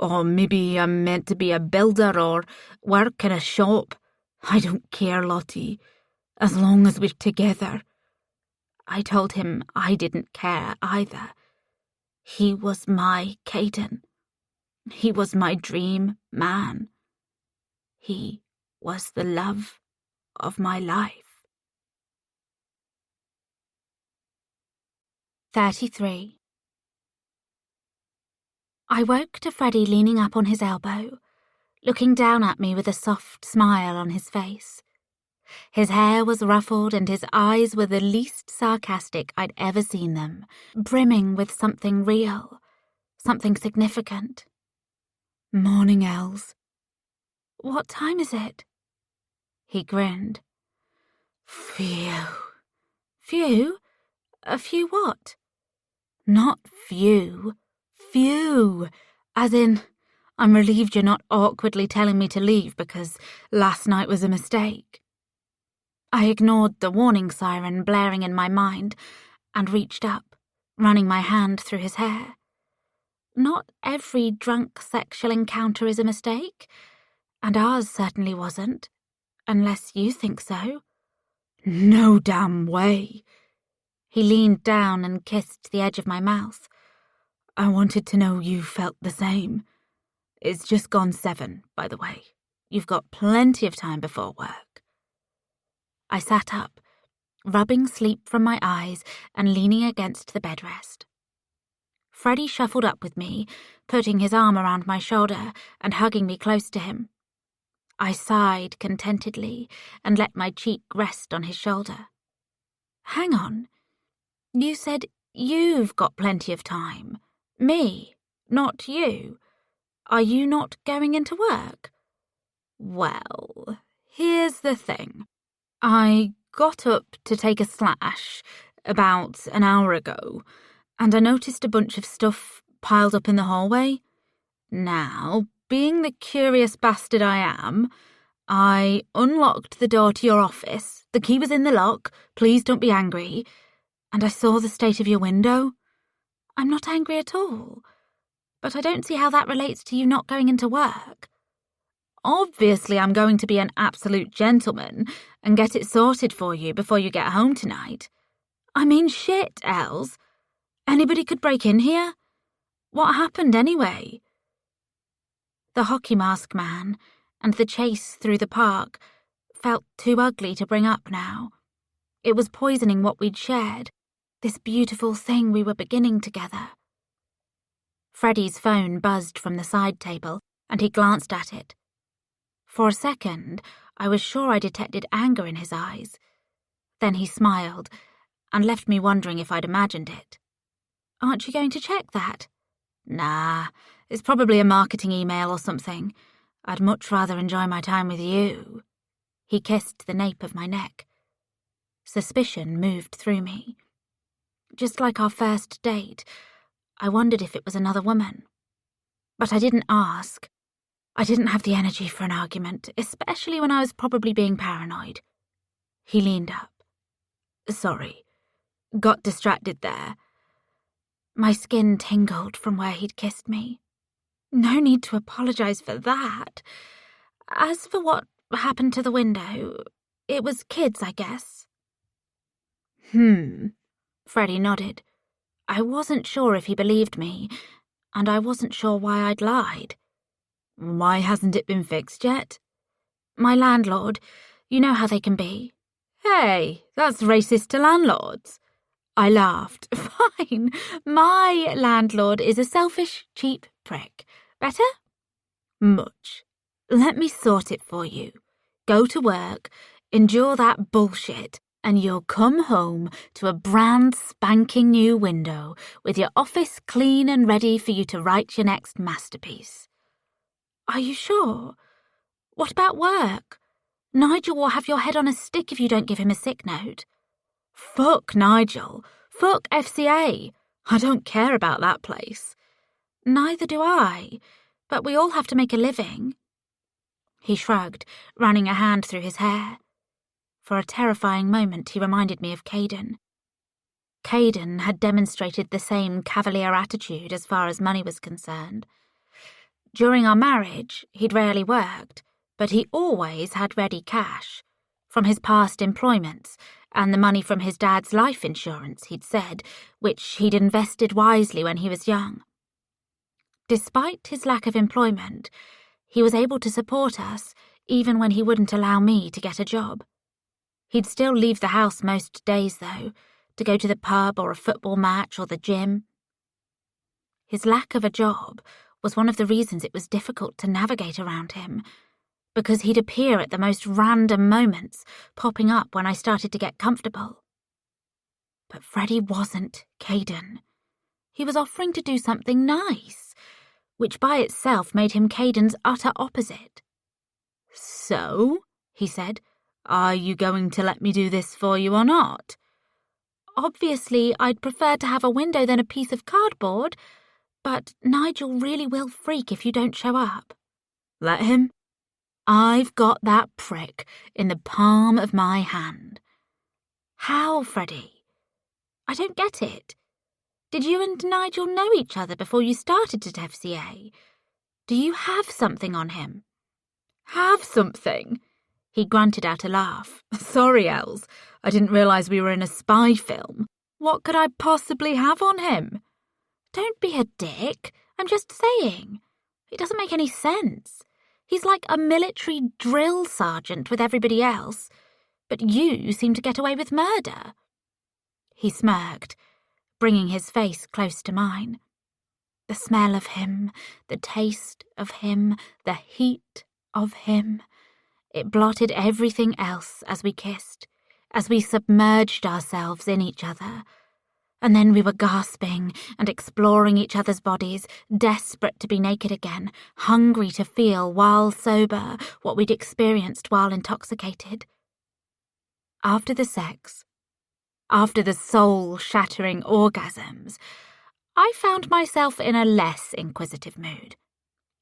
Or maybe I'm meant to be a builder or work in a shop. I don't care, Lottie, as long as we're together. I told him I didn't care either. He was my Caden. He was my dream man. He was the love of my life. 33. I woke to Freddie leaning up on his elbow, looking down at me with a soft smile on his face. His hair was ruffled and his eyes were the least sarcastic I'd ever seen them, brimming with something real, something significant. Morning, Els. What time is it? He grinned. Phew. Few? A few what? Not few. Few. As in, I'm relieved you're not awkwardly telling me to leave because last night was a mistake. I ignored the warning siren blaring in my mind and reached up, running my hand through his hair. Not every drunk sexual encounter is a mistake, and ours certainly wasn't, unless you think so. No damn way. He leaned down and kissed the edge of my mouth. I wanted to know you felt the same. It's just gone 7, by the way. You've got plenty of time before work. I sat up, rubbing sleep from my eyes and leaning against the bedrest. Freddie shuffled up with me, putting his arm around my shoulder and hugging me close to him. I sighed contentedly and let my cheek rest on his shoulder. Hang on. You said you've got plenty of time. Me, not you. Are you not going into work? Well, here's the thing. I got up to take a slash about an hour ago, and I noticed a bunch of stuff piled up in the hallway. Now, being the curious bastard I am, I unlocked the door to your office. The key was in the lock. Please don't be angry. And I saw the state of your window. I'm not angry at all. But I don't see how that relates to you not going into work. Obviously, I'm going to be an absolute gentleman and get it sorted for you before you get home tonight. I mean, shit, Els. Anybody could break in here. What happened anyway? The hockey mask man and the chase through the park felt too ugly to bring up now. It was poisoning what we'd shared, this beautiful thing we were beginning together. Freddie's phone buzzed from the side table, and he glanced at it. For a second, I was sure I detected anger in his eyes. Then he smiled, and left me wondering if I'd imagined it. Aren't you going to check that? Nah, it's probably a marketing email or something. I'd much rather enjoy my time with you. He kissed the nape of my neck. Suspicion moved through me. Just like our first date, I wondered if it was another woman. But I didn't ask. I didn't have the energy for an argument, especially when I was probably being paranoid. He leaned up. Sorry. Got distracted there. My skin tingled from where he'd kissed me. No need to apologise for that. As for what happened to the window, it was kids, I guess. Freddie nodded. I wasn't sure if he believed me, and I wasn't sure why I'd lied. Why hasn't it been fixed yet? My landlord, you know how they can be. Hey, that's racist to landlords. I laughed. Fine, my landlord is a selfish, cheap prick. Better? Much. Let me sort it for you. Go to work, endure that bullshit, and you'll come home to a brand spanking new window with your office clean and ready for you to write your next masterpiece. Are you sure? What about work? Nigel will have your head on a stick if you don't give him a sick note. Fuck Nigel. Fuck FCA. I don't care about that place. Neither do I, but we all have to make a living. He shrugged, running a hand through his hair. For a terrifying moment he reminded me of Caden. Caden had demonstrated the same cavalier attitude as far as money was concerned. During our marriage, he'd rarely worked, but he always had ready cash, from his past employments and the money from his dad's life insurance, he'd said, which he'd invested wisely when he was young. Despite his lack of employment, he was able to support us even when he wouldn't allow me to get a job. He'd still leave the house most days, though, to go to the pub or a football match or the gym. His lack of a job was one of the reasons it was difficult to navigate around him, because he'd appear at the most random moments, popping up when I started to get comfortable. But Freddie wasn't Caden. He was offering to do something nice, which by itself made him Caden's utter opposite. So, he said, are you going to let me do this for you or not? Obviously, I'd prefer to have a window than a piece of cardboard, but Nigel really will freak if you don't show up. Let him. I've got that prick in the palm of my hand. How, Freddie? I don't get it. Did you and Nigel know each other before you started at FCA? Do you have something on him? Have something? He grunted out a laugh. Sorry, Els. I didn't realise we were in a spy film. What could I possibly have on him? Don't be a dick. I'm just saying. It doesn't make any sense. He's like a military drill sergeant with everybody else, but you seem to get away with murder. He smirked, bringing his face close to mine. The smell of him, the taste of him, the heat of him. It blotted everything else as we kissed, as we submerged ourselves in each other. And then we were gasping and exploring each other's bodies, desperate to be naked again, hungry to feel, while sober, what we'd experienced while intoxicated. After the sex, after the soul-shattering orgasms, I found myself in a less inquisitive mood.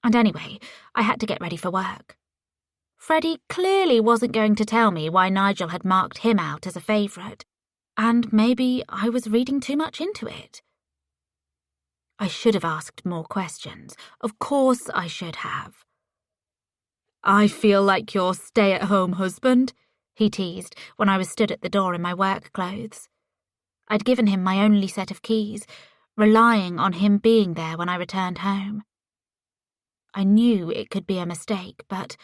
And anyway, I had to get ready for work. Freddie clearly wasn't going to tell me why Nigel had marked him out as a favourite, and maybe I was reading too much into it. I should have asked more questions. Of course I should have. I feel like your stay-at-home husband, he teased when I was stood at the door in my work clothes. I'd given him my only set of keys, relying on him being there when I returned home. I knew it could be a mistake, but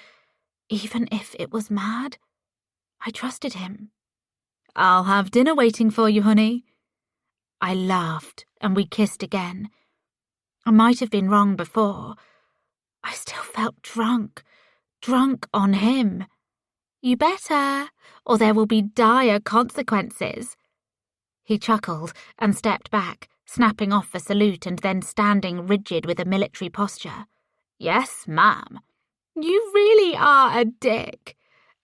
even if it was mad, I trusted him. I'll have dinner waiting for you, honey. I laughed, and we kissed again. I might have been wrong before. I still felt drunk on him. You better, or there will be dire consequences. He chuckled and stepped back, snapping off a salute and then standing rigid with a military posture. Yes, ma'am. You really are a dick,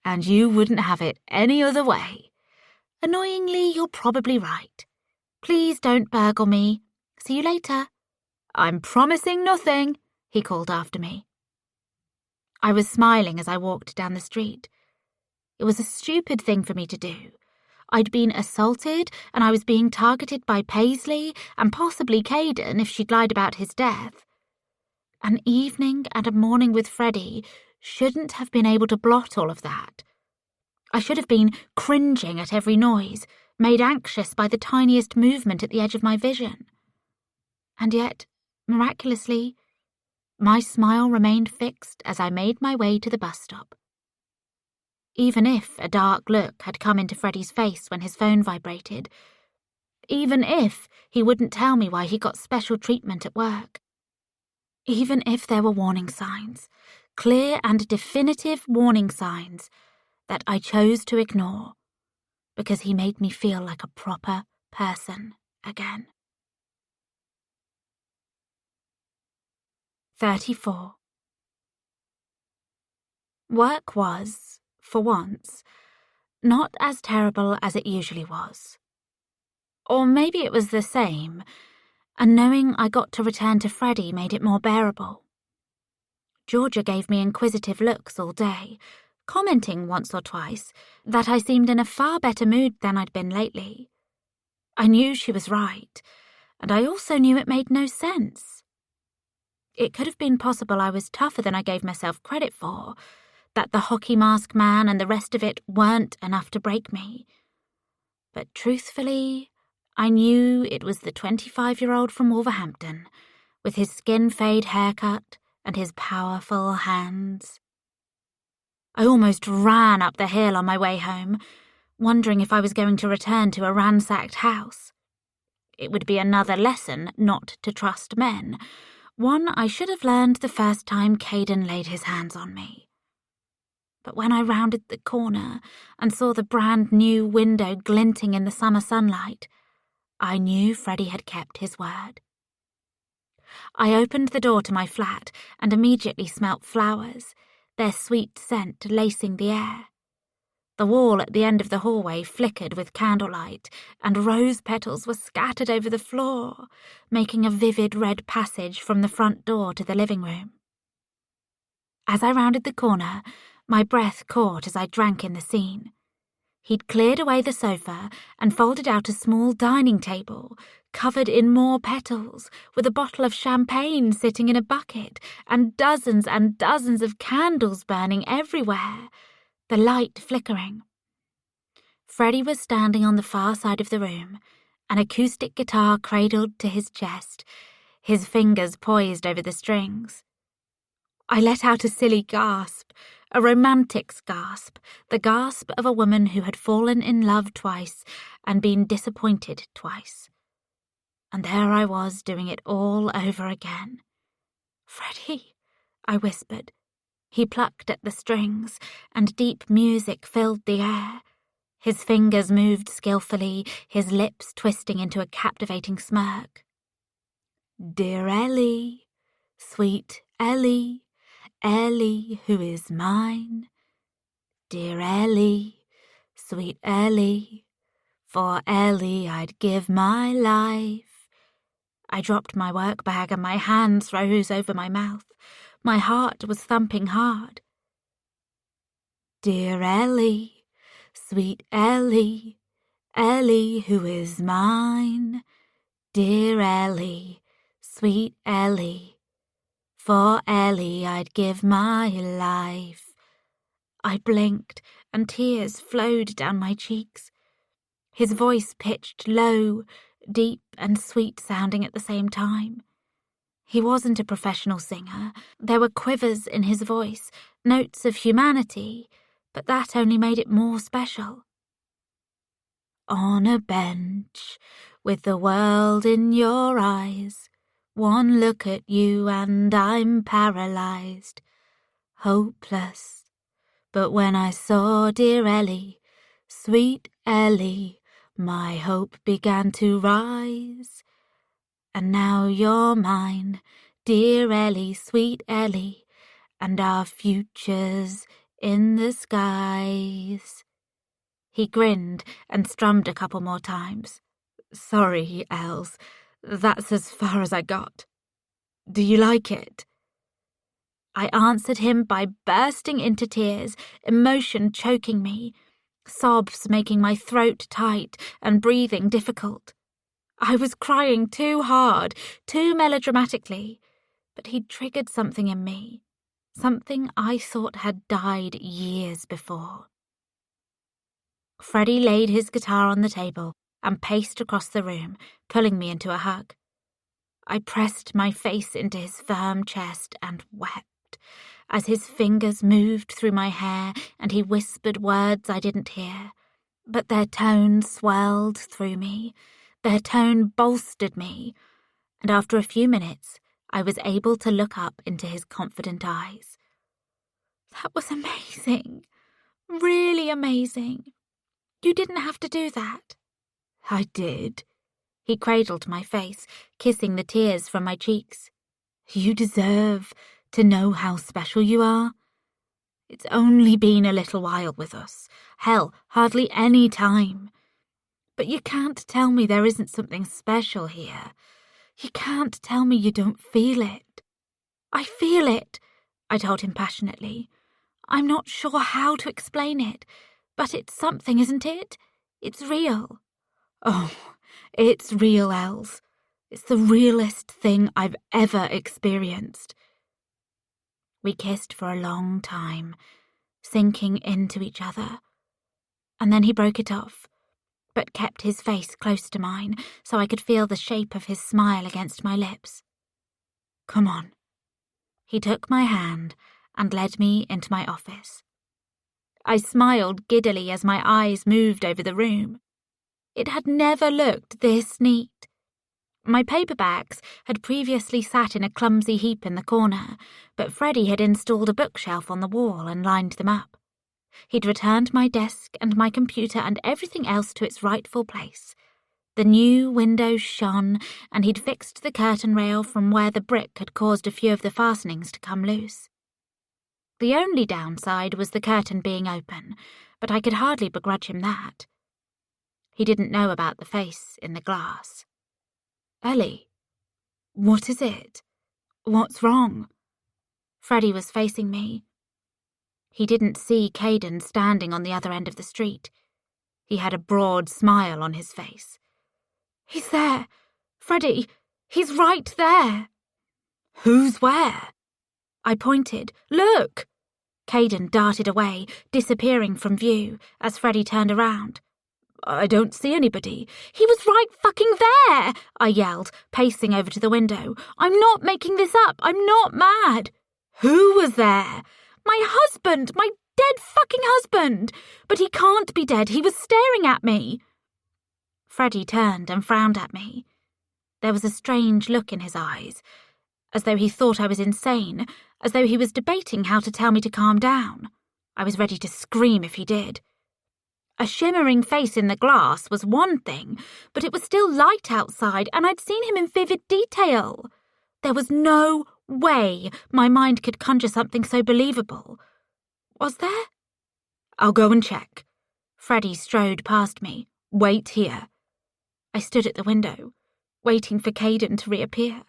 and you wouldn't have it any other way. Annoyingly, you're probably right. Please don't burgle me. See you later. I'm promising nothing, he called after me. I was smiling as I walked down the street. It was a stupid thing for me to do. I'd been assaulted, and I was being targeted by Paisley and possibly Caden if she'd lied about his death. An evening and a morning with Freddie shouldn't have been able to blot all of that. I should have been cringing at every noise, made anxious by the tiniest movement at the edge of my vision. And yet, miraculously, my smile remained fixed as I made my way to the bus stop. Even if a dark look had come into Freddie's face when his phone vibrated, even if he wouldn't tell me why he got special treatment at work, even if there were warning signs, clear and definitive warning signs that I chose to ignore because he made me feel like a proper person again. 34. Work was, for once, not as terrible as it usually was. Or maybe it was the same, and knowing I got to return to Freddie made it more bearable. Georgia gave me inquisitive looks all day, commenting once or twice that I seemed in a far better mood than I'd been lately. I knew she was right, and I also knew it made no sense. It could have been possible I was tougher than I gave myself credit for, that the hockey mask man and the rest of it weren't enough to break me. But truthfully, I knew it was the 25-year-old from Wolverhampton, with his skin-fade haircut and his powerful hands. I almost ran up the hill on my way home, wondering if I was going to return to a ransacked house. It would be another lesson not to trust men, one I should have learned the first time Caden laid his hands on me. But when I rounded the corner and saw the brand-new window glinting in the summer sunlight, I knew Freddie had kept his word. I opened the door to my flat and immediately smelt flowers, their sweet scent lacing the air. The wall at the end of the hallway flickered with candlelight, and rose petals were scattered over the floor, making a vivid red passage from the front door to the living room. As I rounded the corner, my breath caught as I drank in the scene. He'd cleared away the sofa and folded out a small dining table, covered in more petals, with a bottle of champagne sitting in a bucket, and dozens of candles burning everywhere, the light flickering. Freddie was standing on the far side of the room, an acoustic guitar cradled to his chest, his fingers poised over the strings. I let out a silly gasp, a romantic's gasp, the gasp of a woman who had fallen in love twice and been disappointed twice. And there I was doing it all over again. "Freddie," I whispered. He plucked at the strings, and deep music filled the air. His fingers moved skillfully, his lips twisting into a captivating smirk. "Dear Ellie, sweet Ellie, Ellie who is mine. Dear Ellie, sweet Ellie, for Ellie I'd give my life." I dropped my work bag and my hands rose over my mouth. My heart was thumping hard. "Dear Ellie, sweet Ellie, Ellie who is mine. Dear Ellie, sweet Ellie, for Ellie I'd give my life." I blinked, and tears flowed down my cheeks. His voice pitched low, deep and sweet-sounding at the same time. He wasn't a professional singer. There were quivers in his voice, notes of humanity, but that only made it more special. "On a bench, with the world in your eyes, one look at you and I'm paralyzed, hopeless. But when I saw dear Ellie, sweet Ellie, my hope began to rise. And now you're mine, dear Ellie, sweet Ellie, and our future's in the skies." He grinned and strummed a couple more times. "Sorry, Els, that's as far as I got. Do you like it?" I answered him by bursting into tears, emotion choking me, sobs making my throat tight and breathing difficult. I was crying too hard, too melodramatically, but he'd triggered something in me, something I thought had died years before. Freddie laid his guitar on the table and paced across the room, pulling me into a hug. I pressed my face into his firm chest and wept as his fingers moved through my hair and he whispered words I didn't hear, but their tone swelled through me. Their tone bolstered me, and after a few minutes, I was able to look up into his confident eyes. That was amazing. Really amazing. You didn't have to do that. I did. He cradled my face, kissing the tears from my cheeks. You deserve to know how special you are. It's only been a little while with us. Hell, hardly any time. But you can't tell me there isn't something special here. You can't tell me you don't feel it. I feel it, I told him passionately. I'm not sure how to explain it, but it's something, isn't it? It's real. Oh, it's real, Els. It's the realest thing I've ever experienced. We kissed for a long time, sinking into each other. And then he broke it off, but kept his face close to mine so I could feel the shape of his smile against my lips. Come on. He took my hand and led me into my office. I smiled giddily as my eyes moved over the room. It had never looked this neat. My paperbacks had previously sat in a clumsy heap in the corner, but Freddie had installed a bookshelf on the wall and lined them up. He'd returned my desk and my computer and everything else to its rightful place. The new windows shone, and he'd fixed the curtain rail from where the brick had caused a few of the fastenings to come loose. The only downside was the curtain being open, but I could hardly begrudge him that. He didn't know about the face in the glass. Ellie, what is it? What's wrong? Freddie was facing me. He didn't see Caden standing on the other end of the street. He had a broad smile on his face. He's there. Freddie, he's right there. Who's where? I pointed. Look! Caden darted away, disappearing from view as Freddie turned around. I don't see anybody. He was right fucking there, I yelled, pacing over to the window. I'm not making this up. I'm not mad. Who was there? My husband, my dead fucking husband. But he can't be dead. He was staring at me. Freddie turned and frowned at me. There was a strange look in his eyes, as though he thought I was insane, as though he was debating how to tell me to calm down. I was ready to scream if he did. A shimmering face in the glass was one thing, but it was still light outside, and I'd seen him in vivid detail. There was no way my mind could conjure something so believable. Was there? I'll go and check. Freddie strode past me. Wait here. I stood at the window, waiting for Caden to reappear.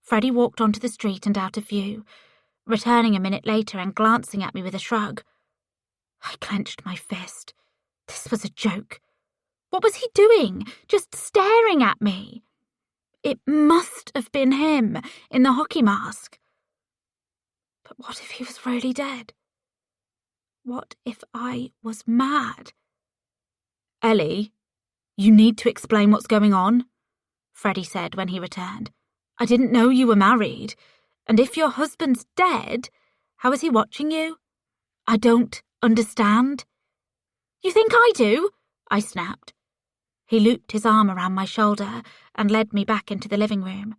Freddie walked onto the street and out of view, returning a minute later and glancing at me with a shrug. I clenched my fist. This was a joke. What was he doing? Just staring at me? It must have been him in the hockey mask. But what if he was really dead? What if I was mad? Ellie, you need to explain what's going on, Freddie said when he returned. I didn't know you were married, and if your husband's dead, how is he watching you? I don't understand. You think I do? I snapped. He looped his arm around my shoulder and led me back into the living room.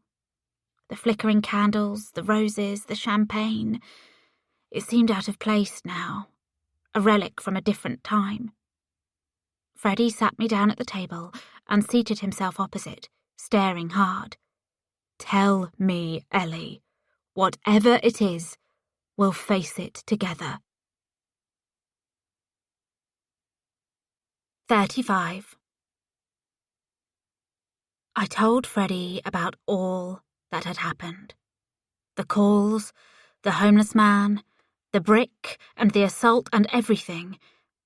The flickering candles, the roses, the champagne. It seemed out of place now, a relic from a different time. Freddie sat me down at the table and seated himself opposite, staring hard. Tell me, Ellie. Whatever it is, we'll face it together. 35. I told Freddie about all that had happened. The calls, The homeless man, the brick, and the assault and everything,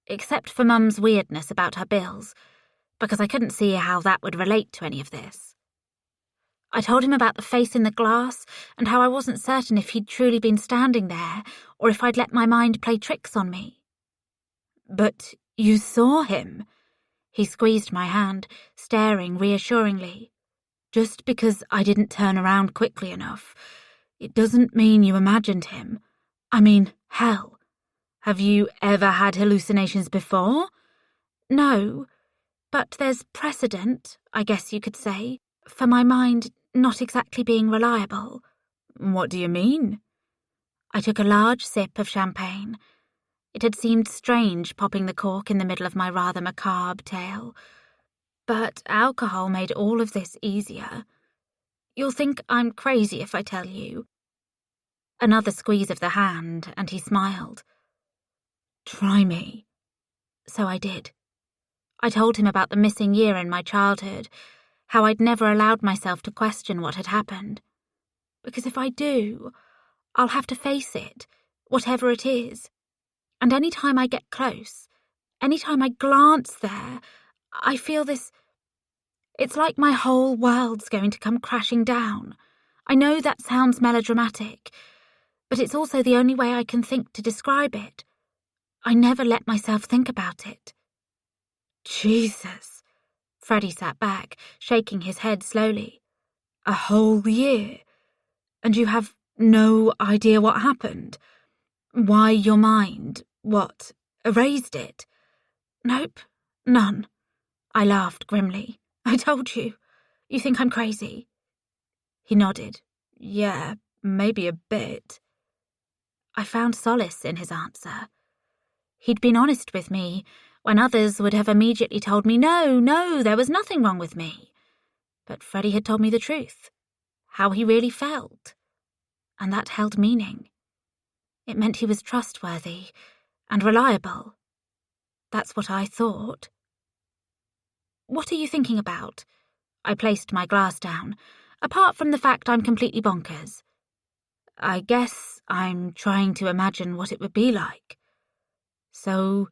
except for Mum's weirdness about her bills, because I couldn't see how that would relate to any of this. I told him about the face in the glass and how I wasn't certain if he'd truly been standing there or if I'd let my mind play tricks on me. But you saw him. He squeezed my hand, staring reassuringly. Just because I didn't turn around quickly enough, it doesn't mean you imagined him. I mean, hell. Have you ever had hallucinations before? No, but there's precedent, I guess you could say, for my mind not exactly being reliable. What do you mean? I took a large sip of champagne. It had seemed strange popping the cork in the middle of my rather macabre tale. But alcohol made all of this easier. You'll think I'm crazy if I tell you. Another squeeze of the hand, and he smiled. Try me. So I did. I told him about the missing year in my childhood, how I'd never allowed myself to question what had happened. Because if I do, I'll have to face it, whatever it is. And any time I get close, any time I glance there, I feel this... It's like my whole world's going to come crashing down. I know that sounds melodramatic, but it's also the only way I can think to describe it. I never let myself think about it. Jesus. Freddie sat back, shaking his head slowly. A whole year? And you have no idea what happened? Why your mind, erased it? Nope, none. I laughed grimly. I told you. You think I'm crazy? He nodded. Yeah, maybe a bit. I found solace in his answer. He'd been honest with me, when others would have immediately told me, no, there was nothing wrong with me. But Freddie had told me the truth, how he really felt. And that held meaning. It meant he was trustworthy and reliable. That's what I thought. What are you thinking about? I placed my glass down, apart from the fact I'm completely bonkers. I guess I'm trying to imagine what it would be like. So,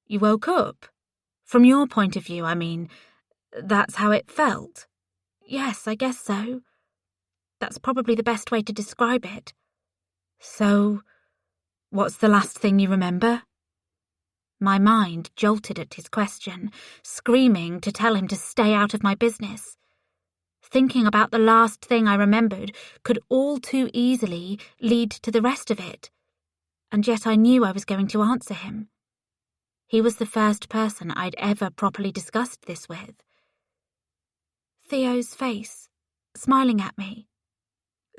you woke up? From your point of view, I mean, that's how it felt? Yes, I guess so. That's probably the best way to describe it. So, what's the last thing you remember? My mind jolted at his question, screaming to tell him to stay out of my business. Thinking about the last thing I remembered could all too easily lead to the rest of it, and yet I knew I was going to answer him. He was the first person I'd ever properly discussed this with. Theo's face, smiling at me.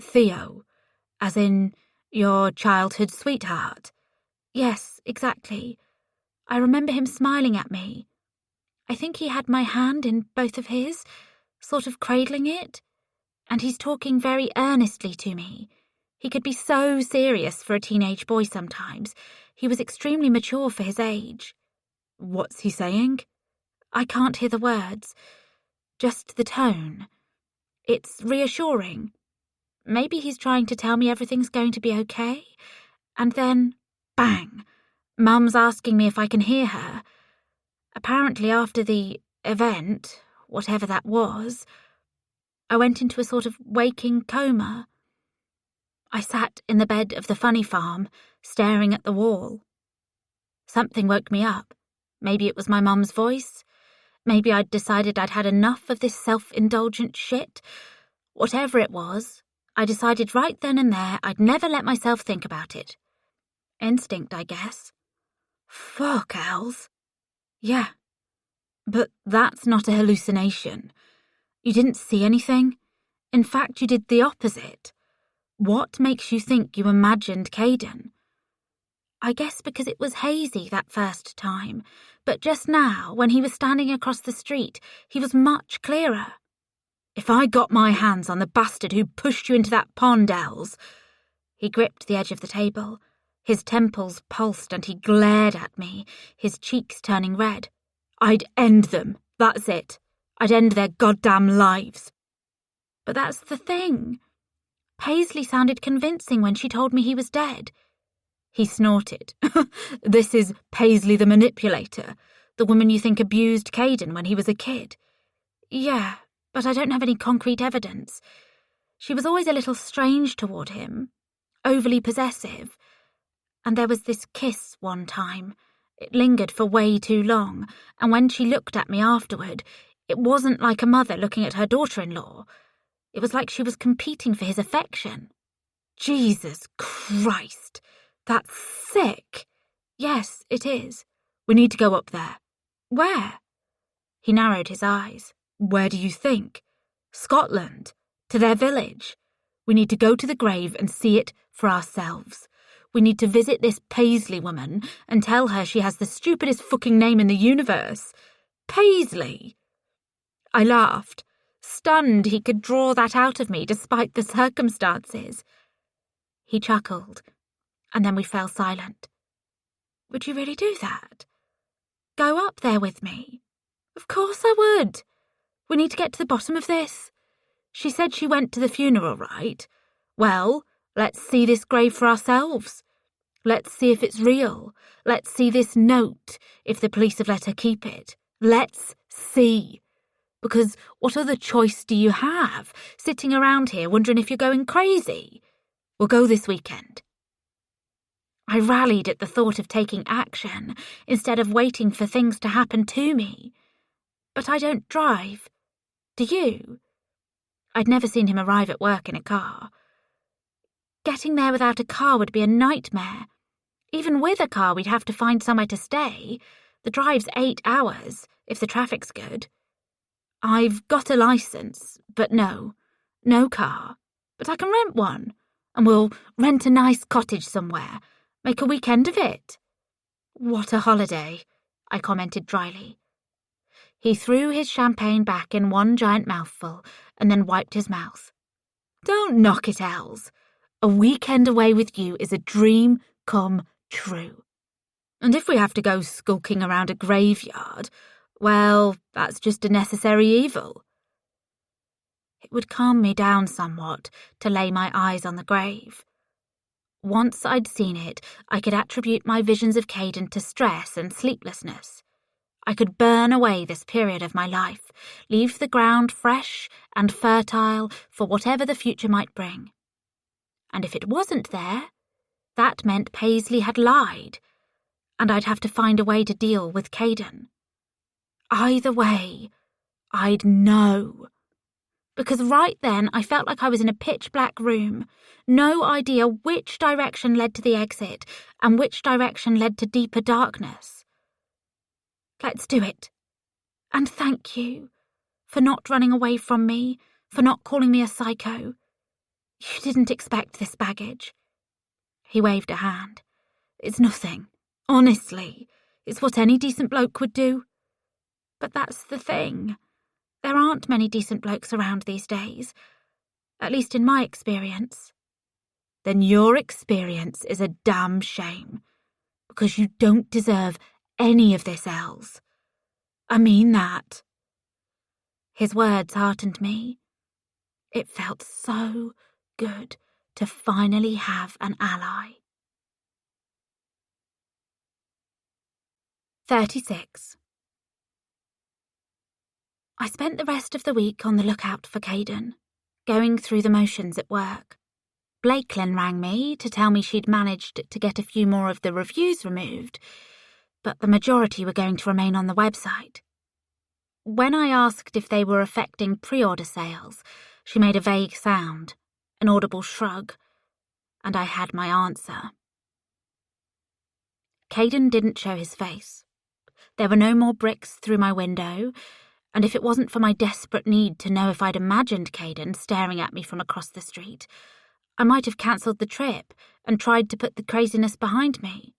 Theo, as in your childhood sweetheart? Yes, exactly. I remember him smiling at me. I think he had my hand in both of his, sort of cradling it, and he's talking very earnestly to me. He could be so serious for a teenage boy sometimes. He was extremely mature for his age. What's he saying? I can't hear the words, just the tone. It's reassuring. Maybe he's trying to tell me everything's going to be okay, and then, bang, Mum's asking me if I can hear her. Apparently after the event, whatever that was, I went into a sort of waking coma. I sat in the bed of the funny farm, staring at the wall. Something woke me up. Maybe it was my mum's voice. Maybe I'd decided I'd had enough of this self-indulgent shit. Whatever it was, I decided right then and there I'd never let myself think about it. Instinct, I guess. Fuck, Els. Yeah. But that's not a hallucination. You didn't see anything. In fact, you did the opposite. What makes you think you imagined Caden? I guess because it was hazy that first time, but just now, when he was standing across the street, he was much clearer. If I got my hands on the bastard who pushed you into that pond, Els... He gripped the edge of the table. His temples pulsed and he glared at me, his cheeks turning red. I'd end them, that's it. I'd end their goddamn lives. But that's the thing. Paisley sounded convincing when she told me he was dead. He snorted. This is Paisley the manipulator, the woman you think abused Caden when he was a kid. Yeah, but I don't have any concrete evidence. She was always a little strange toward him, overly possessive. And there was this kiss one time. It lingered for way too long, and when she looked at me afterward, it wasn't like a mother looking at her daughter-in-law. It was like she was competing for his affection. Jesus Christ! That's sick. Yes, it is. We need to go up there. Where? He narrowed his eyes. Where do you think? Scotland. To their village. We need to go to the grave and see it for ourselves. We need to visit this Paisley woman and tell her she has the stupidest fucking name in the universe. Paisley. I laughed, stunned he could draw that out of me despite the circumstances. He chuckled, and then we fell silent. Would you really do that? Go up there with me? Of course I would. We need to get to the bottom of this. She said she went to the funeral, right? Well, let's see this grave for ourselves. Let's see if it's real. Let's see this note, if the police have let her keep it. Let's see. Because what other choice do you have, sitting around here wondering if you're going crazy? We'll go this weekend. I rallied at the thought of taking action instead of waiting for things to happen to me. But I don't drive. Do you? I'd never seen him arrive at work in a car. Getting there without a car would be a nightmare. Even with a car, we'd have to find somewhere to stay. The drive's 8 hours, if the traffic's good. I've got a licence, but no car. But I can rent one, and we'll rent a nice cottage somewhere, make a weekend of it. What a holiday, I commented dryly. He threw his champagne back in one giant mouthful and then wiped his mouth. Don't knock it, Els. A weekend away with you is a dream come true. And if we have to go skulking around a graveyard, well, that's just a necessary evil. It would calm me down somewhat to lay my eyes on the grave. Once I'd seen it, I could attribute my visions of Caden to stress and sleeplessness. I could burn away this period of my life, leave the ground fresh and fertile for whatever the future might bring. And if it wasn't there, that meant Paisley had lied, and I'd have to find a way to deal with Caden. Either way, I'd know. Because right then I felt like I was in a pitch-black room, no idea which direction led to the exit and which direction led to deeper darkness. Let's do it. And thank you for not running away from me, for not calling me a psycho. You didn't expect this baggage. He waved a hand. It's nothing. Honestly, it's what any decent bloke would do. But that's the thing. There aren't many decent blokes around these days. At least in my experience. Then your experience is a damn shame. Because you don't deserve any of this, Els. I mean that. His words heartened me. It felt so good to finally have an ally. 36. I spent the rest of the week on the lookout for Caden, going through the motions at work. Blakelyn rang me to tell me she'd managed to get a few more of the reviews removed, but the majority were going to remain on the website. When I asked if they were affecting pre-order sales, she made a vague sound, an audible shrug, and I had my answer. Caden didn't show his face. There were no more bricks through my window, and if it wasn't for my desperate need to know if I'd imagined Caden staring at me from across the street, I might have cancelled the trip and tried to put the craziness behind me.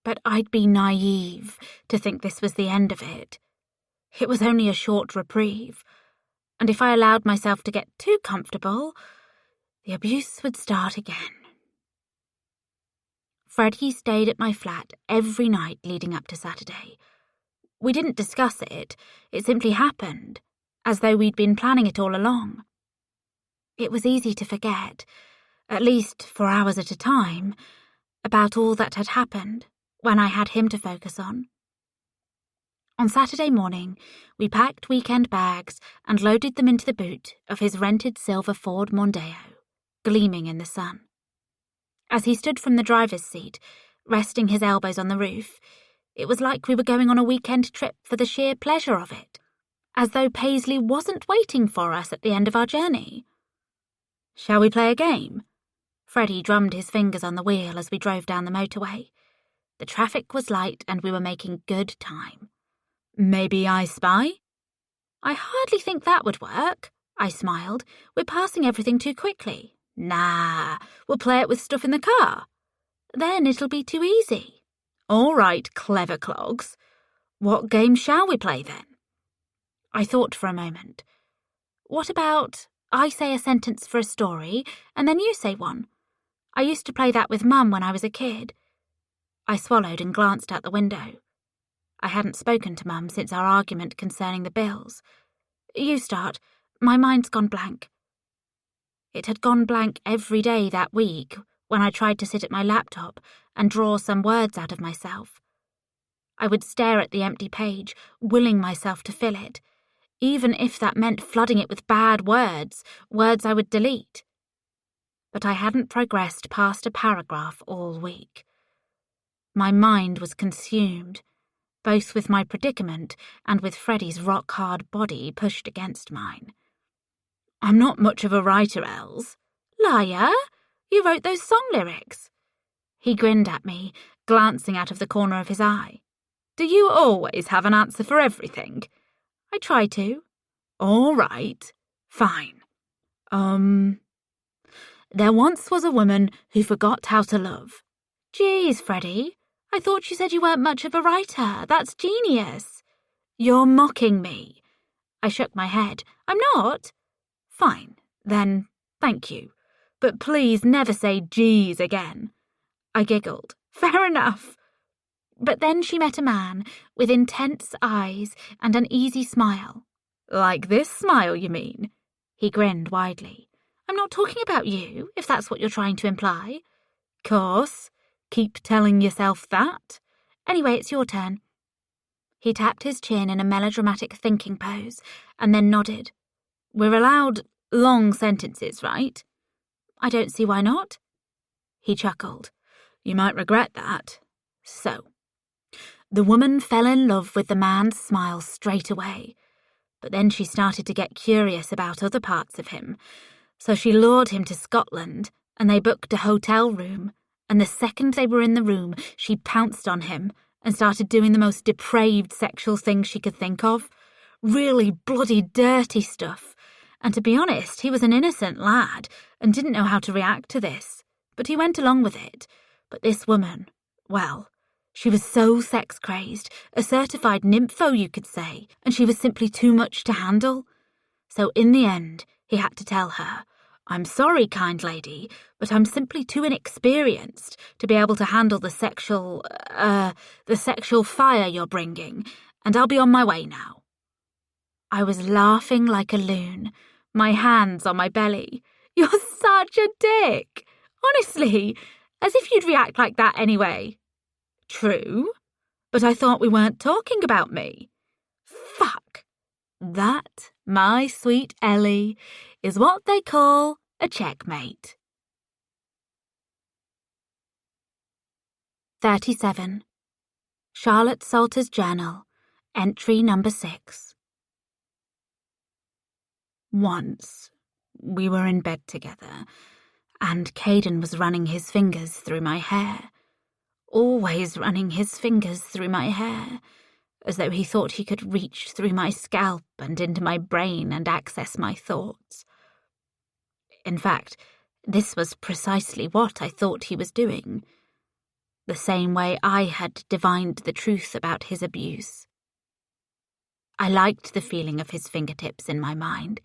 But I'd be naive to think this was the end of it. It was only a short reprieve, and if I allowed myself to get too comfortable, the abuse would start again. Freddie stayed at my flat every night leading up to Saturday. We didn't discuss it simply happened, as though we'd been planning it all along. It was easy to forget, at least for hours at a time, about all that had happened when I had him to focus on. On Saturday morning, we packed weekend bags and loaded them into the boot of his rented silver Ford Mondeo, gleaming in the sun. As he stood from the driver's seat, resting his elbows on the roof, it was like we were going on a weekend trip for the sheer pleasure of it, as though Paisley wasn't waiting for us at the end of our journey. "Shall we play a game?" Freddie drummed his fingers on the wheel as we drove down the motorway. The traffic was light and we were making good time. "Maybe I Spy?" "I hardly think that would work," I smiled. "We're passing everything too quickly." "Nah, we'll play it with stuff in the car." "Then it'll be too easy." "All right, clever clogs. What game shall we play then?" I thought for a moment. "What about I say a sentence for a story and then you say one? I used to play that with Mum when I was a kid." I swallowed and glanced out the window. I hadn't spoken to Mum since our argument concerning the bills. "You start. My mind's gone blank." It had gone blank every day that week when I tried to sit at my laptop and draw some words out of myself. I would stare at the empty page, willing myself to fill it, even if that meant flooding it with bad words I would delete. But I hadn't progressed past a paragraph all week. My mind was consumed, both with my predicament and with Freddie's rock-hard body pushed against mine. "I'm not much of a writer, Els." "Liar! You wrote those song lyrics." He grinned at me, glancing out of the corner of his eye. "Do you always have an answer for everything?" "I try to." "All right. Fine. There once was a woman who forgot how to love." "Geez, Freddie, I thought you said you weren't much of a writer. That's genius." "You're mocking me." I shook my head. "I'm not." "Fine, then, thank you. But please never say geez again." I giggled. "Fair enough." But then she met a man with intense eyes and an easy smile. "Like this smile, you mean?" He grinned widely. "I'm not talking about you, if that's what you're trying to imply." "Course. Keep telling yourself that." "Anyway, it's your turn." He tapped his chin in a melodramatic thinking pose and then nodded. "We're allowed long sentences, right?" "I don't see why not." He chuckled. "You might regret that. So, the woman fell in love with the man's smile straight away, but then she started to get curious about other parts of him, so she lured him to Scotland, and they booked a hotel room, and the second they were in the room, she pounced on him and started doing the most depraved sexual things she could think of. Really bloody dirty stuff. And to be honest, he was an innocent lad and didn't know how to react to this, but he went along with it. But this woman, well, she was so sex-crazed, a certified nympho, you could say, and she was simply too much to handle. So in the end, he had to tell her, "I'm sorry, kind lady, but I'm simply too inexperienced to be able to handle the sexual fire you're bringing, and I'll be on my way now." I was laughing like a loon, my hands on my belly. "You're such a dick! Honestly, as if you'd react like that anyway." "True, but I thought we weren't talking about me." "Fuck. That, my sweet Ellie, is what they call a checkmate." 37. Charlotte Salter's Journal, entry number 6. Once, we were in bed together, and Caden was running his fingers through my hair. Always running his fingers through my hair, as though he thought he could reach through my scalp and into my brain and access my thoughts. In fact, this was precisely what I thought he was doing. The same way I had divined the truth about his abuse. I liked the feeling of his fingertips in my mind,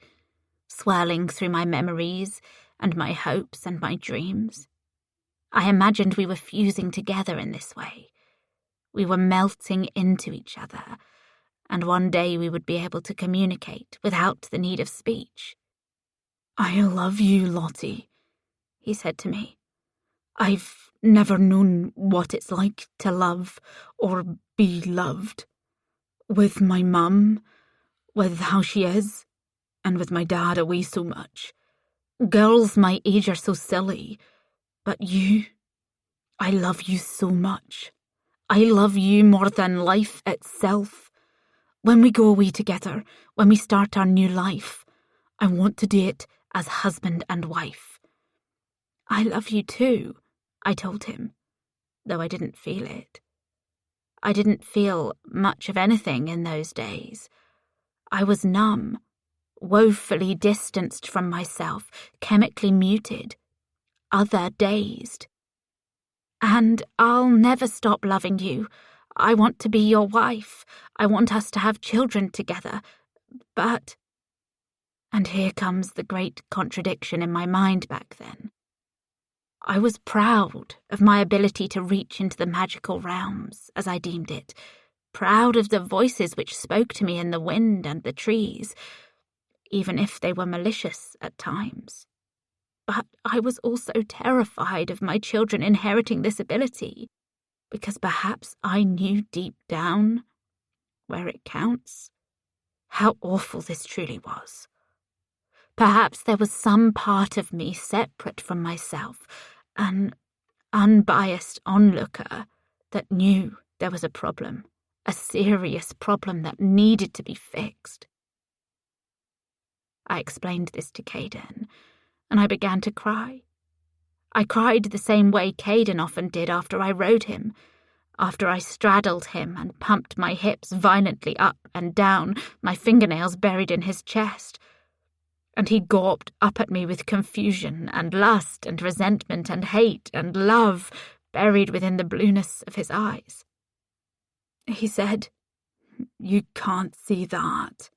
swirling through my memories and my hopes and my dreams. I imagined we were fusing together in this way. We were melting into each other, and one day we would be able to communicate without the need of speech. I love you, Lottie, he said to me. I've never known what it's like to love or be loved. With my mum, with how she is, and with my dad away so much. Girls my age are so silly, but you, I love you so much. I love you more than life itself. When we go away together, when we start our new life, I want to do it as husband and wife. I love you too, I told him, though I didn't feel it. I didn't feel much of anything in those days. I was numb, woefully distanced from myself, chemically muted, other-dazed. And I'll never stop loving you. I want to be your wife. I want us to have children together. But... And here comes the great contradiction in my mind back then. I was proud of my ability to reach into the magical realms, as I deemed it, proud of the voices which spoke to me in the wind and the trees, even if they were malicious at times. But I was also terrified of my children inheriting this ability, because perhaps I knew deep down, where it counts, how awful this truly was. Perhaps there was some part of me separate from myself, an unbiased onlooker that knew there was a problem, a serious problem that needed to be fixed. I explained this to Caden, and I began to cry. I cried the same way Caden often did after I rode him, after I straddled him and pumped my hips violently up and down, my fingernails buried in his chest. And he gawped up at me with confusion and lust and resentment and hate and love buried within the blueness of his eyes. He said, "You can't see that.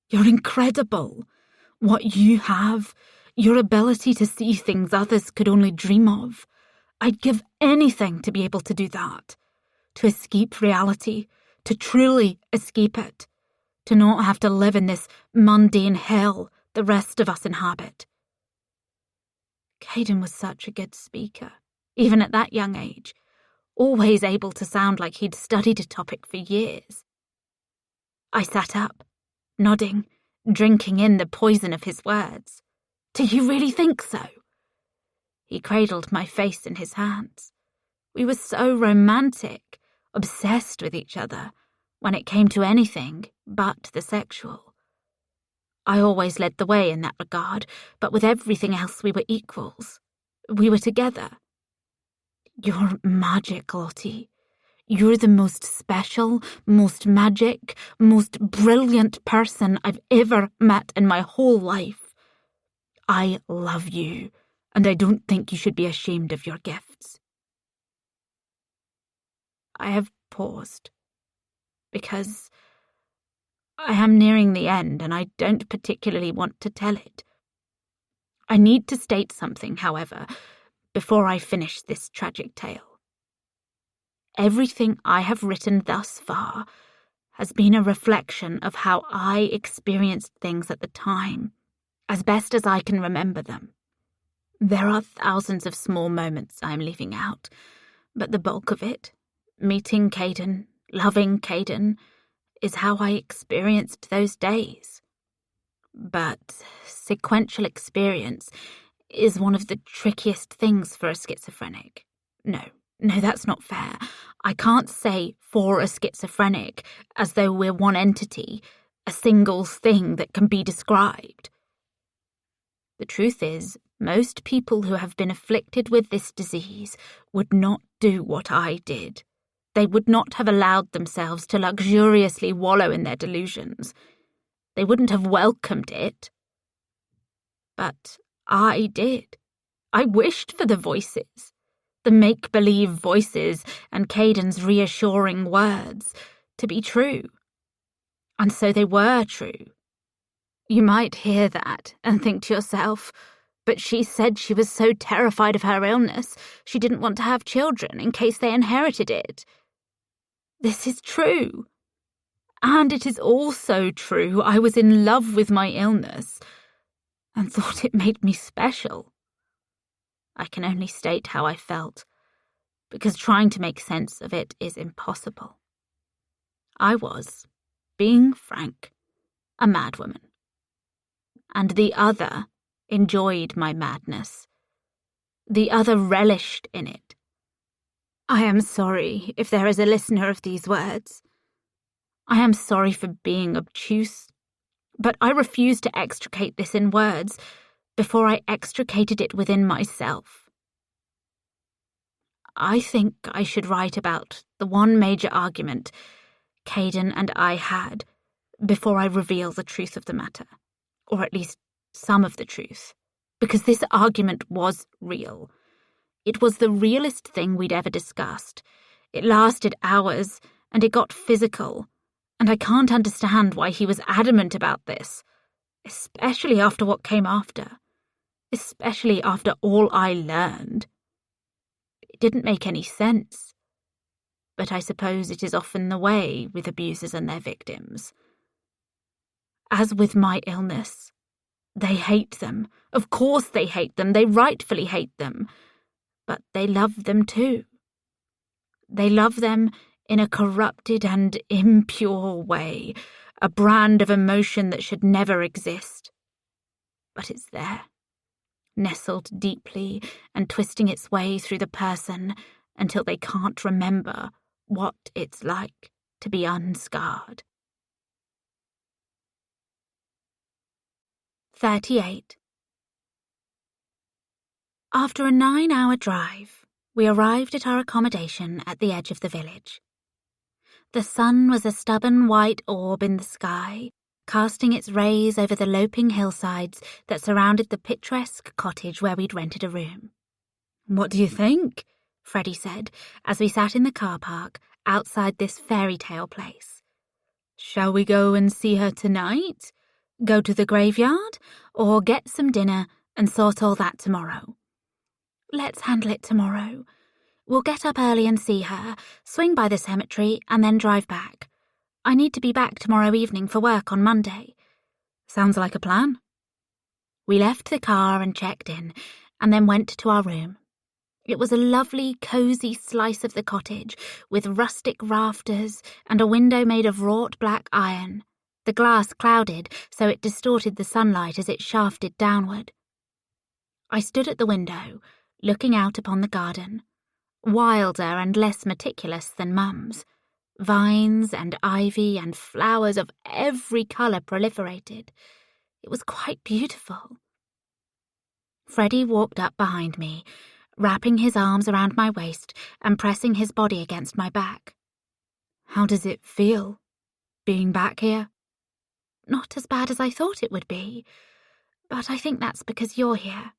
You're incredible. What you have, your ability to see things others could only dream of. I'd give anything to be able to do that, to escape reality, to truly escape it, to not have to live in this mundane hell the rest of us inhabit." Caden was such a good speaker, even at that young age, always able to sound like he'd studied a topic for years. I sat up, nodding, drinking in the poison of his words. "Do you really think so?" He cradled my face in his hands. We were so romantic, obsessed with each other, when it came to anything but the sexual. I always led the way in that regard, but with everything else we were equals. We were together. "You're magic, Lottie. You're the most special, most magic, most brilliant person I've ever met in my whole life. I love you, and I don't think you should be ashamed of your gifts." I have paused, because I am nearing the end and I don't particularly want to tell it. I need to state something, however, before I finish this tragic tale. Everything I have written thus far has been a reflection of how I experienced things at the time, as best as I can remember them. There are thousands of small moments I'm leaving out, but the bulk of it, meeting Caden, loving Caden, is how I experienced those days. But sequential experience is one of the trickiest things for a schizophrenic. No, that's not fair. I can't say for a schizophrenic as though we're one entity, a single thing that can be described. The truth is, most people who have been afflicted with this disease would not do what I did. They would not have allowed themselves to luxuriously wallow in their delusions. They wouldn't have welcomed it. But I did. I wished for the voices, the make-believe voices and Caden's reassuring words, to be true. And so they were true. You might hear that and think to yourself, but she said she was so terrified of her illness, she didn't want to have children in case they inherited it. This is true. And it is also true I was in love with my illness. and thought it made me special. I can only state how I felt, because trying to make sense of it is impossible. I was, being frank, a madwoman. And the other enjoyed my madness. The other relished in it. I am sorry if there is a listener of these words. I am sorry for being obtuse, but I refuse to extricate this in words before I extricated it within myself. I think I should write about the one major argument Caden and I had before I reveal the truth of the matter, or at least some of the truth, because this argument was real. It was the realest thing we'd ever discussed. It lasted hours, and it got physical, and I can't understand why he was adamant about this, especially after what came after, especially after all I learned. It didn't make any sense, but I suppose it is often the way with abusers and their victims. As with my illness, they hate them. Of course they hate them. They rightfully hate them. But they love them too. They love them in a corrupted and impure way, a brand of emotion that should never exist. But it's there, nestled deeply and twisting its way through the person until they can't remember what it's like to be unscarred. 38. After a 9-hour drive, we arrived at our accommodation at the edge of the village. The sun was a stubborn white orb in the sky, casting its rays over the loping hillsides that surrounded the picturesque cottage where we'd rented a room. "What do you think?" Freddie said as we sat in the car park outside this fairy tale place. "Shall we go and see her tonight? Go to the graveyard? Or get some dinner and sort all that tomorrow?" "Let's handle it tomorrow. We'll get up early and see her, swing by the cemetery, and then drive back. I need to be back tomorrow evening for work on Monday." "Sounds like a plan." We left the car and checked in, and then went to our room. It was a lovely, cosy slice of the cottage, with rustic rafters and a window made of wrought black iron, the glass clouded so it distorted the sunlight as it shafted downward. I stood at the window, looking out upon the garden, wilder and less meticulous than Mum's. Vines and ivy and flowers of every colour proliferated. It was quite beautiful. Freddie walked up behind me, wrapping his arms around my waist and pressing his body against my back. "How does it feel, being back here?" "Not as bad as I thought it would be, but I think that's because you're here."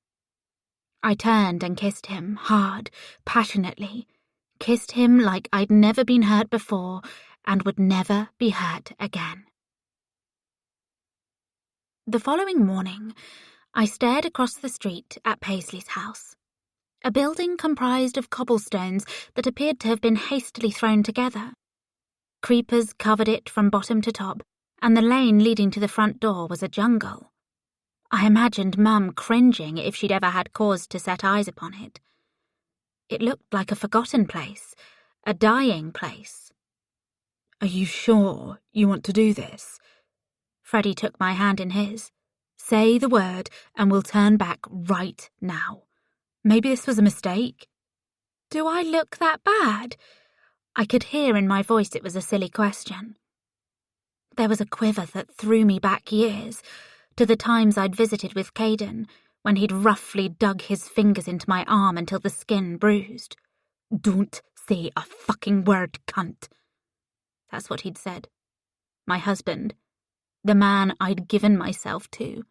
I turned and kissed him, hard, passionately, kissed him like I'd never been hurt before and would never be hurt again. The following morning, I stared across the street at Paisley's house, a building comprised of cobblestones that appeared to have been hastily thrown together. Creepers covered it from bottom to top, and the lane leading to the front door was a jungle. I imagined Mum cringing if she'd ever had cause to set eyes upon it. It looked like a forgotten place, a dying place. "Are you sure you want to do this?" Freddie took my hand in his. "Say the word and we'll turn back right now. Maybe this was a mistake." "Do I look that bad?" I could hear in my voice it was a silly question. There was a quiver that threw me back years, to the times I'd visited with Caden, when he'd roughly dug his fingers into my arm until the skin bruised. "Don't say a fucking word, cunt." That's what he'd said. My husband, the man I'd given myself to.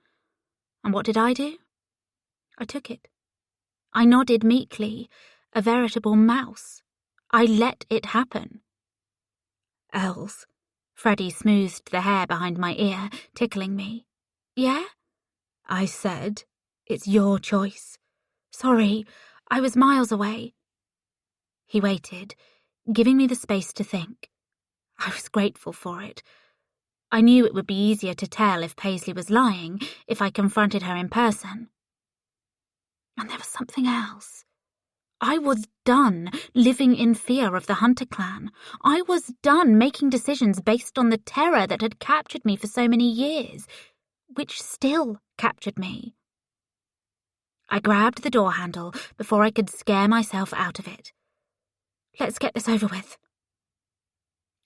And what did I do? I took it. I nodded meekly, a veritable mouse. I let it happen. "Els," Freddie smoothed the hair behind my ear, tickling me. "Yeah?" I said, "It's your choice. Sorry, I was miles away." He waited, giving me the space to think. I was grateful for it. I knew it would be easier to tell if Paisley was lying if I confronted her in person. And there was something else. I was done living in fear of the Hunter clan. I was done making decisions based on the terror that had captured me for so many years, which still captured me. I grabbed the door handle before I could scare myself out of it. Let's get this over with.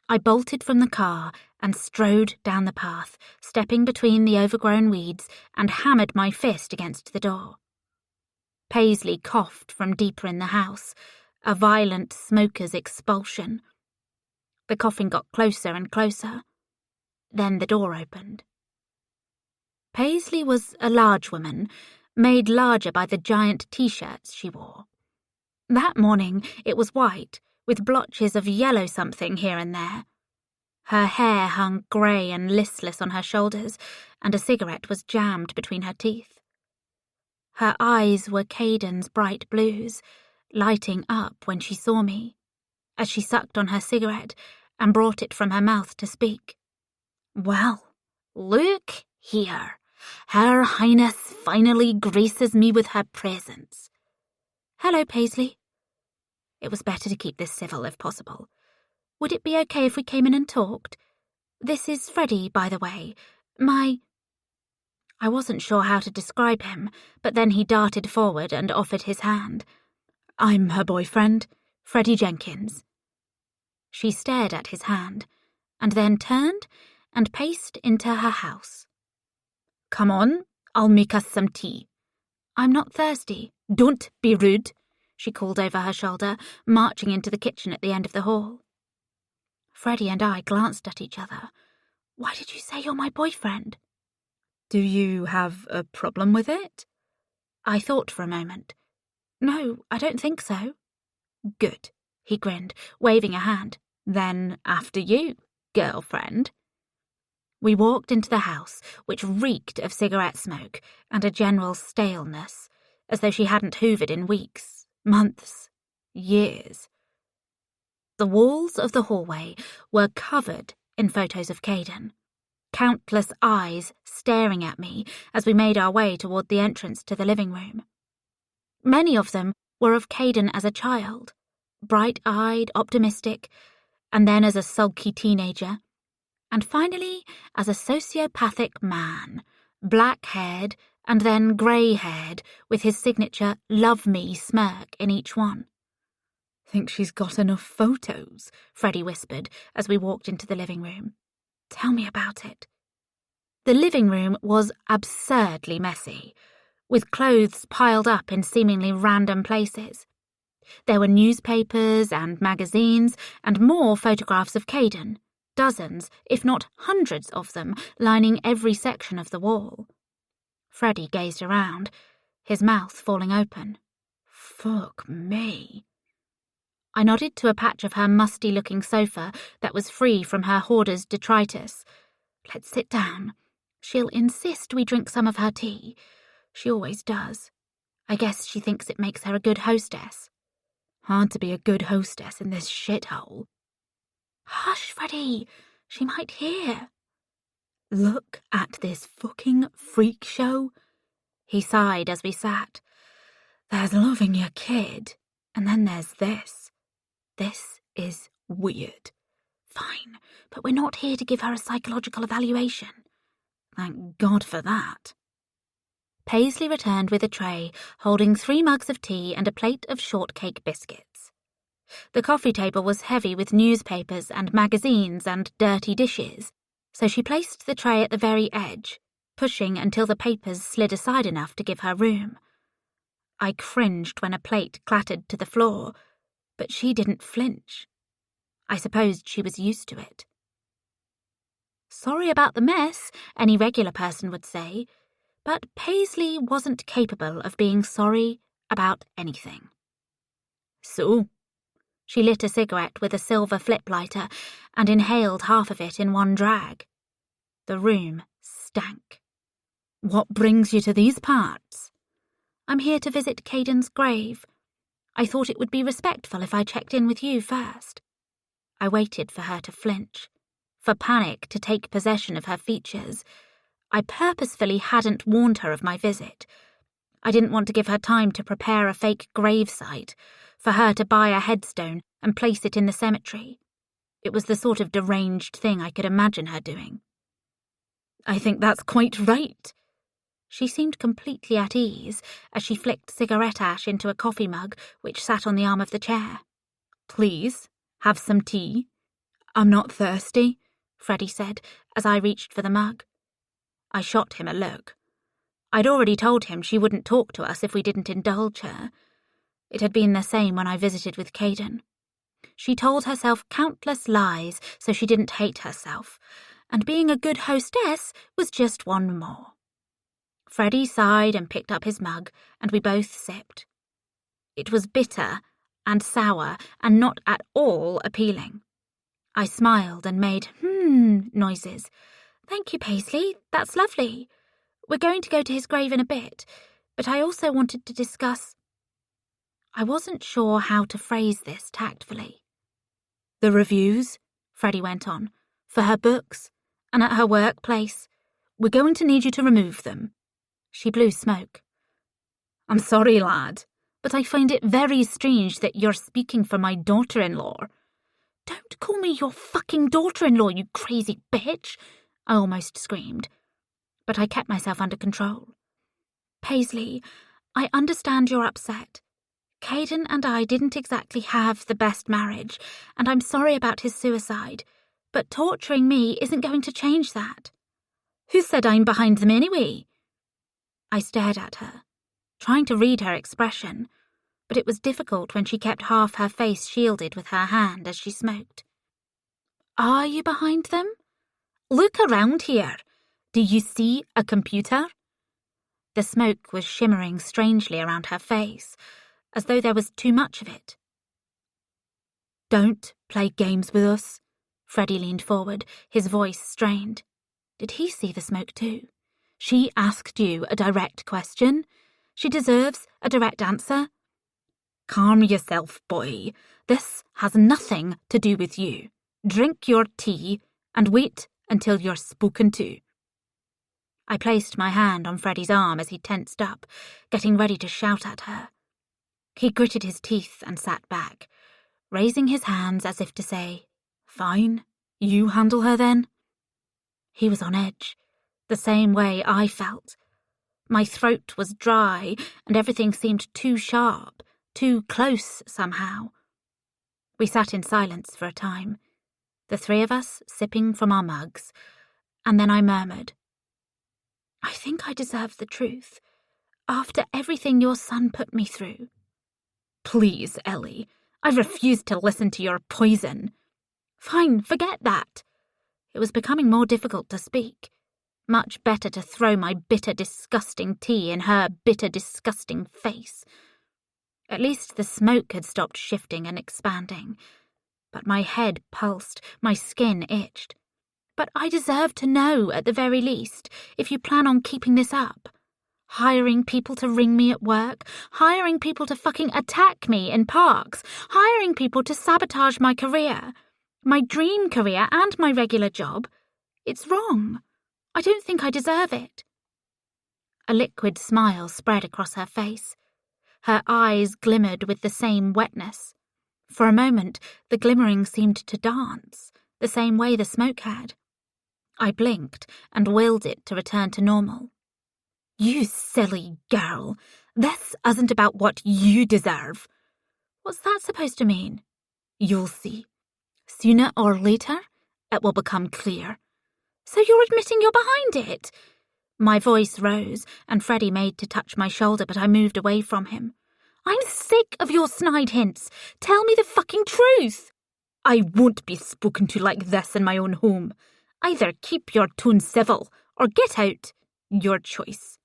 I bolted from the car and strode down the path, stepping between the overgrown weeds, and hammered my fist against the door. Paisley coughed from deeper in the house, a violent smoker's expulsion. The coughing got closer and closer. Then the door opened. Paisley was a large woman, made larger by the giant t-shirts she wore. That morning it was white, with blotches of yellow something here and there. Her hair hung grey and listless on her shoulders, and a cigarette was jammed between her teeth. Her eyes were Caden's bright blues, lighting up when she saw me, as she sucked on her cigarette and brought it from her mouth to speak. "Well, look here. Her Highness finally graces me with her presence." "Hello, Paisley." It was better to keep this civil if possible. "Would it be okay if we came in and talked? This is Freddie, by the way. I wasn't sure how to describe him, but then he darted forward and offered his hand. "I'm her boyfriend, Freddie Jenkins." She stared at his hand, and then turned and paced into her house. "Come on, I'll make us some tea." "I'm not thirsty." "Don't be rude," she called over her shoulder, marching into the kitchen at the end of the hall. Freddie and I glanced at each other. "Why did you say you're my boyfriend?" "Do you have a problem with it?" I thought for a moment. "No, I don't think so." "Good," he grinned, waving a hand. "Then after you, girlfriend." We walked into the house, which reeked of cigarette smoke and a general staleness, as though she hadn't hoovered in weeks, months, years. The walls of the hallway were covered in photos of Caden. Countless eyes staring at me as we made our way toward the entrance to the living room. Many of them were of Caden as a child, bright-eyed, optimistic, and then as a sulky teenager, and finally as a sociopathic man, black-haired and then grey-haired, with his signature "Love Me" smirk in each one. "Think she's got enough photos?" Freddie whispered as we walked into the living room. "Tell me about it." The living room was absurdly messy, with clothes piled up in seemingly random places. There were newspapers and magazines and more photographs of Caden, dozens, if not hundreds of them, lining every section of the wall. Freddie gazed around, his mouth falling open. "Fuck me." I nodded to a patch of her musty-looking sofa that was free from her hoarder's detritus. "Let's sit down. She'll insist we drink some of her tea. She always does. I guess she thinks it makes her a good hostess." "Hard to be a good hostess in this shithole." "Hush, Freddie. She might hear." "Look at this fucking freak show." He sighed as we sat. "There's loving your kid, and then there's this. This is weird." "Fine, but we're not here to give her a psychological evaluation." "Thank God for that." Paisley returned with a tray, holding 3 mugs of tea and a plate of shortcake biscuits. The coffee table was heavy with newspapers and magazines and dirty dishes, so she placed the tray at the very edge, pushing until the papers slid aside enough to give her room. I cringed when a plate clattered to the floor, but she didn't flinch. I supposed she was used to it. "Sorry about the mess," any regular person would say, but Paisley wasn't capable of being sorry about anything. "So?" She lit a cigarette with a silver flip lighter and inhaled half of it in one drag. The room stank. "What brings you to these parts?" "I'm here to visit Caden's grave. I thought it would be respectful if I checked in with you first." I waited for her to flinch. for panic to take possession of her features. I purposefully hadn't warned her of my visit. I didn't want to give her time to prepare a fake gravesite, for her to buy a headstone and place it in the cemetery. It was the sort of deranged thing I could imagine her doing. "I think that's quite right." She seemed completely at ease as she flicked cigarette ash into a coffee mug which sat on the arm of the chair. "Please, have some tea." "I'm not thirsty," Freddie said as I reached for the mug. I shot him a look. I'd already told him she wouldn't talk to us if we didn't indulge her. It had been the same when I visited with Caden. She told herself countless lies so she didn't hate herself, and being a good hostess was just one more. Freddie sighed and picked up his mug, and we both sipped. It was bitter and sour and not at all appealing. I smiled and made noises. "Thank you, Paisley, that's lovely. We're going to go to his grave in a bit, but I also wanted to discuss—" I wasn't sure how to phrase this tactfully. "The reviews," Freddie went on, "for her books, and at her workplace. We're going to need you to remove them." She blew smoke. "I'm sorry, lad, but I find it very strange that you're speaking for my daughter-in-law." "Don't call me your fucking daughter-in-law, you crazy bitch," I almost screamed. But I kept myself under control. "Paisley, I understand you're upset. Caden and I didn't exactly have the best marriage, and I'm sorry about his suicide, but torturing me isn't going to change that." "Who said I'm behind them anyway?" I stared at her, trying to read her expression, but it was difficult when she kept half her face shielded with her hand as she smoked. "Are you behind them? Look around here. Do you see a computer?" The smoke was shimmering strangely around her face, as though there was too much of it. "Don't play games with us." Freddie leaned forward, his voice strained. Did he see the smoke too? "She asked you a direct question. She deserves a direct answer." "Calm yourself, boy. This has nothing to do with you. Drink your tea and wait until you're spoken to." I placed my hand on Freddie's arm as he tensed up, getting ready to shout at her. He gritted his teeth and sat back, raising his hands as if to say, "Fine, you handle her then." He was on edge, the same way I felt. My throat was dry and everything seemed too sharp, too close somehow. We sat in silence for a time, the three of us sipping from our mugs, and then I murmured, "I think I deserve the truth, after everything your son put me through." "Please, Ellie, I refuse to listen to your poison." "Fine, forget that." It was becoming more difficult to speak. Much better to throw my bitter, disgusting tea in her bitter, disgusting face. At least the smoke had stopped shifting and expanding. But my head pulsed, my skin itched. "But I deserve to know, at the very least, if you plan on keeping this up. Hiring people to ring me at work, hiring people to fucking attack me in parks, hiring people to sabotage my career, my dream career and my regular job. It's wrong. I don't think I deserve it." A liquid smile spread across her face. Her eyes glimmered with the same wetness. For a moment, the glimmering seemed to dance, the same way the smoke had. I blinked and willed it to return to normal. "You silly girl. This isn't about what you deserve." "What's that supposed to mean?" "You'll see. Sooner or later, it will become clear." "So you're admitting you're behind it?" My voice rose, and Freddie made to touch my shoulder, but I moved away from him. "I'm sick of your snide hints. Tell me the fucking truth." "I won't be spoken to like this in my own home. Either keep your tone civil, or get out. Your choice."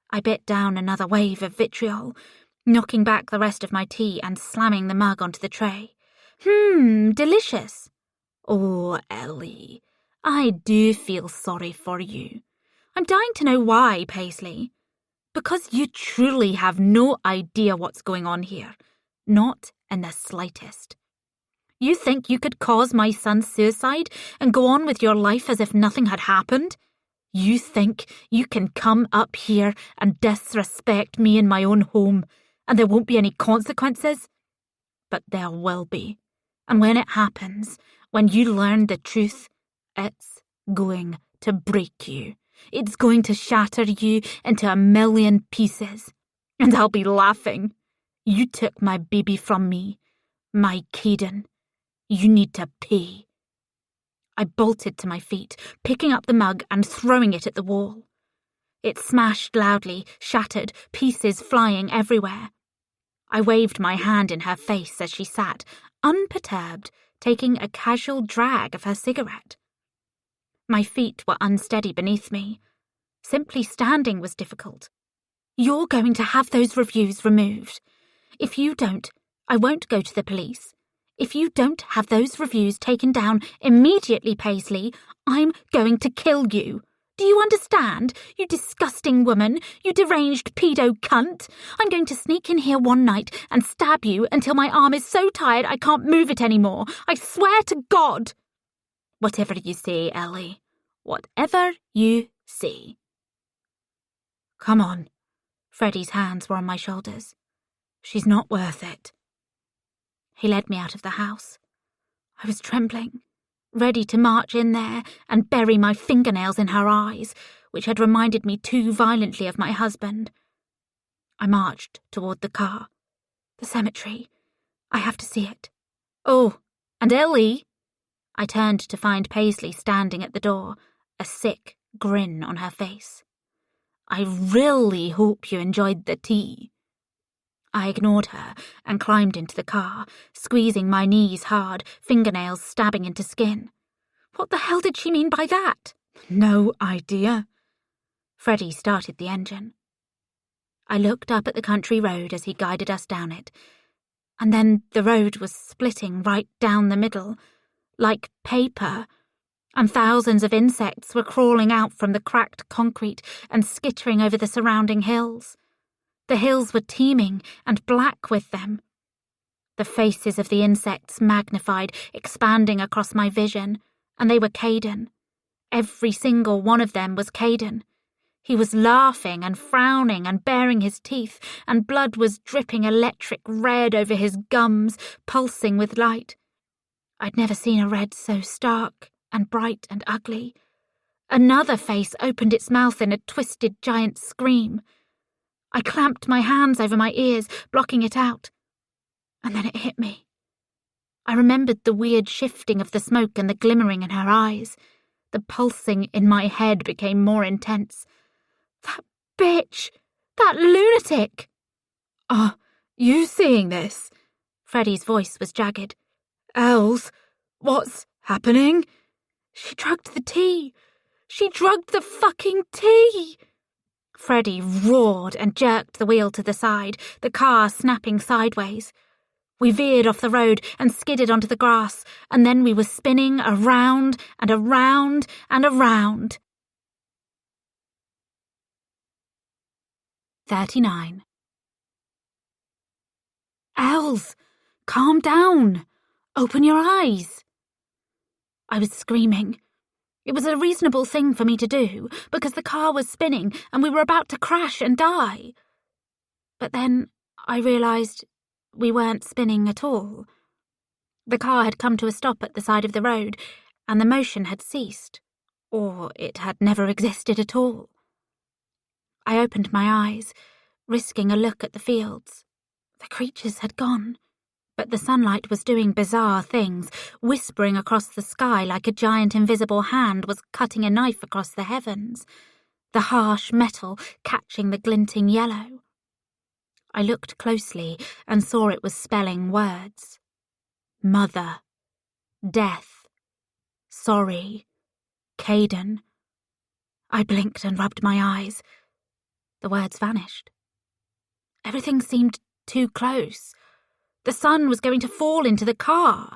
I bit down another wave of vitriol, knocking back the rest of my tea and slamming the mug onto the tray. Delicious." "Oh, Ellie, I do feel sorry for you." "I'm dying to know why, Paisley." "Because you truly have no idea what's going on here. Not in the slightest. You think you could cause my son's suicide and go on with your life as if nothing had happened? You think you can come up here and disrespect me in my own home and there won't be any consequences? But there will be. And when it happens, when you learn the truth, it's going to break you. It's going to shatter you into a million pieces. And I'll be laughing. You took my baby from me, my Caden. You need to pay. I bolted to my feet, picking up the mug and throwing it at the wall. It smashed loudly, shattered, pieces flying everywhere. I waved my hand in her face as she sat, unperturbed, taking a casual drag of her cigarette. My feet were unsteady beneath me. Simply standing was difficult. You're going to have those reviews removed. If you don't, I won't go to the police. If you don't have those reviews taken down immediately, Paisley, I'm going to kill you. Do you understand, you disgusting woman, you deranged pedo cunt? I'm going to sneak in here one night and stab you until my arm is so tired I can't move it anymore. I swear to God. Whatever you say, Ellie. Whatever you say. Come on. Freddie's hands were on my shoulders. She's not worth it. He led me out of the house. I was trembling, ready to march in there and bury my fingernails in her eyes, which had reminded me too violently of my husband. I marched toward the car. The cemetery. I have to see it. Oh, and Ellie! I turned to find Paisley standing at the door, a sick grin on her face. I really hope you enjoyed the tea. I ignored her and climbed into the car, squeezing my knees hard, fingernails stabbing into skin. What the hell did she mean by that? No idea. Freddie started the engine. I looked up at the country road as he guided us down it, and then the road was splitting right down the middle, like paper, and thousands of insects were crawling out from the cracked concrete and skittering over the surrounding hills. The hills were teeming and black with them. The faces of the insects magnified, expanding across my vision, and they were Caden. Every single one of them was Caden. He was laughing and frowning and baring his teeth, and blood was dripping electric red over his gums, pulsing with light. I'd never seen a red so stark and bright and ugly. Another face opened its mouth in a twisted giant scream. I clamped my hands over my ears, blocking it out. And then it hit me. I remembered the weird shifting of the smoke and the glimmering in her eyes. The pulsing in my head became more intense. That bitch! That lunatic! Are you seeing this? Freddie's voice was jagged. Els, what's happening? She drugged the tea. She drugged the fucking tea! Freddie roared and jerked the wheel to the side, the car snapping sideways. We veered off the road and skidded onto the grass, and then we were spinning around and around and around. 39. Els, calm down. Open your eyes. I was screaming. It was a reasonable thing for me to do, because the car was spinning and we were about to crash and die. But then I realised we weren't spinning at all. The car had come to a stop at the side of the road, and the motion had ceased, or it had never existed at all. I opened my eyes, risking a look at the fields. The creatures had gone. But the sunlight was doing bizarre things, whispering across the sky like a giant invisible hand was cutting a knife across the heavens, the harsh metal catching the glinting yellow. I looked closely and saw it was spelling words. Mother. Death. Sorry. Caden. I blinked and rubbed my eyes. The words vanished. Everything seemed too close. The sun was going to fall into the car.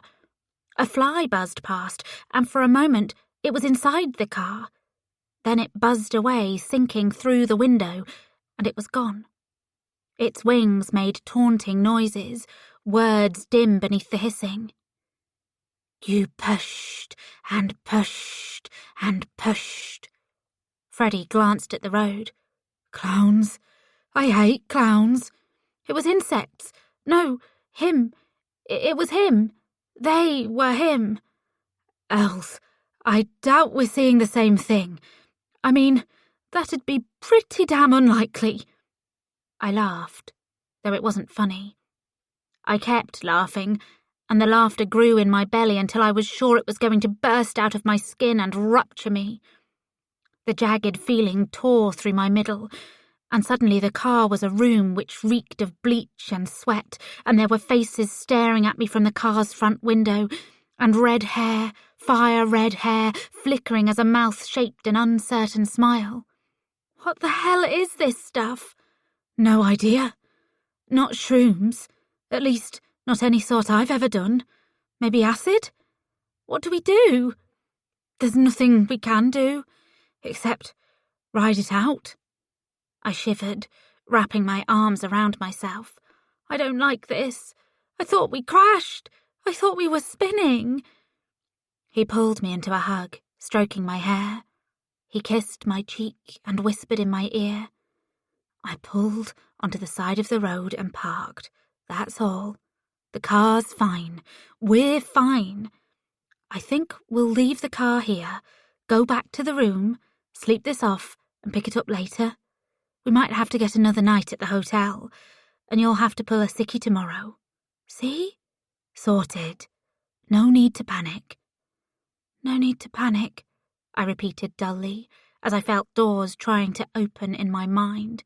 A fly buzzed past, and for a moment it was inside the car. Then it buzzed away, sinking through the window, and it was gone. Its wings made taunting noises, words dim beneath the hissing. You pushed and pushed and pushed. Freddie glanced at the road. Clowns. I hate clowns. It was insects. No, him. It was him. They were him. Els, I doubt we're seeing the same thing. I mean, that'd be pretty damn unlikely. I laughed, though it wasn't funny. I kept laughing, and the laughter grew in my belly until I was sure it was going to burst out of my skin and rupture me. The jagged feeling tore through my middle, and suddenly the car was a room which reeked of bleach and sweat, and there were faces staring at me from the car's front window, and red hair, fire-red hair, flickering as a mouth shaped an uncertain smile. What the hell is this stuff? No idea. Not shrooms. At least, not any sort I've ever done. Maybe acid? What do we do? There's nothing we can do, except ride it out. I shivered, wrapping my arms around myself. I don't like this. I thought we crashed. I thought we were spinning. He pulled me into a hug, stroking my hair. He kissed my cheek and whispered in my ear. I pulled onto the side of the road and parked. That's all. The car's fine. We're fine. I think we'll leave the car here, go back to the room, sleep this off, and pick it up later. We might have to get another night at the hotel, and you'll have to pull a sickie tomorrow. See? Sorted. No need to panic. No need to panic, I repeated dully, as I felt doors trying to open in my mind.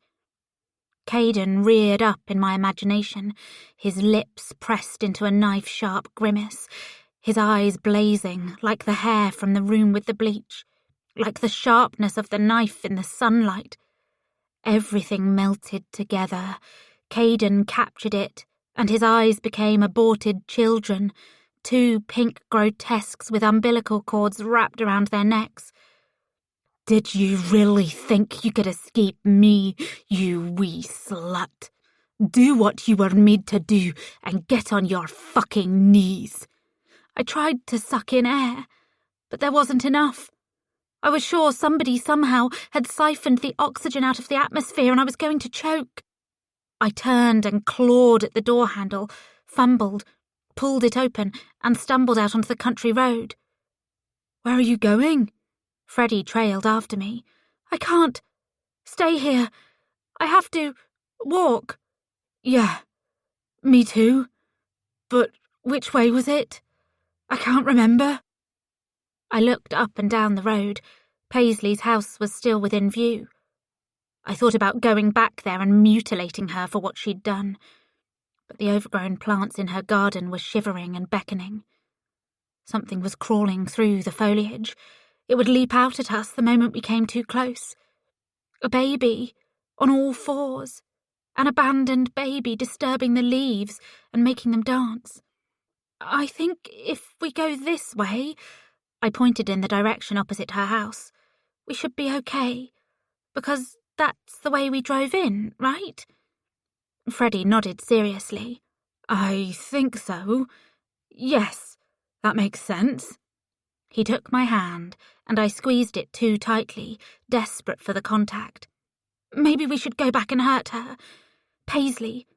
Caden reared up in my imagination, his lips pressed into a knife-sharp grimace, his eyes blazing like the hair from the room with the bleach, like the sharpness of the knife in the sunlight. Everything melted together. Caden captured it, and his eyes became aborted children, two pink grotesques with umbilical cords wrapped around their necks. Did you really think you could escape me, you wee slut? Do what you were made to do and get on your fucking knees. I tried to suck in air, but there wasn't enough. I was sure somebody somehow had siphoned the oxygen out of the atmosphere and I was going to choke. I turned and clawed at the door handle, fumbled, pulled it open, and stumbled out onto the country road. Where are you going? Freddie trailed after me. I can't. Stay here. I have to walk. Yeah, me too. But which way was it? I can't remember. I looked up and down the road. Paisley's house was still within view. I thought about going back there and mutilating her for what she'd done, but the overgrown plants in her garden were shivering and beckoning. Something was crawling through the foliage. It would leap out at us the moment we came too close. A baby, on all fours. An abandoned baby disturbing the leaves and making them dance. I think if we go this way, I pointed in the direction opposite her house, we should be okay, because that's the way we drove in, right? Freddie nodded seriously. I think so. Yes, that makes sense. He took my hand, and I squeezed it too tightly, desperate for the contact. Maybe we should go back and hurt her. Paisley.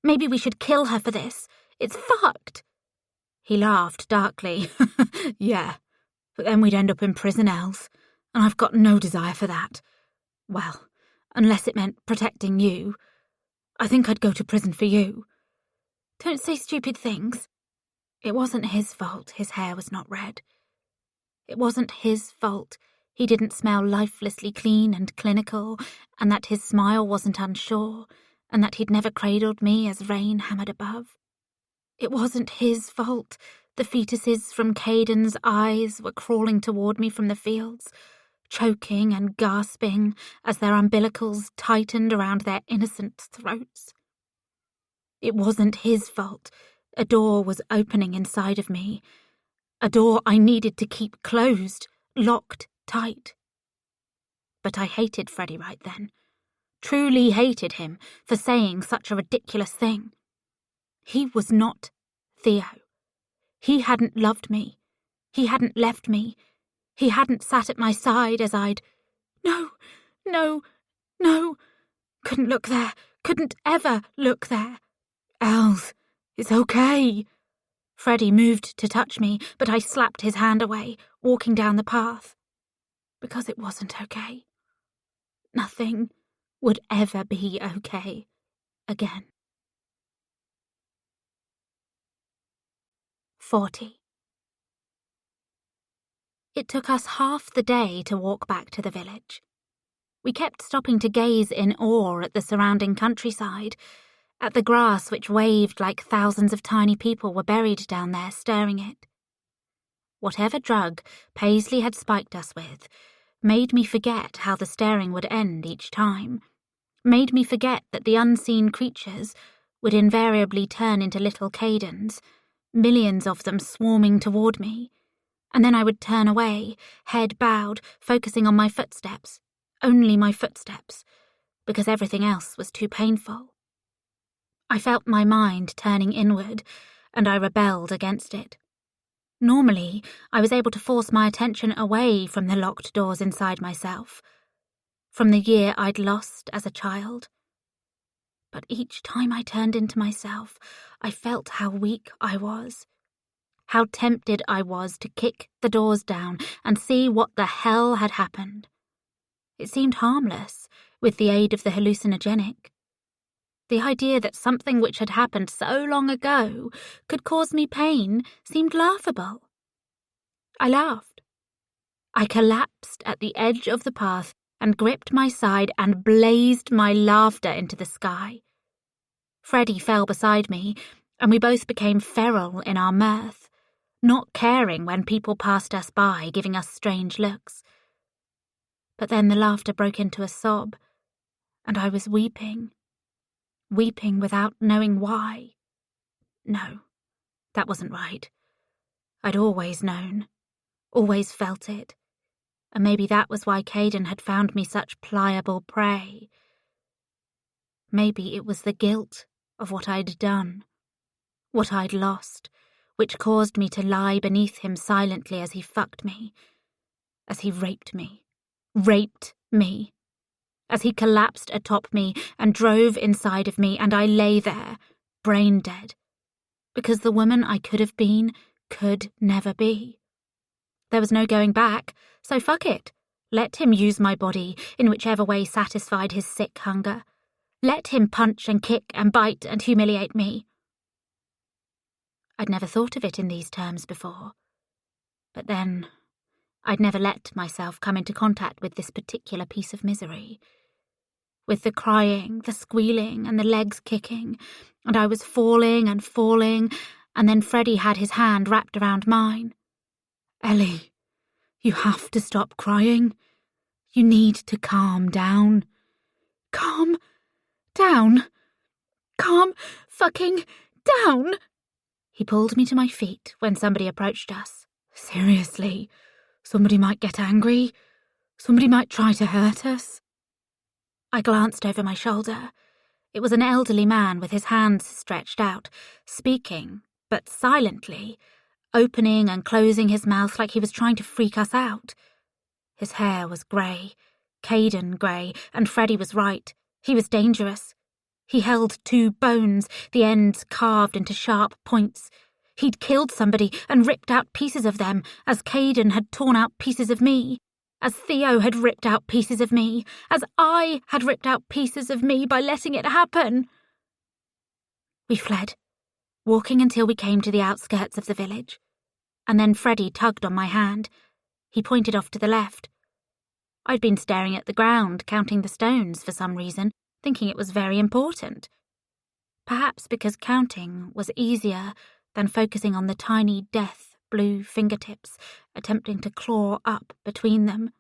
Maybe we should kill her for this. It's fucked. He laughed darkly. Yeah, but then we'd end up in prison, Els, and I've got no desire for that. Well, unless it meant protecting you. I think I'd go to prison for you. Don't say stupid things. It wasn't his fault his hair was not red. It wasn't his fault he didn't smell lifelessly clean and clinical, and that his smile wasn't unsure, and that he'd never cradled me as rain hammered above. It wasn't his fault the fetuses from Caden's eyes were crawling toward me from the fields, choking and gasping as their umbilicals tightened around their innocent throats. It wasn't his fault a door was opening inside of me, a door I needed to keep closed, locked tight. But I hated Freddie right then, truly hated him for saying such a ridiculous thing. He was not Theo. He hadn't loved me. He hadn't left me. He hadn't sat at my side as I'd... No, no, no. Couldn't look there. Couldn't ever look there. Els, it's okay. Freddie moved to touch me, but I slapped his hand away, walking down the path. Because it wasn't okay. Nothing would ever be okay again. 40. It took us half the day to walk back to the village. We kept stopping to gaze in awe at the surrounding countryside, at the grass which waved like thousands of tiny people were buried down there stirring it. Whatever drug Paisley had spiked us with made me forget how the staring would end each time, made me forget that the unseen creatures would invariably turn into little Cadens, millions of them swarming toward me, and then I would turn away, head bowed, focusing on my footsteps, only my footsteps, because everything else was too painful. I felt my mind turning inward, and I rebelled against it. Normally, I was able to force my attention away from the locked doors inside myself, from the year I'd lost as a child. But each time I turned into myself, I felt how weak I was, how tempted I was to kick the doors down and see what the hell had happened. It seemed harmless, with the aid of the hallucinogenic. The idea that something which had happened so long ago could cause me pain seemed laughable. I laughed. I collapsed at the edge of the path and gripped my side and blazed my laughter into the sky. Freddie fell beside me, and we both became feral in our mirth, not caring when people passed us by, giving us strange looks. But then the laughter broke into a sob, and I was weeping without knowing why. No, that wasn't right. I'd always known, always felt it, and maybe that was why Caden had found me such pliable prey. Maybe it was the guilt of what I'd done, what I'd lost, which caused me to lie beneath him silently as he fucked me, as he raped me, as he collapsed atop me and drove inside of me, and I lay there, brain dead, because the woman I could have been could never be. There was no going back, so fuck it. Let him use my body in whichever way satisfied his sick hunger. Let him punch and kick and bite and humiliate me. I'd never thought of it in these terms before. But then, I'd never let myself come into contact with this particular piece of misery. With the crying, the squealing, and the legs kicking, and I was falling, and then Freddie had his hand wrapped around mine. Ellie, you have to stop crying. You need to calm down. Calm down. Calm fucking down. He pulled me to my feet when somebody approached us. Seriously, somebody might get angry. Somebody might try to hurt us. I glanced over my shoulder. It was an elderly man with his hands stretched out, speaking, but silently, opening and closing his mouth like he was trying to freak us out. His hair was grey, Caden grey, and Freddie was right. He was dangerous. He held 2 bones, the ends carved into sharp points. He'd killed somebody and ripped out pieces of them, as Caden had torn out pieces of me, as Theo had ripped out pieces of me, as I had ripped out pieces of me by letting it happen. We fled, walking until we came to the outskirts of the village, and then Freddie tugged on my hand. He pointed off to the left. I'd been staring at the ground, counting the stones for some reason, thinking it was very important. Perhaps because counting was easier than focusing on the tiny death-blue fingertips attempting to claw up between them,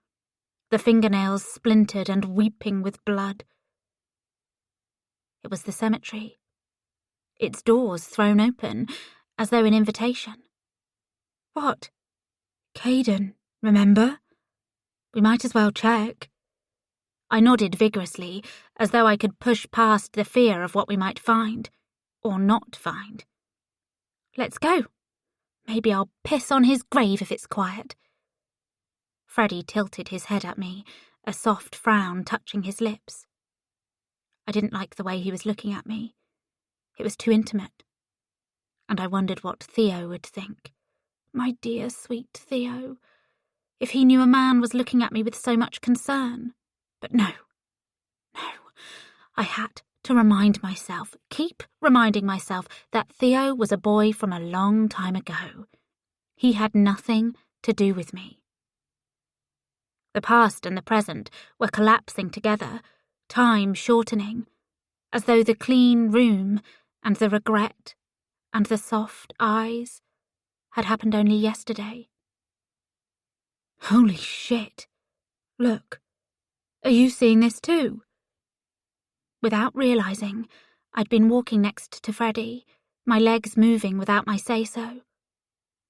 the fingernails splintered and weeping with blood. It was the cemetery, its doors thrown open, as though an invitation. What? Caden, remember? We might as well check. I nodded vigorously, as though I could push past the fear of what we might find, or not find. Let's go. Maybe I'll piss on his grave if it's quiet. Freddie tilted his head at me, a soft frown touching his lips. I didn't like the way he was looking at me. It was too intimate. And I wondered what Theo would think. My dear, sweet Theo. If he knew a man was looking at me with so much concern. But no. I had to remind myself, keep reminding myself, that Theo was a boy from a long time ago. He had nothing to do with me. The past and the present were collapsing together, time shortening, as though the clean room and the regret and the soft eyes had happened only yesterday. Holy shit. Look. Are you seeing this too? Without realising, I'd been walking next to Freddie, my legs moving without my say-so.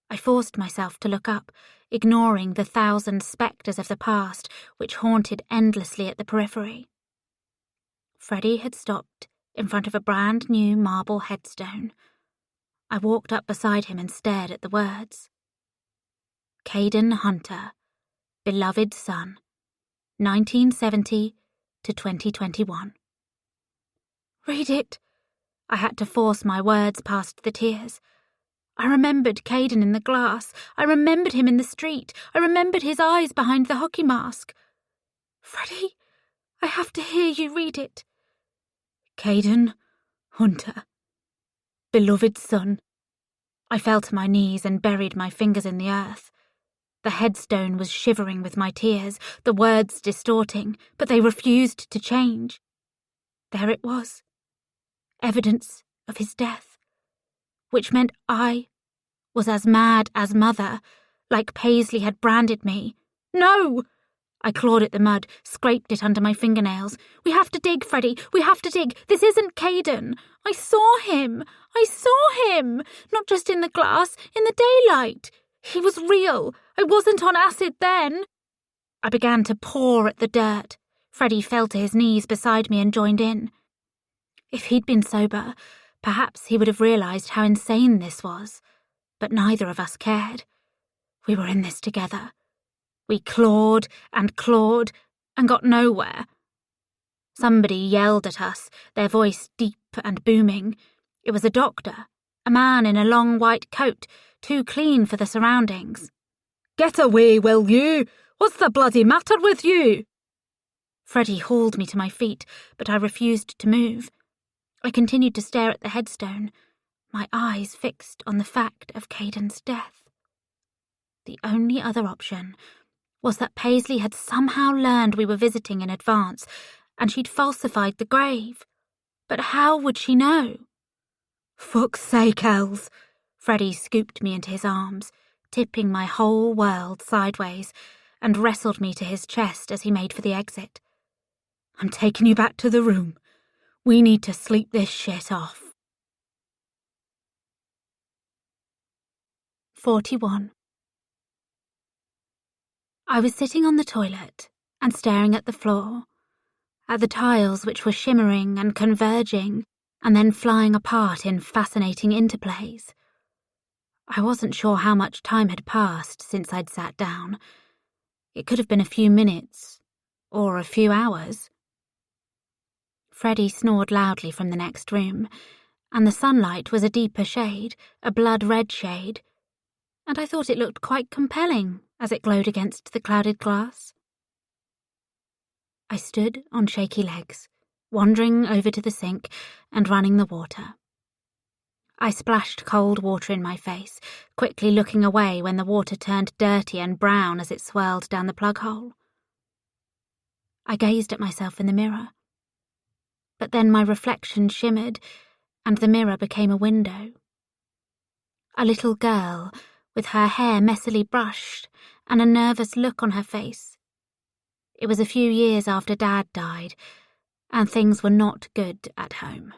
I forced myself to look up, ignoring the 1,000 spectres of the past which haunted endlessly at the periphery. Freddie had stopped in front of a brand new marble headstone. I walked up beside him and stared at the words. Caden Hunter, beloved son, 1970 to 2021. Read it. I had to force my words past the tears. I remembered Caden in the glass. I remembered him in the street. I remembered his eyes behind the hockey mask. Freddie, I have to hear you read it. Caden Hunter, beloved son. I fell to my knees and buried my fingers in the earth. The headstone was shivering with my tears, the words distorting, but they refused to change. There it was. Evidence of his death, which meant I was as mad as Mother, like Paisley had branded me. No! I clawed at the mud, scraped it under my fingernails. We have to dig, Freddie. We have to dig. This isn't Caden. I saw him. Not just in the glass, in the daylight. He was real. I wasn't on acid then. I began to paw at the dirt. Freddie fell to his knees beside me and joined in. If he'd been sober, perhaps he would have realised how insane this was. But neither of us cared. We were in this together. We clawed and got nowhere. Somebody yelled at us, their voice deep and booming. It was a doctor, a man in a long white coat, too clean for the surroundings. Get away, will you? What's the bloody matter with you? Freddie hauled me to my feet, but I refused to move. I continued to stare at the headstone, my eyes fixed on the fact of Caden's death. The only other option was that Paisley had somehow learned we were visiting in advance, and she'd falsified the grave. But how would she know? Fuck's sake, Els! Freddie scooped me into his arms, tipping my whole world sideways, and wrestled me to his chest as he made for the exit. I'm taking you back to the room. We need to sleep this shit off. 41. I was sitting on the toilet and staring at the floor, at the tiles which were shimmering and converging and then flying apart in fascinating interplays. I wasn't sure how much time had passed since I'd sat down. It could have been a few minutes, or a few hours. Freddie snored loudly from the next room, and the sunlight was a deeper shade, a blood-red shade, and I thought it looked quite compelling as it glowed against the clouded glass. I stood on shaky legs, wandering over to the sink and running the water. I splashed cold water in my face, quickly looking away when the water turned dirty and brown as it swirled down the plug hole. I gazed at myself in the mirror. But then my reflection shimmered, and the mirror became a window. A little girl, with her hair messily brushed and a nervous look on her face. It was a few years after Dad died, and things were not good at home.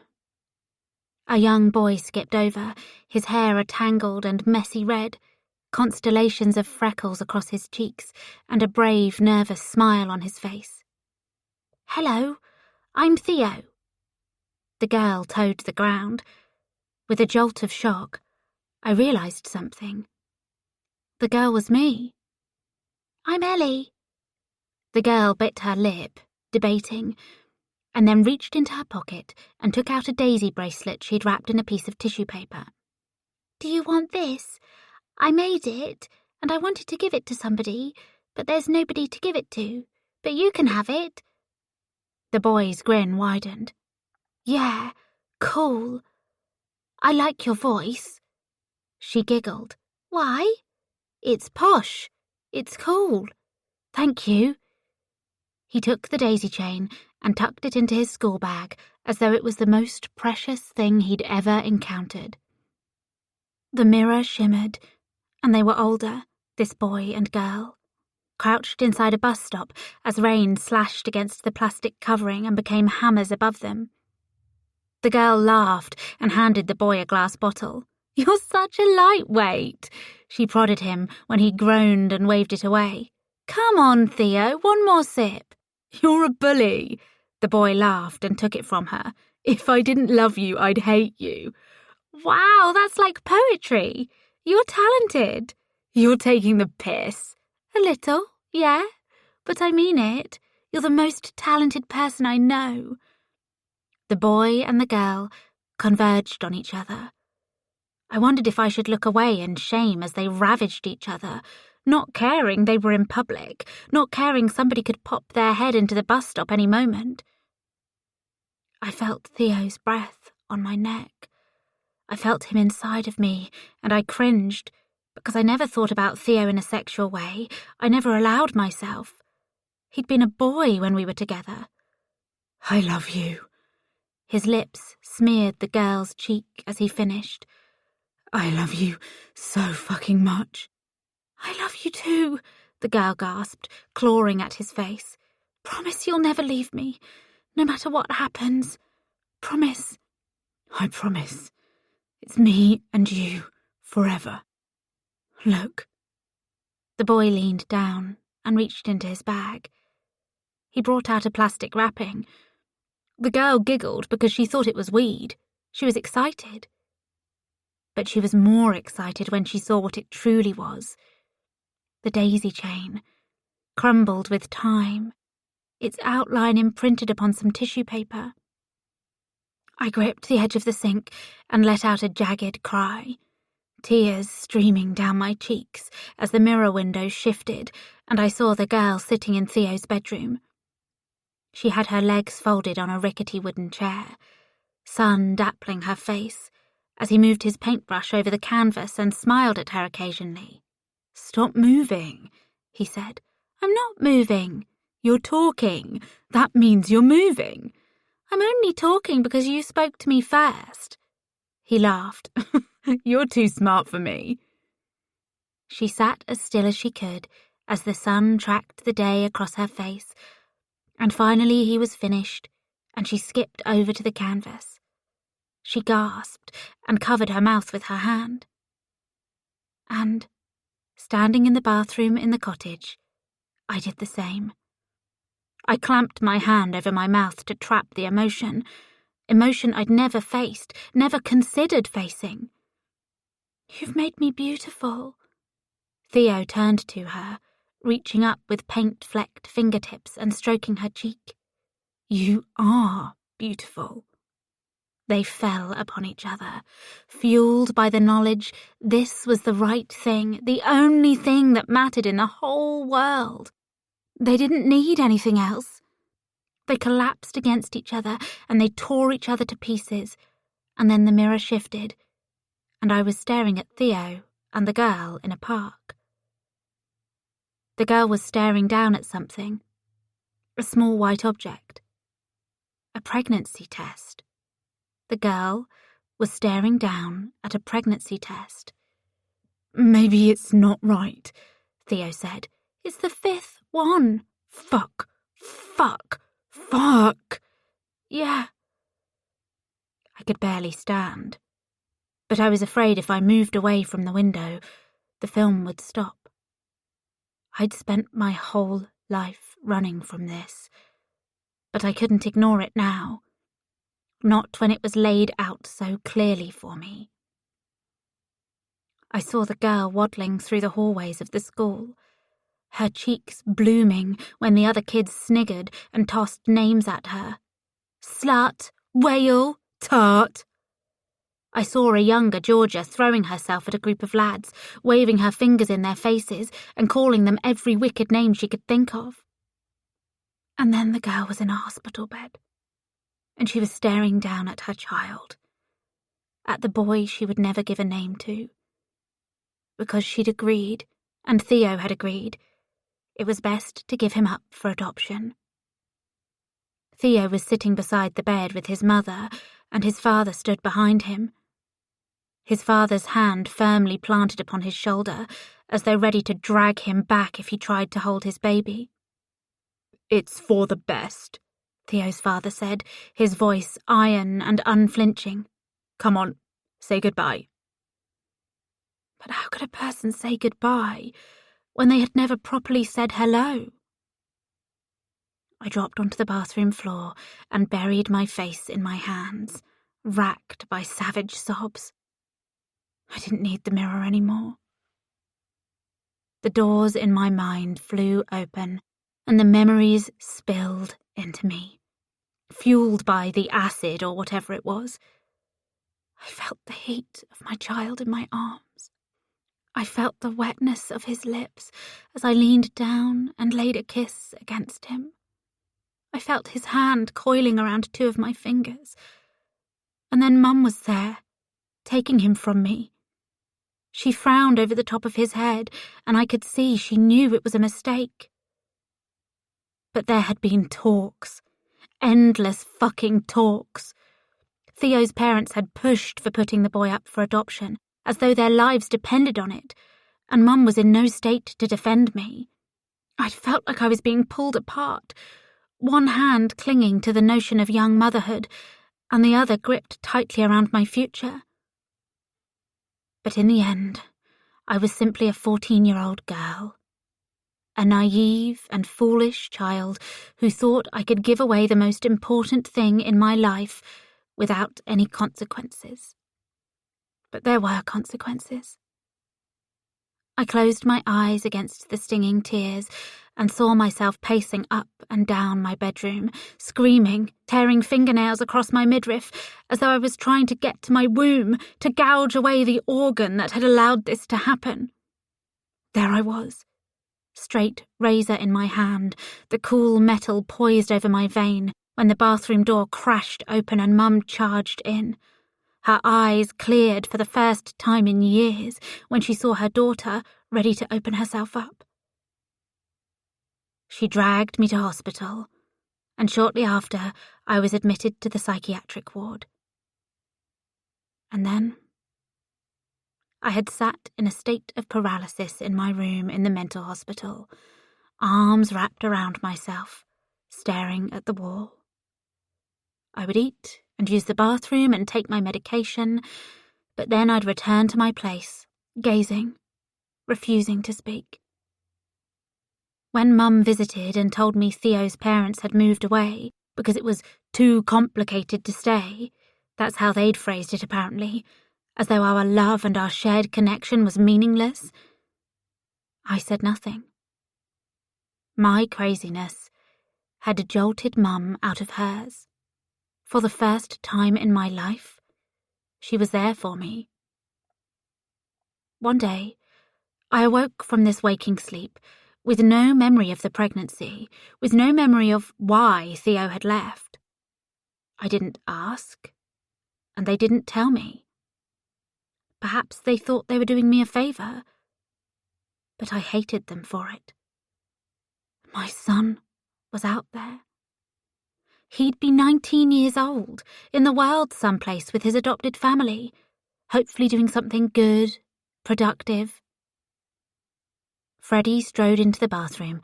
A young boy skipped over, his hair a tangled and messy red, constellations of freckles across his cheeks, and a brave, nervous smile on his face. Hello, I'm Theo. The girl toed the ground. With a jolt of shock, I realised something. The girl was me. "I'm Ellie." The girl bit her lip, debating, and then reached into her pocket and took out a daisy bracelet she'd wrapped in a piece of tissue paper. "Do you want this? I made it, and I wanted to give it to somebody, but there's nobody to give it to. But you can have it." The boy's grin widened. "Yeah, cool. I like your voice." She giggled. "Why?" "It's posh. It's cool. Thank you." He took the daisy chain and tucked it into his school bag as though it was the most precious thing he'd ever encountered. The mirror shimmered, and they were older, this boy and girl, crouched inside a bus stop as rain slashed against the plastic covering and became hammers above them. The girl laughed and handed the boy a glass bottle. "You're such a lightweight," she prodded him when he groaned and waved it away. "Come on, Theo, one more sip." "You're a bully." The boy laughed and took it from her. "If I didn't love you, I'd hate you." "Wow, that's like poetry. You're talented." "You're taking the piss." "A little, yeah, but I mean it. You're the most talented person I know." The boy and the girl converged on each other. I wondered if I should look away in shame as they ravaged each other, not caring they were in public, not caring somebody could pop their head into the bus stop any moment. I felt Theo's breath on my neck. I felt him inside of me, and I cringed, because I never thought about Theo in a sexual way. I never allowed myself. He'd been a boy when we were together. "I love you." His lips smeared the girl's cheek as he finished. "I love you so fucking much." "I love you too," the girl gasped, clawing at his face. "Promise you'll never leave me, no matter what happens. Promise." "I promise. It's me and you, forever. Look." The boy leaned down and reached into his bag. He brought out a plastic wrapping. The girl giggled because she thought it was weed. She was excited. But she was more excited when she saw what it truly was. The daisy chain, crumbled with time, its outline imprinted upon some tissue paper. I gripped the edge of the sink and let out a jagged cry, tears streaming down my cheeks as the mirror window shifted and I saw the girl sitting in Theo's bedroom. She had her legs folded on a rickety wooden chair, sun dappling her face, as he moved his paintbrush over the canvas and smiled at her occasionally. "Stop moving," he said. "I'm not moving." "You're talking. That means you're moving." "I'm only talking because you spoke to me first." He laughed. "You're too smart for me." She sat as still as she could as the sun tracked the day across her face, and finally he was finished, and she skipped over to the canvas. She gasped and covered her mouth with her hand. And, standing in the bathroom in the cottage, I did the same. I clamped my hand over my mouth to trap the emotion I'd never faced, never considered facing. "You've made me beautiful." Theo turned to her, reaching up with paint-flecked fingertips and stroking her cheek. "You are beautiful." They fell upon each other, fueled by the knowledge this was the right thing, the only thing that mattered in the whole world. They didn't need anything else. They collapsed against each other and they tore each other to pieces, and then the mirror shifted, and I was staring at Theo and the girl in a park. The girl was staring down at something, a small white object, a pregnancy test. The girl was staring down at a pregnancy test. "Maybe it's not right," Theo said. "It's the 5th one." Fuck. Yeah. I could barely stand. But I was afraid if I moved away from the window, the film would stop. I'd spent my whole life running from this, but I couldn't ignore it now. Not when it was laid out so clearly for me. I saw the girl waddling through the hallways of the school, her cheeks blooming when the other kids sniggered and tossed names at her. Slut, whale, tart. I saw a younger Georgia throwing herself at a group of lads, waving her fingers in their faces and calling them every wicked name she could think of. And then the girl was in a hospital bed, and she was staring down at her child, at the boy she would never give a name to, because she'd agreed, and Theo had agreed, it was best to give him up for adoption. Theo was sitting beside the bed with his mother, and his father stood behind him. His father's hand firmly planted upon his shoulder, as though ready to drag him back if he tried to hold his baby. "It's for the best," Theo's father said, his voice iron and unflinching. "Come on, say goodbye." But how could a person say goodbye when they had never properly said hello? I dropped onto the bathroom floor and buried my face in my hands, racked by savage sobs. I didn't need the mirror anymore. The doors in my mind flew open, and the memories spilled into me, fueled by the acid or whatever it was. I felt the heat of my child in my arms. I felt the wetness of his lips as I leaned down and laid a kiss against him. I felt his hand coiling around two of my fingers. And then Mum was there, taking him from me. She frowned over the top of his head, and I could see she knew it was a mistake. But there had been talks. Endless fucking talks. Theo's parents had pushed for putting the boy up for adoption, as though their lives depended on it, and Mum was in no state to defend me. I'd felt like I was being pulled apart, one hand clinging to the notion of young motherhood, and the other gripped tightly around my future. But in the end, I was simply a 14-year-old girl. A naive and foolish child who thought I could give away the most important thing in my life without any consequences. But there were consequences. I closed my eyes against the stinging tears and saw myself pacing up and down my bedroom, screaming, tearing fingernails across my midriff, as though I was trying to get to my womb, to gouge away the organ that had allowed this to happen. There I was, straight razor in my hand, the cool metal poised over my vein, when the bathroom door crashed open and Mum charged in. Her eyes cleared for the first time in years when she saw her daughter ready to open herself up. She dragged me to hospital, and shortly after, I was admitted to the psychiatric ward. And then I had sat in a state of paralysis in my room in the mental hospital, arms wrapped around myself, staring at the wall. I would eat and use the bathroom and take my medication, but then I'd return to my place, gazing, refusing to speak. When Mum visited and told me Theo's parents had moved away because it was too complicated to stay, that's how they'd phrased it apparently, as though our love and our shared connection was meaningless, I said nothing. My craziness had jolted Mum out of hers. For the first time in my life, she was there for me. One day, I awoke from this waking sleep with no memory of the pregnancy, with no memory of why Theo had left. I didn't ask, and they didn't tell me. Perhaps they thought they were doing me a favour, but I hated them for it. My son was out there. He'd be 19 years old, in the world someplace with his adopted family, hopefully doing something good, productive. Freddie strode into the bathroom,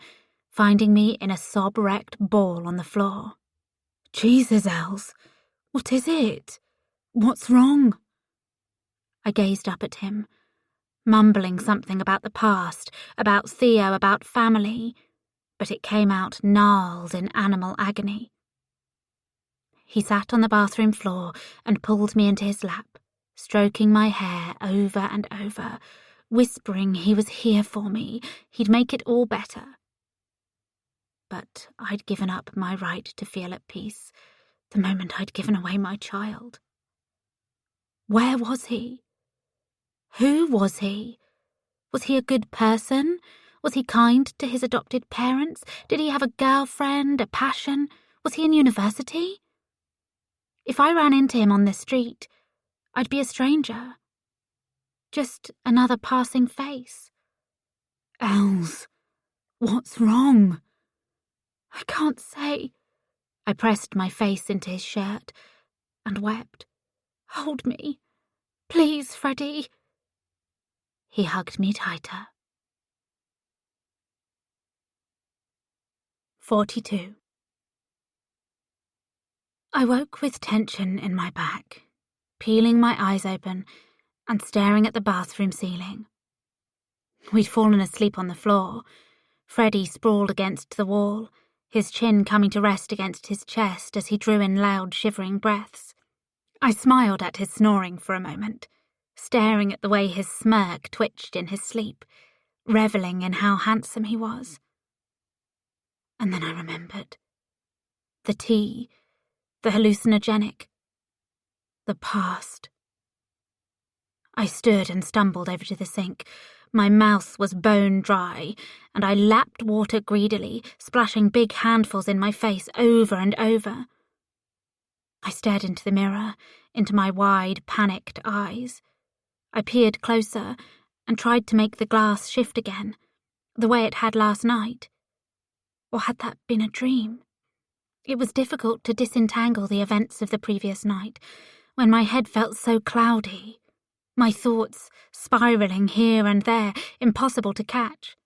finding me in a sob-wrecked ball on the floor. "Jesus, Els, what is it? What's wrong?" I gazed up at him, mumbling something about the past, about Theo, about family, but it came out gnarled in animal agony. He sat on the bathroom floor and pulled me into his lap, stroking my hair over and over, whispering he was here for me, he'd make it all better. But I'd given up my right to feel at peace the moment I'd given away my child. Where was he? Who was he? Was he a good person? Was he kind to his adopted parents? Did he have a girlfriend, a passion? Was he in university? If I ran into him on the street, I'd be a stranger. Just another passing face. Els, what's wrong? I can't say. I pressed my face into his shirt and wept. Hold me. Please, Freddie. He hugged me tighter. 42. I woke with tension in my back, peeling my eyes open and staring at the bathroom ceiling. We'd fallen asleep on the floor. Freddie sprawled against the wall, his chin coming to rest against his chest as he drew in loud, shivering breaths. I smiled at his snoring for a moment, staring at the way his smirk twitched in his sleep, reveling in how handsome he was. And then I remembered. The tea, the hallucinogenic, the past. I stood and stumbled over to the sink. My mouth was bone dry, and I lapped water greedily, splashing big handfuls in my face over and over. I stared into the mirror, into my wide, panicked eyes. I peered closer and tried to make the glass shift again, the way it had last night. Or had that been a dream? It was difficult to disentangle the events of the previous night, when my head felt so cloudy, my thoughts spiralling here and there, impossible to catch.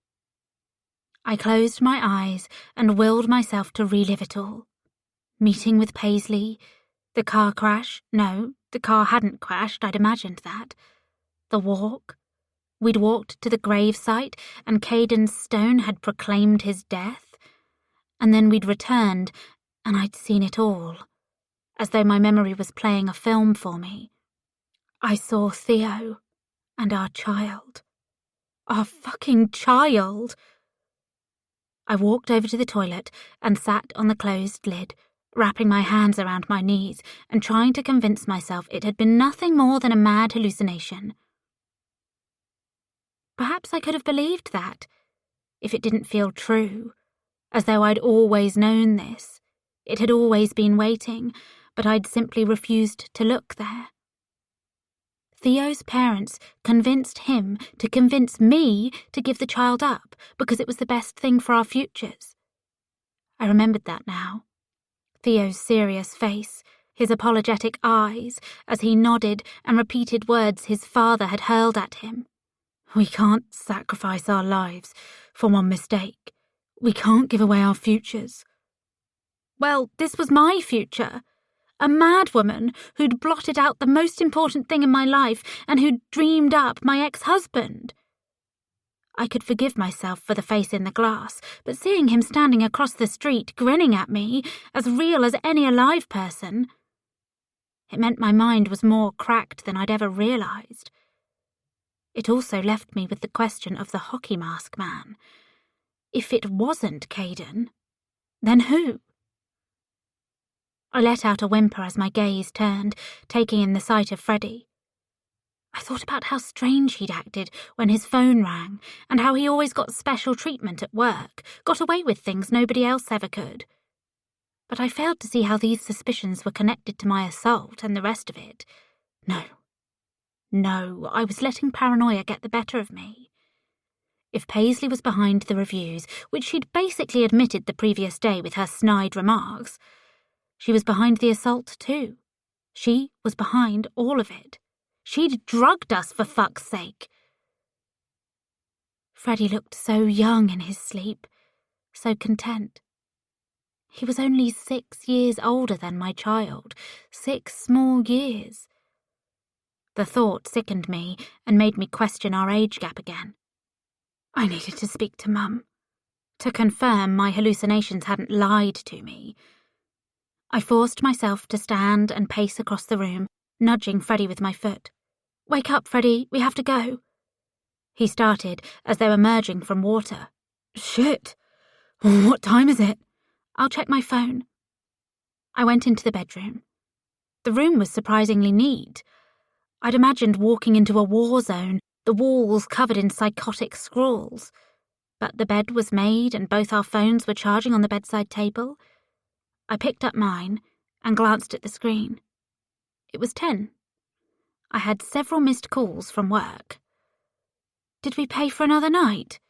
I closed my eyes and willed myself to relive it all. Meeting with Paisley, the car crash. No, the car hadn't crashed, I'd imagined that. The walk. We'd walked to the gravesite, and Caden's stone had proclaimed his death. And then we'd returned, and I'd seen it all, as though my memory was playing a film for me. I saw Theo and our child. Our fucking child! I walked over to the toilet and sat on the closed lid, wrapping my hands around my knees and trying to convince myself it had been nothing more than a mad hallucination. Perhaps I could have believed that, if it didn't feel true, as though I'd always known this. It had always been waiting, but I'd simply refused to look there. Theo's parents convinced him to convince me to give the child up because it was the best thing for our futures. I remembered that now. Theo's serious face, his apologetic eyes, as he nodded and repeated words his father had hurled at him. We can't sacrifice our lives for one mistake. We can't give away our futures. Well, this was my future. A madwoman who'd blotted out the most important thing in my life and who'd dreamed up my ex-husband. I could forgive myself for the face in the glass, but seeing him standing across the street grinning at me, as real as any alive person, it meant my mind was more cracked than I'd ever realised. It also left me with the question of the hockey mask man. If it wasn't Caden, then who? I let out a whimper as my gaze turned, taking in the sight of Freddie. I thought about how strange he'd acted when his phone rang, and how he always got special treatment at work, got away with things nobody else ever could. But I failed to see how these suspicions were connected to my assault and the rest of it. No, I was letting paranoia get the better of me. If Paisley was behind the reviews, which she'd basically admitted the previous day with her snide remarks, she was behind the assault too. She was behind all of it. She'd drugged us, for fuck's sake. Freddie looked so young in his sleep, so content. He was only 6 years older than my child, 6 small years. The thought sickened me and made me question our age gap again. I needed to speak to Mum, to confirm my hallucinations hadn't lied to me. I forced myself to stand and pace across the room, nudging Freddie with my foot. Wake up, Freddie, we have to go. He started as though emerging from water. Shit! What time is it? I'll check my phone. I went into the bedroom. The room was surprisingly neat. I'd imagined walking into a war zone, the walls covered in psychotic scrawls. But the bed was made and both our phones were charging on the bedside table. I picked up mine and glanced at the screen. It was 10. I had several missed calls from work. Did we pay for another night?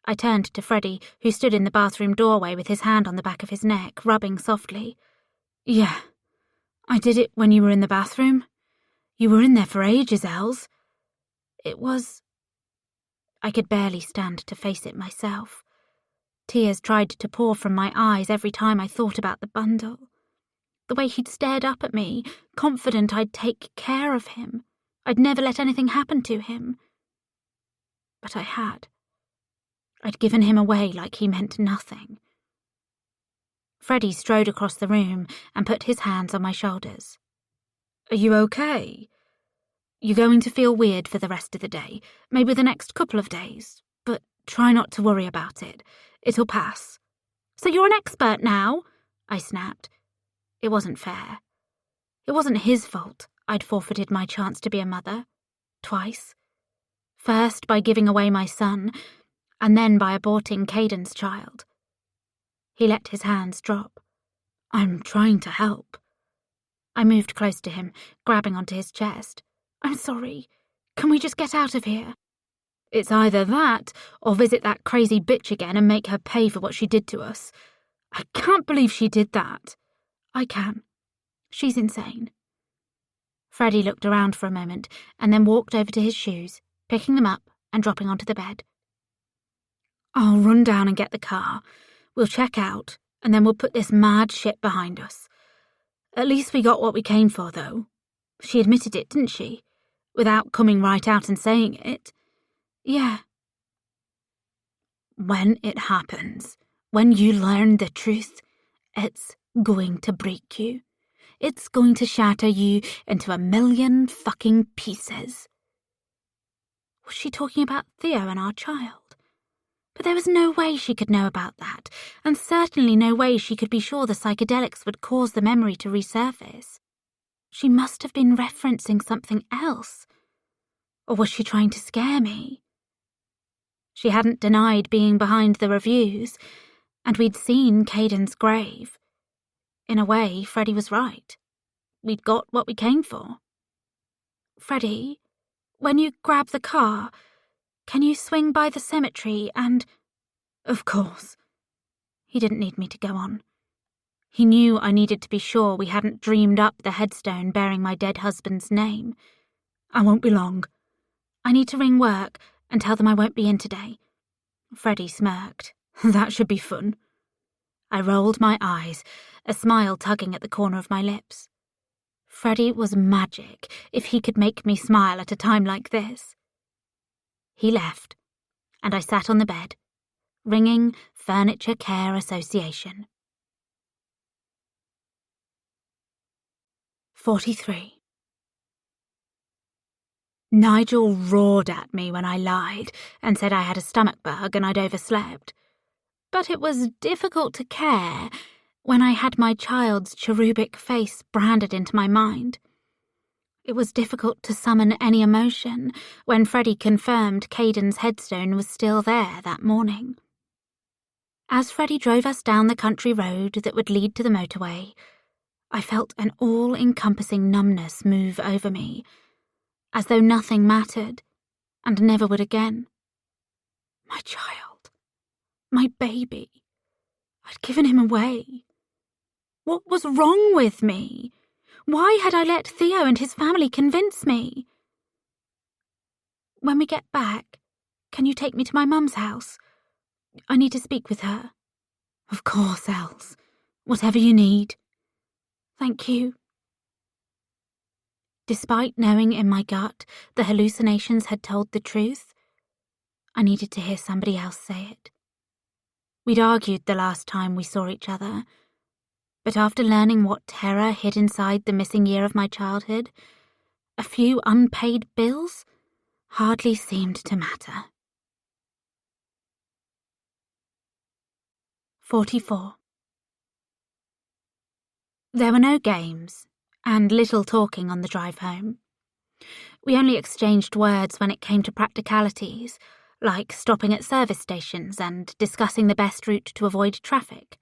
I turned to Freddie, who stood in the bathroom doorway with his hand on the back of his neck, rubbing softly. Yeah, I did it when you were in the bathroom. You were in there for ages, Els. It was... I could barely stand to face it myself. Tears tried to pour from my eyes every time I thought about the bundle. The way he'd stared up at me, confident I'd take care of him. I'd never let anything happen to him. But I had. I'd given him away like he meant nothing. Freddie strode across the room and put his hands on my shoulders. Are you okay? You're going to feel weird for the rest of the day, maybe the next couple of days, but try not to worry about it. It'll pass. So you're an expert now? I snapped. It wasn't fair. It wasn't his fault I'd forfeited my chance to be a mother. Twice. First by giving away my son, and then by aborting Caden's child. He let his hands drop. I'm trying to help. I moved close to him, grabbing onto his chest. I'm sorry. Can we just get out of here? It's either that, or visit that crazy bitch again and make her pay for what she did to us. I can't believe she did that. I can. She's insane. Freddie looked around for a moment and then walked over to his shoes, picking them up and dropping onto the bed. I'll run down and get the car. We'll check out, and then we'll put this mad shit behind us. At least we got what we came for, though. She admitted it, didn't she? Without coming right out and saying it. Yeah. When it happens, when you learn the truth, it's going to break you. It's going to shatter you into 1,000,000 fucking pieces. Was she talking about Theo and our child? But there was no way she could know about that, and certainly no way she could be sure the psychedelics would cause the memory to resurface. She must have been referencing something else. Or was she trying to scare me? She hadn't denied being behind the reviews, and we'd seen Caden's grave. In a way, Freddie was right. We'd got what we came for. Freddie, when you grab the car, can you swing by the cemetery and... Of course. He didn't need me to go on. He knew I needed to be sure we hadn't dreamed up the headstone bearing my dead husband's name. I won't be long. I need to ring work and tell them I won't be in today. Freddie smirked. That should be fun. I rolled my eyes, a smile tugging at the corner of my lips. Freddie was magic if he could make me smile at a time like this. He left, and I sat on the bed, ringing Furniture Care Association. 43. Nigel roared at me when I lied and said I had a stomach bug and I'd overslept. But it was difficult to care when I had my child's cherubic face branded into my mind. It was difficult to summon any emotion when Freddie confirmed Caden's headstone was still there that morning. As Freddie drove us down the country road that would lead to the motorway, I felt an all-encompassing numbness move over me, as though nothing mattered, and never would again. My child. My baby. I'd given him away. What was wrong with me? Why had I let Theo and his family convince me? When we get back, can you take me to my mum's house? I need to speak with her. Of course, Els. Whatever you need. Thank you. Despite knowing in my gut the hallucinations had told the truth, I needed to hear somebody else say it. We'd argued the last time we saw each other, but after learning what terror hid inside the missing year of my childhood, A few unpaid bills hardly seemed to matter. 44. There were no games, and little talking on the drive home. We only exchanged words when it came to practicalities, like stopping at service stations and discussing the best route to avoid traffic.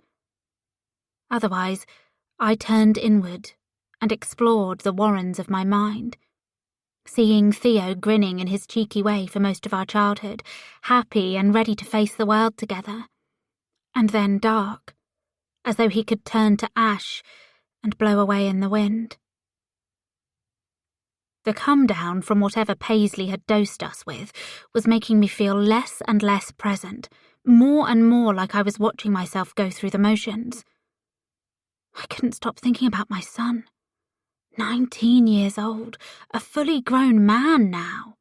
Otherwise, I turned inward and explored the warrens of my mind, seeing Theo grinning in his cheeky way for most of our childhood, happy and ready to face the world together, and then dark, as though he could turn to ash and blow away in the wind. The come-down from whatever Paisley had dosed us with was making me feel less and less present, more and more like I was watching myself go through the motions. I couldn't stop thinking about my son. 19 years old, a fully grown man now.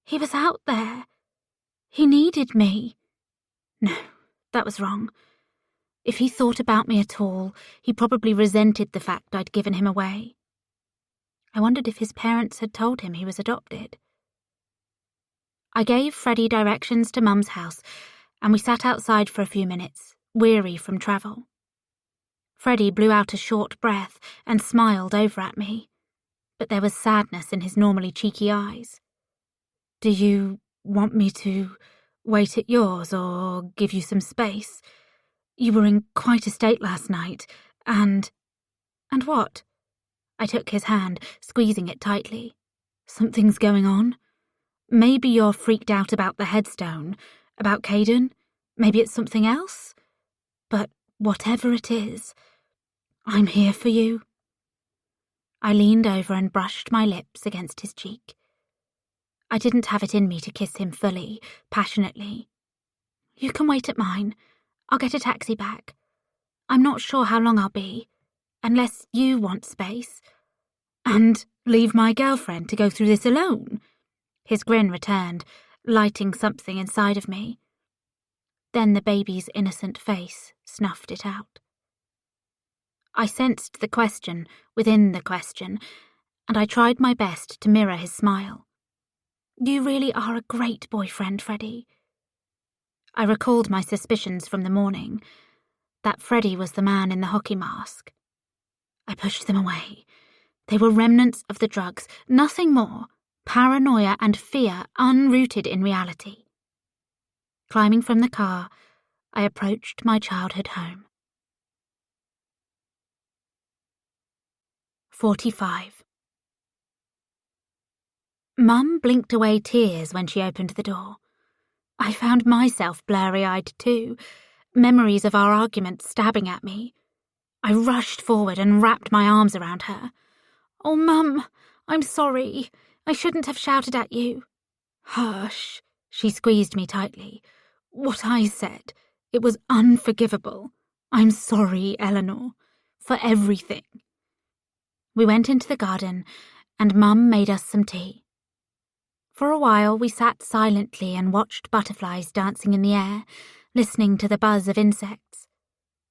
He was out there. He needed me. No, that was wrong. If he thought about me at all, he probably resented the fact I'd given him away. I wondered if his parents had told him he was adopted. I gave Freddie directions to Mum's house, and we sat outside for a few minutes, weary from travel. Freddie blew out a short breath and smiled over at me, but there was sadness in his normally cheeky eyes. Do you want me to wait at yours or give you some space? You were in quite a state last night, and what? I took his hand, squeezing it tightly. Something's going on? Maybe you're freaked out about the headstone, about Caden. Maybe it's something else. But whatever it is, I'm here for you. I leaned over and brushed my lips against his cheek. I didn't have it in me to kiss him fully, passionately. You can wait at mine. I'll get a taxi back. I'm not sure how long I'll be, unless you want space. And leave my girlfriend to go through this alone? His grin returned, lighting something inside of me. Then the baby's innocent face snuffed it out. I sensed the question within the question, and I tried my best to mirror his smile. You really are a great boyfriend, Freddie. I recalled my suspicions from the morning, that Freddie was the man in the hockey mask. I pushed them away. They were remnants of the drugs, nothing more, paranoia and fear unrooted in reality. Climbing from the car, I approached my childhood home. 45. Mum blinked away tears when she opened the door. I found myself blurry-eyed too, memories of our argument stabbing at me. I rushed forward and wrapped my arms around her. Oh, Mum, I'm sorry. I shouldn't have shouted at you. Hush. She squeezed me tightly. What I said, it was unforgivable. I'm sorry, Eleanor, for everything. We went into the garden, and Mum made us some tea. For a while we sat silently and watched butterflies dancing in the air, listening to the buzz of insects.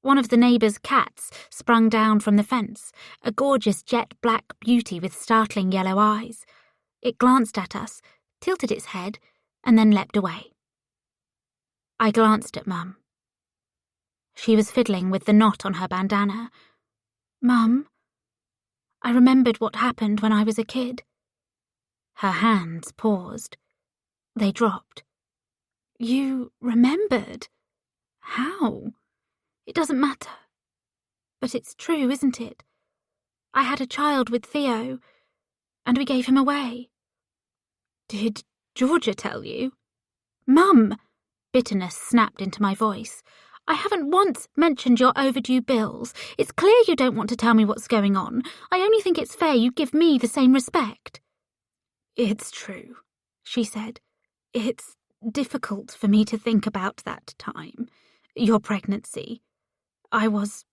One of the neighbour's cats sprung down from the fence, a gorgeous jet-black beauty with startling yellow eyes. It glanced at us, tilted its head, and then leapt away. I glanced at Mum. She was fiddling with the knot on her bandana. Mum, I remembered what happened when I was a kid. Her hands paused. They dropped. You remembered? How? It doesn't matter. But it's true, isn't it? I had a child with Theo, and we gave him away. Did Georgia tell you? Mum! Bitterness snapped into my voice. I haven't once mentioned your overdue bills. It's clear you don't want to tell me what's going on. I only think it's fair you give me the same respect. It's true, she said. It's difficult for me to think about that time. Your pregnancy. I wasn't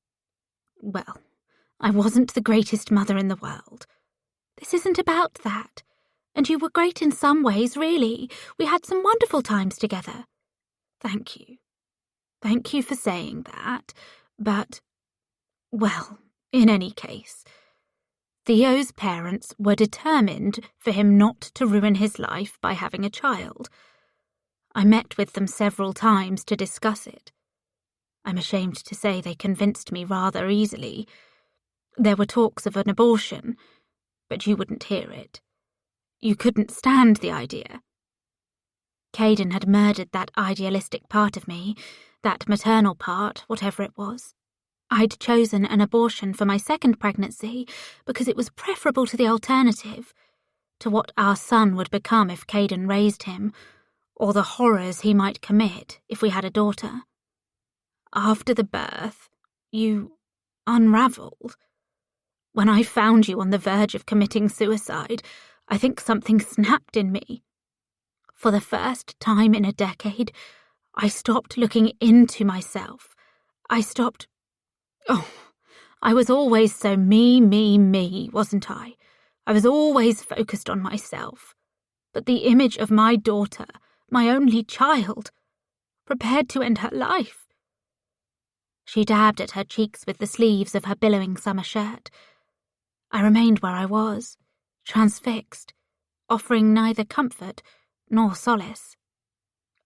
the greatest mother in the world. This isn't about that. And you were great in some ways, really. We had some wonderful times together. Thank you. Thank you for saying that. But, well, in any case, Theo's parents were determined for him not to ruin his life by having a child. I met with them several times to discuss it. I'm ashamed to say they convinced me rather easily. There were talks of an abortion, but you wouldn't hear it. You couldn't stand the idea. Caden had murdered that idealistic part of me, that maternal part, whatever it was. I'd chosen an abortion for my second pregnancy because it was preferable to the alternative, to what our son would become if Caden raised him, or the horrors he might commit if we had a daughter. After the birth, you unravelled. When I found you on the verge of committing suicide, I think something snapped in me. For the first time in a decade, I stopped looking into myself. I was always so me, wasn't I? I was always focused on myself. But the image of my daughter, my only child, prepared to end her life. She dabbed at her cheeks with the sleeves of her billowing summer shirt. I remained where I was, transfixed, offering neither comfort nor solace.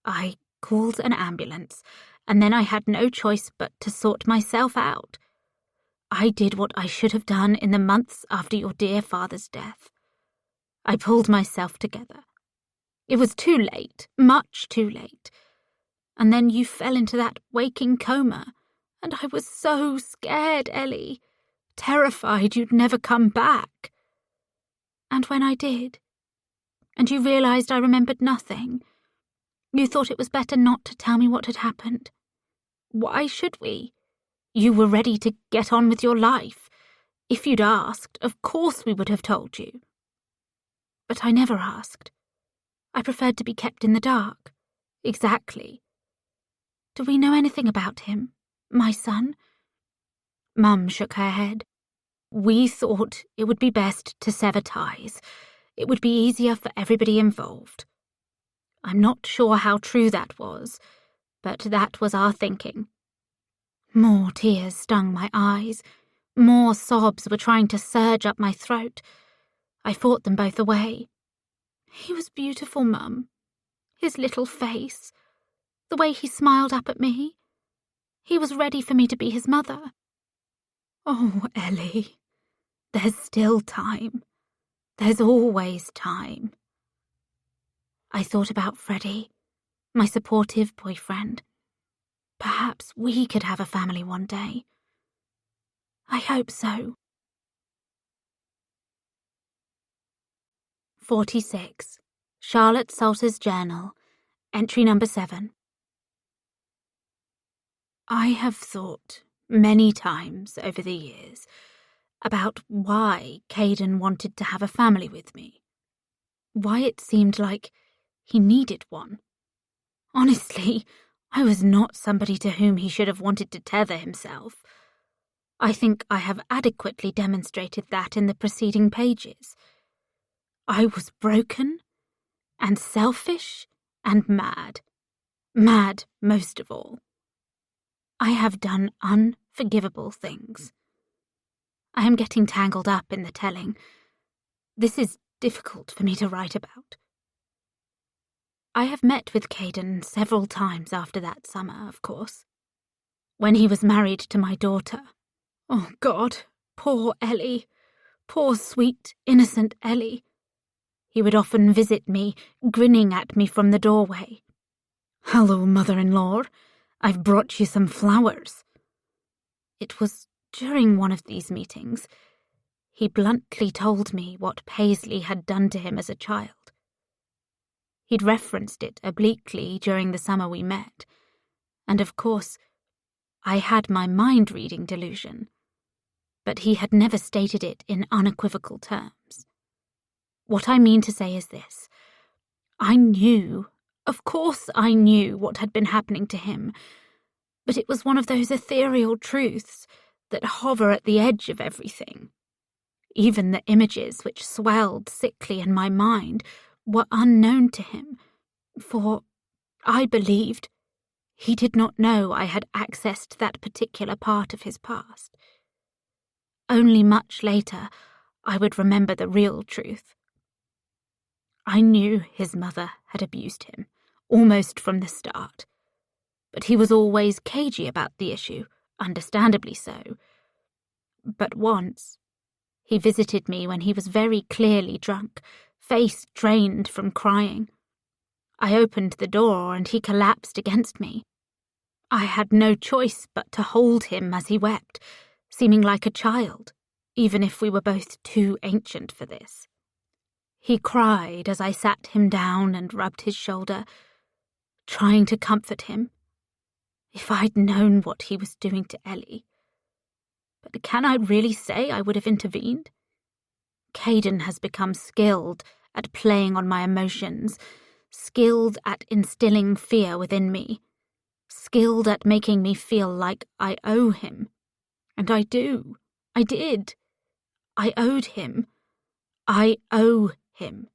I called an ambulance, and then I had no choice but to sort myself out. I did what I should have done in the months after your dear father's death. I pulled myself together. It was too late, much too late. And then you fell into that waking coma, and I was so scared, Ellie, terrified you'd never come back. And when I did, and you realised I remembered nothing, you thought it was better not to tell me what had happened. Why should we? You were ready to get on with your life. If you'd asked, of course we would have told you. But I never asked. I preferred to be kept in the dark. Exactly. Do we know anything about him, my son? Mum shook her head. We thought it would be best to sever ties. It would be easier for everybody involved. I'm not sure how true that was, but that was our thinking. More tears stung my eyes. More sobs were trying to surge up my throat. I fought them both away. He was beautiful, Mum. His little face. The way he smiled up at me. He was ready for me to be his mother. Oh, Ellie, there's still time. There's always time. I thought about Freddie, my supportive boyfriend. Perhaps we could have a family one day. I hope so. 46. Charlotte Salter's Journal, entry number 7. I have thought many times over the years about why Caden wanted to have a family with me. Why it seemed like he needed one. Honestly, I was not somebody to whom he should have wanted to tether himself. I think I have adequately demonstrated that in the preceding pages. I was broken and selfish and mad. Mad most of all. I have done unforgivable things. I am getting tangled up in the telling. This is difficult for me to write about. I have met with Caden several times after that summer, of course. When he was married to my daughter. Oh, God, poor Ellie. Poor, sweet, innocent Ellie. He would often visit me, grinning at me from the doorway. Hello, mother-in-law. I've brought you some flowers. It was during one of these meetings. He bluntly told me what Paisley had done to him as a child. He'd referenced it obliquely during the summer we met, and of course, I had my mind-reading delusion, but he had never stated it in unequivocal terms. What I mean to say is this. I knew, of course I knew what had been happening to him, but it was one of those ethereal truths that hover at the edge of everything. Even the images which swelled sickly in my mind were unknown to him, for I believed he did not know I had accessed that particular part of his past. Only much later, I would remember the real truth. I knew his mother had abused him, almost from the start. But he was always cagey about the issue, understandably so. But once, he visited me when he was very clearly drunk, face drained from crying. I opened the door and he collapsed against me. I had no choice but to hold him as he wept, seeming like a child, even if we were both too ancient for this. He cried as I sat him down and rubbed his shoulder, trying to comfort him. If I'd known what he was doing to Ellie. But can I really say I would have intervened? Caden has become skilled at playing on my emotions, skilled at instilling fear within me, skilled at making me feel like I owe him. And I do. I did. I owed him. I owe him.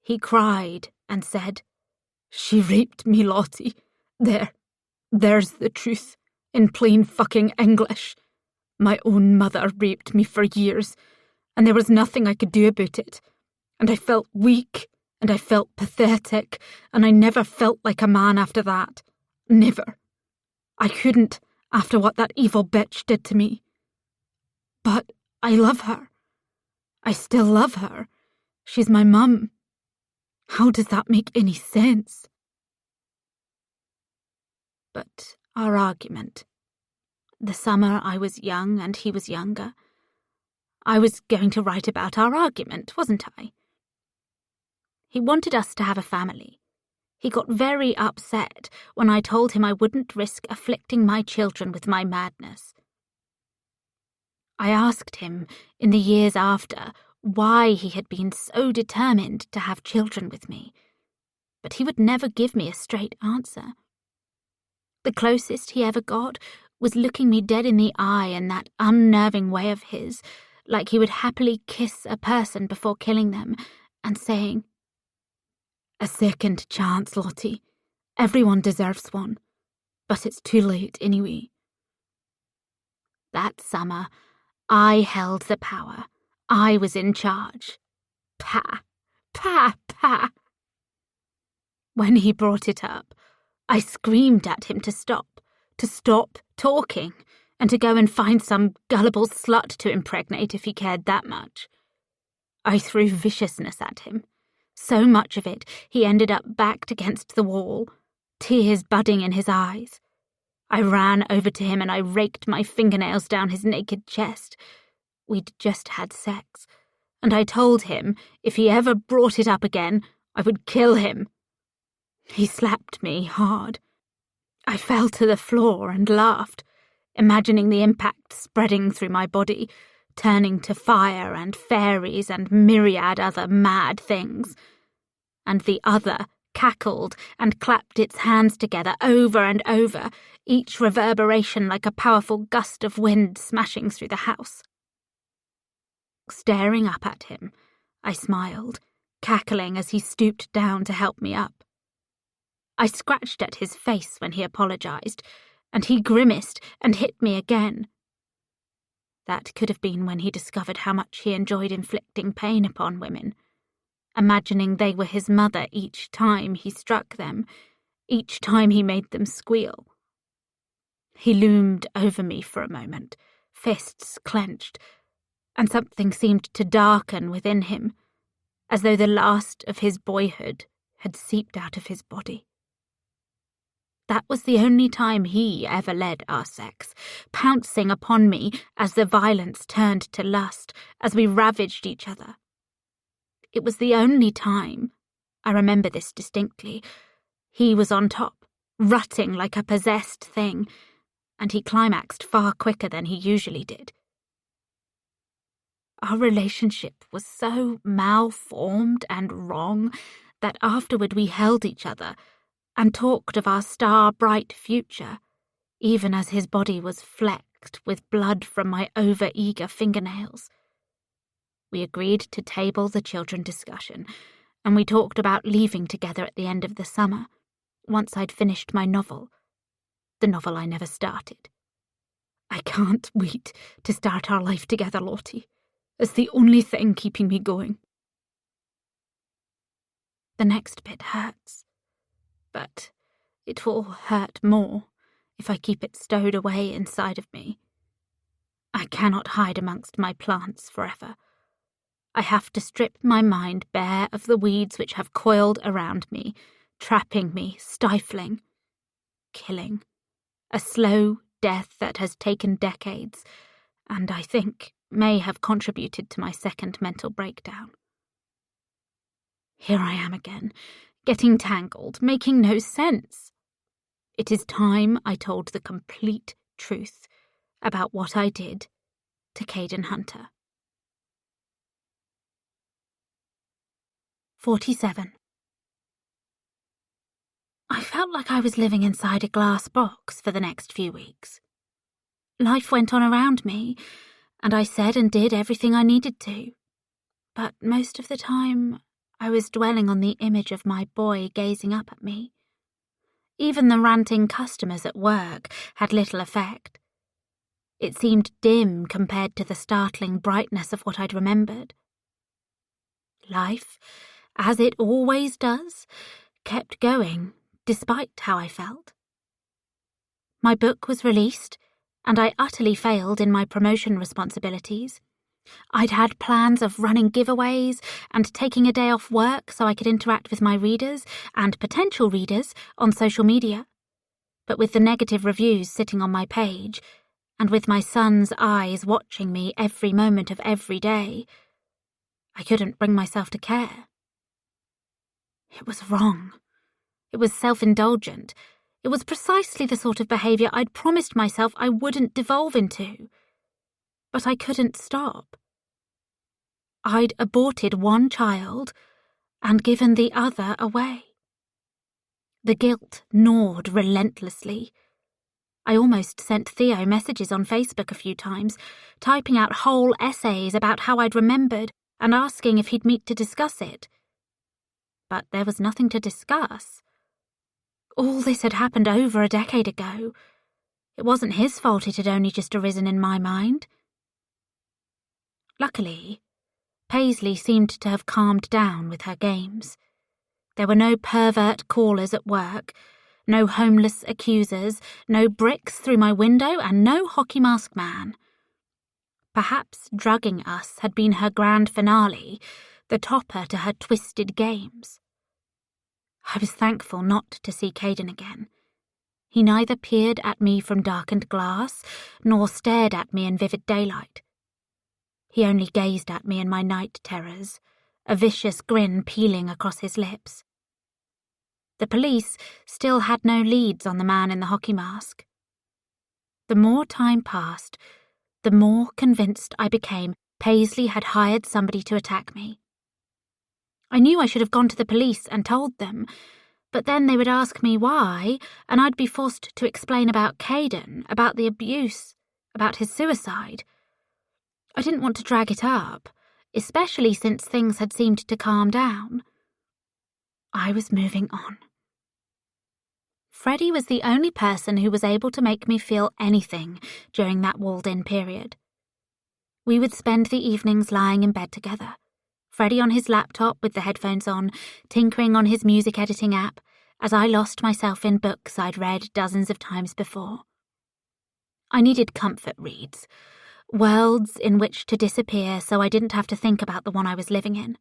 He cried and said, "She raped me, Lottie. There's the truth, in plain fucking English. My own mother raped me for years, and there was nothing I could do about it. And I felt weak, and I felt pathetic, and I never felt like a man after that. Never. I couldn't after what that evil bitch did to me. But I love her. I still love her. She's my mum. How does that make any sense?" But our argument. The summer I was young and he was younger. I was going to write about our argument, wasn't I? He wanted us to have a family. He got very upset when I told him I wouldn't risk afflicting my children with my madness. I asked him, in the years after, why he had been so determined to have children with me, but he would never give me a straight answer. The closest he ever got was looking me dead in the eye in that unnerving way of his, like he would happily kiss a person before killing them, and saying, "A second chance, Lottie. Everyone deserves one, but it's too late anyway." That summer, I held the power. I was in charge. Pa, pa, pa. When he brought it up, I screamed at him to stop talking, and to go and find some gullible slut to impregnate if he cared that much. I threw viciousness at him, so much of it he ended up backed against the wall, tears budding in his eyes. I ran over to him and I raked my fingernails down his naked chest. We'd just had sex, and I told him if he ever brought it up again, I would kill him. He slapped me hard. I fell to the floor and laughed, imagining the impact spreading through my body, turning to fire and fairies and myriad other mad things. And the other cackled and clapped its hands together over and over, each reverberation like a powerful gust of wind smashing through the house. Staring up at him, I smiled, cackling as he stooped down to help me up. I scratched at his face when he apologized, and he grimaced and hit me again. That could have been when he discovered how much he enjoyed inflicting pain upon women, imagining they were his mother each time he struck them, each time he made them squeal. He loomed over me for a moment, fists clenched, and something seemed to darken within him, as though the last of his boyhood had seeped out of his body. That was the only time he ever led our sex, pouncing upon me as the violence turned to lust, as we ravaged each other. It was the only time, I remember this distinctly, he was on top, rutting like a possessed thing, and he climaxed far quicker than he usually did. Our relationship was so malformed and wrong that afterward we held each other and talked of our star-bright future, even as his body was flecked with blood from my over-eager fingernails. We agreed to table the children discussion, and we talked about leaving together at the end of the summer, once I'd finished my novel, the novel I never started. I can't wait to start our life together, Lottie. It's the only thing keeping me going. The next bit hurts, but it will hurt more if I keep it stowed away inside of me. I cannot hide amongst my plants forever. I have to strip my mind bare of the weeds which have coiled around me, trapping me, stifling, killing. A slow death that has taken decades, and I think may have contributed to my second mental breakdown. Here I am again, getting tangled, making no sense. It is time I told the complete truth about what I did to Caden Hunter. 47. I felt like I was living inside a glass box for the next few weeks. Life went on around me, and I said and did everything I needed to. But most of the time, I was dwelling on the image of my boy gazing up at me. Even the ranting customers at work had little effect. It seemed dim compared to the startling brightness of what I'd remembered. Life, as it always does, kept going, despite how I felt. My book was released, and I utterly failed in my promotion responsibilities. I'd had plans of running giveaways and taking a day off work so I could interact with my readers and potential readers on social media. But with the negative reviews sitting on my page, and with my son's eyes watching me every moment of every day, I couldn't bring myself to care. It was wrong. It was self-indulgent. It was precisely the sort of behaviour I'd promised myself I wouldn't devolve into. But I couldn't stop. I'd aborted one child and given the other away. The guilt gnawed relentlessly. I almost sent Theo messages on Facebook a few times, typing out whole essays about how I'd remembered and asking if he'd meet to discuss it. But there was nothing to discuss. All this had happened over a decade ago. It wasn't his fault it had only just arisen in my mind. Luckily, Paisley seemed to have calmed down with her games. There were no pervert callers at work, no homeless accusers, no bricks through my window, and no hockey mask man. Perhaps drugging us had been her grand finale, the topper to her twisted games. I was thankful not to see Caden again. He neither peered at me from darkened glass, nor stared at me in vivid daylight. He only gazed at me in my night terrors, a vicious grin peeling across his lips. The police still had no leads on the man in the hockey mask. The more time passed, the more convinced I became Paisley had hired somebody to attack me. I knew I should have gone to the police and told them, but then they would ask me why, and I'd be forced to explain about Caden, about the abuse, about his suicide. I didn't want to drag it up, especially since things had seemed to calm down. I was moving on. Freddie was the only person who was able to make me feel anything during that walled-in period. We would spend the evenings lying in bed together, Freddie on his laptop with the headphones on, tinkering on his music editing app, as I lost myself in books I'd read dozens of times before. I needed comfort reads, worlds in which to disappear so I didn't have to think about the one I was living in.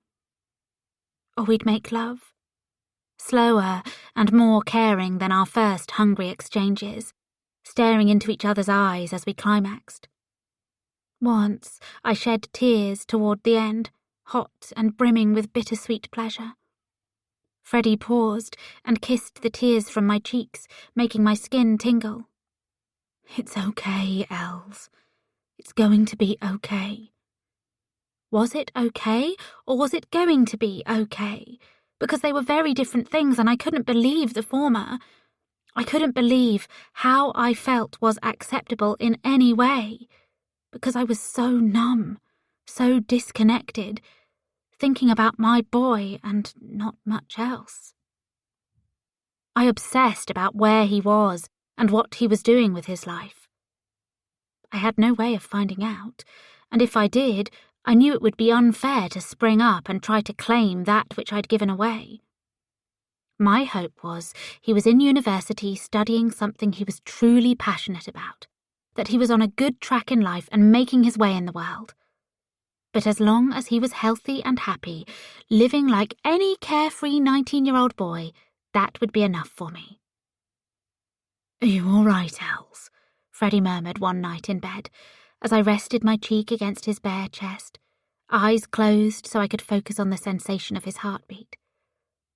Or we'd make love. Slower and more caring than our first hungry exchanges, staring into each other's eyes as we climaxed. Once I shed tears toward the end, hot and brimming with bittersweet pleasure. Freddie paused and kissed the tears from my cheeks, making my skin tingle. It's okay, Els. It's going to be okay. Was it okay, or was it going to be okay? Because they were very different things, and I couldn't believe the former. I couldn't believe how I felt was acceptable in any way, because I was so numb, so disconnected, thinking about my boy and not much else. I obsessed about where he was and what he was doing with his life. I had no way of finding out, and if I did, I knew it would be unfair to spring up and try to claim that which I'd given away. My hope was he was in university studying something he was truly passionate about, that he was on a good track in life and making his way in the world. But as long as he was healthy and happy, living like any carefree 19-year-old boy, that would be enough for me. "Are you all right, Els?" Freddie murmured one night in bed, as I rested my cheek against his bare chest, eyes closed so I could focus on the sensation of his heartbeat.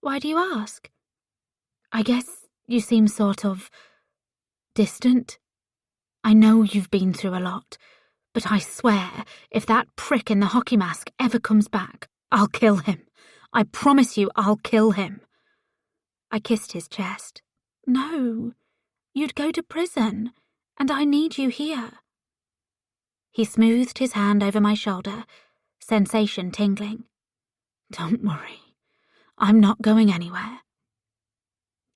"Why do you ask?" "I guess you seem sort of distant. I know you've been through a lot, but I swear if that prick in the hockey mask ever comes back, I'll kill him. I promise you I'll kill him." I kissed his chest. "No, you'd go to prison, and I need you here." He smoothed his hand over my shoulder, sensation tingling. "Don't worry, I'm not going anywhere."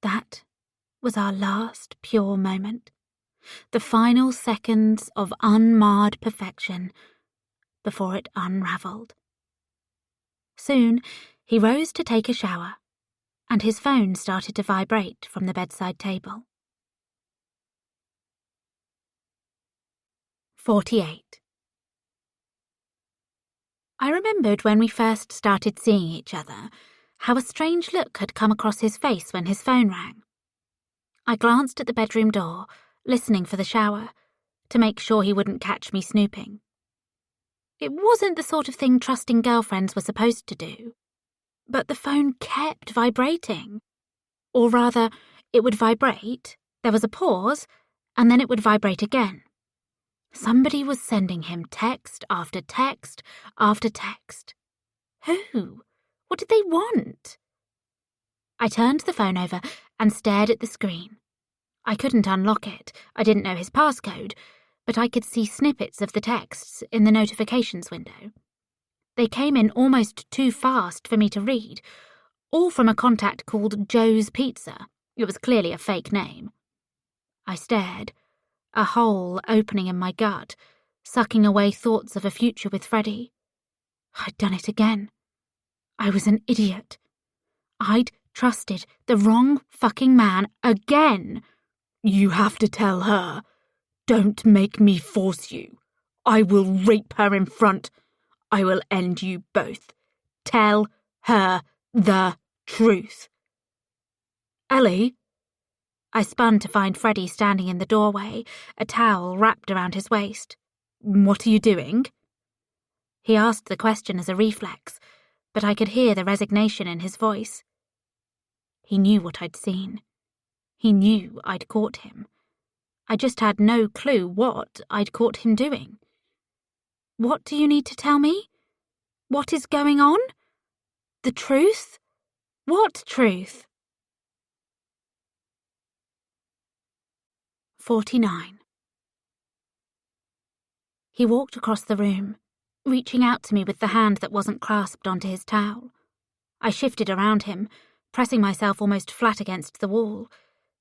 That was our last pure moment, the final seconds of unmarred perfection before it unravelled. Soon he rose to take a shower, and his phone started to vibrate from the bedside table. 48. I remembered when we first started seeing each other, how a strange look had come across his face when his phone rang. I glanced at the bedroom door, listening for the shower, to make sure he wouldn't catch me snooping. It wasn't the sort of thing trusting girlfriends were supposed to do, but the phone kept vibrating. Or rather, it would vibrate, there was a pause, and then it would vibrate again. Somebody was sending him text after text after text. Who? What did they want? I turned the phone over and stared at the screen. I couldn't unlock it, I didn't know his passcode, but I could see snippets of the texts in the notifications window. They came in almost too fast for me to read, all from a contact called Joe's Pizza. It was clearly a fake name. I stared, a hole opening in my gut, sucking away thoughts of a future with Freddie. I'd done it again. I was an idiot. I'd trusted the wrong fucking man again. "You have to tell her. Don't make me force you. I will rape her in front. I will end you both. Tell her the truth." "Ellie?" I spun to find Freddie standing in the doorway, a towel wrapped around his waist. "What are you doing?" He asked the question as a reflex, but I could hear the resignation in his voice. He knew what I'd seen. He knew I'd caught him. I just had no clue what I'd caught him doing. "What do you need to tell me? What is going on? The truth? What truth?" 49. He walked across the room, reaching out to me with the hand that wasn't clasped onto his towel. I shifted around him, pressing myself almost flat against the wall,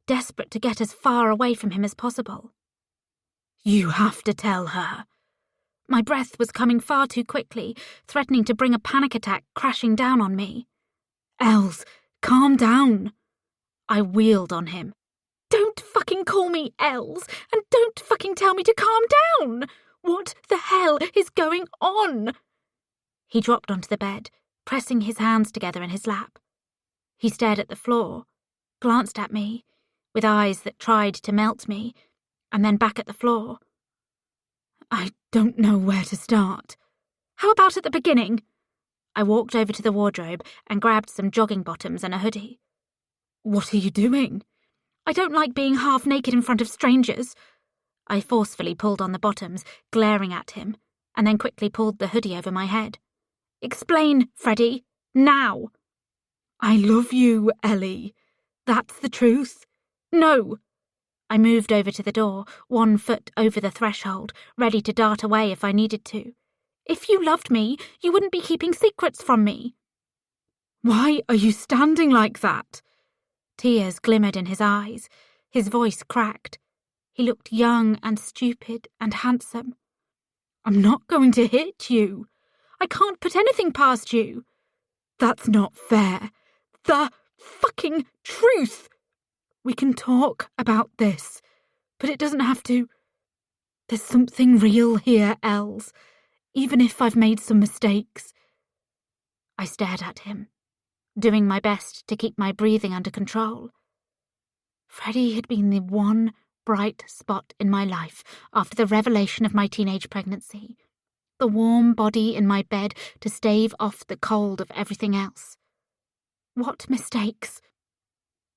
desperate to get as far away from him as possible. "You have to tell her." My breath was coming far too quickly, threatening to bring a panic attack crashing down on me. "Els, calm down." I wheeled on him. "Don't fucking call me Els, and don't fucking tell me to calm down! What the hell is going on?" He dropped onto the bed, pressing his hands together in his lap. He stared at the floor, glanced at me, with eyes that tried to melt me, and then back at the floor. "I don't know where to start." "How about at the beginning?" I walked over to the wardrobe and grabbed some jogging bottoms and a hoodie. "What are you doing?" "I don't like being half naked in front of strangers." I forcefully pulled on the bottoms, glaring at him, and then quickly pulled the hoodie over my head. "Explain, Freddie, now." "I love you, Ellie. That's the truth." "No." I moved over to the door, one foot over the threshold, ready to dart away if I needed to. "If you loved me, you wouldn't be keeping secrets from me." "Why are you standing like that?" Tears glimmered in his eyes. His voice cracked. He looked young and stupid and handsome. "I'm not going to hit you." I can't put anything past you. That's not fair. The fucking truth. We can talk about this, but it doesn't have to. There's something real here, Els, even if I've made some mistakes. I stared at him, doing my best to keep my breathing under control. Freddie had been the one bright spot in my life after the revelation of my teenage pregnancy, the warm body in my bed to stave off the cold of everything else. What mistakes?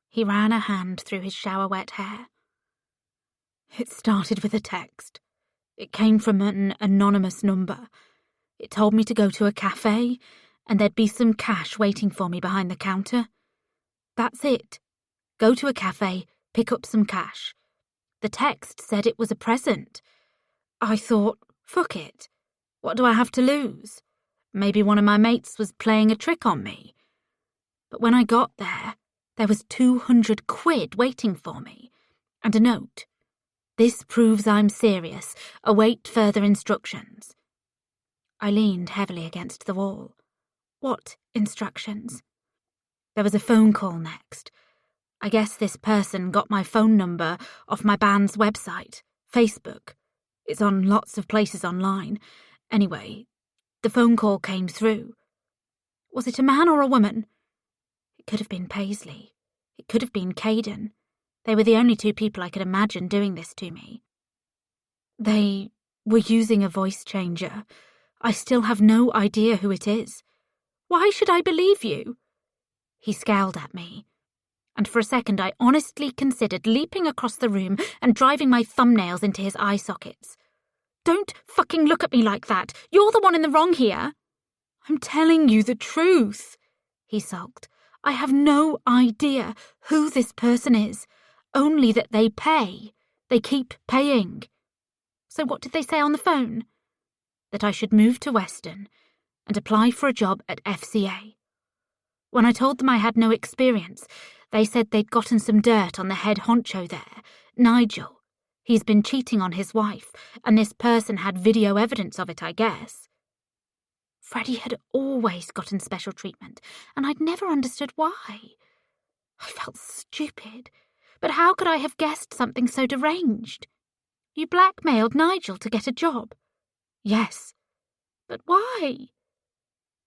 He ran a hand through his shower-wet hair. It started with a text. It came from an anonymous number. It told me to go to a cafe, and there'd be some cash waiting for me behind the counter. That's it. Go to a cafe, pick up some cash. The text said it was a present. I thought, fuck it. What do I have to lose? Maybe one of my mates was playing a trick on me. But when I got there was 200 quid waiting for me, and a note. This proves I'm serious. Await further instructions. I leaned heavily against the wall. What instructions? There was a phone call next. I guess this person got my phone number off my band's website, Facebook. It's on lots of places online. Anyway, the phone call came through. Was it a man or a woman? It could have been Paisley. It could have been Caden. They were the only two people I could imagine doing this to me. They were using a voice changer. I still have no idea who it is. Why should I believe you? He scowled at me, and for a second I honestly considered leaping across the room and driving my thumbnails into his eye sockets. Don't fucking look at me like that. You're the one in the wrong here. I'm telling you the truth, he sulked. I have no idea who this person is, only that they pay. They keep paying. So what did they say on the phone? That I should move to Weston and apply for a job at FCA. When I told them I had no experience, they said they'd gotten some dirt on the head honcho there, Nigel. He's been cheating on his wife, and this person had video evidence of it, I guess. Freddie had always gotten special treatment, and I'd never understood why. I felt stupid, but how could I have guessed something so deranged? You blackmailed Nigel to get a job? Yes. But why?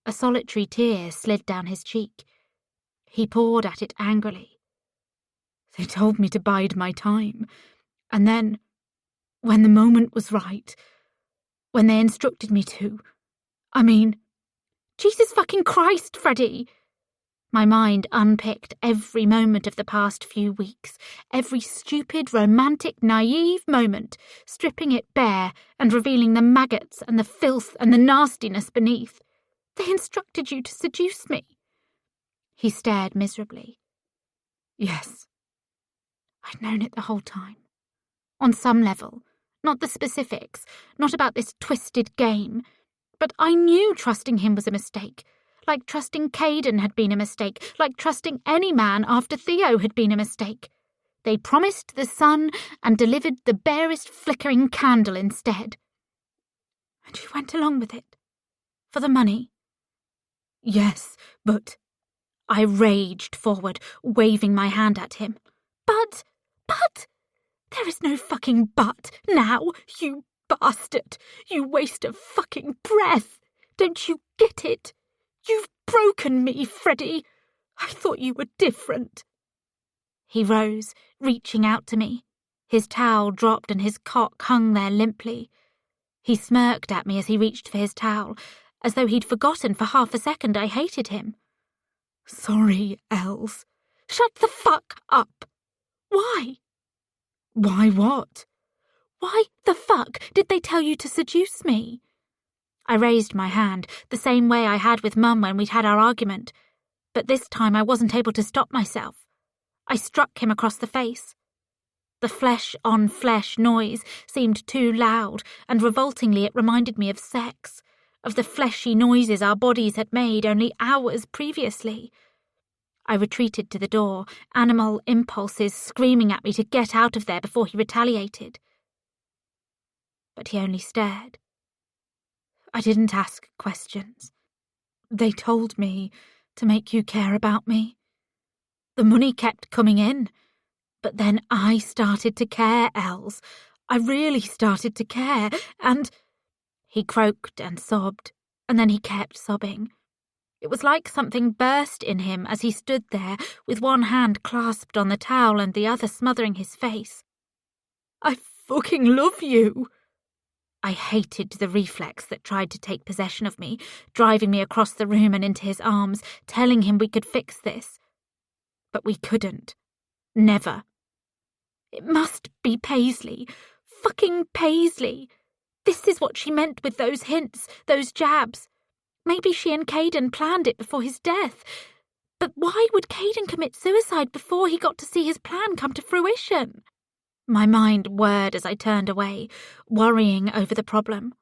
A solitary tear slid down his cheek. He pawed at it angrily. They told me to bide my time, and then, when the moment was right, when they instructed me to, Jesus fucking Christ, Freddie! My mind unpicked every moment of the past few weeks, every stupid, romantic, naive moment, stripping it bare and revealing the maggots and the filth and the nastiness beneath. They instructed you to seduce me. He stared miserably. Yes. I'd known it the whole time. On some level. Not the specifics, not about this twisted game. But I knew trusting him was a mistake. Like trusting Caden had been a mistake. Like trusting any man after Theo had been a mistake. They promised the sun and delivered the barest flickering candle instead. And you went along with it? For the money? Yes, but... I raged forward, waving my hand at him. But... There is no fucking but now, you bastard. You waste of fucking breath. Don't you get it? You've broken me, Freddie. I thought you were different. He rose, reaching out to me. His towel dropped and his cock hung there limply. He smirked at me as he reached for his towel, as though he'd forgotten for half a second I hated him. Sorry, Els. Shut the fuck up. Why? Why what? Why the fuck did they tell you to seduce me? I raised my hand, the same way I had with Mum when we'd had our argument, but this time I wasn't able to stop myself. I struck him across the face. The flesh-on-flesh noise seemed too loud, and revoltingly it reminded me of sex, of the fleshy noises our bodies had made only hours previously. I retreated to the door, animal impulses screaming at me to get out of there before he retaliated. But he only stared. I didn't ask questions. They told me to make you care about me. The money kept coming in, but then I started to care, Els. I really started to care, and... He croaked and sobbed, and then he kept sobbing. It was like something burst in him as he stood there with one hand clasped on the towel and the other smothering his face. I fucking love you! I hated the reflex that tried to take possession of me, driving me across the room and into his arms, telling him we could fix this. But we couldn't. Never. It must be Paisley. Fucking Paisley. This is what she meant with those hints, those jabs. Maybe she and Caden planned it before his death. But why would Caden commit suicide before he got to see his plan come to fruition? My mind whirred as I turned away, worrying over the problem.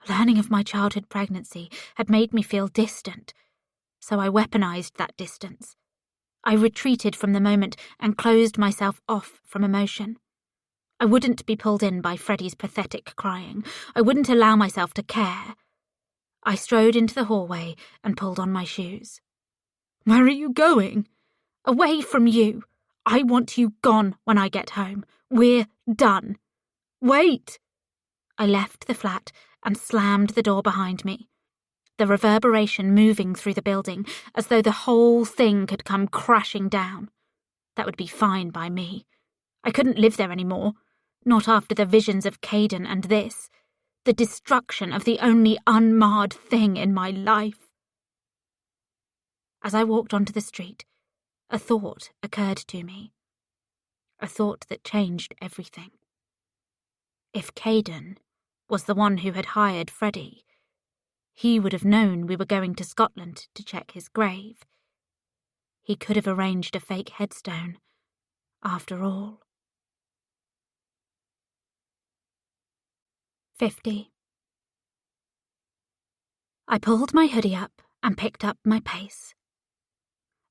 Learning of my childhood pregnancy had made me feel distant, so I weaponized that distance. I retreated from the moment and closed myself off from emotion. I wouldn't be pulled in by Freddie's pathetic crying. I wouldn't allow myself to care. I strode into the hallway and pulled on my shoes. Where are you going? Away from you. I want you gone when I get home. We're done. Wait! I left the flat and slammed the door behind me, the reverberation moving through the building as though the whole thing could come crashing down. That would be fine by me. I couldn't live there anymore, not after the visions of Caden and this, the destruction of the only unmarred thing in my life. As I walked onto the street, a thought occurred to me. A thought that changed everything. If Caden was the one who had hired Freddie, he would have known we were going to Scotland to check his grave. He could have arranged a fake headstone, after all. 50. I pulled my hoodie up and picked up my pace.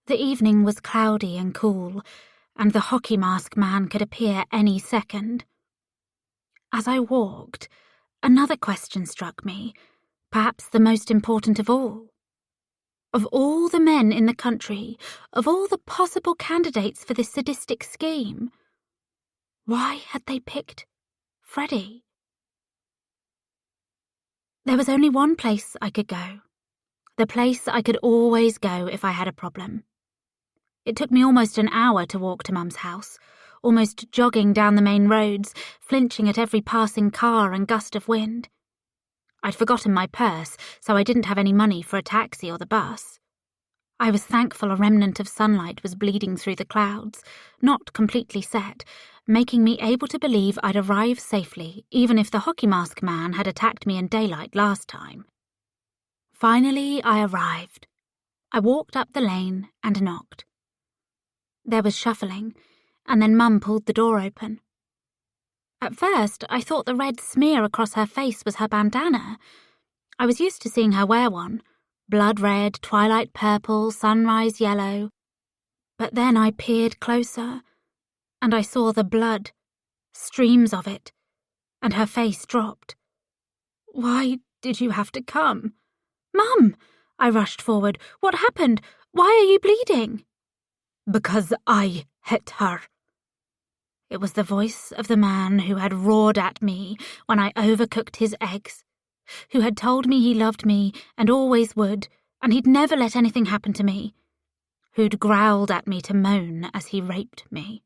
The evening was cloudy and cool, and the hockey mask man could appear any second. As I walked, another question struck me, perhaps the most important of all. Of all the men in the country, of all the possible candidates for this sadistic scheme, why had they picked Freddie? There was only one place I could go, the place I could always go if I had a problem. It took me almost an hour to walk to Mum's house, almost jogging down the main roads, flinching at every passing car and gust of wind. I'd forgotten my purse, so I didn't have any money for a taxi or the bus. I was thankful a remnant of sunlight was bleeding through the clouds, not completely set, making me able to believe I'd arrive safely, even if the hockey mask man had attacked me in daylight last time. Finally, I arrived. I walked up the lane and knocked. There was shuffling, and then Mum pulled the door open. At first, I thought the red smear across her face was her bandana. I was used to seeing her wear one, blood red, twilight purple, sunrise yellow. But then I peered closer, and I saw the blood, streams of it, and her face dropped. Why did you have to come? Mum! I rushed forward. What happened? Why are you bleeding? Because I hit her. It was the voice of the man who had roared at me when I overcooked his eggs, who had told me he loved me and always would, and he'd never let anything happen to me, who'd growled at me to moan as he raped me.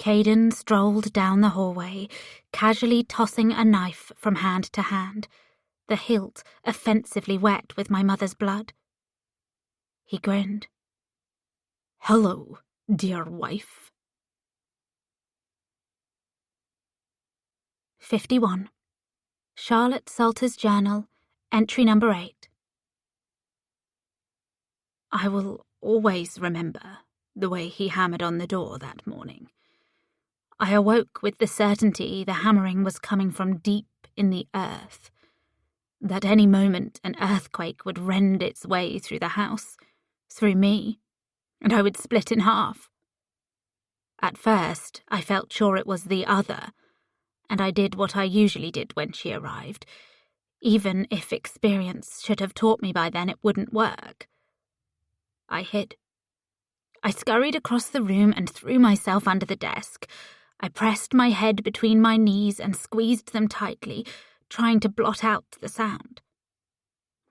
Caden strolled down the hallway, casually tossing a knife from hand to hand, the hilt offensively wet with my mother's blood. He grinned. Hello, dear wife. 51. Charlotte Salter's journal, entry number 8. I will always remember the way he hammered on the door that morning. I awoke with the certainty the hammering was coming from deep in the earth, that any moment an earthquake would rend its way through the house, through me, and I would split in half. At first, I felt sure it was the other, and I did what I usually did when she arrived. Even if experience should have taught me by then it wouldn't work. I hid. I scurried across the room and threw myself under the desk. I pressed my head between my knees and squeezed them tightly, trying to blot out the sound.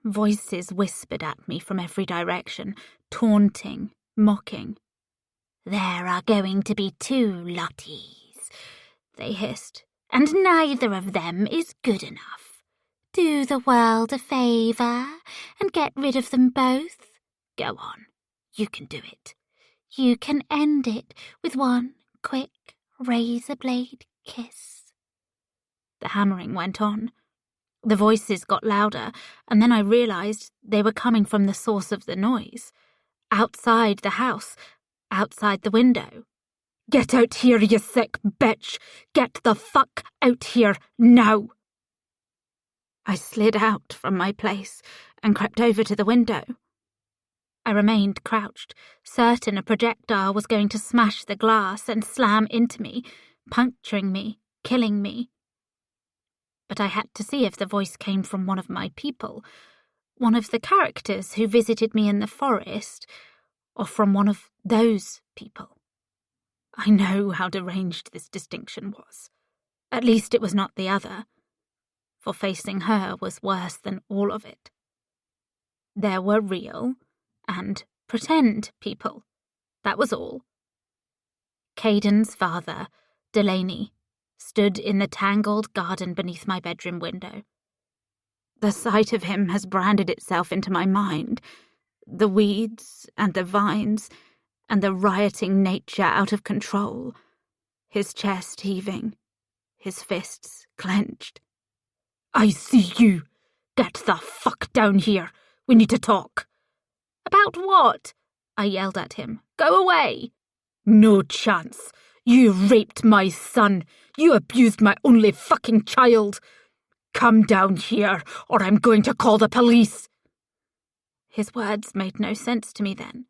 Voices whispered at me from every direction, taunting, mocking. "There are going to be 2 Lotties," they hissed, "and neither of them is good enough. Do the world a favour and get rid of them both. Go on, you can do it. You can end it with one quick razor-blade kiss." The hammering went on. The voices got louder, and then I realised they were coming from the source of the noise. Outside the house, outside the window. "Get out here, you sick bitch! Get the fuck out here, now!" I slid out from my place and crept over to the window. I remained crouched, certain a projectile was going to smash the glass and slam into me, puncturing me, killing me. But I had to see if the voice came from one of my people, one of the characters who visited me in the forest, or from one of those people. I know how deranged this distinction was. At least it was not the other, for facing her was worse than all of it. There were real and pretend people. That was all. Caden's father, Delaney, stood in the tangled garden beneath my bedroom window. The sight of him has branded itself into my mind. The weeds and the vines and the rioting nature out of control. His chest heaving, his fists clenched. "I see you! Get the fuck down here! We need to talk!" "About what?" I yelled at him. "Go away!" "No chance! You raped my son! You abused my only fucking child! Come down here, or I'm going to call the police!" His words made no sense to me then.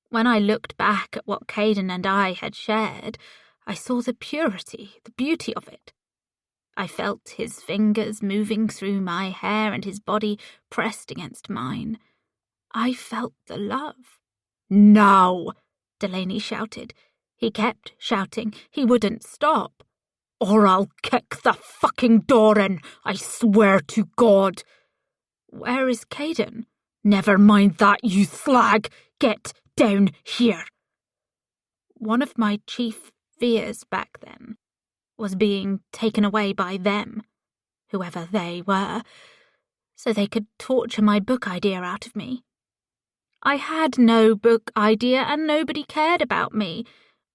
When I looked back at what Caden and I had shared, I saw the purity, the beauty of it. I felt his fingers moving through my hair and his body pressed against mine. I felt the love. "Now!" Delaney shouted. He kept shouting. He wouldn't stop. "Or I'll kick the fucking door in, I swear to God!" "Where is Caden?" "Never mind that, you slag! Get down here!" One of my chief fears back then was being taken away by them, whoever they were, so they could torture my book idea out of me. I had no book idea and nobody cared about me,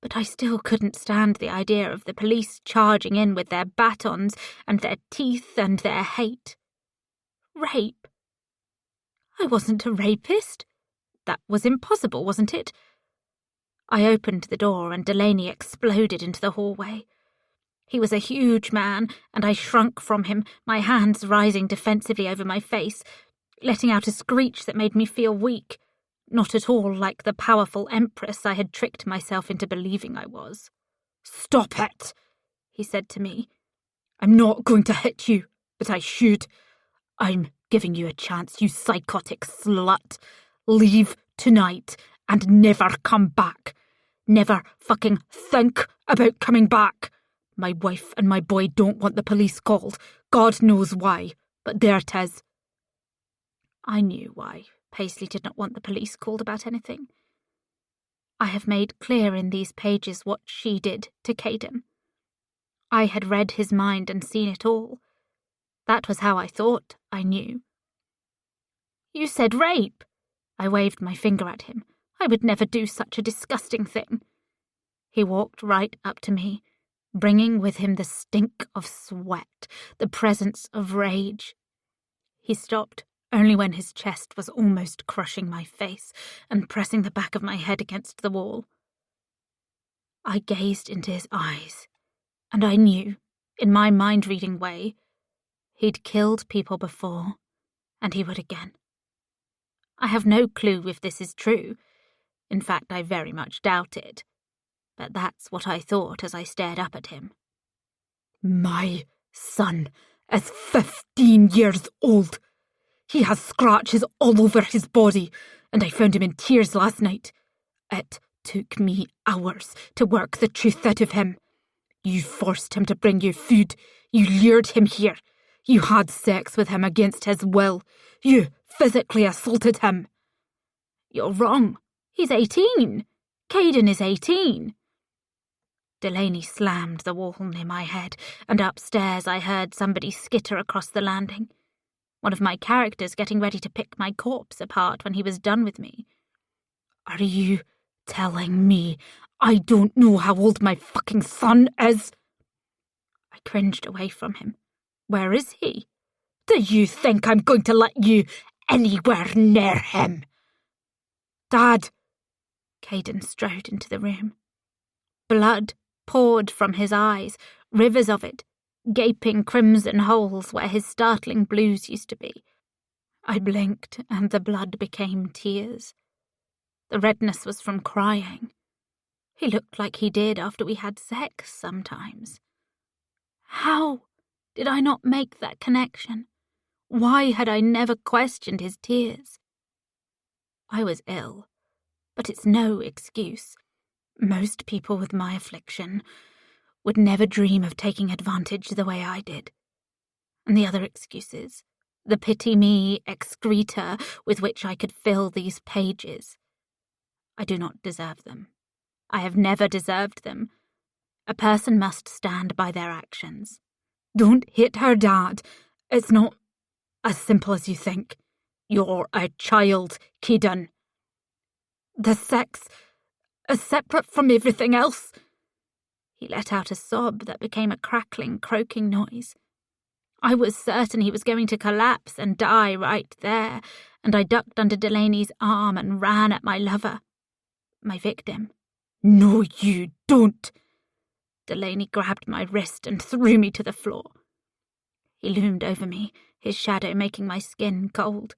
but I still couldn't stand the idea of the police charging in with their batons and their teeth and their hate. Rape? I wasn't a rapist. That was impossible, wasn't it? I opened the door and Delaney exploded into the hallway. He was a huge man, and I shrunk from him, my hands rising defensively over my face, letting out a screech that made me feel weak, not at all like the powerful empress I had tricked myself into believing I was. "Stop it," he said to me. "I'm not going to hit you, but I should. I'm giving you a chance, you psychotic slut. Leave tonight and never come back. Never fucking think about coming back. My wife and my boy don't want the police called. God knows why, but there it is." I knew why Paisley did not want the police called about anything. I have made clear in these pages what she did to Caden. I had read his mind and seen it all. That was how I thought I knew. "You said rape." I waved my finger at him. I would never do such a disgusting thing. He walked right up to me, bringing with him the stink of sweat, the presence of rage. He stopped only when his chest was almost crushing my face and pressing the back of my head against the wall. I gazed into his eyes, and I knew, in my mind-reading way, he'd killed people before, and he would again. I have no clue if this is true. In fact, I very much doubt it. But that's what I thought as I stared up at him. "My son is 15 years old. He has scratches all over his body, and I found him in tears last night. It took me hours to work the truth out of him. You forced him to bring you food. You lured him here. You had sex with him against his will. You physically assaulted him. You're wrong. He's 18. Caden is 18. Delaney slammed the wall near my head, and upstairs I heard somebody skitter across the landing. One of my characters getting ready to pick my corpse apart when he was done with me. Are you telling me I don't know how old my fucking son is? I cringed away from him. Where is he? Do you think I'm going to let you anywhere near him? Dad! Caden strode into the room. Blood poured from his eyes, rivers of it, gaping crimson holes where his startling blues used to be. I blinked, and the blood became tears. The redness was from crying. He looked like he did after we had sex sometimes. How did I not make that connection? Why had I never questioned his tears? I was ill, but it's no excuse. Most people with my affliction would never dream of taking advantage the way I did. And the other excuses, the pity-me excreta with which I could fill these pages. I do not deserve them. I have never deserved them. A person must stand by their actions. Don't hit her, Dad. It's not as simple as you think. You're a child, Caden. The sex is separate from everything else. He let out a sob that became a crackling, croaking noise. I was certain he was going to collapse and die right there, and I ducked under Delaney's arm and ran at my lover, my victim. No, you don't. Delaney grabbed my wrist and threw me to the floor. He loomed over me, his shadow making my skin cold.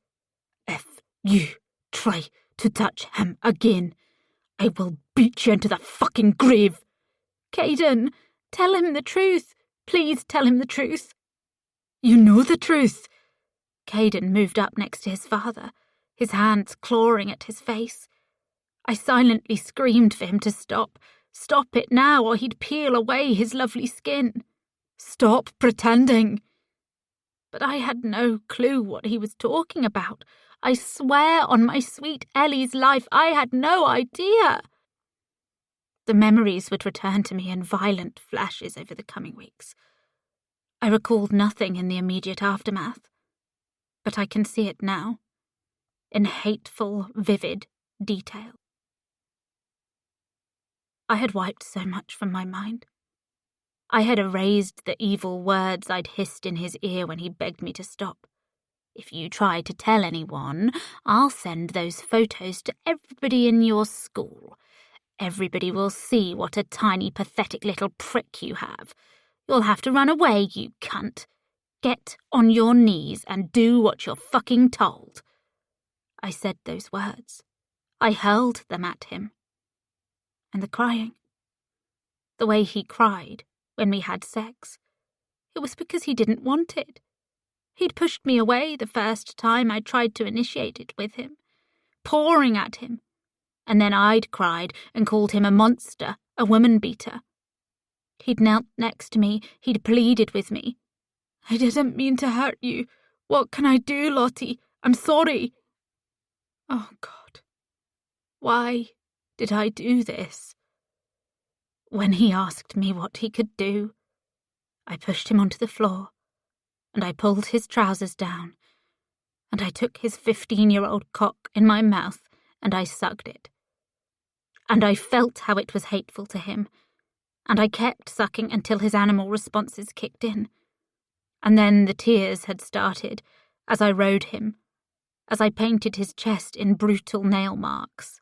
If you try to touch him again, I will beat you into the fucking grave. Caden, tell him the truth. Please tell him the truth. You know the truth. Caden moved up next to his father, his hands clawing at his face. I silently screamed for him to stop. Stop it now, or he'd peel away his lovely skin. Stop pretending. But I had no clue what he was talking about. I swear on my sweet Ellie's life, I had no idea. The memories would return to me in violent flashes over the coming weeks. I recalled nothing in the immediate aftermath, but I can see it now, in hateful, vivid detail. I had wiped so much from my mind. I had erased the evil words I'd hissed in his ear when he begged me to stop. If you try to tell anyone, I'll send those photos to everybody in your school. Everybody will see what a tiny, pathetic little prick you have. You'll have to run away, you cunt. Get on your knees and do what you're fucking told. I said those words. I hurled them at him. And the crying. The way he cried when we had sex. It was because he didn't want it. He'd pushed me away the first time I tried to initiate it with him, pouring at him. And then I'd cried and called him a monster, a woman-beater. He'd knelt next to me, he'd pleaded with me. I didn't mean to hurt you. What can I do, Lottie? I'm sorry. Oh, God. Why did I do this? When he asked me what he could do, I pushed him onto the floor, and I pulled his trousers down, and I took his 15-year-old cock in my mouth, and I sucked it. And I felt how it was hateful to him, and I kept sucking until his animal responses kicked in. And then the tears had started as I rode him, as I painted his chest in brutal nail marks.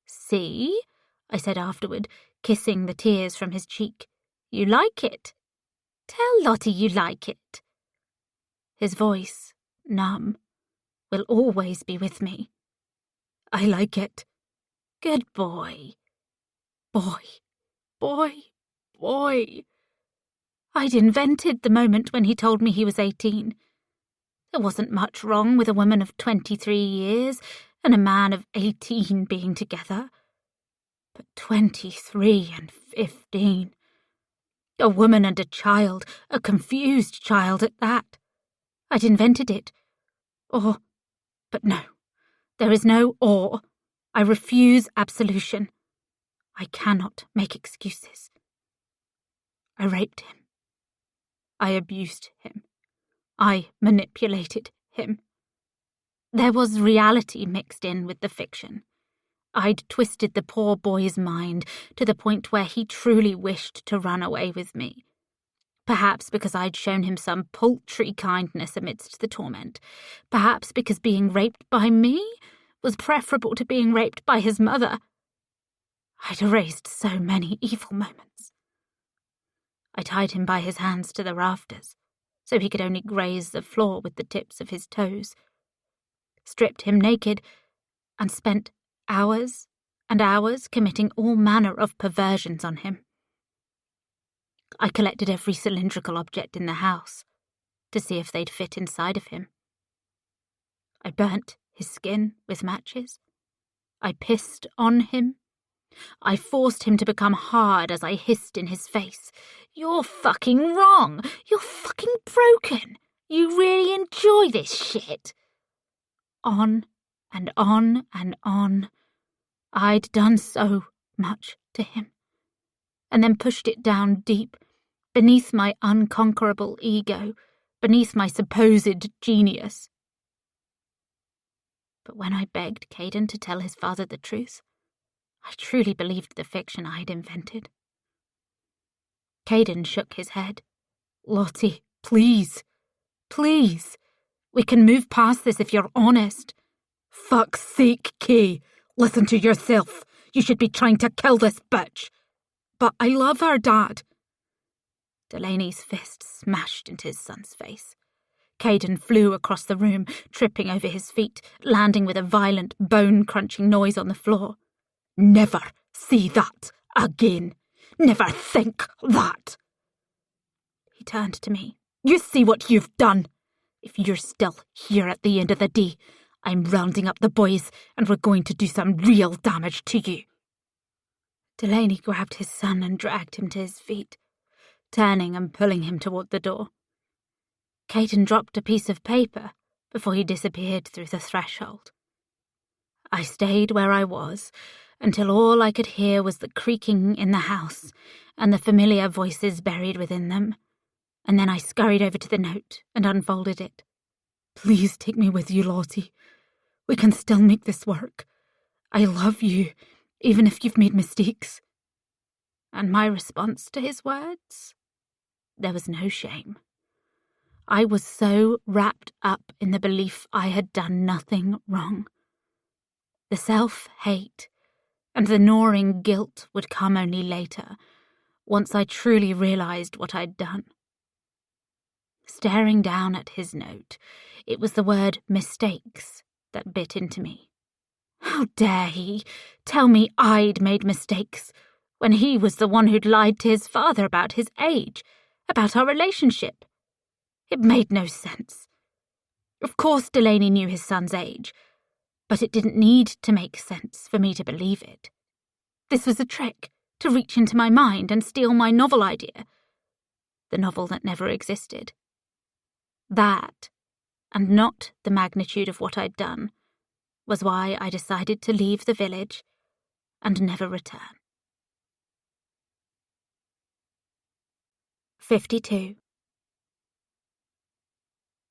See? I said afterward, kissing the tears from his cheek. You like it? Tell Lottie you like it. His voice, numb, will always be with me. I like it. Good boy. Boy, boy, boy. I'd invented the moment when he told me he was 18. There wasn't much wrong with a woman of 23 years and a man of 18 being together. But 23 and 15. A woman and a child, a confused child at that. I'd invented it. But no, there is no or. I refuse absolution. I cannot make excuses. I raped him. I abused him. I manipulated him. There was reality mixed in with the fiction. I'd twisted the poor boy's mind to the point where he truly wished to run away with me. Perhaps because I'd shown him some paltry kindness amidst the torment. Perhaps because being raped by me was preferable to being raped by his mother. I'd erased so many evil moments. I tied him by his hands to the rafters, so he could only graze the floor with the tips of his toes. Stripped him naked, and spent hours and hours committing all manner of perversions on him. I collected every cylindrical object in the house to see if they'd fit inside of him. I burnt his skin with matches. I pissed on him. I forced him to become hard as I hissed in his face. "You're fucking wrong! You're fucking broken! You really enjoy this shit!" On and on and on. I'd done so much to him, and then pushed it down deep, beneath my unconquerable ego, beneath my supposed genius. But when I begged Caden to tell his father the truth, I truly believed the fiction I had invented. Caden shook his head. "Lottie, please, please. We can move past this if you're honest." "Fuck's sake, Kay. Listen to yourself. You should be trying to kill this bitch." "But I love her, Dad." Delaney's fist smashed into his son's face. Caden flew across the room, tripping over his feet, landing with a violent, bone-crunching noise on the floor. "Never see that again. Never think that." He turned to me. "You see what you've done? If you're still here at the end of the day, I'm rounding up the boys and we're going to do some real damage to you." Delaney grabbed his son and dragged him to his feet, turning and pulling him toward the door. Caden dropped a piece of paper before he disappeared through the threshold. I stayed where I was until all I could hear was the creaking in the house and the familiar voices buried within them, and then I scurried over to the note and unfolded it. "Please take me with you, Lottie. We can still make this work. I love you, even if you've made mistakes." And my response to his words? There was no shame. I was so wrapped up in the belief I had done nothing wrong. The self-hate and the gnawing guilt would come only later, once I truly realized what I'd done. Staring down at his note, it was the word mistakes that bit into me. How dare he tell me I'd made mistakes when he was the one who'd lied to his father about his age, about our relationship? It made no sense. Of course Delaney knew his son's age, but it didn't need to make sense for me to believe it. This was a trick to reach into my mind and steal my novel idea, the novel that never existed. That, and not the magnitude of what I'd done, was why I decided to leave the village and never return. 52.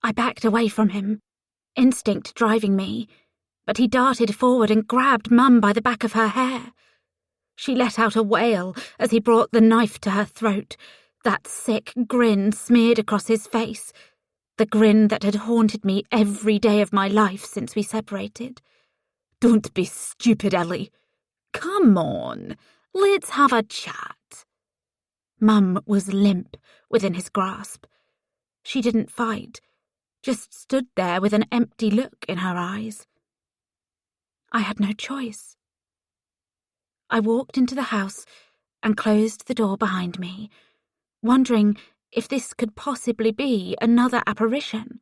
I backed away from him, instinct driving me, but he darted forward and grabbed Mum by the back of her hair. She let out a wail as he brought the knife to her throat, that sick grin smeared across his face, the grin that had haunted me every day of my life since we separated. "Don't be stupid, Ellie. Come on, let's have a chat." Mum was limp within his grasp. She didn't fight, just stood there with an empty look in her eyes. I had no choice. I walked into the house and closed the door behind me, wondering if this could possibly be another apparition.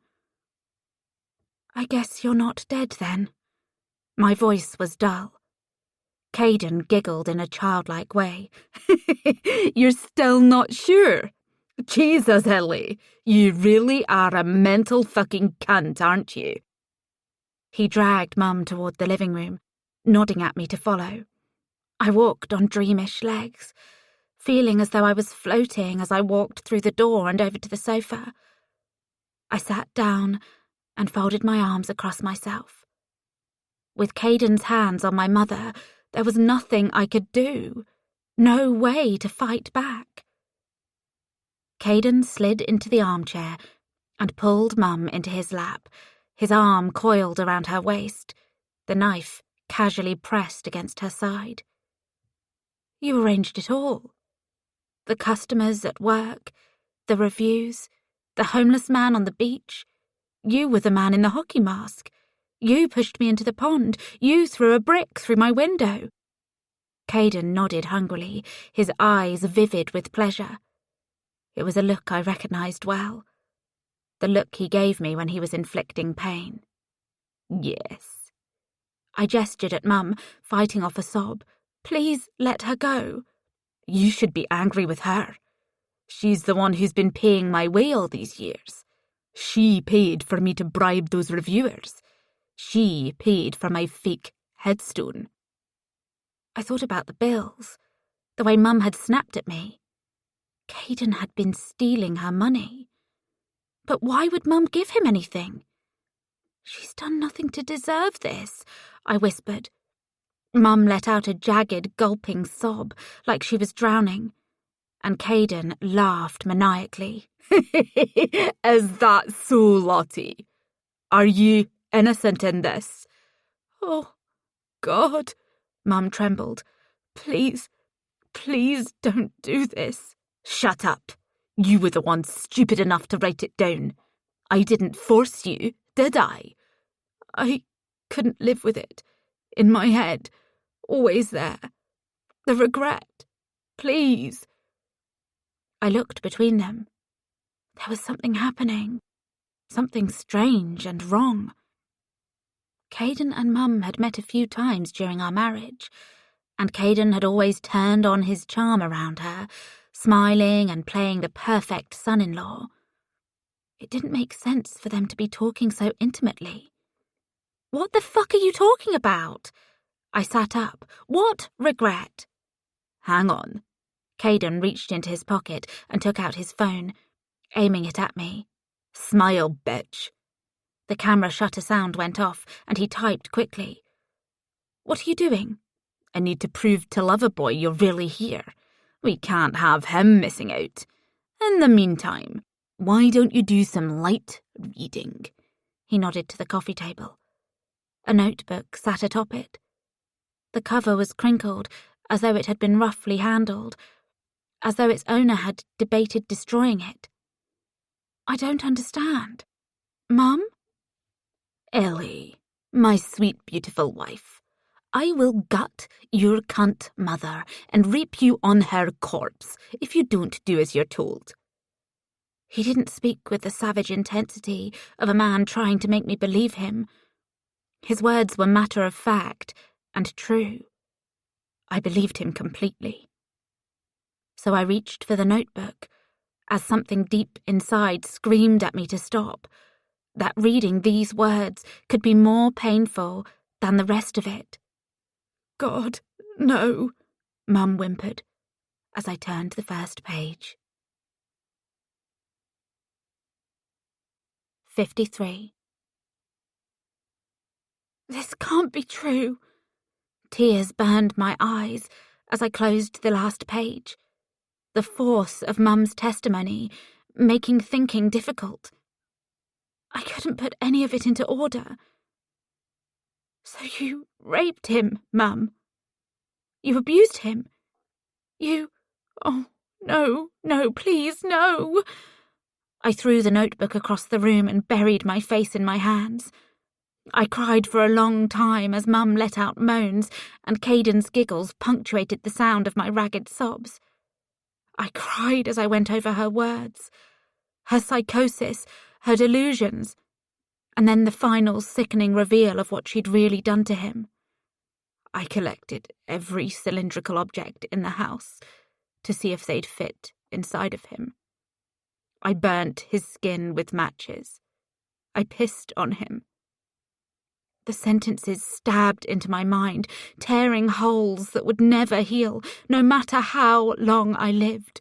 "I guess you're not dead then." My voice was dull. Caden giggled in a childlike way. "You're still not sure? Jesus, Ellie, you really are a mental fucking cunt, aren't you?" He dragged Mum toward the living room, nodding at me to follow. I walked on dreamish legs, feeling as though I was floating as I walked through the door and over to the sofa. I sat down and folded my arms across myself. With Caden's hands on my mother, there was nothing I could do, no way to fight back. Caden slid into the armchair and pulled Mum into his lap, his arm coiled around her waist, the knife casually pressed against her side. "You arranged it all. The customers at work, the reviews, the homeless man on the beach. You were the man in the hockey mask. You pushed me into the pond. You threw a brick through my window." Caden nodded hungrily, his eyes vivid with pleasure. It was a look I recognised well. The look he gave me when he was inflicting pain. "Yes." I gestured at Mum, fighting off a sob. "Please let her go." "You should be angry with her. She's the one who's been paying my way all these years. She paid for me to bribe those reviewers. She paid for my fake headstone." I thought about the bills, the way Mum had snapped at me. Caden had been stealing her money. But why would Mum give him anything? "She's done nothing to deserve this," I whispered. Mum let out a jagged, gulping sob, like she was drowning, and Caden laughed maniacally. "Is that so, Lottie? Are you innocent in this?" "Oh, God," Mum trembled. Please don't do this." "Shut up. You were the one stupid enough to write it down. I didn't force you, did I?" "I couldn't live with it. In my head. Always there. The regret. Please." I looked between them. There was something happening. Something strange and wrong. Caden and Mum had met a few times during our marriage, and Caden had always turned on his charm around her, smiling and playing the perfect son-in-law. It didn't make sense for them to be talking so intimately. "What the fuck are you talking about?" I sat up. "What regret?" "Hang on." Caden reached into his pocket and took out his phone, aiming it at me. "Smile, bitch." The camera shutter sound went off, and he typed quickly. "What are you doing?" "I need to prove to Loverboy you're really here. We can't have him missing out. In the meantime, why don't you do some light reading?" He nodded to the coffee table. A notebook sat atop it. The cover was crinkled, as though it had been roughly handled, as though its owner had debated destroying it. "I don't understand. Mum?" "Ellie, my sweet, beautiful wife, I will gut your cunt mother and rape you on her corpse if you don't do as you're told." He didn't speak with the savage intensity of a man trying to make me believe him. His words were matter of fact and true. I believed him completely. So I reached for the notebook, as something deep inside screamed at me to stop, that reading these words could be more painful than the rest of it. "God, no," Mum whimpered, as I turned the first page. 53. This can't be true. Tears burned my eyes as I closed the last page. The force of Mum's testimony making thinking difficult. I couldn't put any of it into order. "So you raped him, Mum? You abused him? You... Oh, no, please, no!" I threw the notebook across the room and buried my face in my hands. I cried for a long time as Mum let out moans, and Caden's giggles punctuated the sound of my ragged sobs. I cried as I went over her words, her psychosis, her delusions, and then the final sickening reveal of what she'd really done to him. I collected every cylindrical object in the house to see if they'd fit inside of him. I burnt his skin with matches. I pissed on him. The sentences stabbed into my mind, tearing holes that would never heal, no matter how long I lived.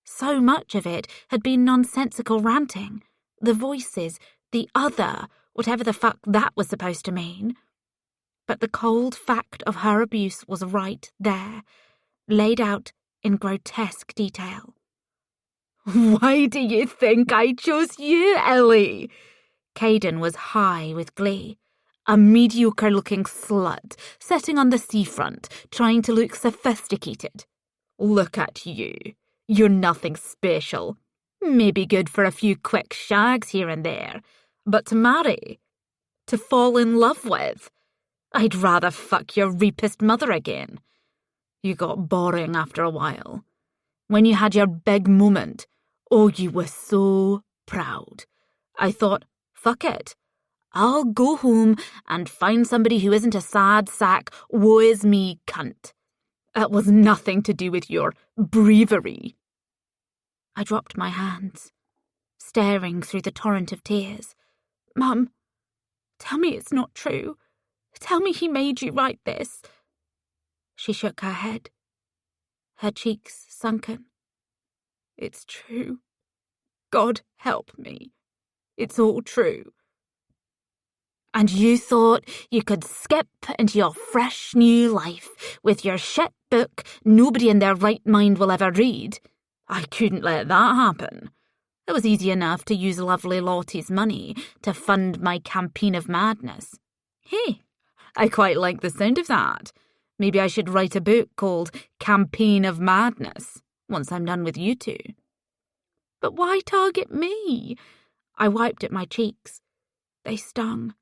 So much of it had been nonsensical ranting. The voices, the other, whatever the fuck that was supposed to mean. But the cold fact of her abuse was right there, laid out in grotesque detail. Why do you think I chose you, Ellie? Caden was high with glee. A mediocre-looking slut, sitting on the seafront, trying to look sophisticated. Look at you. You're nothing special. Maybe good for a few quick shags here and there. But to marry? To fall in love with? I'd rather fuck your rapist mother again. You got boring after a while. When you had your big moment, oh, you were so proud. I thought, fuck it. I'll go home and find somebody who isn't a sad sack, woe is me cunt. It was nothing to do with your bravery. I dropped my hands, staring through the torrent of tears. Mum, tell me it's not true. Tell me he made you write this. She shook her head, her cheeks sunken. It's true. God help me. It's all true. And you thought you could skip into your fresh new life with your shit book nobody in their right mind will ever read. I couldn't let that happen. It was easy enough to use lovely Lottie's money to fund my campaign of madness. Hey, I quite like the sound of that. Maybe I should write a book called Campaign of Madness once I'm done with you two. But why target me? I wiped at my cheeks. They stung.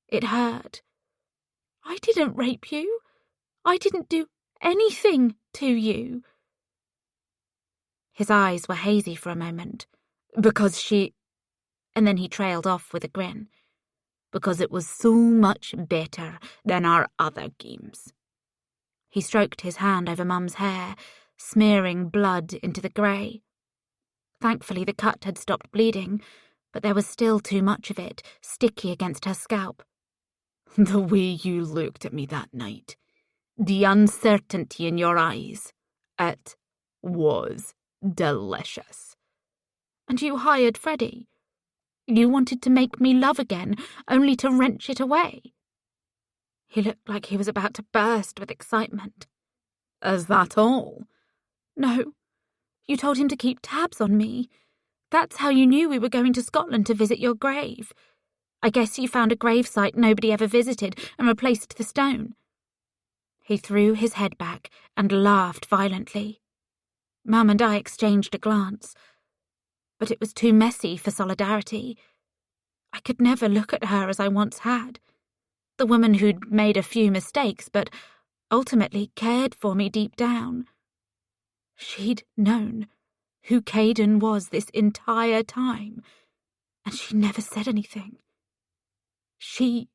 It hurt. I didn't rape you. I didn't do anything to you. His eyes were hazy for a moment. Because she... And then he trailed off with a grin. Because it was so much better than our other games. He stroked his hand over Mum's hair, smearing blood into the grey. Thankfully the cut had stopped bleeding, but there was still too much of it, sticky against her scalp. The way you looked at me that night, the uncertainty in your eyes, it was delicious. And you hired Freddie. You wanted to make me love again, only to wrench it away. He looked like he was about to burst with excitement. Is that all? No. You told him to keep tabs on me. That's how you knew we were going to Scotland to visit your grave. I guess you found a gravesite nobody ever visited and replaced the stone. He threw his head back and laughed violently. Mum and I exchanged a glance, but it was too messy for solidarity. I could never look at her as I once had. The woman who'd made a few mistakes, but ultimately cared for me deep down. She'd known who Caden was this entire time, and she never said anything. She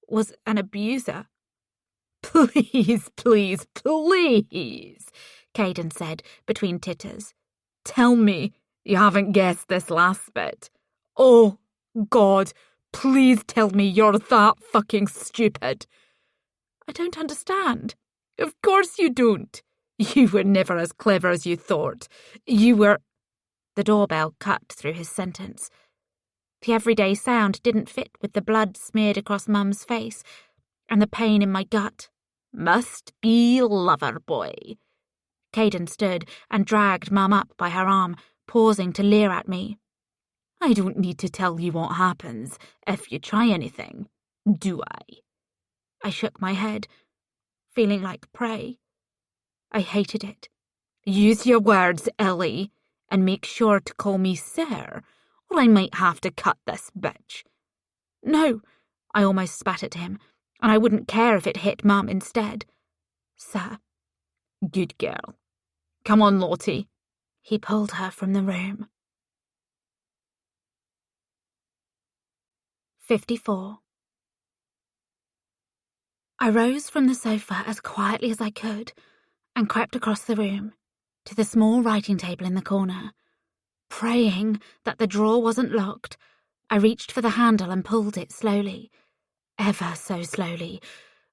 was an abuser. Please, please, please, Caden said between titters. Tell me you haven't guessed this last bit. Oh, God, please tell me you're that fucking stupid. I don't understand. Of course you don't. You were never as clever as you thought. You were... The doorbell cut through his sentence. The everyday sound didn't fit with the blood smeared across Mum's face and the pain in my gut. Must be lover boy. Caden stood and dragged Mum up by her arm, pausing to leer at me. I don't need to tell you what happens if you try anything, do I? I shook my head, feeling like prey. I hated it. Use your words, Ellie, and make sure to call me sir, or I might have to cut this bitch. No, I almost spat at him, and I wouldn't care if it hit Mum instead. Sir. Good girl. Come on, Lottie, He pulled her from the room. 54. I rose from the sofa as quietly as I could and crept across the room to the small writing table in the corner. Praying that the drawer wasn't locked, I reached for the handle and pulled it slowly, ever so slowly,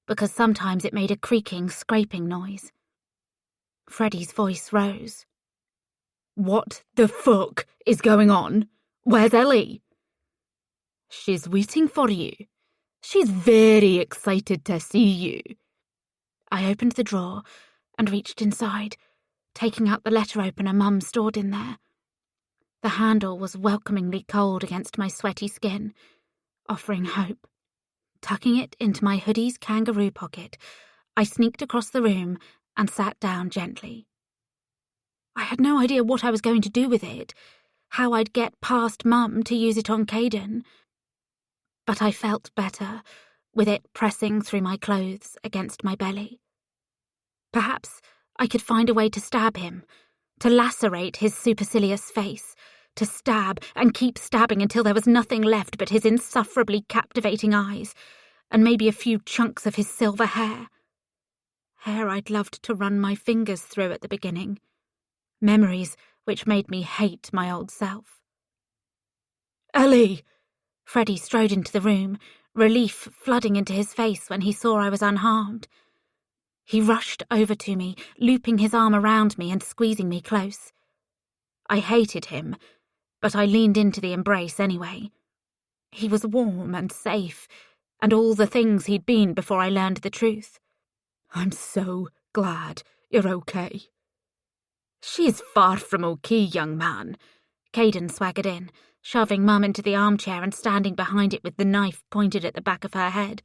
because sometimes it made a creaking, scraping noise. Freddie's voice rose. "What the fuck is going on? Where's Ellie?" "She's waiting for you. She's very excited to see you." I opened the drawer and reached inside, taking out the letter opener Mum stored in there. The handle was welcomingly cold against my sweaty skin, offering hope. Tucking it into my hoodie's kangaroo pocket, I sneaked across the room and sat down gently. I had no idea what I was going to do with it, how I'd get past Mum to use it on Caden. But I felt better, with it pressing through my clothes against my belly. Perhaps I could find a way to stab him, to lacerate his supercilious face, to stab and keep stabbing until there was nothing left but his insufferably captivating eyes, and maybe a few chunks of his silver hair. Hair I'd loved to run my fingers through at the beginning. Memories which made me hate my old self. "Ellie!" Freddie strode into the room, relief flooding into his face when he saw I was unharmed. He rushed over to me, looping his arm around me and squeezing me close. I hated him, but I leaned into the embrace anyway. He was warm and safe, and all the things he'd been before I learned the truth. "I'm so glad you're okay." "She's far from okay, young man." Caden swaggered in, shoving Mum into the armchair and standing behind it with the knife pointed at the back of her head.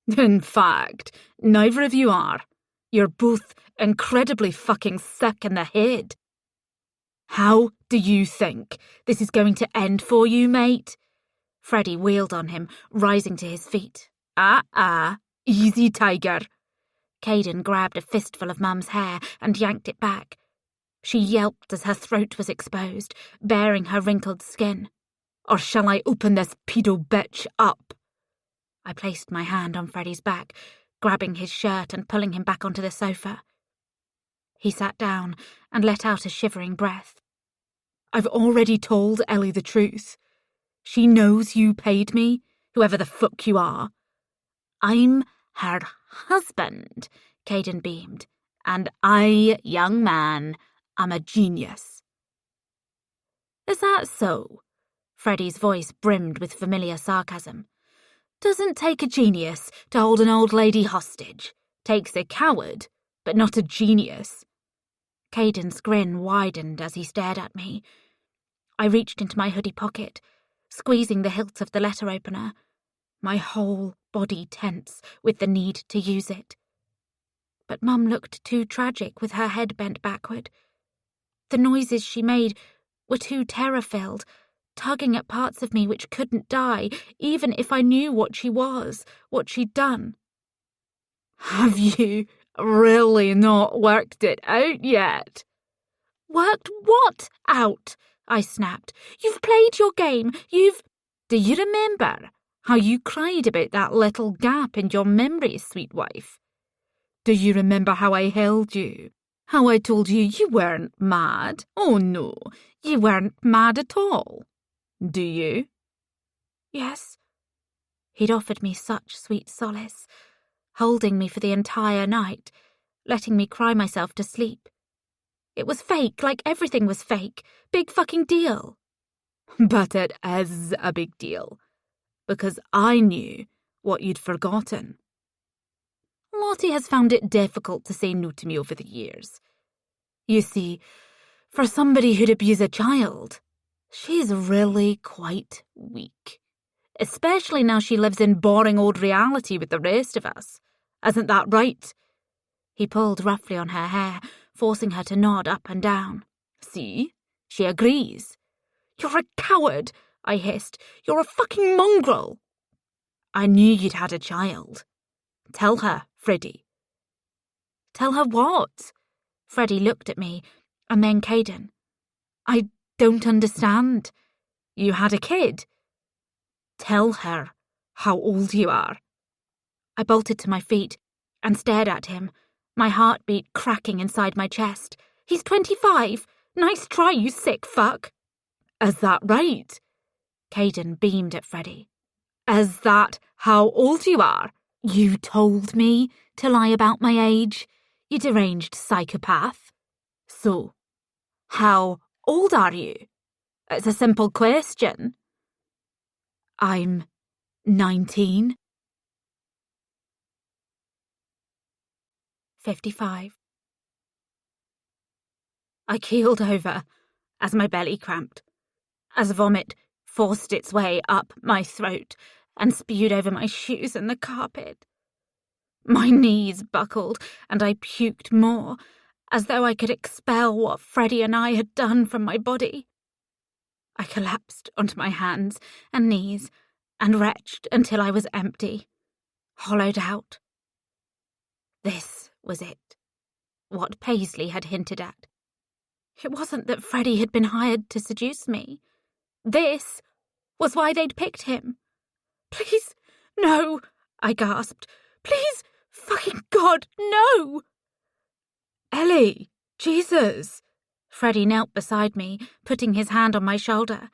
"In fact, neither of you are. You're both incredibly fucking sick in the head." "How do you think this is going to end for you, mate?" Freddie wheeled on him, rising to his feet. Easy, tiger." Caden grabbed a fistful of Mum's hair and yanked it back. She yelped as her throat was exposed, baring her wrinkled skin. "Or shall I open this pedo bitch up?" I placed my hand on Freddie's back, grabbing his shirt and pulling him back onto the sofa. He sat down and let out a shivering breath. "I've already told Ellie the truth. She knows you paid me, whoever the fuck you are." "I'm her husband," Caden beamed. "And I, young man, am a genius." "Is that so?" Freddie's voice brimmed with familiar sarcasm. "Doesn't take a genius to hold an old lady hostage. Takes a coward, but not a genius." Caden's grin widened as he stared at me. I reached into my hoodie pocket, squeezing the hilt of the letter opener, my whole body tense with the need to use it. But Mum looked too tragic with her head bent backward. The noises she made were too terror-filled, tugging at parts of me which couldn't die, even if I knew what she was, what she'd done. "Have you really not worked it out yet?" "Worked what out?" I snapped. "You've played your game. Do you remember how you cried about that little gap in your memory, sweet wife? Do you remember how I held you? How I told you you weren't mad? Oh no, you weren't mad at all. Do you?" "Yes." He'd offered me such sweet solace, holding me for the entire night, letting me cry myself to sleep. It was fake, like everything was fake. Big fucking deal. "But it is a big deal, because I knew what you'd forgotten." "Lottie has found it difficult to say no to me over the years. You see, for somebody who'd abuse a child, she's really quite weak. Especially now she lives in boring old reality with the rest of us. Isn't that right?" He pulled roughly on her hair, forcing her to nod up and down. "See? She agrees." "You're a coward," I hissed. "You're a fucking mongrel." "I knew you'd had a child. Tell her, Freddie." "Tell her what?" Freddie looked at me, and then Caden. I don't understand. You had a kid? Tell her how old you are. I bolted to my feet and stared at him, my heartbeat cracking inside my chest. He's 25. Nice try, you sick fuck. Is that right? Caden beamed at Freddie. Is that how old you are? You told me to lie about my age, you deranged psychopath. So, how old are you? It's a simple question. I'm 19. 55. I keeled over as my belly cramped, as vomit forced its way up my throat and spewed over my shoes and the carpet. My knees buckled and I puked more, as though I could expel what Freddie and I had done from my body. I collapsed onto my hands and knees and retched until I was empty, hollowed out. This was it, what Paisley had hinted at. It wasn't that Freddie had been hired to seduce me. This was why they'd picked him. Please, no, I gasped. Please, fucking God, no! Ellie, Jesus! Freddie knelt beside me, putting his hand on my shoulder.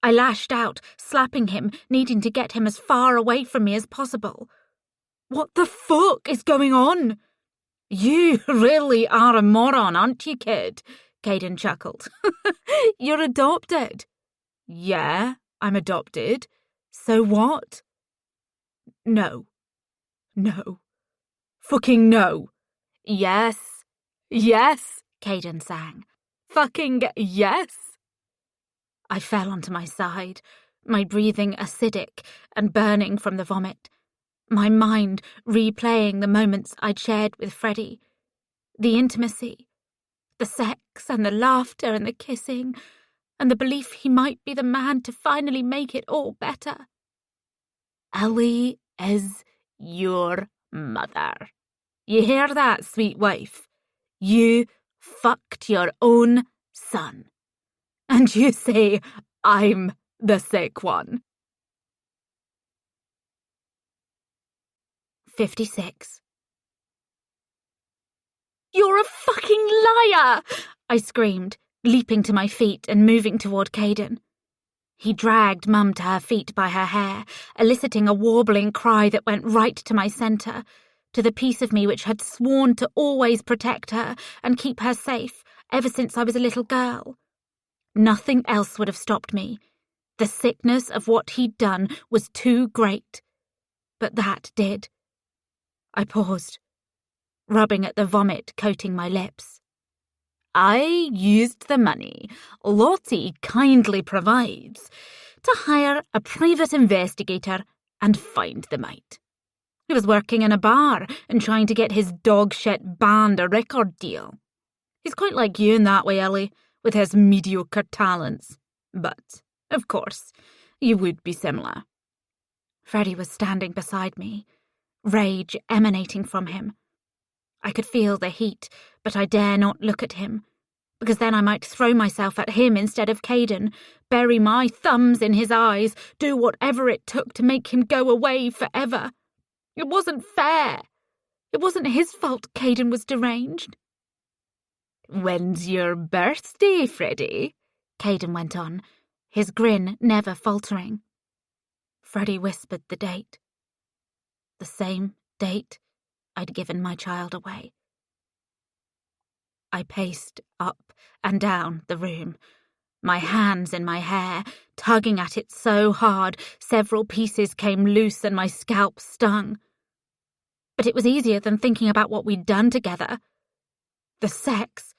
I lashed out, slapping him, needing to get him as far away from me as possible. What the fuck is going on? You really are a moron, aren't you, kid? Caden chuckled. You're adopted. Yeah, I'm adopted. So what? No. No. Fucking no. Yes. Yes, Caden sang. Fucking yes. I fell onto my side, my breathing acidic and burning from the vomit, my mind replaying the moments I'd shared with Freddie, the intimacy, the sex and the laughter and the kissing, and the belief he might be the man to finally make it all better. Ellie is your mother. You hear that, sweet wife? You fucked your own son. And you say I'm the sick one. 56. You're a fucking liar! I screamed, leaping to my feet and moving toward Caden. He dragged Mum to her feet by her hair, eliciting a warbling cry that went right to my centre, to the piece of me which had sworn to always protect her and keep her safe ever since I was a little girl. Nothing else would have stopped me. The sickness of what he'd done was too great. But that did. I paused, rubbing at the vomit coating my lips. I used the money Lottie kindly provides to hire a private investigator and find the mite. He was working in a bar and trying to get his dog-shit band a record deal. He's quite like you in that way, Ellie, with his mediocre talents. But, of course, you would be similar. Freddie was standing beside me, rage emanating from him. I could feel the heat, but I dare not look at him, because then I might throw myself at him instead of Caden, bury my thumbs in his eyes, do whatever it took to make him go away forever. It wasn't fair. It wasn't his fault Caden was deranged. When's your birthday, Freddie? Caden went on, his grin never faltering. Freddie whispered the date. The same date I'd given my child away. I paced up and down the room, my hands in my hair, tugging at it so hard several pieces came loose and my scalp stung. But it was easier than thinking about what we'd done together. The sex.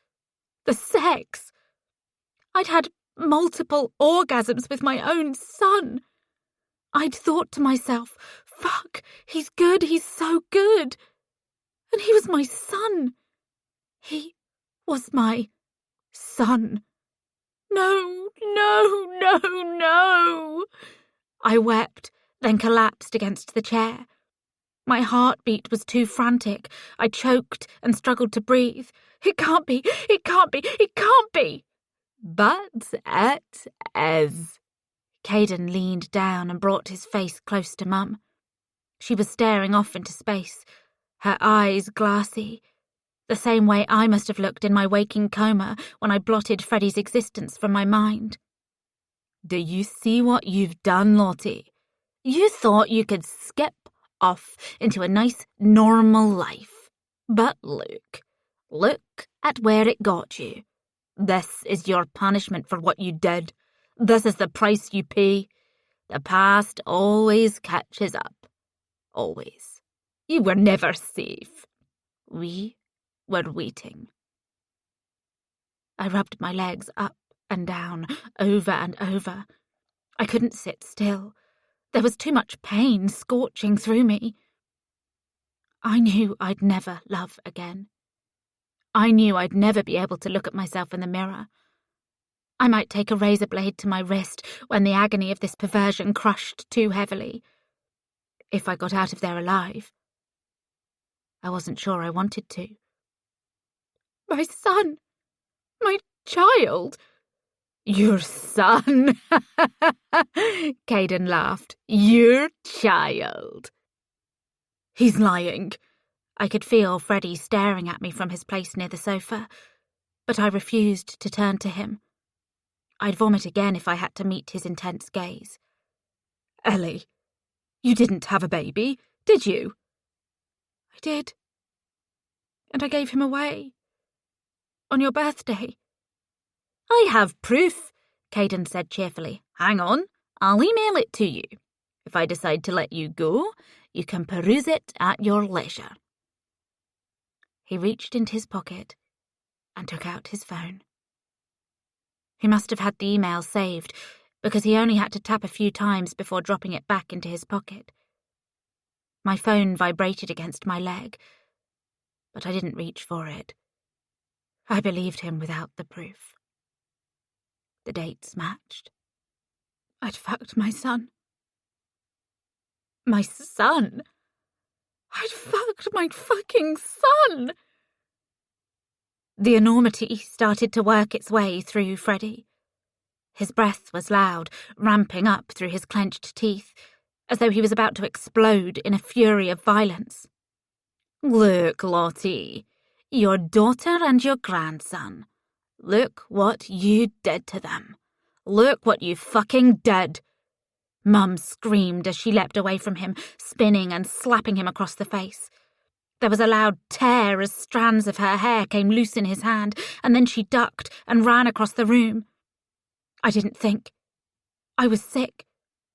The sex. I'd had multiple orgasms with my own son. I'd thought to myself, fuck, he's good, he's so good. And he was my son. He was my son. No, no, no, no. I wept, then collapsed against the chair. My heartbeat was too frantic. I choked and struggled to breathe. It can't be, it can't be, it can't be. But it is. Caden leaned down and brought his face close to Mum. She was staring off into space, her eyes glassy, the same way I must have looked in my waking coma when I blotted Freddie's existence from my mind. Do you see what you've done, Lottie? You thought you could skip off into a nice, normal life. But look at where it got you. This is your punishment for what you did. This is the price you pay. The past always catches up. Always. You were never safe. We were waiting. I rubbed my legs up and down, over and over. I couldn't sit still. There was too much pain scorching through me. I knew I'd never love again. I knew I'd never be able to look at myself in the mirror. I might take a razor blade to my wrist when the agony of this perversion crushed too heavily. If I got out of there alive. I wasn't sure I wanted to. My son! My child! Your son? Caden laughed. Your child. He's lying. I could feel Freddie staring at me from his place near the sofa, but I refused to turn to him. I'd vomit again if I had to meet his intense gaze. Ellie, you didn't have a baby, did you? I did. And I gave him away. On your birthday. I have proof, Caden said cheerfully. Hang on, I'll email it to you. If I decide to let you go, you can peruse it at your leisure. He reached into his pocket and took out his phone. He must have had the email saved, because he only had to tap a few times before dropping it back into his pocket. My phone vibrated against my leg, but I didn't reach for it. I believed him without the proof. The dates matched. I'd fucked my son. My son? I'd fucked my fucking son! The enormity started to work its way through Freddie. His breath was loud, ramping up through his clenched teeth, as though he was about to explode in a fury of violence. Look, Lottie, your daughter and your grandson. Look what you did to them. Look what you fucking did. Mum screamed as she leapt away from him, spinning and slapping him across the face. There was a loud tear as strands of her hair came loose in his hand, and then she ducked and ran across the room. I didn't think. I was sick,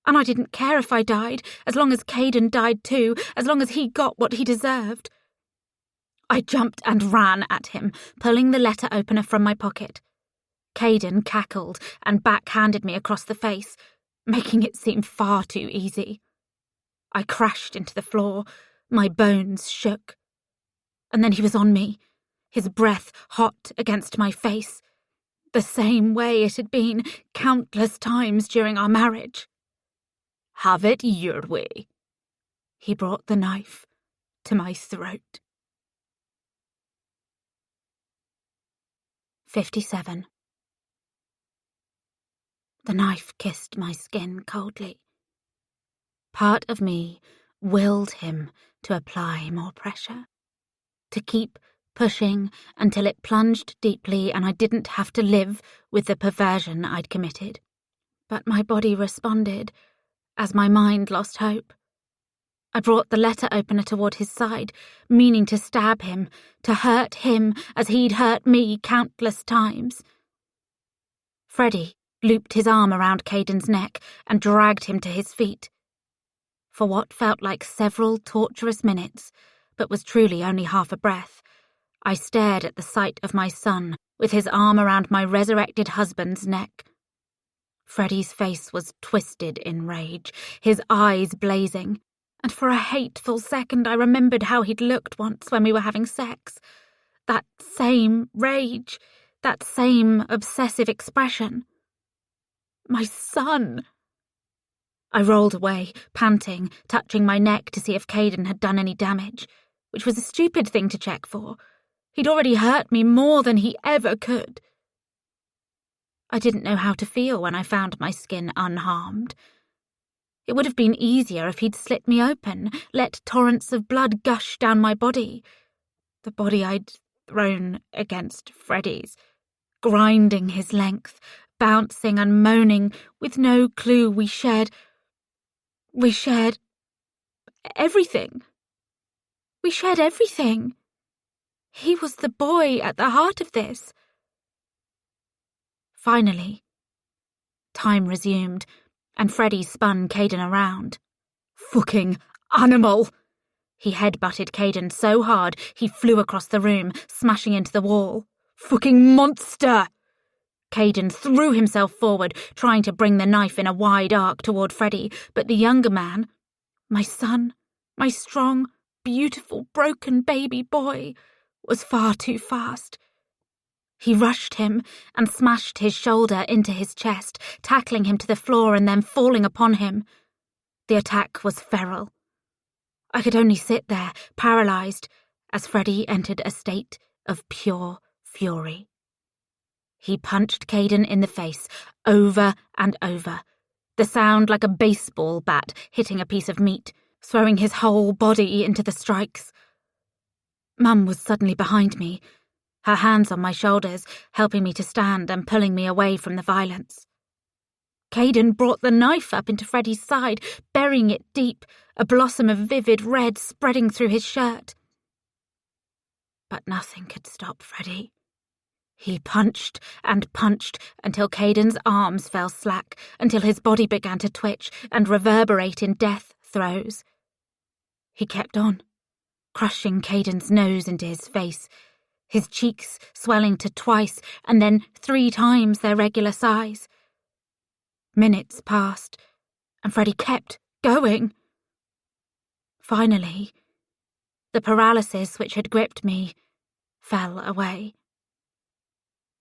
and I didn't care if I died, as long as Caden died too, as long as he got what he deserved. I jumped and ran at him, pulling the letter opener from my pocket. Caden cackled and backhanded me across the face, making it seem far too easy. I crashed into the floor, my bones shook. And then he was on me, his breath hot against my face, the same way it had been countless times during our marriage. Have it your way. He brought the knife to my throat. 57. The knife kissed my skin coldly. Part of me willed him to apply more pressure, to keep pushing until it plunged deeply and I didn't have to live with the perversion I'd committed. But my body responded as my mind lost hope. I brought the letter opener toward his side, meaning to stab him, to hurt him as he'd hurt me countless times. Freddie looped his arm around Caden's neck and dragged him to his feet. For what felt like several torturous minutes, but was truly only half a breath, I stared at the sight of my son with his arm around my resurrected husband's neck. Freddie's face was twisted in rage, his eyes blazing, and for a hateful second I remembered how he'd looked once when we were having sex. That same rage, that same obsessive expression. My son! I rolled away, panting, touching my neck to see if Caden had done any damage, which was a stupid thing to check for. He'd already hurt me more than he ever could. I didn't know how to feel when I found my skin unharmed. It would have been easier if he'd slit me open, let torrents of blood gush down my body, the body I'd thrown against Freddie's, grinding his length, bouncing and moaning, with no clue we shared everything. We shared everything. He was the boy at the heart of this. Finally, time resumed, and Freddie spun Caden around. Fucking animal! He headbutted Caden so hard he flew across the room, smashing into the wall. Fucking monster! Caden threw himself forward, trying to bring the knife in a wide arc toward Freddie, but the younger man, my son, my strong, beautiful, broken baby boy, was far too fast. He rushed him and smashed his shoulder into his chest, tackling him to the floor and then falling upon him. The attack was feral. I could only sit there, paralysed, as Freddie entered a state of pure fury. He punched Caden in the face, over and over, the sound like a baseball bat hitting a piece of meat, throwing his whole body into the strikes. Mum was suddenly behind me, her hands on my shoulders, helping me to stand and pulling me away from the violence. Caden brought the knife up into Freddie's side, burying it deep, a blossom of vivid red spreading through his shirt. But nothing could stop Freddie. He punched and punched until Caden's arms fell slack, until his body began to twitch and reverberate in death throes. He kept on, crushing Caden's nose into his face, his cheeks swelling to twice and then 3 times their regular size. Minutes passed, and Freddie kept going. Finally, the paralysis which had gripped me fell away.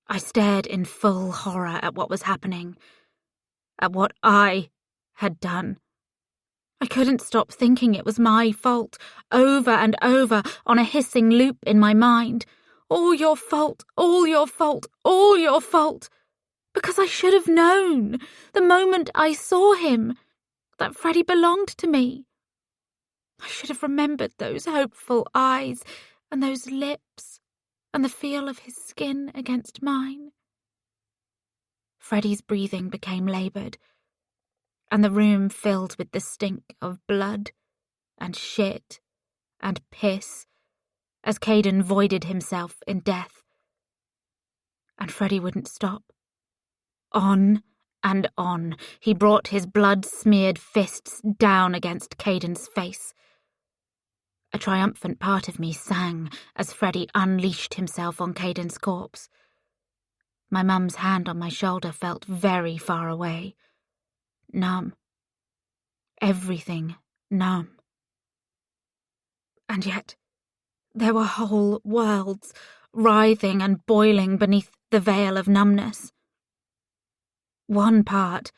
I stared in full horror at what was happening, at what I had done. I couldn't stop thinking it was my fault, over and over on a hissing loop in my mind. All your fault, all your fault, all your fault. Because I should have known, the moment I saw him, that Freddie belonged to me. I should have remembered those hopeful eyes and those lips and the feel of his skin against mine. Freddie's breathing became laboured, and the room filled with the stink of blood and shit and piss as Caden voided himself in death. And Freddie wouldn't stop. On and on, he brought his blood-smeared fists down against Caden's face. A triumphant part of me sang as Freddie unleashed himself on Caden's corpse. My mum's hand on my shoulder felt very far away. Numb. Everything numb. And yet, there were whole worlds writhing and boiling beneath the veil of numbness. One part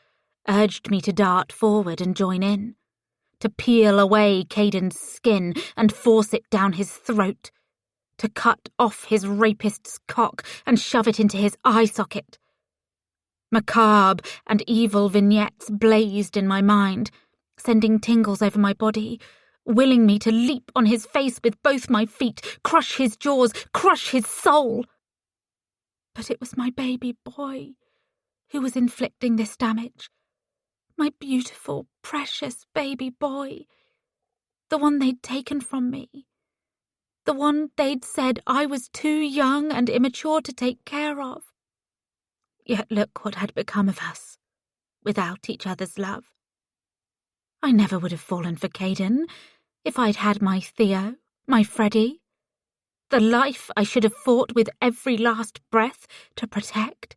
urged me to dart forward and join in, to peel away Caden's skin and force it down his throat, to cut off his rapist's cock and shove it into his eye socket. Macabre and evil vignettes blazed in my mind, sending tingles over my body, willing me to leap on his face with both my feet, crush his jaws, crush his soul. But it was my baby boy who was inflicting this damage. My beautiful, precious baby boy. The one they'd taken from me. The one they'd said I was too young and immature to take care of. Yet look what had become of us, without each other's love. I never would have fallen for Caden if I'd had my Theo, my Freddie. The life I should have fought with every last breath to protect.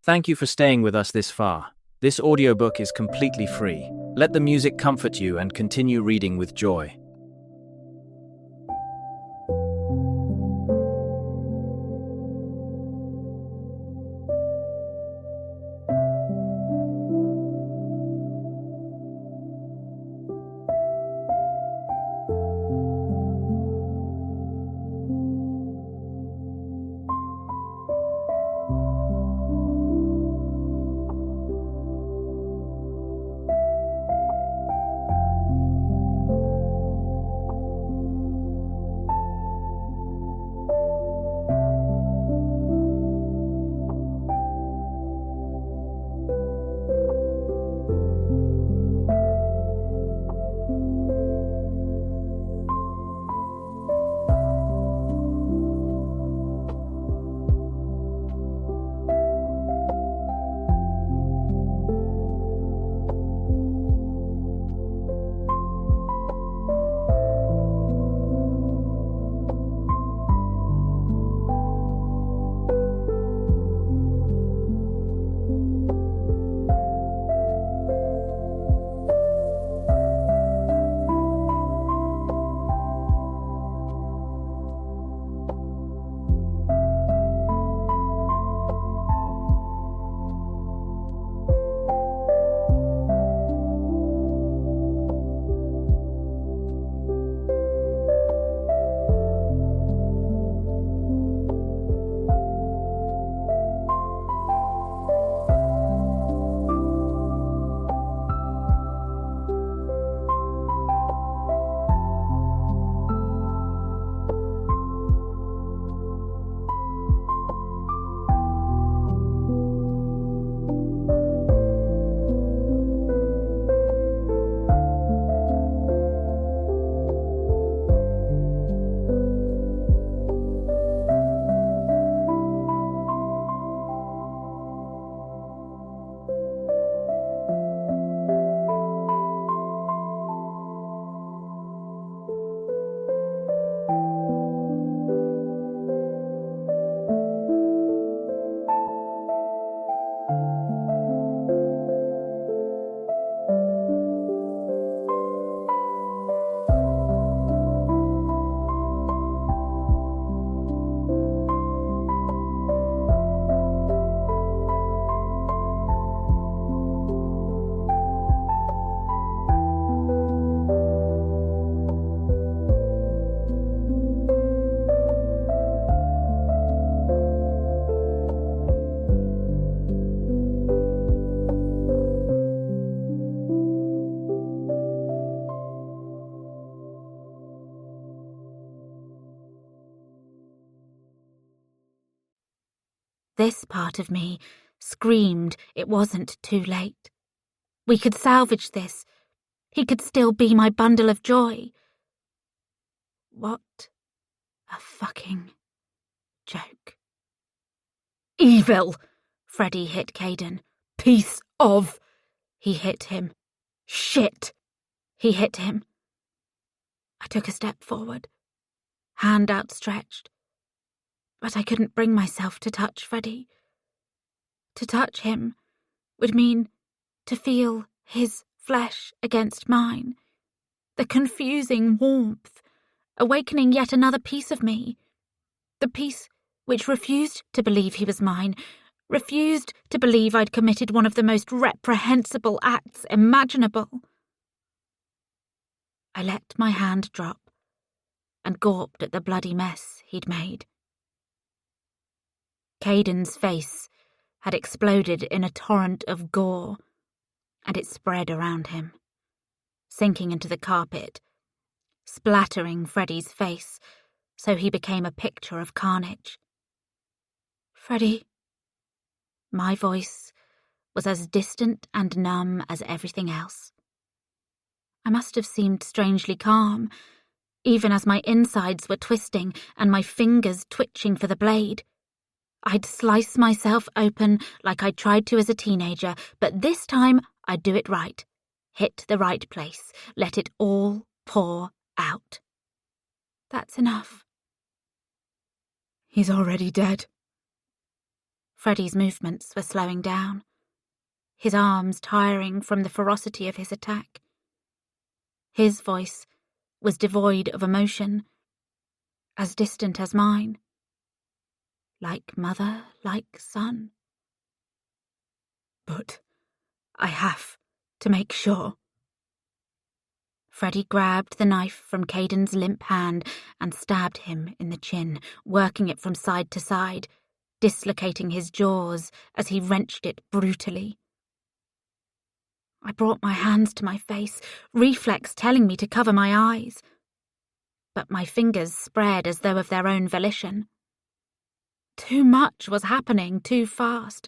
Thank you for staying with us this far. This audiobook is completely free. Let the music comfort you and continue reading with joy. This part of me screamed it wasn't too late. We could salvage this. He could still be my bundle of joy. What a fucking joke. Evil! Freddie hit Caden. Piece of... He hit him. Shit! He hit him. I took a step forward, hand outstretched, but I couldn't bring myself to touch Freddie. To touch him would mean to feel his flesh against mine, the confusing warmth, awakening yet another piece of me, the piece which refused to believe he was mine, refused to believe I'd committed one of the most reprehensible acts imaginable. I let my hand drop and gawped at the bloody mess he'd made. Caden's face had exploded in a torrent of gore, and it spread around him, sinking into the carpet, splattering Freddie's face so he became a picture of carnage. Freddie. My voice was as distant and numb as everything else. I must have seemed strangely calm, even as my insides were twisting and my fingers twitching for the blade. I'd slice myself open like I'd tried to as a teenager, but this time I'd do it right. Hit the right place. Let it all pour out. That's enough. He's already dead. Freddie's movements were slowing down, his arms tiring from the ferocity of his attack. His voice was devoid of emotion, as distant as mine. Like mother, like son. But I have to make sure. Freddie grabbed the knife from Caden's limp hand and stabbed him in the chin, working it from side to side, dislocating his jaws as he wrenched it brutally. I brought my hands to my face, reflex telling me to cover my eyes. But my fingers spread as though of their own volition. Too much was happening too fast,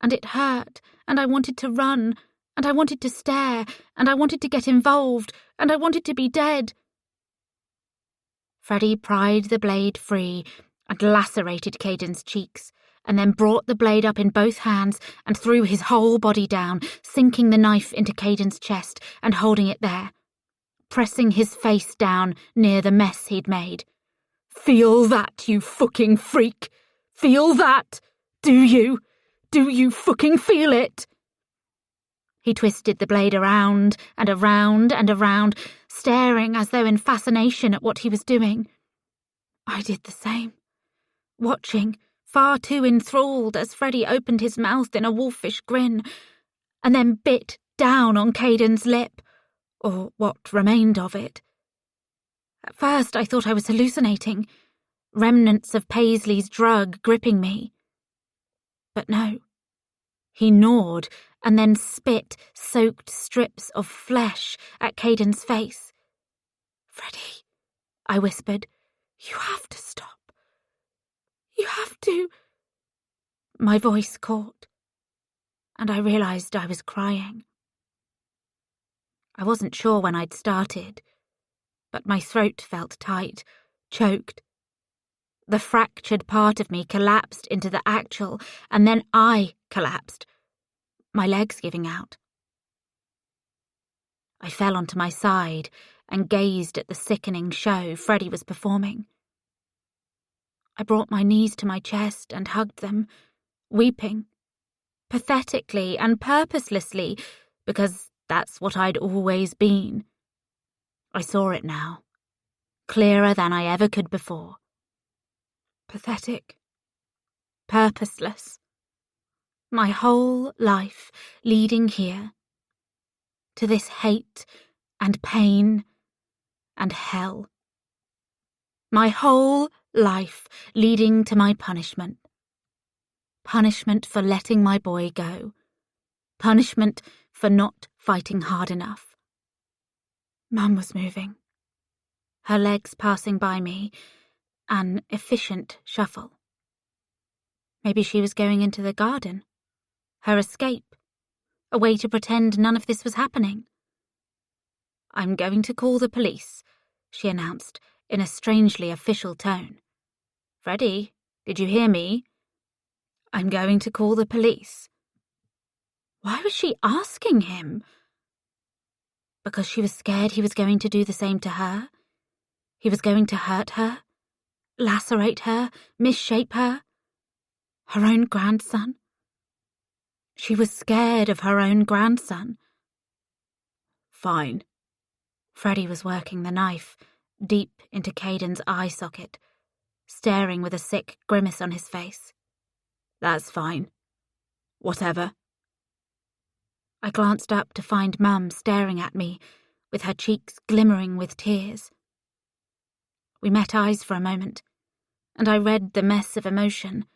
and it hurt, and I wanted to run, and I wanted to stare, and I wanted to get involved, and I wanted to be dead. Freddie pried the blade free and lacerated Caden's cheeks, and then brought the blade up in both hands and threw his whole body down, sinking the knife into Caden's chest and holding it there, pressing his face down near the mess he'd made. Feel that, you fucking freak! Feel that! Do you? Do you fucking feel it? He twisted the blade around and around and around, staring as though in fascination at what he was doing. I did the same, watching, far too enthralled as Freddie opened his mouth in a wolfish grin, and then bit down on Caden's lip, or what remained of it. At first I thought I was hallucinating, remnants of Paisley's drug gripping me. But no. He gnawed and then spit soaked strips of flesh at Caden's face. Freddie, I whispered, you have to stop. You have to. My voice caught, and I realised I was crying. I wasn't sure when I'd started, but my throat felt tight, choked. The fractured part of me collapsed into the actual, and then I collapsed, my legs giving out. I fell onto my side and gazed at the sickening show Freddie was performing. I brought my knees to my chest and hugged them, weeping, pathetically and purposelessly, because that's what I'd always been. I saw it now, clearer than I ever could before. Pathetic. Purposeless. My whole life leading here. To this hate and pain and hell. My whole life leading to my punishment. Punishment for letting my boy go. Punishment for not fighting hard enough. Mum was moving. Her legs passing by me, an efficient shuffle. Maybe she was going into the garden. Her escape. A way to pretend none of this was happening. "I'm going to call the police," she announced in a strangely official tone. "Freddie, did you hear me? I'm going to call the police." Why was she asking him? Because she was scared he was going to do the same to her? He was going to hurt her? Lacerate her? Misshape her? Her own grandson? She was scared of her own grandson. "Fine." Freddie was working the knife deep into Caden's eye socket, staring with a sick grimace on his face. "That's fine. Whatever." I glanced up to find Mum staring at me, with her cheeks glimmering with tears. We met eyes for a moment, and I read the mess of emotion,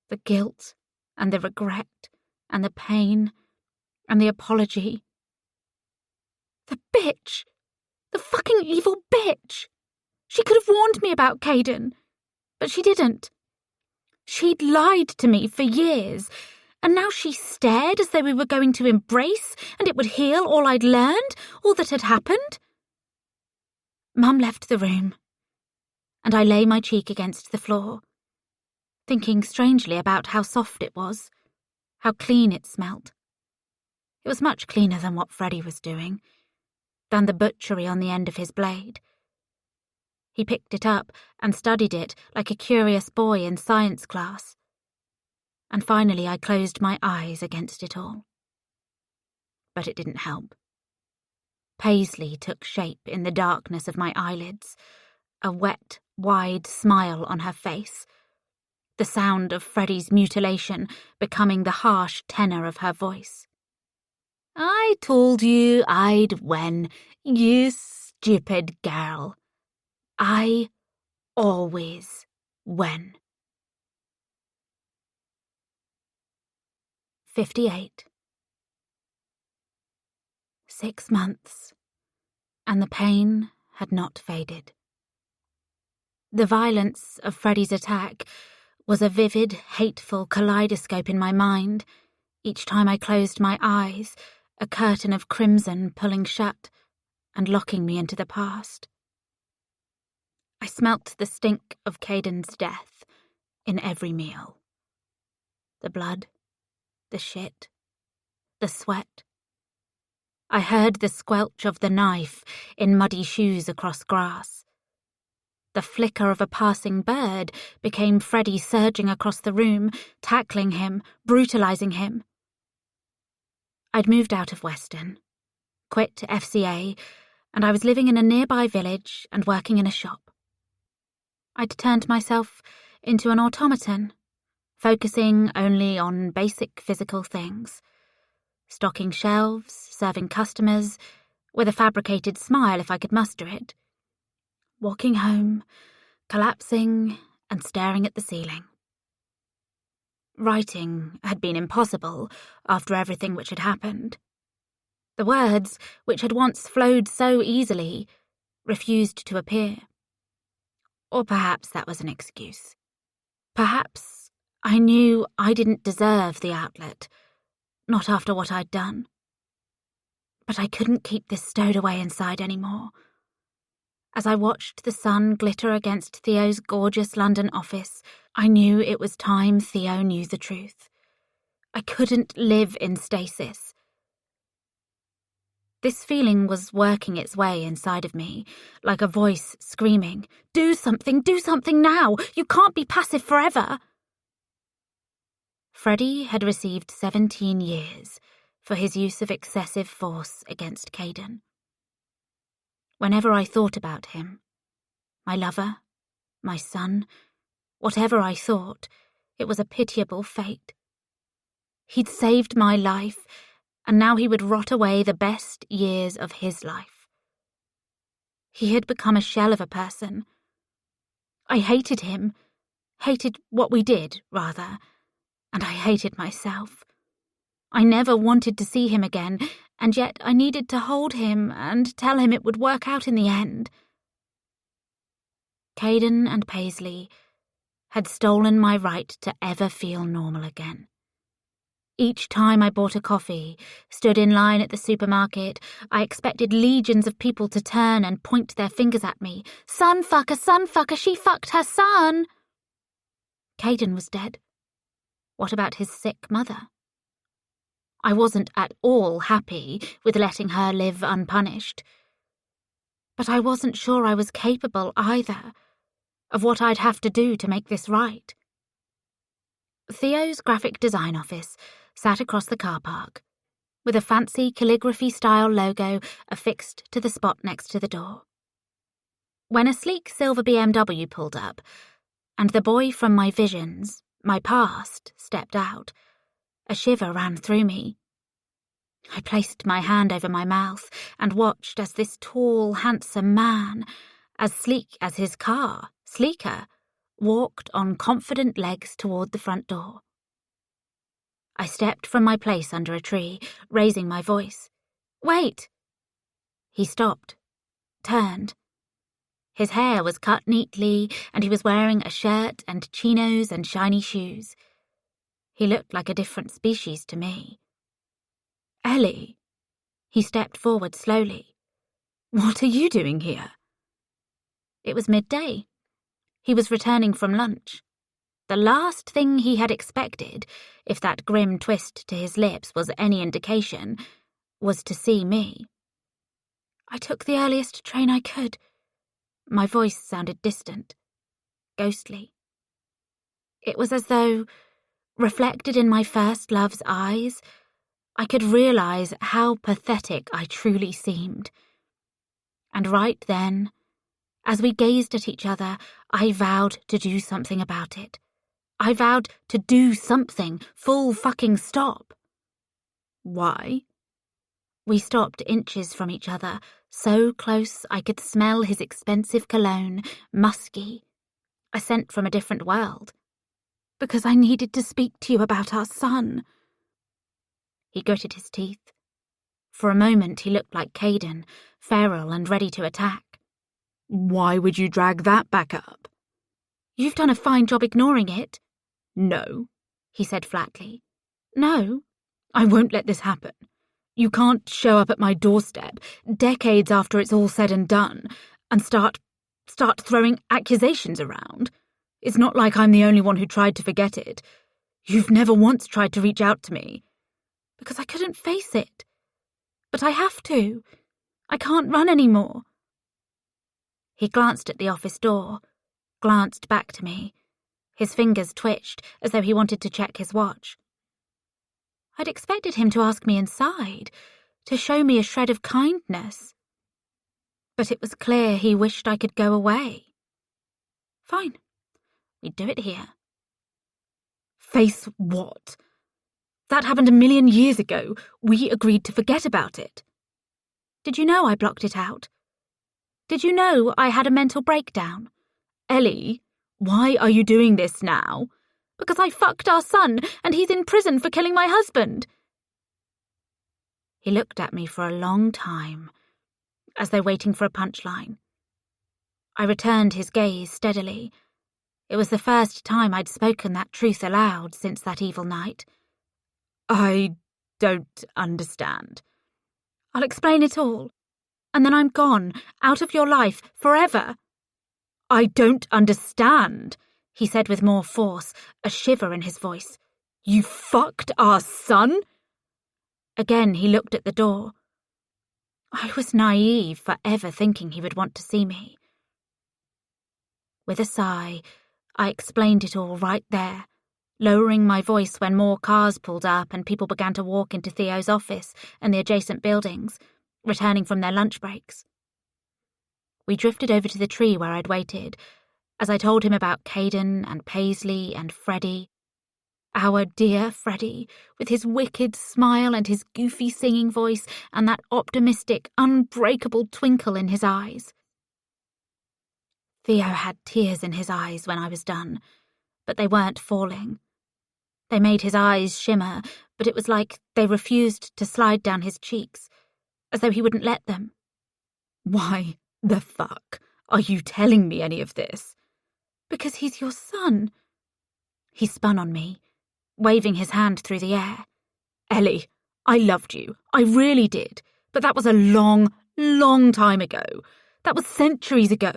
the guilt, and the regret, and the pain, and the apology. The bitch! The fucking evil bitch! She could have warned me about Caden, but she didn't. She'd lied to me for years, and now she stared as though we were going to embrace and it would heal all I'd learned, all that had happened. Mum left the room, and I lay my cheek against the floor, thinking strangely about how soft it was, how clean it smelt. It was much cleaner than what Freddie was doing, than the butchery on the end of his blade. He picked it up and studied it like a curious boy in science class. And finally I closed my eyes against it all. But it didn't help. Paisley took shape in the darkness of my eyelids, a wet, wide smile on her face, the sound of Freddie's mutilation becoming the harsh tenor of her voice. "I told you I'd win, you stupid girl. I always win." 58. 6 months, and the pain had not faded. The violence of Freddie's attack was a vivid, hateful kaleidoscope in my mind. Each time I closed my eyes, a curtain of crimson pulling shut and locking me into the past. I smelt the stink of Caden's death in every meal. The blood, the shit, the sweat. I heard the squelch of the knife in muddy shoes across grass. The flicker of a passing bird became Freddie surging across the room, tackling him, brutalizing him. I'd moved out of Weston, quit FCA, and I was living in a nearby village and working in a shop. I'd turned myself into an automaton, focusing only on basic physical things. Stocking shelves, serving customers, with a fabricated smile if I could muster it. Walking home, collapsing and staring at the ceiling. Writing had been impossible after everything which had happened. The words, which had once flowed so easily, refused to appear. Or perhaps that was an excuse. Perhaps I knew I didn't deserve the outlet, not after what I'd done. But I couldn't keep this stowed away inside anymore. As I watched the sun glitter against Theo's gorgeous London office, I knew it was time Theo knew the truth. I couldn't live in stasis. This feeling was working its way inside of me, like a voice screaming, do something now! You can't be passive forever!" Freddie had received 17 years for his use of excessive force against Caden. Whenever I thought about him, my lover, my son, whatever I thought, it was a pitiable fate. He'd saved my life, and now he would rot away the best years of his life. He had become a shell of a person. I hated him, hated what we did, rather, and I hated myself. I never wanted to see him again, and yet I needed to hold him and tell him it would work out in the end. Caden and Paisley had stolen my right to ever feel normal again. Each time I bought a coffee, stood in line at the supermarket, I expected legions of people to turn and point their fingers at me. Son fucker, she fucked her son! Caden was dead. What about his sick mother? I wasn't at all happy with letting her live unpunished. But I wasn't sure I was capable either of what I'd have to do to make this right. Theo's graphic design office sat across the car park, with a fancy calligraphy-style logo affixed to the spot next to the door. When a sleek silver BMW pulled up, and the boy from my visions, my past, stepped out, a shiver ran through me. I placed my hand over my mouth and watched as this tall, handsome man, as sleek as his car, sleeker, walked on confident legs toward the front door. I stepped from my place under a tree, raising my voice. "Wait!" He stopped, turned. His hair was cut neatly, and he was wearing a shirt and chinos and shiny shoes. He looked like a different species to me. "Ellie." He stepped forward slowly. "What are you doing here?" It was midday. He was returning from lunch. The last thing he had expected, if that grim twist to his lips was any indication, was to see me. "I took the earliest train I could." My voice sounded distant, ghostly. It was as though, reflected in my first love's eyes, I could realize how pathetic I truly seemed. And right then, as we gazed at each other, I vowed to do something about it. I vowed to do something, full fucking stop. Why? We stopped inches from each other, so close I could smell his expensive cologne, musky, a scent from a different world. Because I needed to speak to you about our son. He gritted his teeth. For a moment he looked like Caden, feral and ready to attack. Why would you drag that back up? You've done a fine job ignoring it. No, he said flatly. No, I won't let this happen. You can't show up at my doorstep, decades after it's all said and done, and start throwing accusations around. It's not like I'm the only one who tried to forget it. You've never once tried to reach out to me. Because I couldn't face it. But I have to. I can't run anymore. He glanced at the office door, glanced back to me. His fingers twitched as though he wanted to check his watch. I'd expected him to ask me inside, to show me a shred of kindness. But it was clear he wished I could go away. Fine. We'd do it here. Face what? That happened 1,000,000 years ago. We agreed to forget about it. Did you know I blocked it out? Did you know I had a mental breakdown? Ellie, why are you doing this now? Because I fucked our son, and he's in prison for killing my husband. He looked at me for a long time, as though waiting for a punchline. I returned his gaze steadily. It was the first time I'd spoken that truth aloud since that evil night. I don't understand. I'll explain it all, and then I'm gone, out of your life, forever. I don't understand, he said with more force, a shiver in his voice. You fucked our son? Again he looked at the door. I was naive for ever thinking he would want to see me. With a sigh, I explained it all right there, lowering my voice when more cars pulled up and people began to walk into Theo's office and the adjacent buildings, returning from their lunch breaks. We drifted over to the tree where I'd waited, as I told him about Caden and Paisley and Freddie. Our dear Freddie, with his wicked smile and his goofy singing voice and that optimistic, unbreakable twinkle in his eyes. Theo had tears in his eyes when I was done, but they weren't falling. They made his eyes shimmer, but it was like they refused to slide down his cheeks, as though he wouldn't let them. Why the fuck are you telling me any of this? Because he's your son, He spun on me, waving his hand through the air. Ellie, I loved you. I really did. But that was a long, long time ago. That was centuries ago.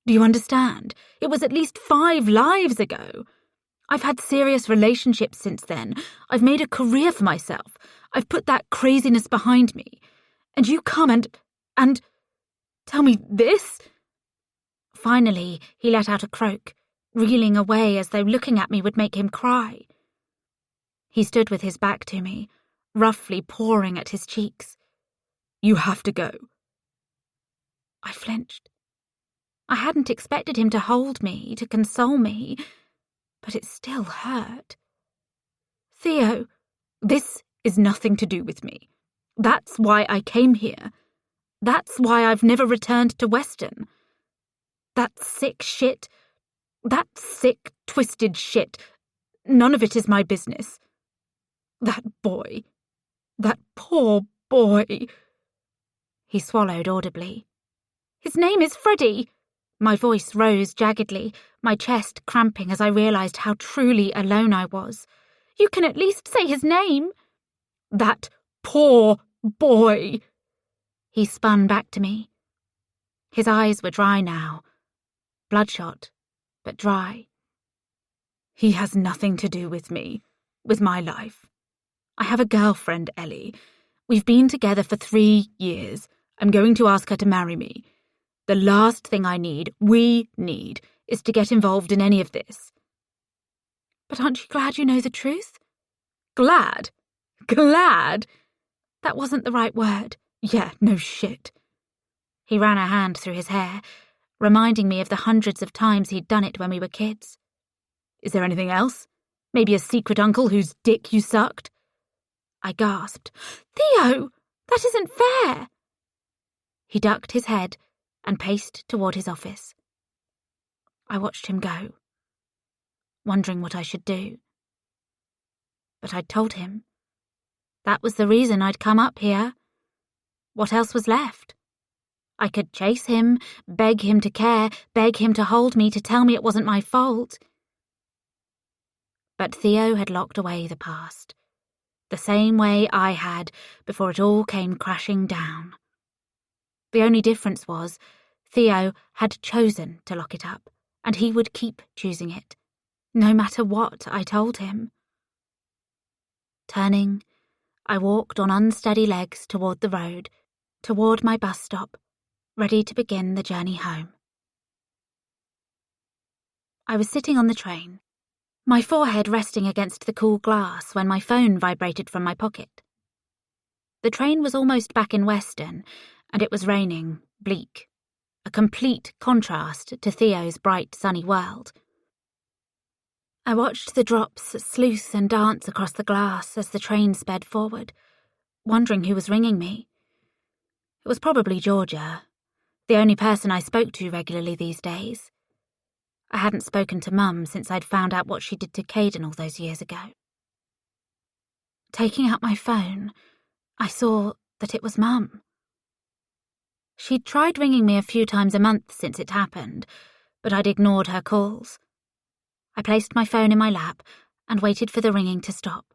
Do you understand? It was at least 5 lives ago. I've had serious relationships since then. I've made a career for myself. I've put that craziness behind me. And you come and tell me this? Finally, he let out a croak, reeling away as though looking at me would make him cry. He stood with his back to me, roughly pawing at his cheeks. You have to go. I flinched. I hadn't expected him to hold me, to console me, but it still hurt. Theo, this is nothing to do with me. That's why I came here. That's why I've never returned to Weston. That sick shit, that sick, twisted shit, none of it is my business. That boy, that poor boy. He swallowed audibly. His name is Freddie. My voice rose jaggedly, my chest cramping as I realised how truly alone I was. You can at least say his name. That poor boy. He spun back to me. His eyes were dry now. Bloodshot, but dry. He has nothing to do with me, with my life. I have a girlfriend, Ellie. We've been together for 3 years. I'm going to ask her to marry me. The last thing we need, is to get involved in any of this. But aren't you glad you know the truth? Glad? Glad? That wasn't the right word. Yeah, no shit. He ran a hand through his hair, reminding me of the hundreds of times he'd done it when we were kids. Is there anything else? Maybe a secret uncle whose dick you sucked? I gasped. Theo! That isn't fair! He ducked his head and paced toward his office. I watched him go, wondering what I should do. But I'd told him. That was the reason I'd come up here. What else was left? I could chase him, beg him to care, beg him to hold me, to tell me it wasn't my fault. But Theo had locked away the past, the same way I had before it all came crashing down. The only difference was Theo had chosen to lock it up, and he would keep choosing it, no matter what I told him. Turning, I walked on unsteady legs toward the road, toward my bus stop, ready to begin the journey home. I was sitting on the train, my forehead resting against the cool glass when my phone vibrated from my pocket. The train was almost back in Weston, and it was raining, bleak, a complete contrast to Theo's bright, sunny world. I watched the drops sleuth and dance across the glass as the train sped forward, wondering who was ringing me. It was probably Georgia, the only person I spoke to regularly these days. I hadn't spoken to Mum since I'd found out what she did to Caden all those years ago. Taking out my phone, I saw that it was Mum. She'd tried ringing me a few times a month since it happened, but I'd ignored her calls. I placed my phone in my lap and waited for the ringing to stop.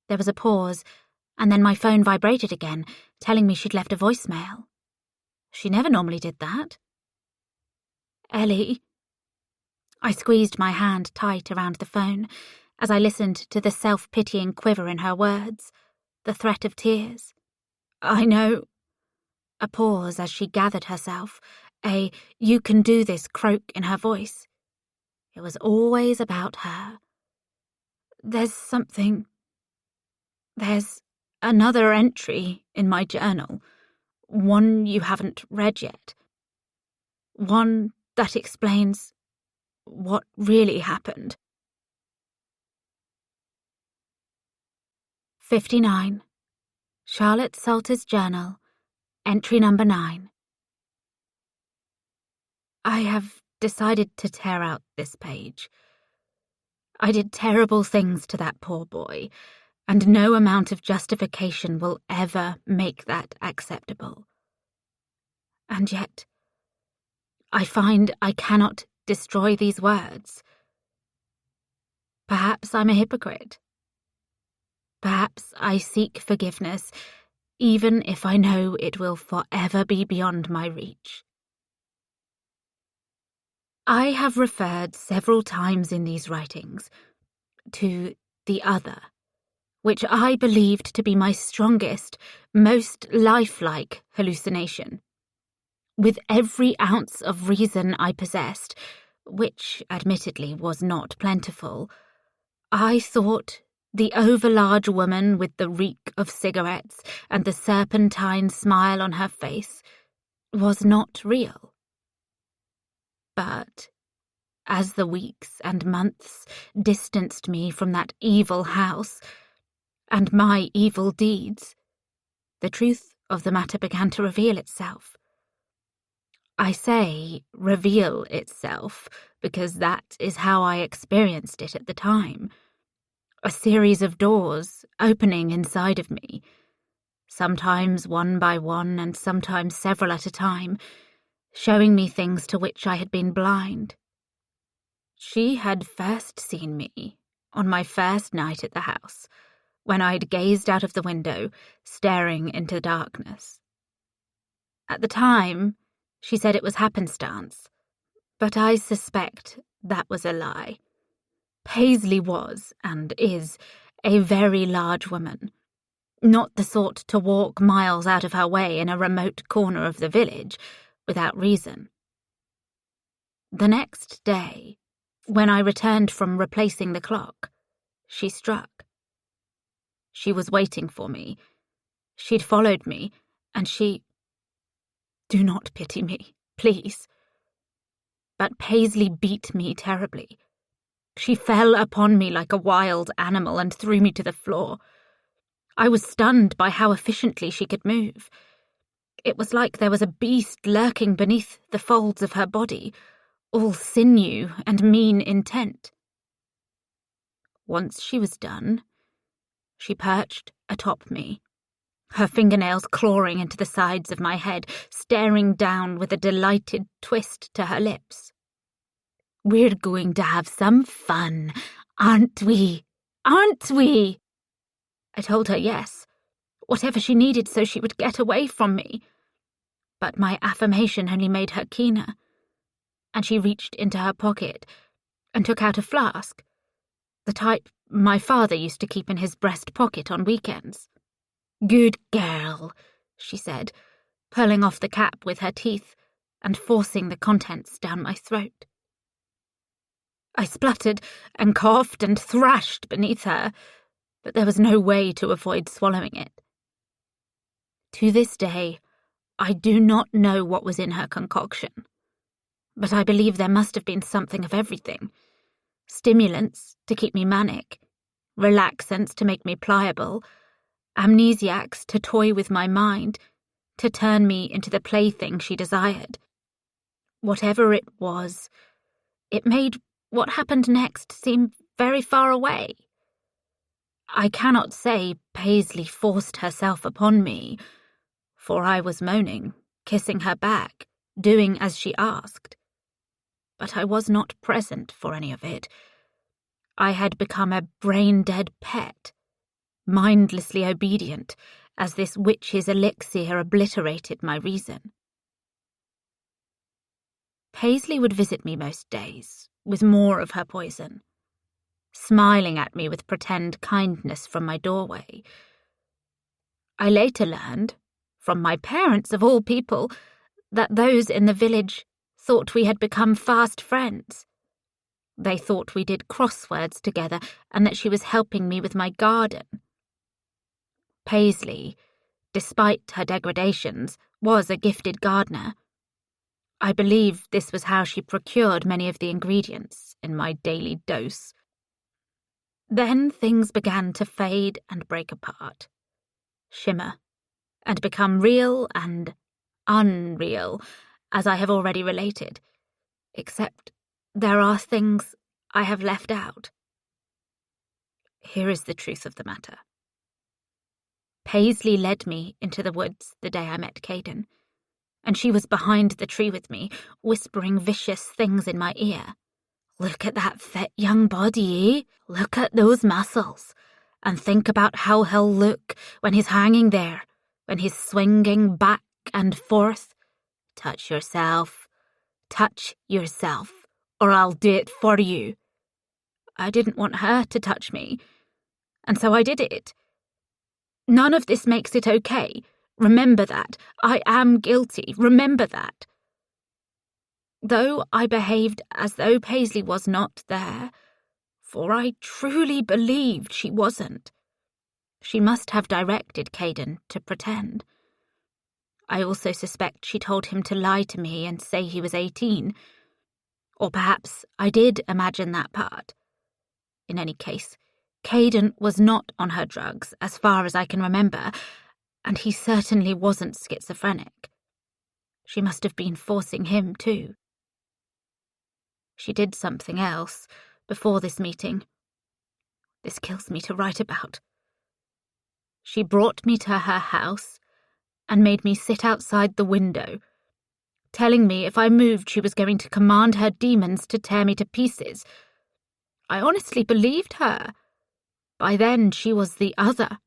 There was a pause, and then my phone vibrated again, telling me she'd left a voicemail. She never normally did that. Ellie. I squeezed my hand tight around the phone as I listened to the self-pitying quiver in her words, the threat of tears. I know. A pause as she gathered herself, a "you can do this" croak in her voice. It was always about her. There's another entry in my journal, one you haven't read yet. One that explains what really happened. 59. Charlotte Salter's Journal, entry number 9. I have decided to tear out this page. I did terrible things to that poor boy, and no amount of justification will ever make that acceptable. And yet, I find I cannot destroy these words. Perhaps I'm a hypocrite. Perhaps I seek forgiveness, even if I know it will forever be beyond my reach. I have referred several times in these writings to the other, which I believed to be my strongest, most lifelike hallucination. With every ounce of reason I possessed, which admittedly was not plentiful, I thought the overlarge woman with the reek of cigarettes and the serpentine smile on her face was not real. But as the weeks and months distanced me from that evil house and my evil deeds, the truth of the matter began to reveal itself. I say reveal itself because that is how I experienced it at the time. A series of doors opening inside of me, sometimes one by one and sometimes several at a time, showing me things to which I had been blind. She had first seen me on my first night at the house, when I'd gazed out of the window, staring into the darkness. At the time, she said it was happenstance, but I suspect that was a lie. Paisley was, and is, a very large woman, not the sort to walk miles out of her way in a remote corner of the village without reason. The next day, when I returned from replacing the clock, she struck. She was waiting for me. She'd followed me, and she... Do not pity me, please. But Paisley beat me terribly. She fell upon me like a wild animal and threw me to the floor. I was stunned by how efficiently she could move. It was like there was a beast lurking beneath the folds of her body, all sinew and mean intent. Once she was done, she perched atop me, her fingernails clawing into the sides of my head, staring down with a delighted twist to her lips. We're going to have some fun, aren't we? Aren't we? I told her yes, whatever she needed so she would get away from me. But my affirmation only made her keener, and she reached into her pocket and took out a flask, the type my father used to keep in his breast pocket on weekends. Good girl, she said, pulling off the cap with her teeth and forcing the contents down my throat. I spluttered and coughed and thrashed beneath her, but there was no way to avoid swallowing it. To this day, I do not know what was in her concoction, but I believe there must have been something of everything. Stimulants to keep me manic, relaxants to make me pliable, amnesiacs to toy with my mind, to turn me into the plaything she desired. Whatever it was, it made what happened next seem very far away. I cannot say Paisley forced herself upon me, for I was moaning, kissing her back, doing as she asked. But I was not present for any of it. I had become a brain-dead pet, mindlessly obedient, as this witch's elixir obliterated my reason. Paisley would visit me most days, with more of her poison, smiling at me with pretend kindness from my doorway. I later learned, from my parents of all people, that those in the village thought we had become fast friends. They thought we did crosswords together and that she was helping me with my garden. Paisley, despite her degradations, was a gifted gardener. I believe this was how she procured many of the ingredients in my daily dose. Then things began to fade and break apart, shimmer, and become real and unreal, as I have already related, except there are things I have left out. Here is the truth of the matter. Paisley led me into the woods the day I met Caden, and she was behind the tree with me, whispering vicious things in my ear, Look at that fit young body, eh? Look at those muscles. And think about how he'll look when he's hanging there, when he's swinging back and forth. Touch yourself. Touch yourself, or I'll do it for you. I didn't want her to touch me, and so I did it. None of this makes it okay. Remember that. I am guilty. Remember that. Though I behaved as though Paisley was not there, for I truly believed she wasn't. She must have directed Caden to pretend. I also suspect she told him to lie to me and say he was 18. Or perhaps I did imagine that part. In any case, Caden was not on her drugs as far as I can remember, and he certainly wasn't schizophrenic. She must have been forcing him too. She did something else before this meeting. This kills me to write about. She brought me to her house and made me sit outside the window, telling me if I moved she was going to command her demons to tear me to pieces. I honestly believed her. By then she was the other,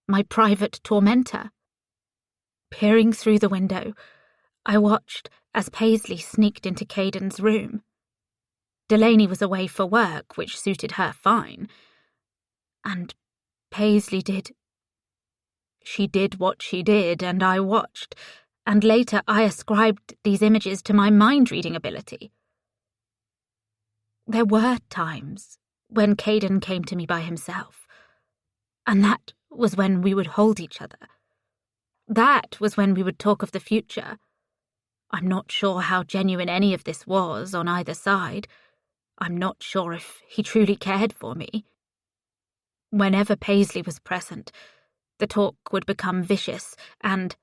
my private tormentor. Peering through the window, I watched as Paisley sneaked into Caden's room. Delaney was away for work, which suited her fine. And Paisley did. She did what she did, and I watched, and later I ascribed these images to my mind-reading ability. There were times when Caden came to me by himself, and that was when we would hold each other. That was when we would talk of the future. I'm not sure how genuine any of this was on either side. I'm not sure if he truly cared for me. Whenever Paisley was present, the talk would become vicious and,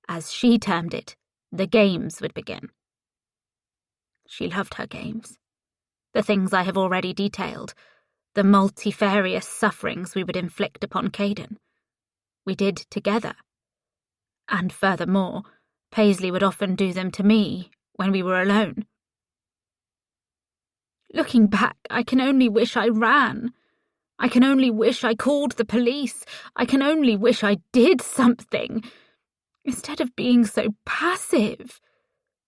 as she termed it, the games would begin. She loved her games. The things I have already detailed, the multifarious sufferings we would inflict upon Caden. We did together. And furthermore, Paisley would often do them to me when we were alone. Looking back, I can only wish I ran. I can only wish I called the police. I can only wish I did something. Instead of being so passive.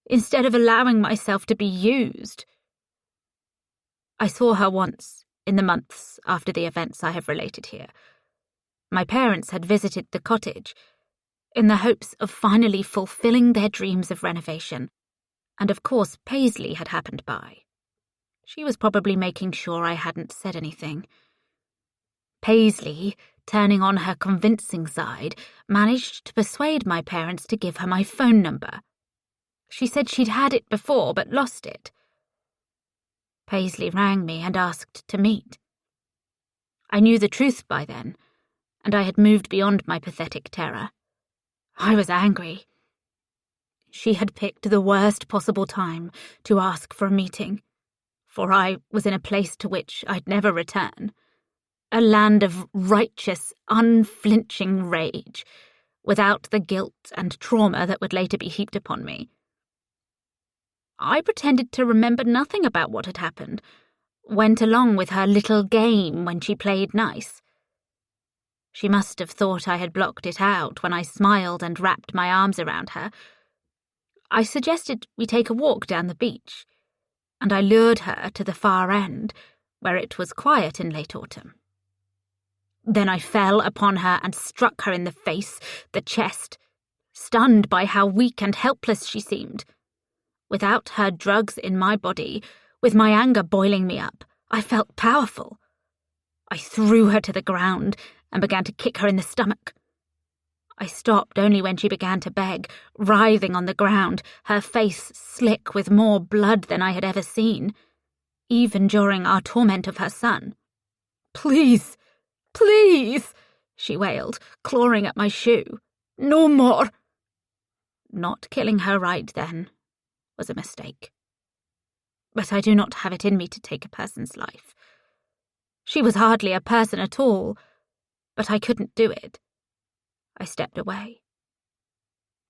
Instead of allowing myself to be used. I saw her once, in the months after the events I have related here. My parents had visited the cottage, in the hopes of finally fulfilling their dreams of renovation, and of course Paisley had happened by. She was probably making sure I hadn't said anything. Paisley, turning on her convincing side, managed to persuade my parents to give her my phone number. She said she'd had it before but lost it. Paisley rang me and asked to meet. I knew the truth by then, and I had moved beyond my pathetic terror. I was angry. She had picked the worst possible time to ask for a meeting, for I was in a place to which I'd never return. A land of righteous, unflinching rage, without the guilt and trauma that would later be heaped upon me. I pretended to remember nothing about what had happened, went along with her little game when she played nice. She must have thought I had blocked it out when I smiled and wrapped my arms around her. I suggested we take a walk down the beach, and I lured her to the far end, where it was quiet in late autumn. Then I fell upon her and struck her in the face, the chest, stunned by how weak and helpless she seemed. Without her drugs in my body, with my anger boiling me up, I felt powerful. I threw her to the ground and began to kick her in the stomach. I stopped only when she began to beg, writhing on the ground, her face slick with more blood than I had ever seen, even during our torment of her son. "Please, please," she wailed, clawing at my shoe. "No more." Not killing her right then was a mistake. But I do not have it in me to take a person's life. She was hardly a person at all, but I couldn't do it. I stepped away.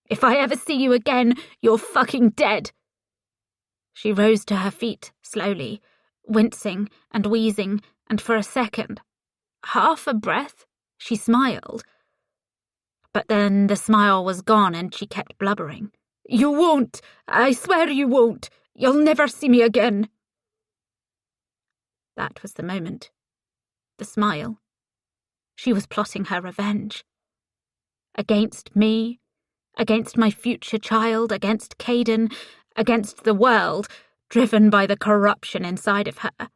"If I ever see you again, you're fucking dead." She rose to her feet slowly, Wincing and wheezing, and for a second, half a breath, she smiled. But then the smile was gone and she kept blubbering. "You won't! I swear you won't! You'll never see me again!" That was the moment. The smile. She was plotting her revenge. Against me, against my future child, against Caden, against the world, driven by the corruption inside of her.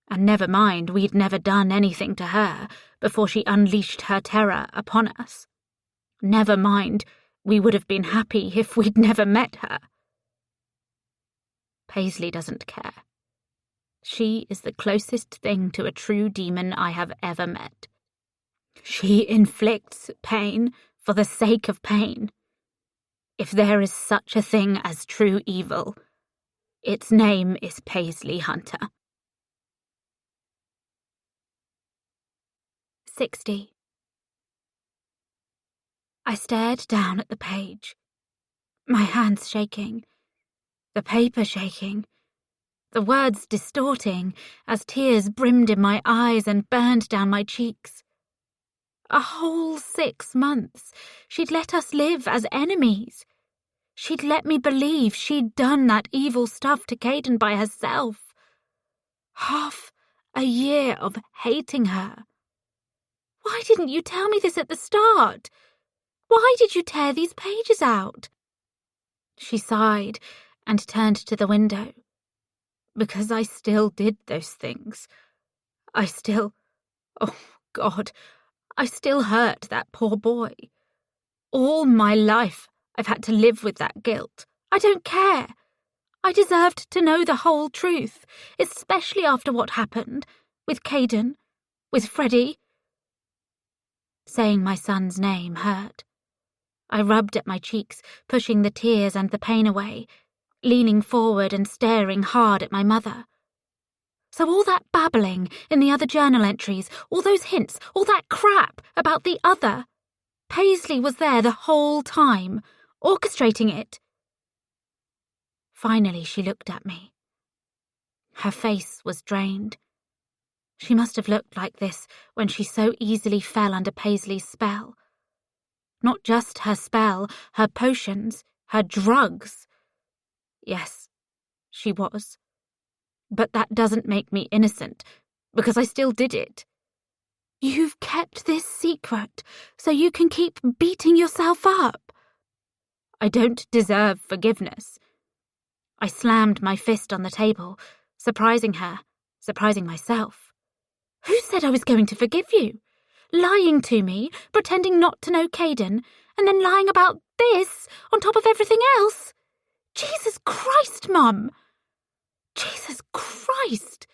And never mind, we'd never done anything to her before she unleashed her terror upon us. Never mind, we would have been happy if we'd never met her. Paisley doesn't care. She is the closest thing to a true demon I have ever met. She inflicts pain for the sake of pain. If there is such a thing as true evil, its name is Paisley Hunter. 60. I stared down at the page, my hands shaking, the paper shaking, the words distorting as tears brimmed in my eyes and burned down my cheeks. A whole 6 months she'd let us live as enemies. She'd let me believe she'd done that evil stuff to Caden by herself. Half a year of hating her. Why didn't you tell me this at the start? Why did you tear these pages out? She sighed and turned to the window. Because I still did those things. Oh God, I still hurt that poor boy. All my life I've had to live with that guilt. I don't care. I deserved to know the whole truth, especially after what happened with Caden, with Freddie. Saying my son's name hurt. I rubbed at my cheeks, pushing the tears and the pain away, leaning forward and staring hard at my mother. So all that babbling in the other journal entries, all those hints, all that crap about the other, Paisley was there the whole time, orchestrating it. Finally she looked at me. Her face was drained. She must have looked like this when she so easily fell under Paisley's spell. Not just her spell, her potions, her drugs. Yes, she was. But that doesn't make me innocent, because I still did it. You've kept this secret so you can keep beating yourself up. I don't deserve forgiveness. I slammed my fist on the table, surprising her, surprising myself. Who said I was going to forgive you? Lying to me, pretending not to know Caden, and then lying about this on top of everything else? Jesus Christ, Mum! Jesus Christ!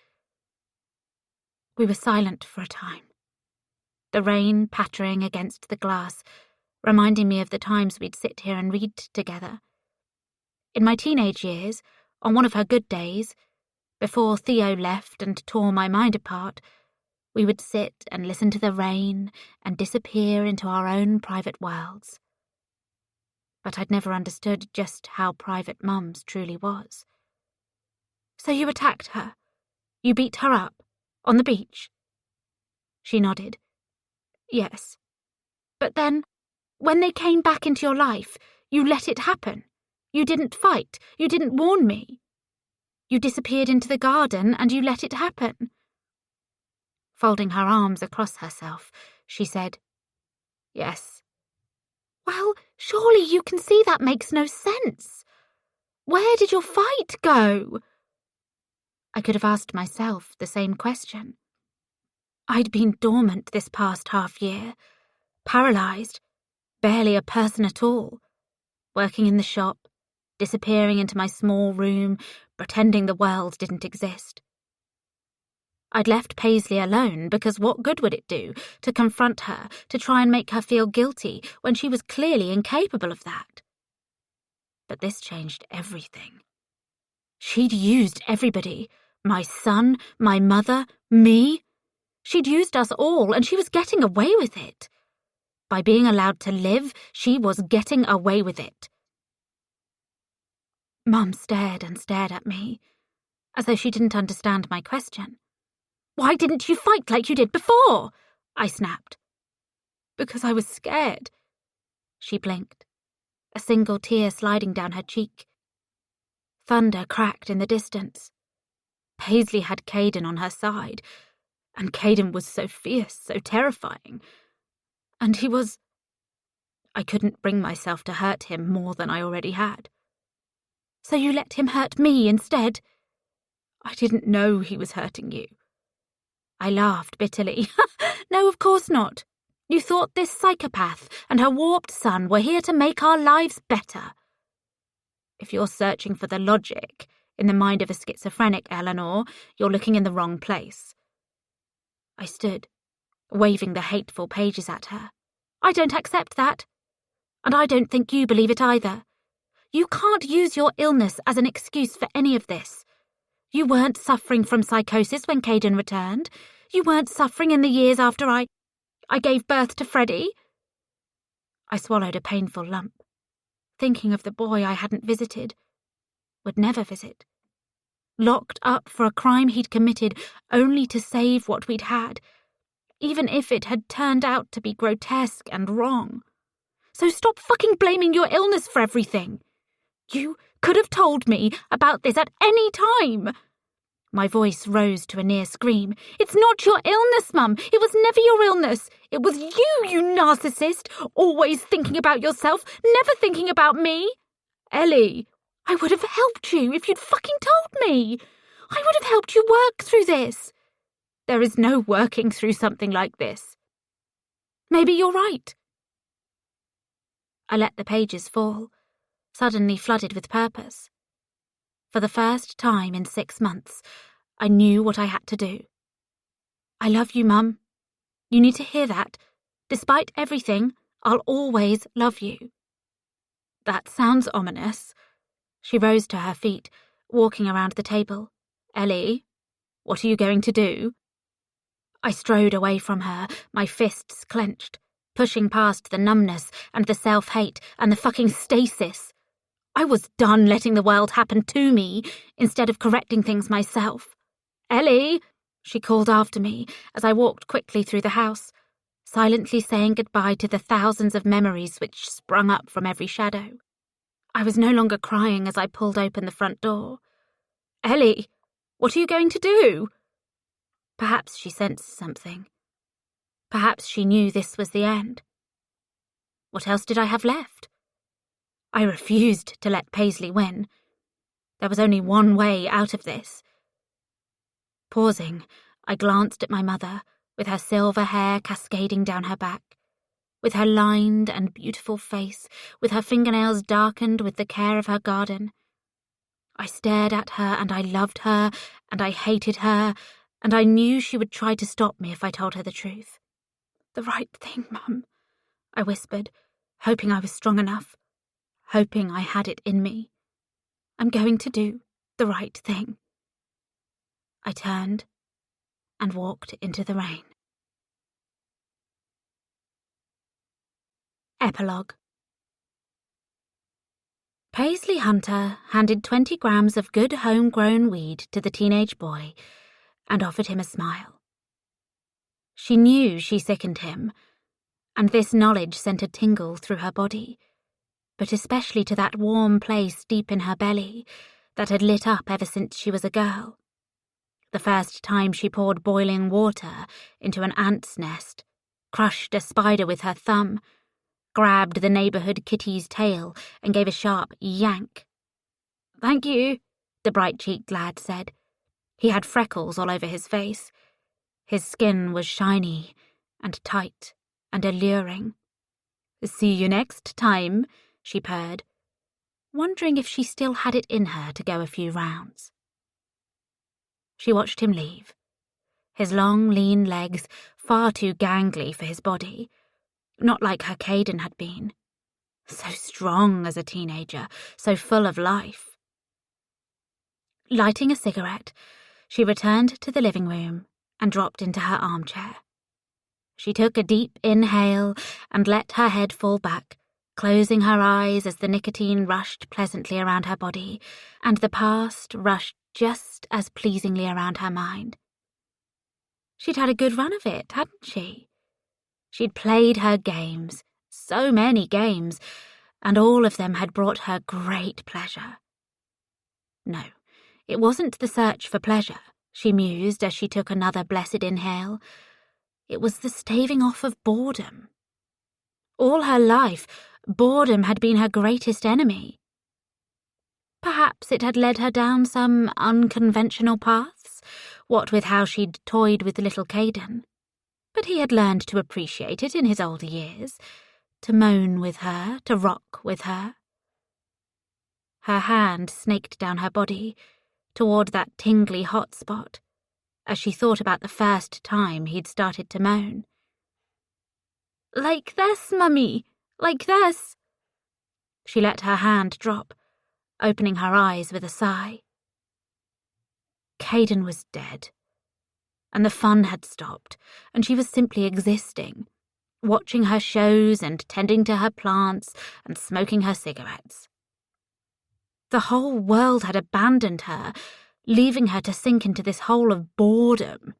We were silent for a time. The rain pattering against the glass, reminding me of the times we'd sit here and read together. In my teenage years, on one of her good days, before Theo left and tore my mind apart, we would sit and listen to the rain and disappear into our own private worlds. But I'd never understood just how private Mum's truly was. So you attacked her? You beat her up? On the beach? She nodded. Yes. But then, when they came back into your life, you let it happen. You didn't fight. You didn't warn me. You disappeared into the garden and you let it happen. Folding her arms across herself, she said, Yes. Well, surely you can see that makes no sense. Where did your fight go? I could have asked myself the same question. I'd been dormant this past half year, paralysed, barely a person at all, working in the shop, disappearing into my small room, pretending the world didn't exist. I'd left Paisley alone because what good would it do to confront her, to try and make her feel guilty when she was clearly incapable of that? But this changed everything. She'd used everybody, my son, my mother, me. She'd used us all, and she was getting away with it. By being allowed to live, she was getting away with it. Mum stared and stared at me, as though she didn't understand my question. "Why didn't you fight like you did before?" I snapped. "Because I was scared." She blinked, a single tear sliding down her cheek. Thunder cracked in the distance. Paisley had Caden on her side, and Caden was so fierce, so terrifying. And he was... I couldn't bring myself to hurt him more than I already had. "So you let him hurt me instead?" "I didn't know he was hurting you." I laughed bitterly. "No, of course not. You thought this psychopath and her warped son were here to make our lives better. If you're searching for the logic in the mind of a schizophrenic, Eleanor, you're looking in the wrong place." I stood, waving the hateful pages at her. "I don't accept that. And I don't think you believe it either. You can't use your illness as an excuse for any of this. You weren't suffering from psychosis when Caden returned. You weren't suffering in the years after I gave birth to Freddie." I swallowed a painful lump, thinking of the boy I hadn't visited, would never visit. Locked up for a crime he'd committed only to save what we'd had, even if it had turned out to be grotesque and wrong. So stop fucking blaming your illness for everything. You could have told me about this at any time. My voice rose to a near scream. "It's not your illness, Mum. It was never your illness. It was you narcissist, always thinking about yourself, never thinking about me. Ellie, I would have helped you if you'd fucking told me. I would have helped you work through this. There is no working through something like this. Maybe you're right." I let the pages fall, suddenly flooded with purpose. For the first time in 6 months, I knew what I had to do. "I love you, Mum. You need to hear that. Despite everything, I'll always love you." "That sounds ominous." She rose to her feet, walking around the table. "Ellie, what are you going to do?" I strode away from her, my fists clenched, pushing past the numbness and the self-hate and the fucking stasis. I was done letting the world happen to me instead of correcting things myself. "Ellie," she called after me as I walked quickly through the house, silently saying goodbye to the thousands of memories which sprung up from every shadow. I was no longer crying as I pulled open the front door. "Ellie, what are you going to do?" Perhaps she sensed something. Perhaps she knew this was the end. What else did I have left? I refused to let Paisley win. There was only one way out of this. Pausing, I glanced at my mother, with her silver hair cascading down her back, with her lined and beautiful face, with her fingernails darkened with the care of her garden. I stared at her, and I loved her, and I hated her, and I knew she would try to stop me if I told her the truth. "The right thing, Mum," I whispered, hoping I was strong enough, hoping I had it in me. "I'm going to do the right thing." I turned and walked into the rain. Epilogue. Paisley Hunter handed 20 grams of good homegrown weed to the teenage boy and offered him a smile. She knew she sickened him, and this knowledge sent a tingle through her body, but especially to that warm place deep in her belly that had lit up ever since she was a girl. The first time she poured boiling water into an ant's nest, crushed a spider with her thumb, grabbed the neighborhood kitty's tail and gave a sharp yank. "Thank you," the bright-cheeked lad said. He had freckles all over his face. His skin was shiny and tight and alluring. "See you next time," she purred, wondering if she still had it in her to go a few rounds. She watched him leave, his long, lean legs far too gangly for his body, not like her Caden had been. So strong as a teenager, so full of life. Lighting a cigarette, she returned to the living room and dropped into her armchair. She took a deep inhale and let her head fall back, closing her eyes as the nicotine rushed pleasantly around her body, and the past rushed just as pleasingly around her mind. She'd had a good run of it, hadn't she? She'd played her games, so many games, and all of them had brought her great pleasure. No, it wasn't the search for pleasure, she mused as she took another blessed inhale. It was the staving off of boredom. All her life, boredom had been her greatest enemy. Perhaps it had led her down some unconventional paths, what with how she'd toyed with little Caden. But he had learned to appreciate it in his older years, to moan with her, to rock with her. Her hand snaked down her body, toward that tingly hot spot, as she thought about the first time he'd started to moan. "Like this, Mummy, like this." She let her hand drop, opening her eyes with a sigh. Caden was dead, and the fun had stopped, and she was simply existing, watching her shows and tending to her plants and smoking her cigarettes. The whole world had abandoned her, leaving her to sink into this hole of boredom.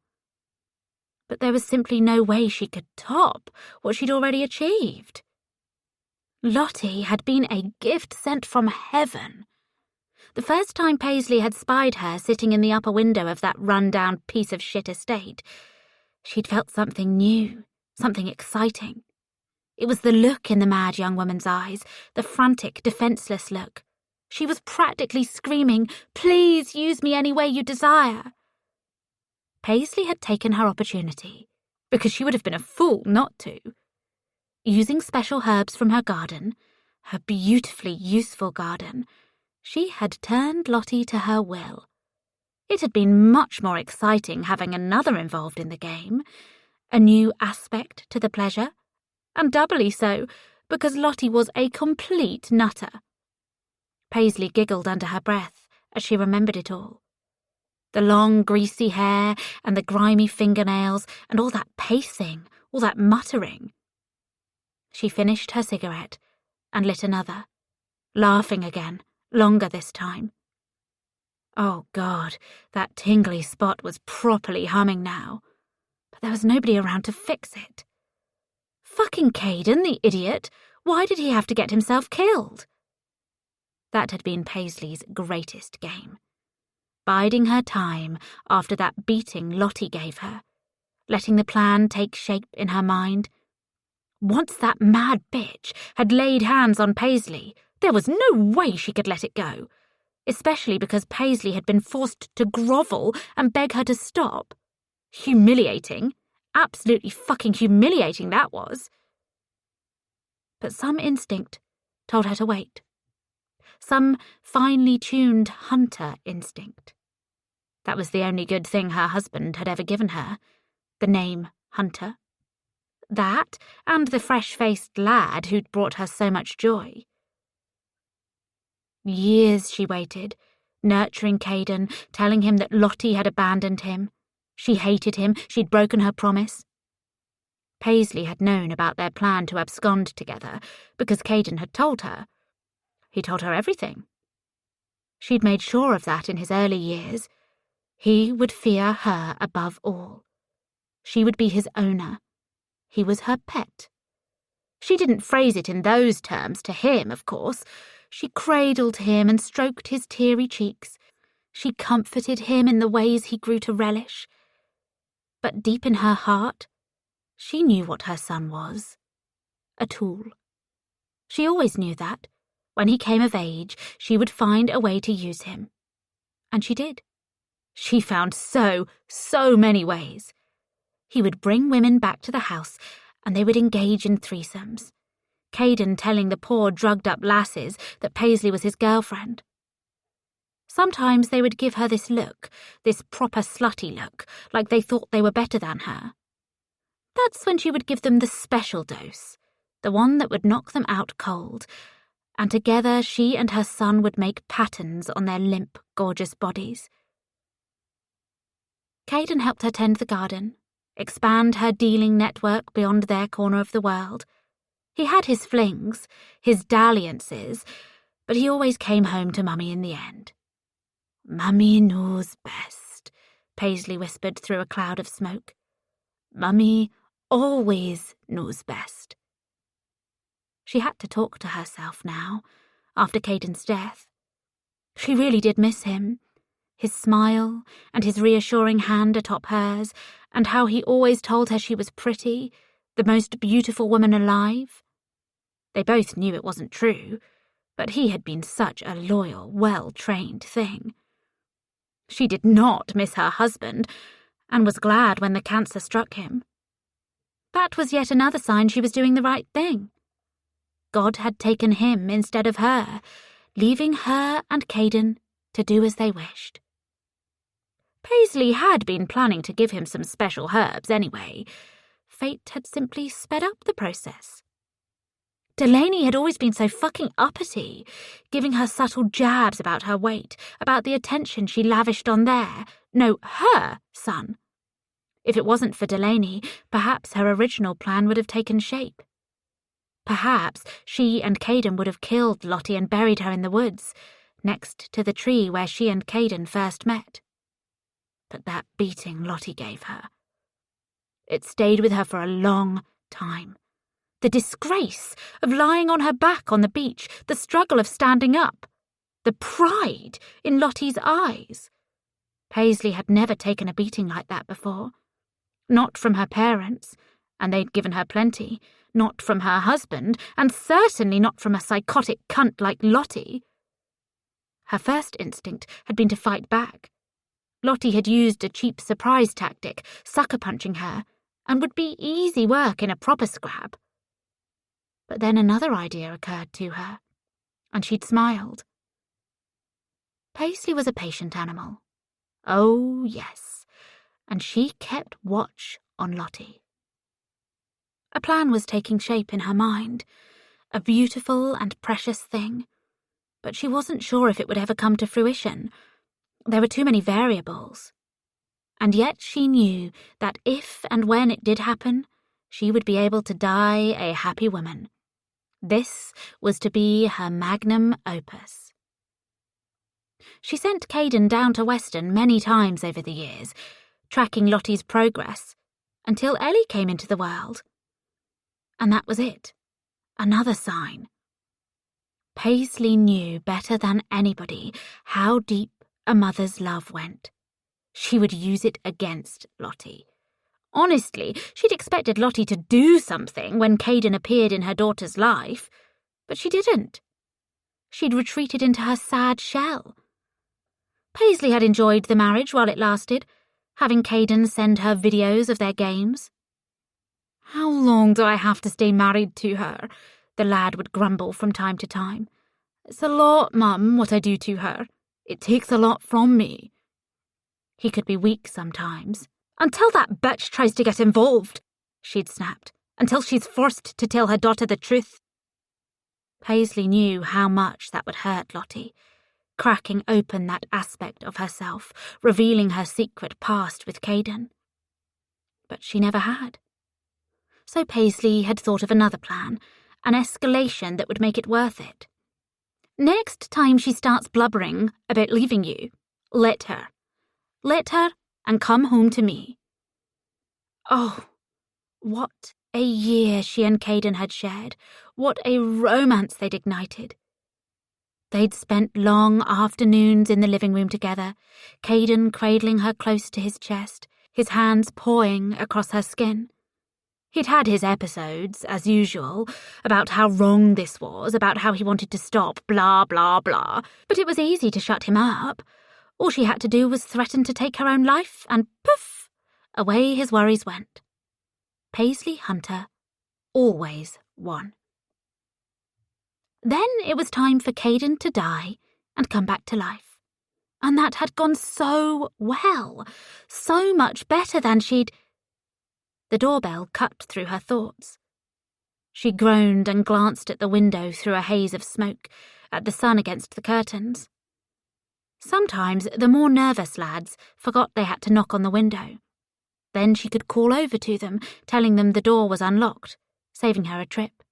But there was simply no way she could top what she'd already achieved. Lottie had been a gift sent from heaven. The first time Paisley had spied her sitting in the upper window of that run-down piece of shit estate, she'd felt something new, something exciting. It was the look in the mad young woman's eyes, the frantic, defenseless look. She was practically screaming, "Please use me any way you desire." Paisley had taken her opportunity, because she would have been a fool not to. Using special herbs from her garden, her beautifully useful garden, she had turned Lottie to her will. It had been much more exciting having another involved in the game, a new aspect to the pleasure, and doubly so because Lottie was a complete nutter. Paisley giggled under her breath as she remembered it all. The long, greasy hair and the grimy fingernails and all that pacing, all that muttering. She finished her cigarette and lit another, laughing again, longer this time. Oh God, that tingly spot was properly humming now, but there was nobody around to fix it. Fucking Caden, the idiot! Why did he have to get himself killed? That had been Paisley's greatest game. Biding her time after that beating Lottie gave her, letting the plan take shape in her mind. Once that mad bitch had laid hands on Paisley, there was no way she could let it go, especially because Paisley had been forced to grovel and beg her to stop. Humiliating. Absolutely fucking humiliating that was. But some instinct told her to wait. Some finely tuned hunter instinct. That was the only good thing her husband had ever given her, the name Hunter. That, and the fresh-faced lad who'd brought her so much joy. Years she waited, nurturing Caden, telling him that Lottie had abandoned him. She hated him, she'd broken her promise. Paisley had known about their plan to abscond together because Caden had told her. He told her everything. She'd made sure of that in his early years. He would fear her above all. She would be his owner. He was her pet. She didn't phrase it in those terms to him, of course. She cradled him and stroked his teary cheeks. She comforted him in the ways he grew to relish. But deep in her heart, she knew what her son was. A tool. She always knew that. When he came of age, she would find a way to use him. And she did. She found so many ways. He would bring women back to the house, and they would engage in threesomes. Caden telling the poor drugged-up lasses that Paisley was his girlfriend. Sometimes they would give her this look, this proper slutty look, like they thought they were better than her. That's when she would give them the special dose, the one that would knock them out cold, and together she and her son would make patterns on their limp, gorgeous bodies. Caden helped her tend the garden, expand her dealing network beyond their corner of the world. He had his flings, his dalliances, but he always came home to Mummy in the end. "Mummy knows best," Paisley whispered through a cloud of smoke. "Mummy always knows best." She had to talk to herself now, after Caden's death. She really did miss him. His smile, and his reassuring hand atop hers, and how he always told her she was pretty, the most beautiful woman alive. They both knew it wasn't true, but he had been such a loyal, well-trained thing. She did not miss her husband, and was glad when the cancer struck him. That was yet another sign she was doing the right thing. God had taken him instead of her, leaving her and Caden to do as they wished. Paisley had been planning to give him some special herbs anyway. Fate had simply sped up the process. Delaney had always been so fucking uppity, giving her subtle jabs about her weight, about the attention she lavished on her son. If it wasn't for Delaney, perhaps her original plan would have taken shape. Perhaps she and Caden would have killed Lottie and buried her in the woods, next to the tree where she and Caden first met. But that beating Lottie gave her, it stayed with her for a long time. The disgrace of lying on her back on the beach, the struggle of standing up, the pride in Lottie's eyes. Paisley had never taken a beating like that before. Not from her parents, and they'd given her plenty, not from her husband, and certainly not from a psychotic cunt like Lottie. Her first instinct had been to fight back. Lottie had used a cheap surprise tactic, sucker-punching her, and would be easy work in a proper scrap. But then another idea occurred to her, and she'd smiled. Paisley was a patient animal. Oh, yes, and she kept watch on Lottie. A plan was taking shape in her mind, a beautiful and precious thing, but she wasn't sure if it would ever come to fruition. There were too many variables. And yet she knew that if and when it did happen, she would be able to die a happy woman. This was to be her magnum opus. She sent Caden down to Weston many times over the years, tracking Lottie's progress, until Ellie came into the world. And that was it. Another sign. Paisley knew better than anybody how deep a mother's love went. She would use it against Lottie. Honestly, she'd expected Lottie to do something when Caden appeared in her daughter's life, but she didn't. She'd retreated into her sad shell. Paisley had enjoyed the marriage while it lasted, having Caden send her videos of their games. "How long do I have to stay married to her?" the lad would grumble from time to time. "It's a lot, Mum, what I do to her. It takes a lot from me." He could be weak sometimes. "Until that bitch tries to get involved," she'd snapped, "until she's forced to tell her daughter the truth." Paisley knew how much that would hurt Lottie, cracking open that aspect of herself, revealing her secret past with Caden. But she never had. So Paisley had thought of another plan, an escalation that would make it worth it. "Next time she starts blubbering about leaving you, let her. Let her and come home to me." Oh, what a year she and Caden had shared. What a romance they'd ignited. They'd spent long afternoons in the living room together, Caden cradling her close to his chest, his hands pawing across her skin. He'd had his episodes, as usual, about how wrong this was, about how he wanted to stop, blah, blah, blah, but it was easy to shut him up. All she had to do was threaten to take her own life, and poof, away his worries went. Paisley Hunter always won. Then it was time for Caden to die and come back to life. And that had gone so well, so much better than she'd... The doorbell cut through her thoughts. She groaned and glanced at the window through a haze of smoke, at the sun against the curtains. Sometimes the more nervous lads forgot they had to knock on the window. Then she could call over to them, telling them the door was unlocked, saving her a trip.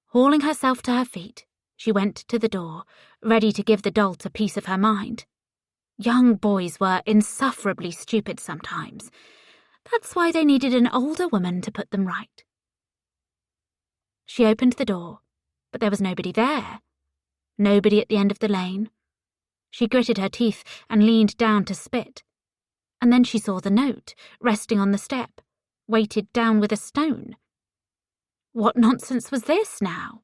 Hauling herself to her feet, she went to the door, ready to give the dolt a piece of her mind, Young boys were insufferably stupid sometimes. That's why they needed an older woman to put them right. She opened the door, but there was nobody there. Nobody at the end of the lane. She gritted her teeth and leaned down to spit. And then she saw the note, resting on the step, weighted down with a stone. What nonsense was this now?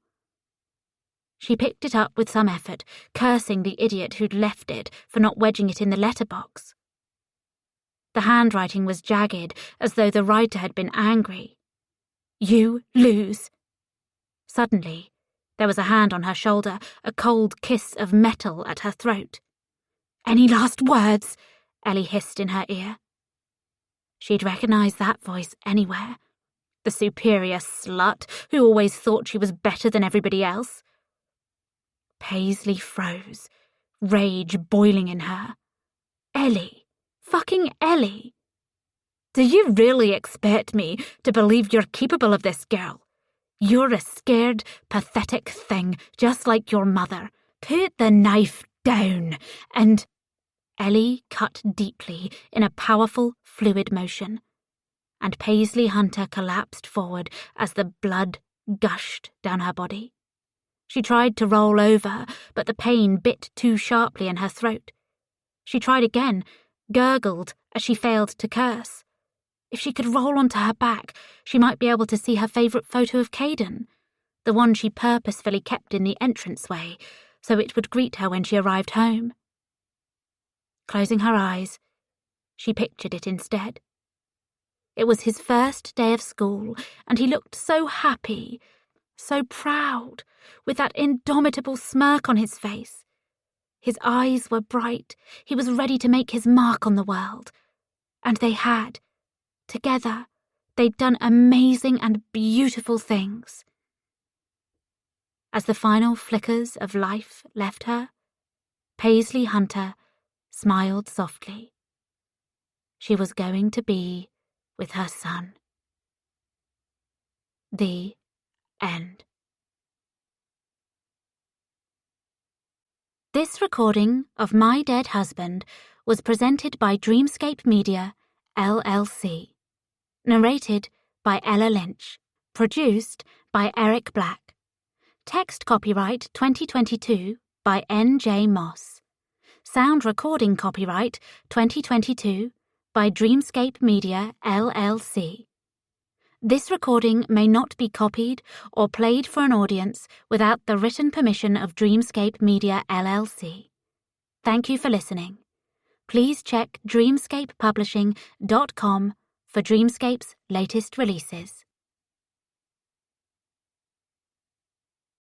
She picked it up with some effort, cursing the idiot who'd left it for not wedging it in the letterbox. The handwriting was jagged, as though the writer had been angry. You lose. Suddenly, there was a hand on her shoulder, a cold kiss of metal at her throat. Any last words? Ellie hissed in her ear. She'd recognize that voice anywhere. The superior slut who always thought she was better than everybody else. Paisley froze, rage boiling in her. Ellie. Fucking Ellie. Do you really expect me to believe you're capable of this, girl? You're a scared, pathetic thing, just like your mother. Put the knife down, and... Ellie cut deeply in a powerful, fluid motion, and Paisley Hunter collapsed forward as the blood gushed down her body. She tried to roll over, but the pain bit too sharply in her throat. She tried again, gurgled as she failed to curse. If she could roll onto her back, she might be able to see her favourite photo of Caden, the one she purposefully kept in the entranceway, so it would greet her when she arrived home. Closing her eyes, she pictured it instead. It was his first day of school, and he looked so happy, so proud, with that indomitable smirk on his face. His eyes were bright. He was ready to make his mark on the world. And they had. Together, they'd done amazing and beautiful things. As the final flickers of life left her, Paisley Hunter smiled softly. She was going to be with her son. The end. This recording of My Dead Husband was presented by Dreamscape Media, LLC. Narrated by Ella Lynch. Produced by Eric Black. Text copyright 2022 by N.J. Moss. Sound recording copyright 2022 by Dreamscape Media, LLC. This recording may not be copied or played for an audience without the written permission of Dreamscape Media, LLC. Thank you for listening. Please check dreamscapepublishing.com for Dreamscape's latest releases.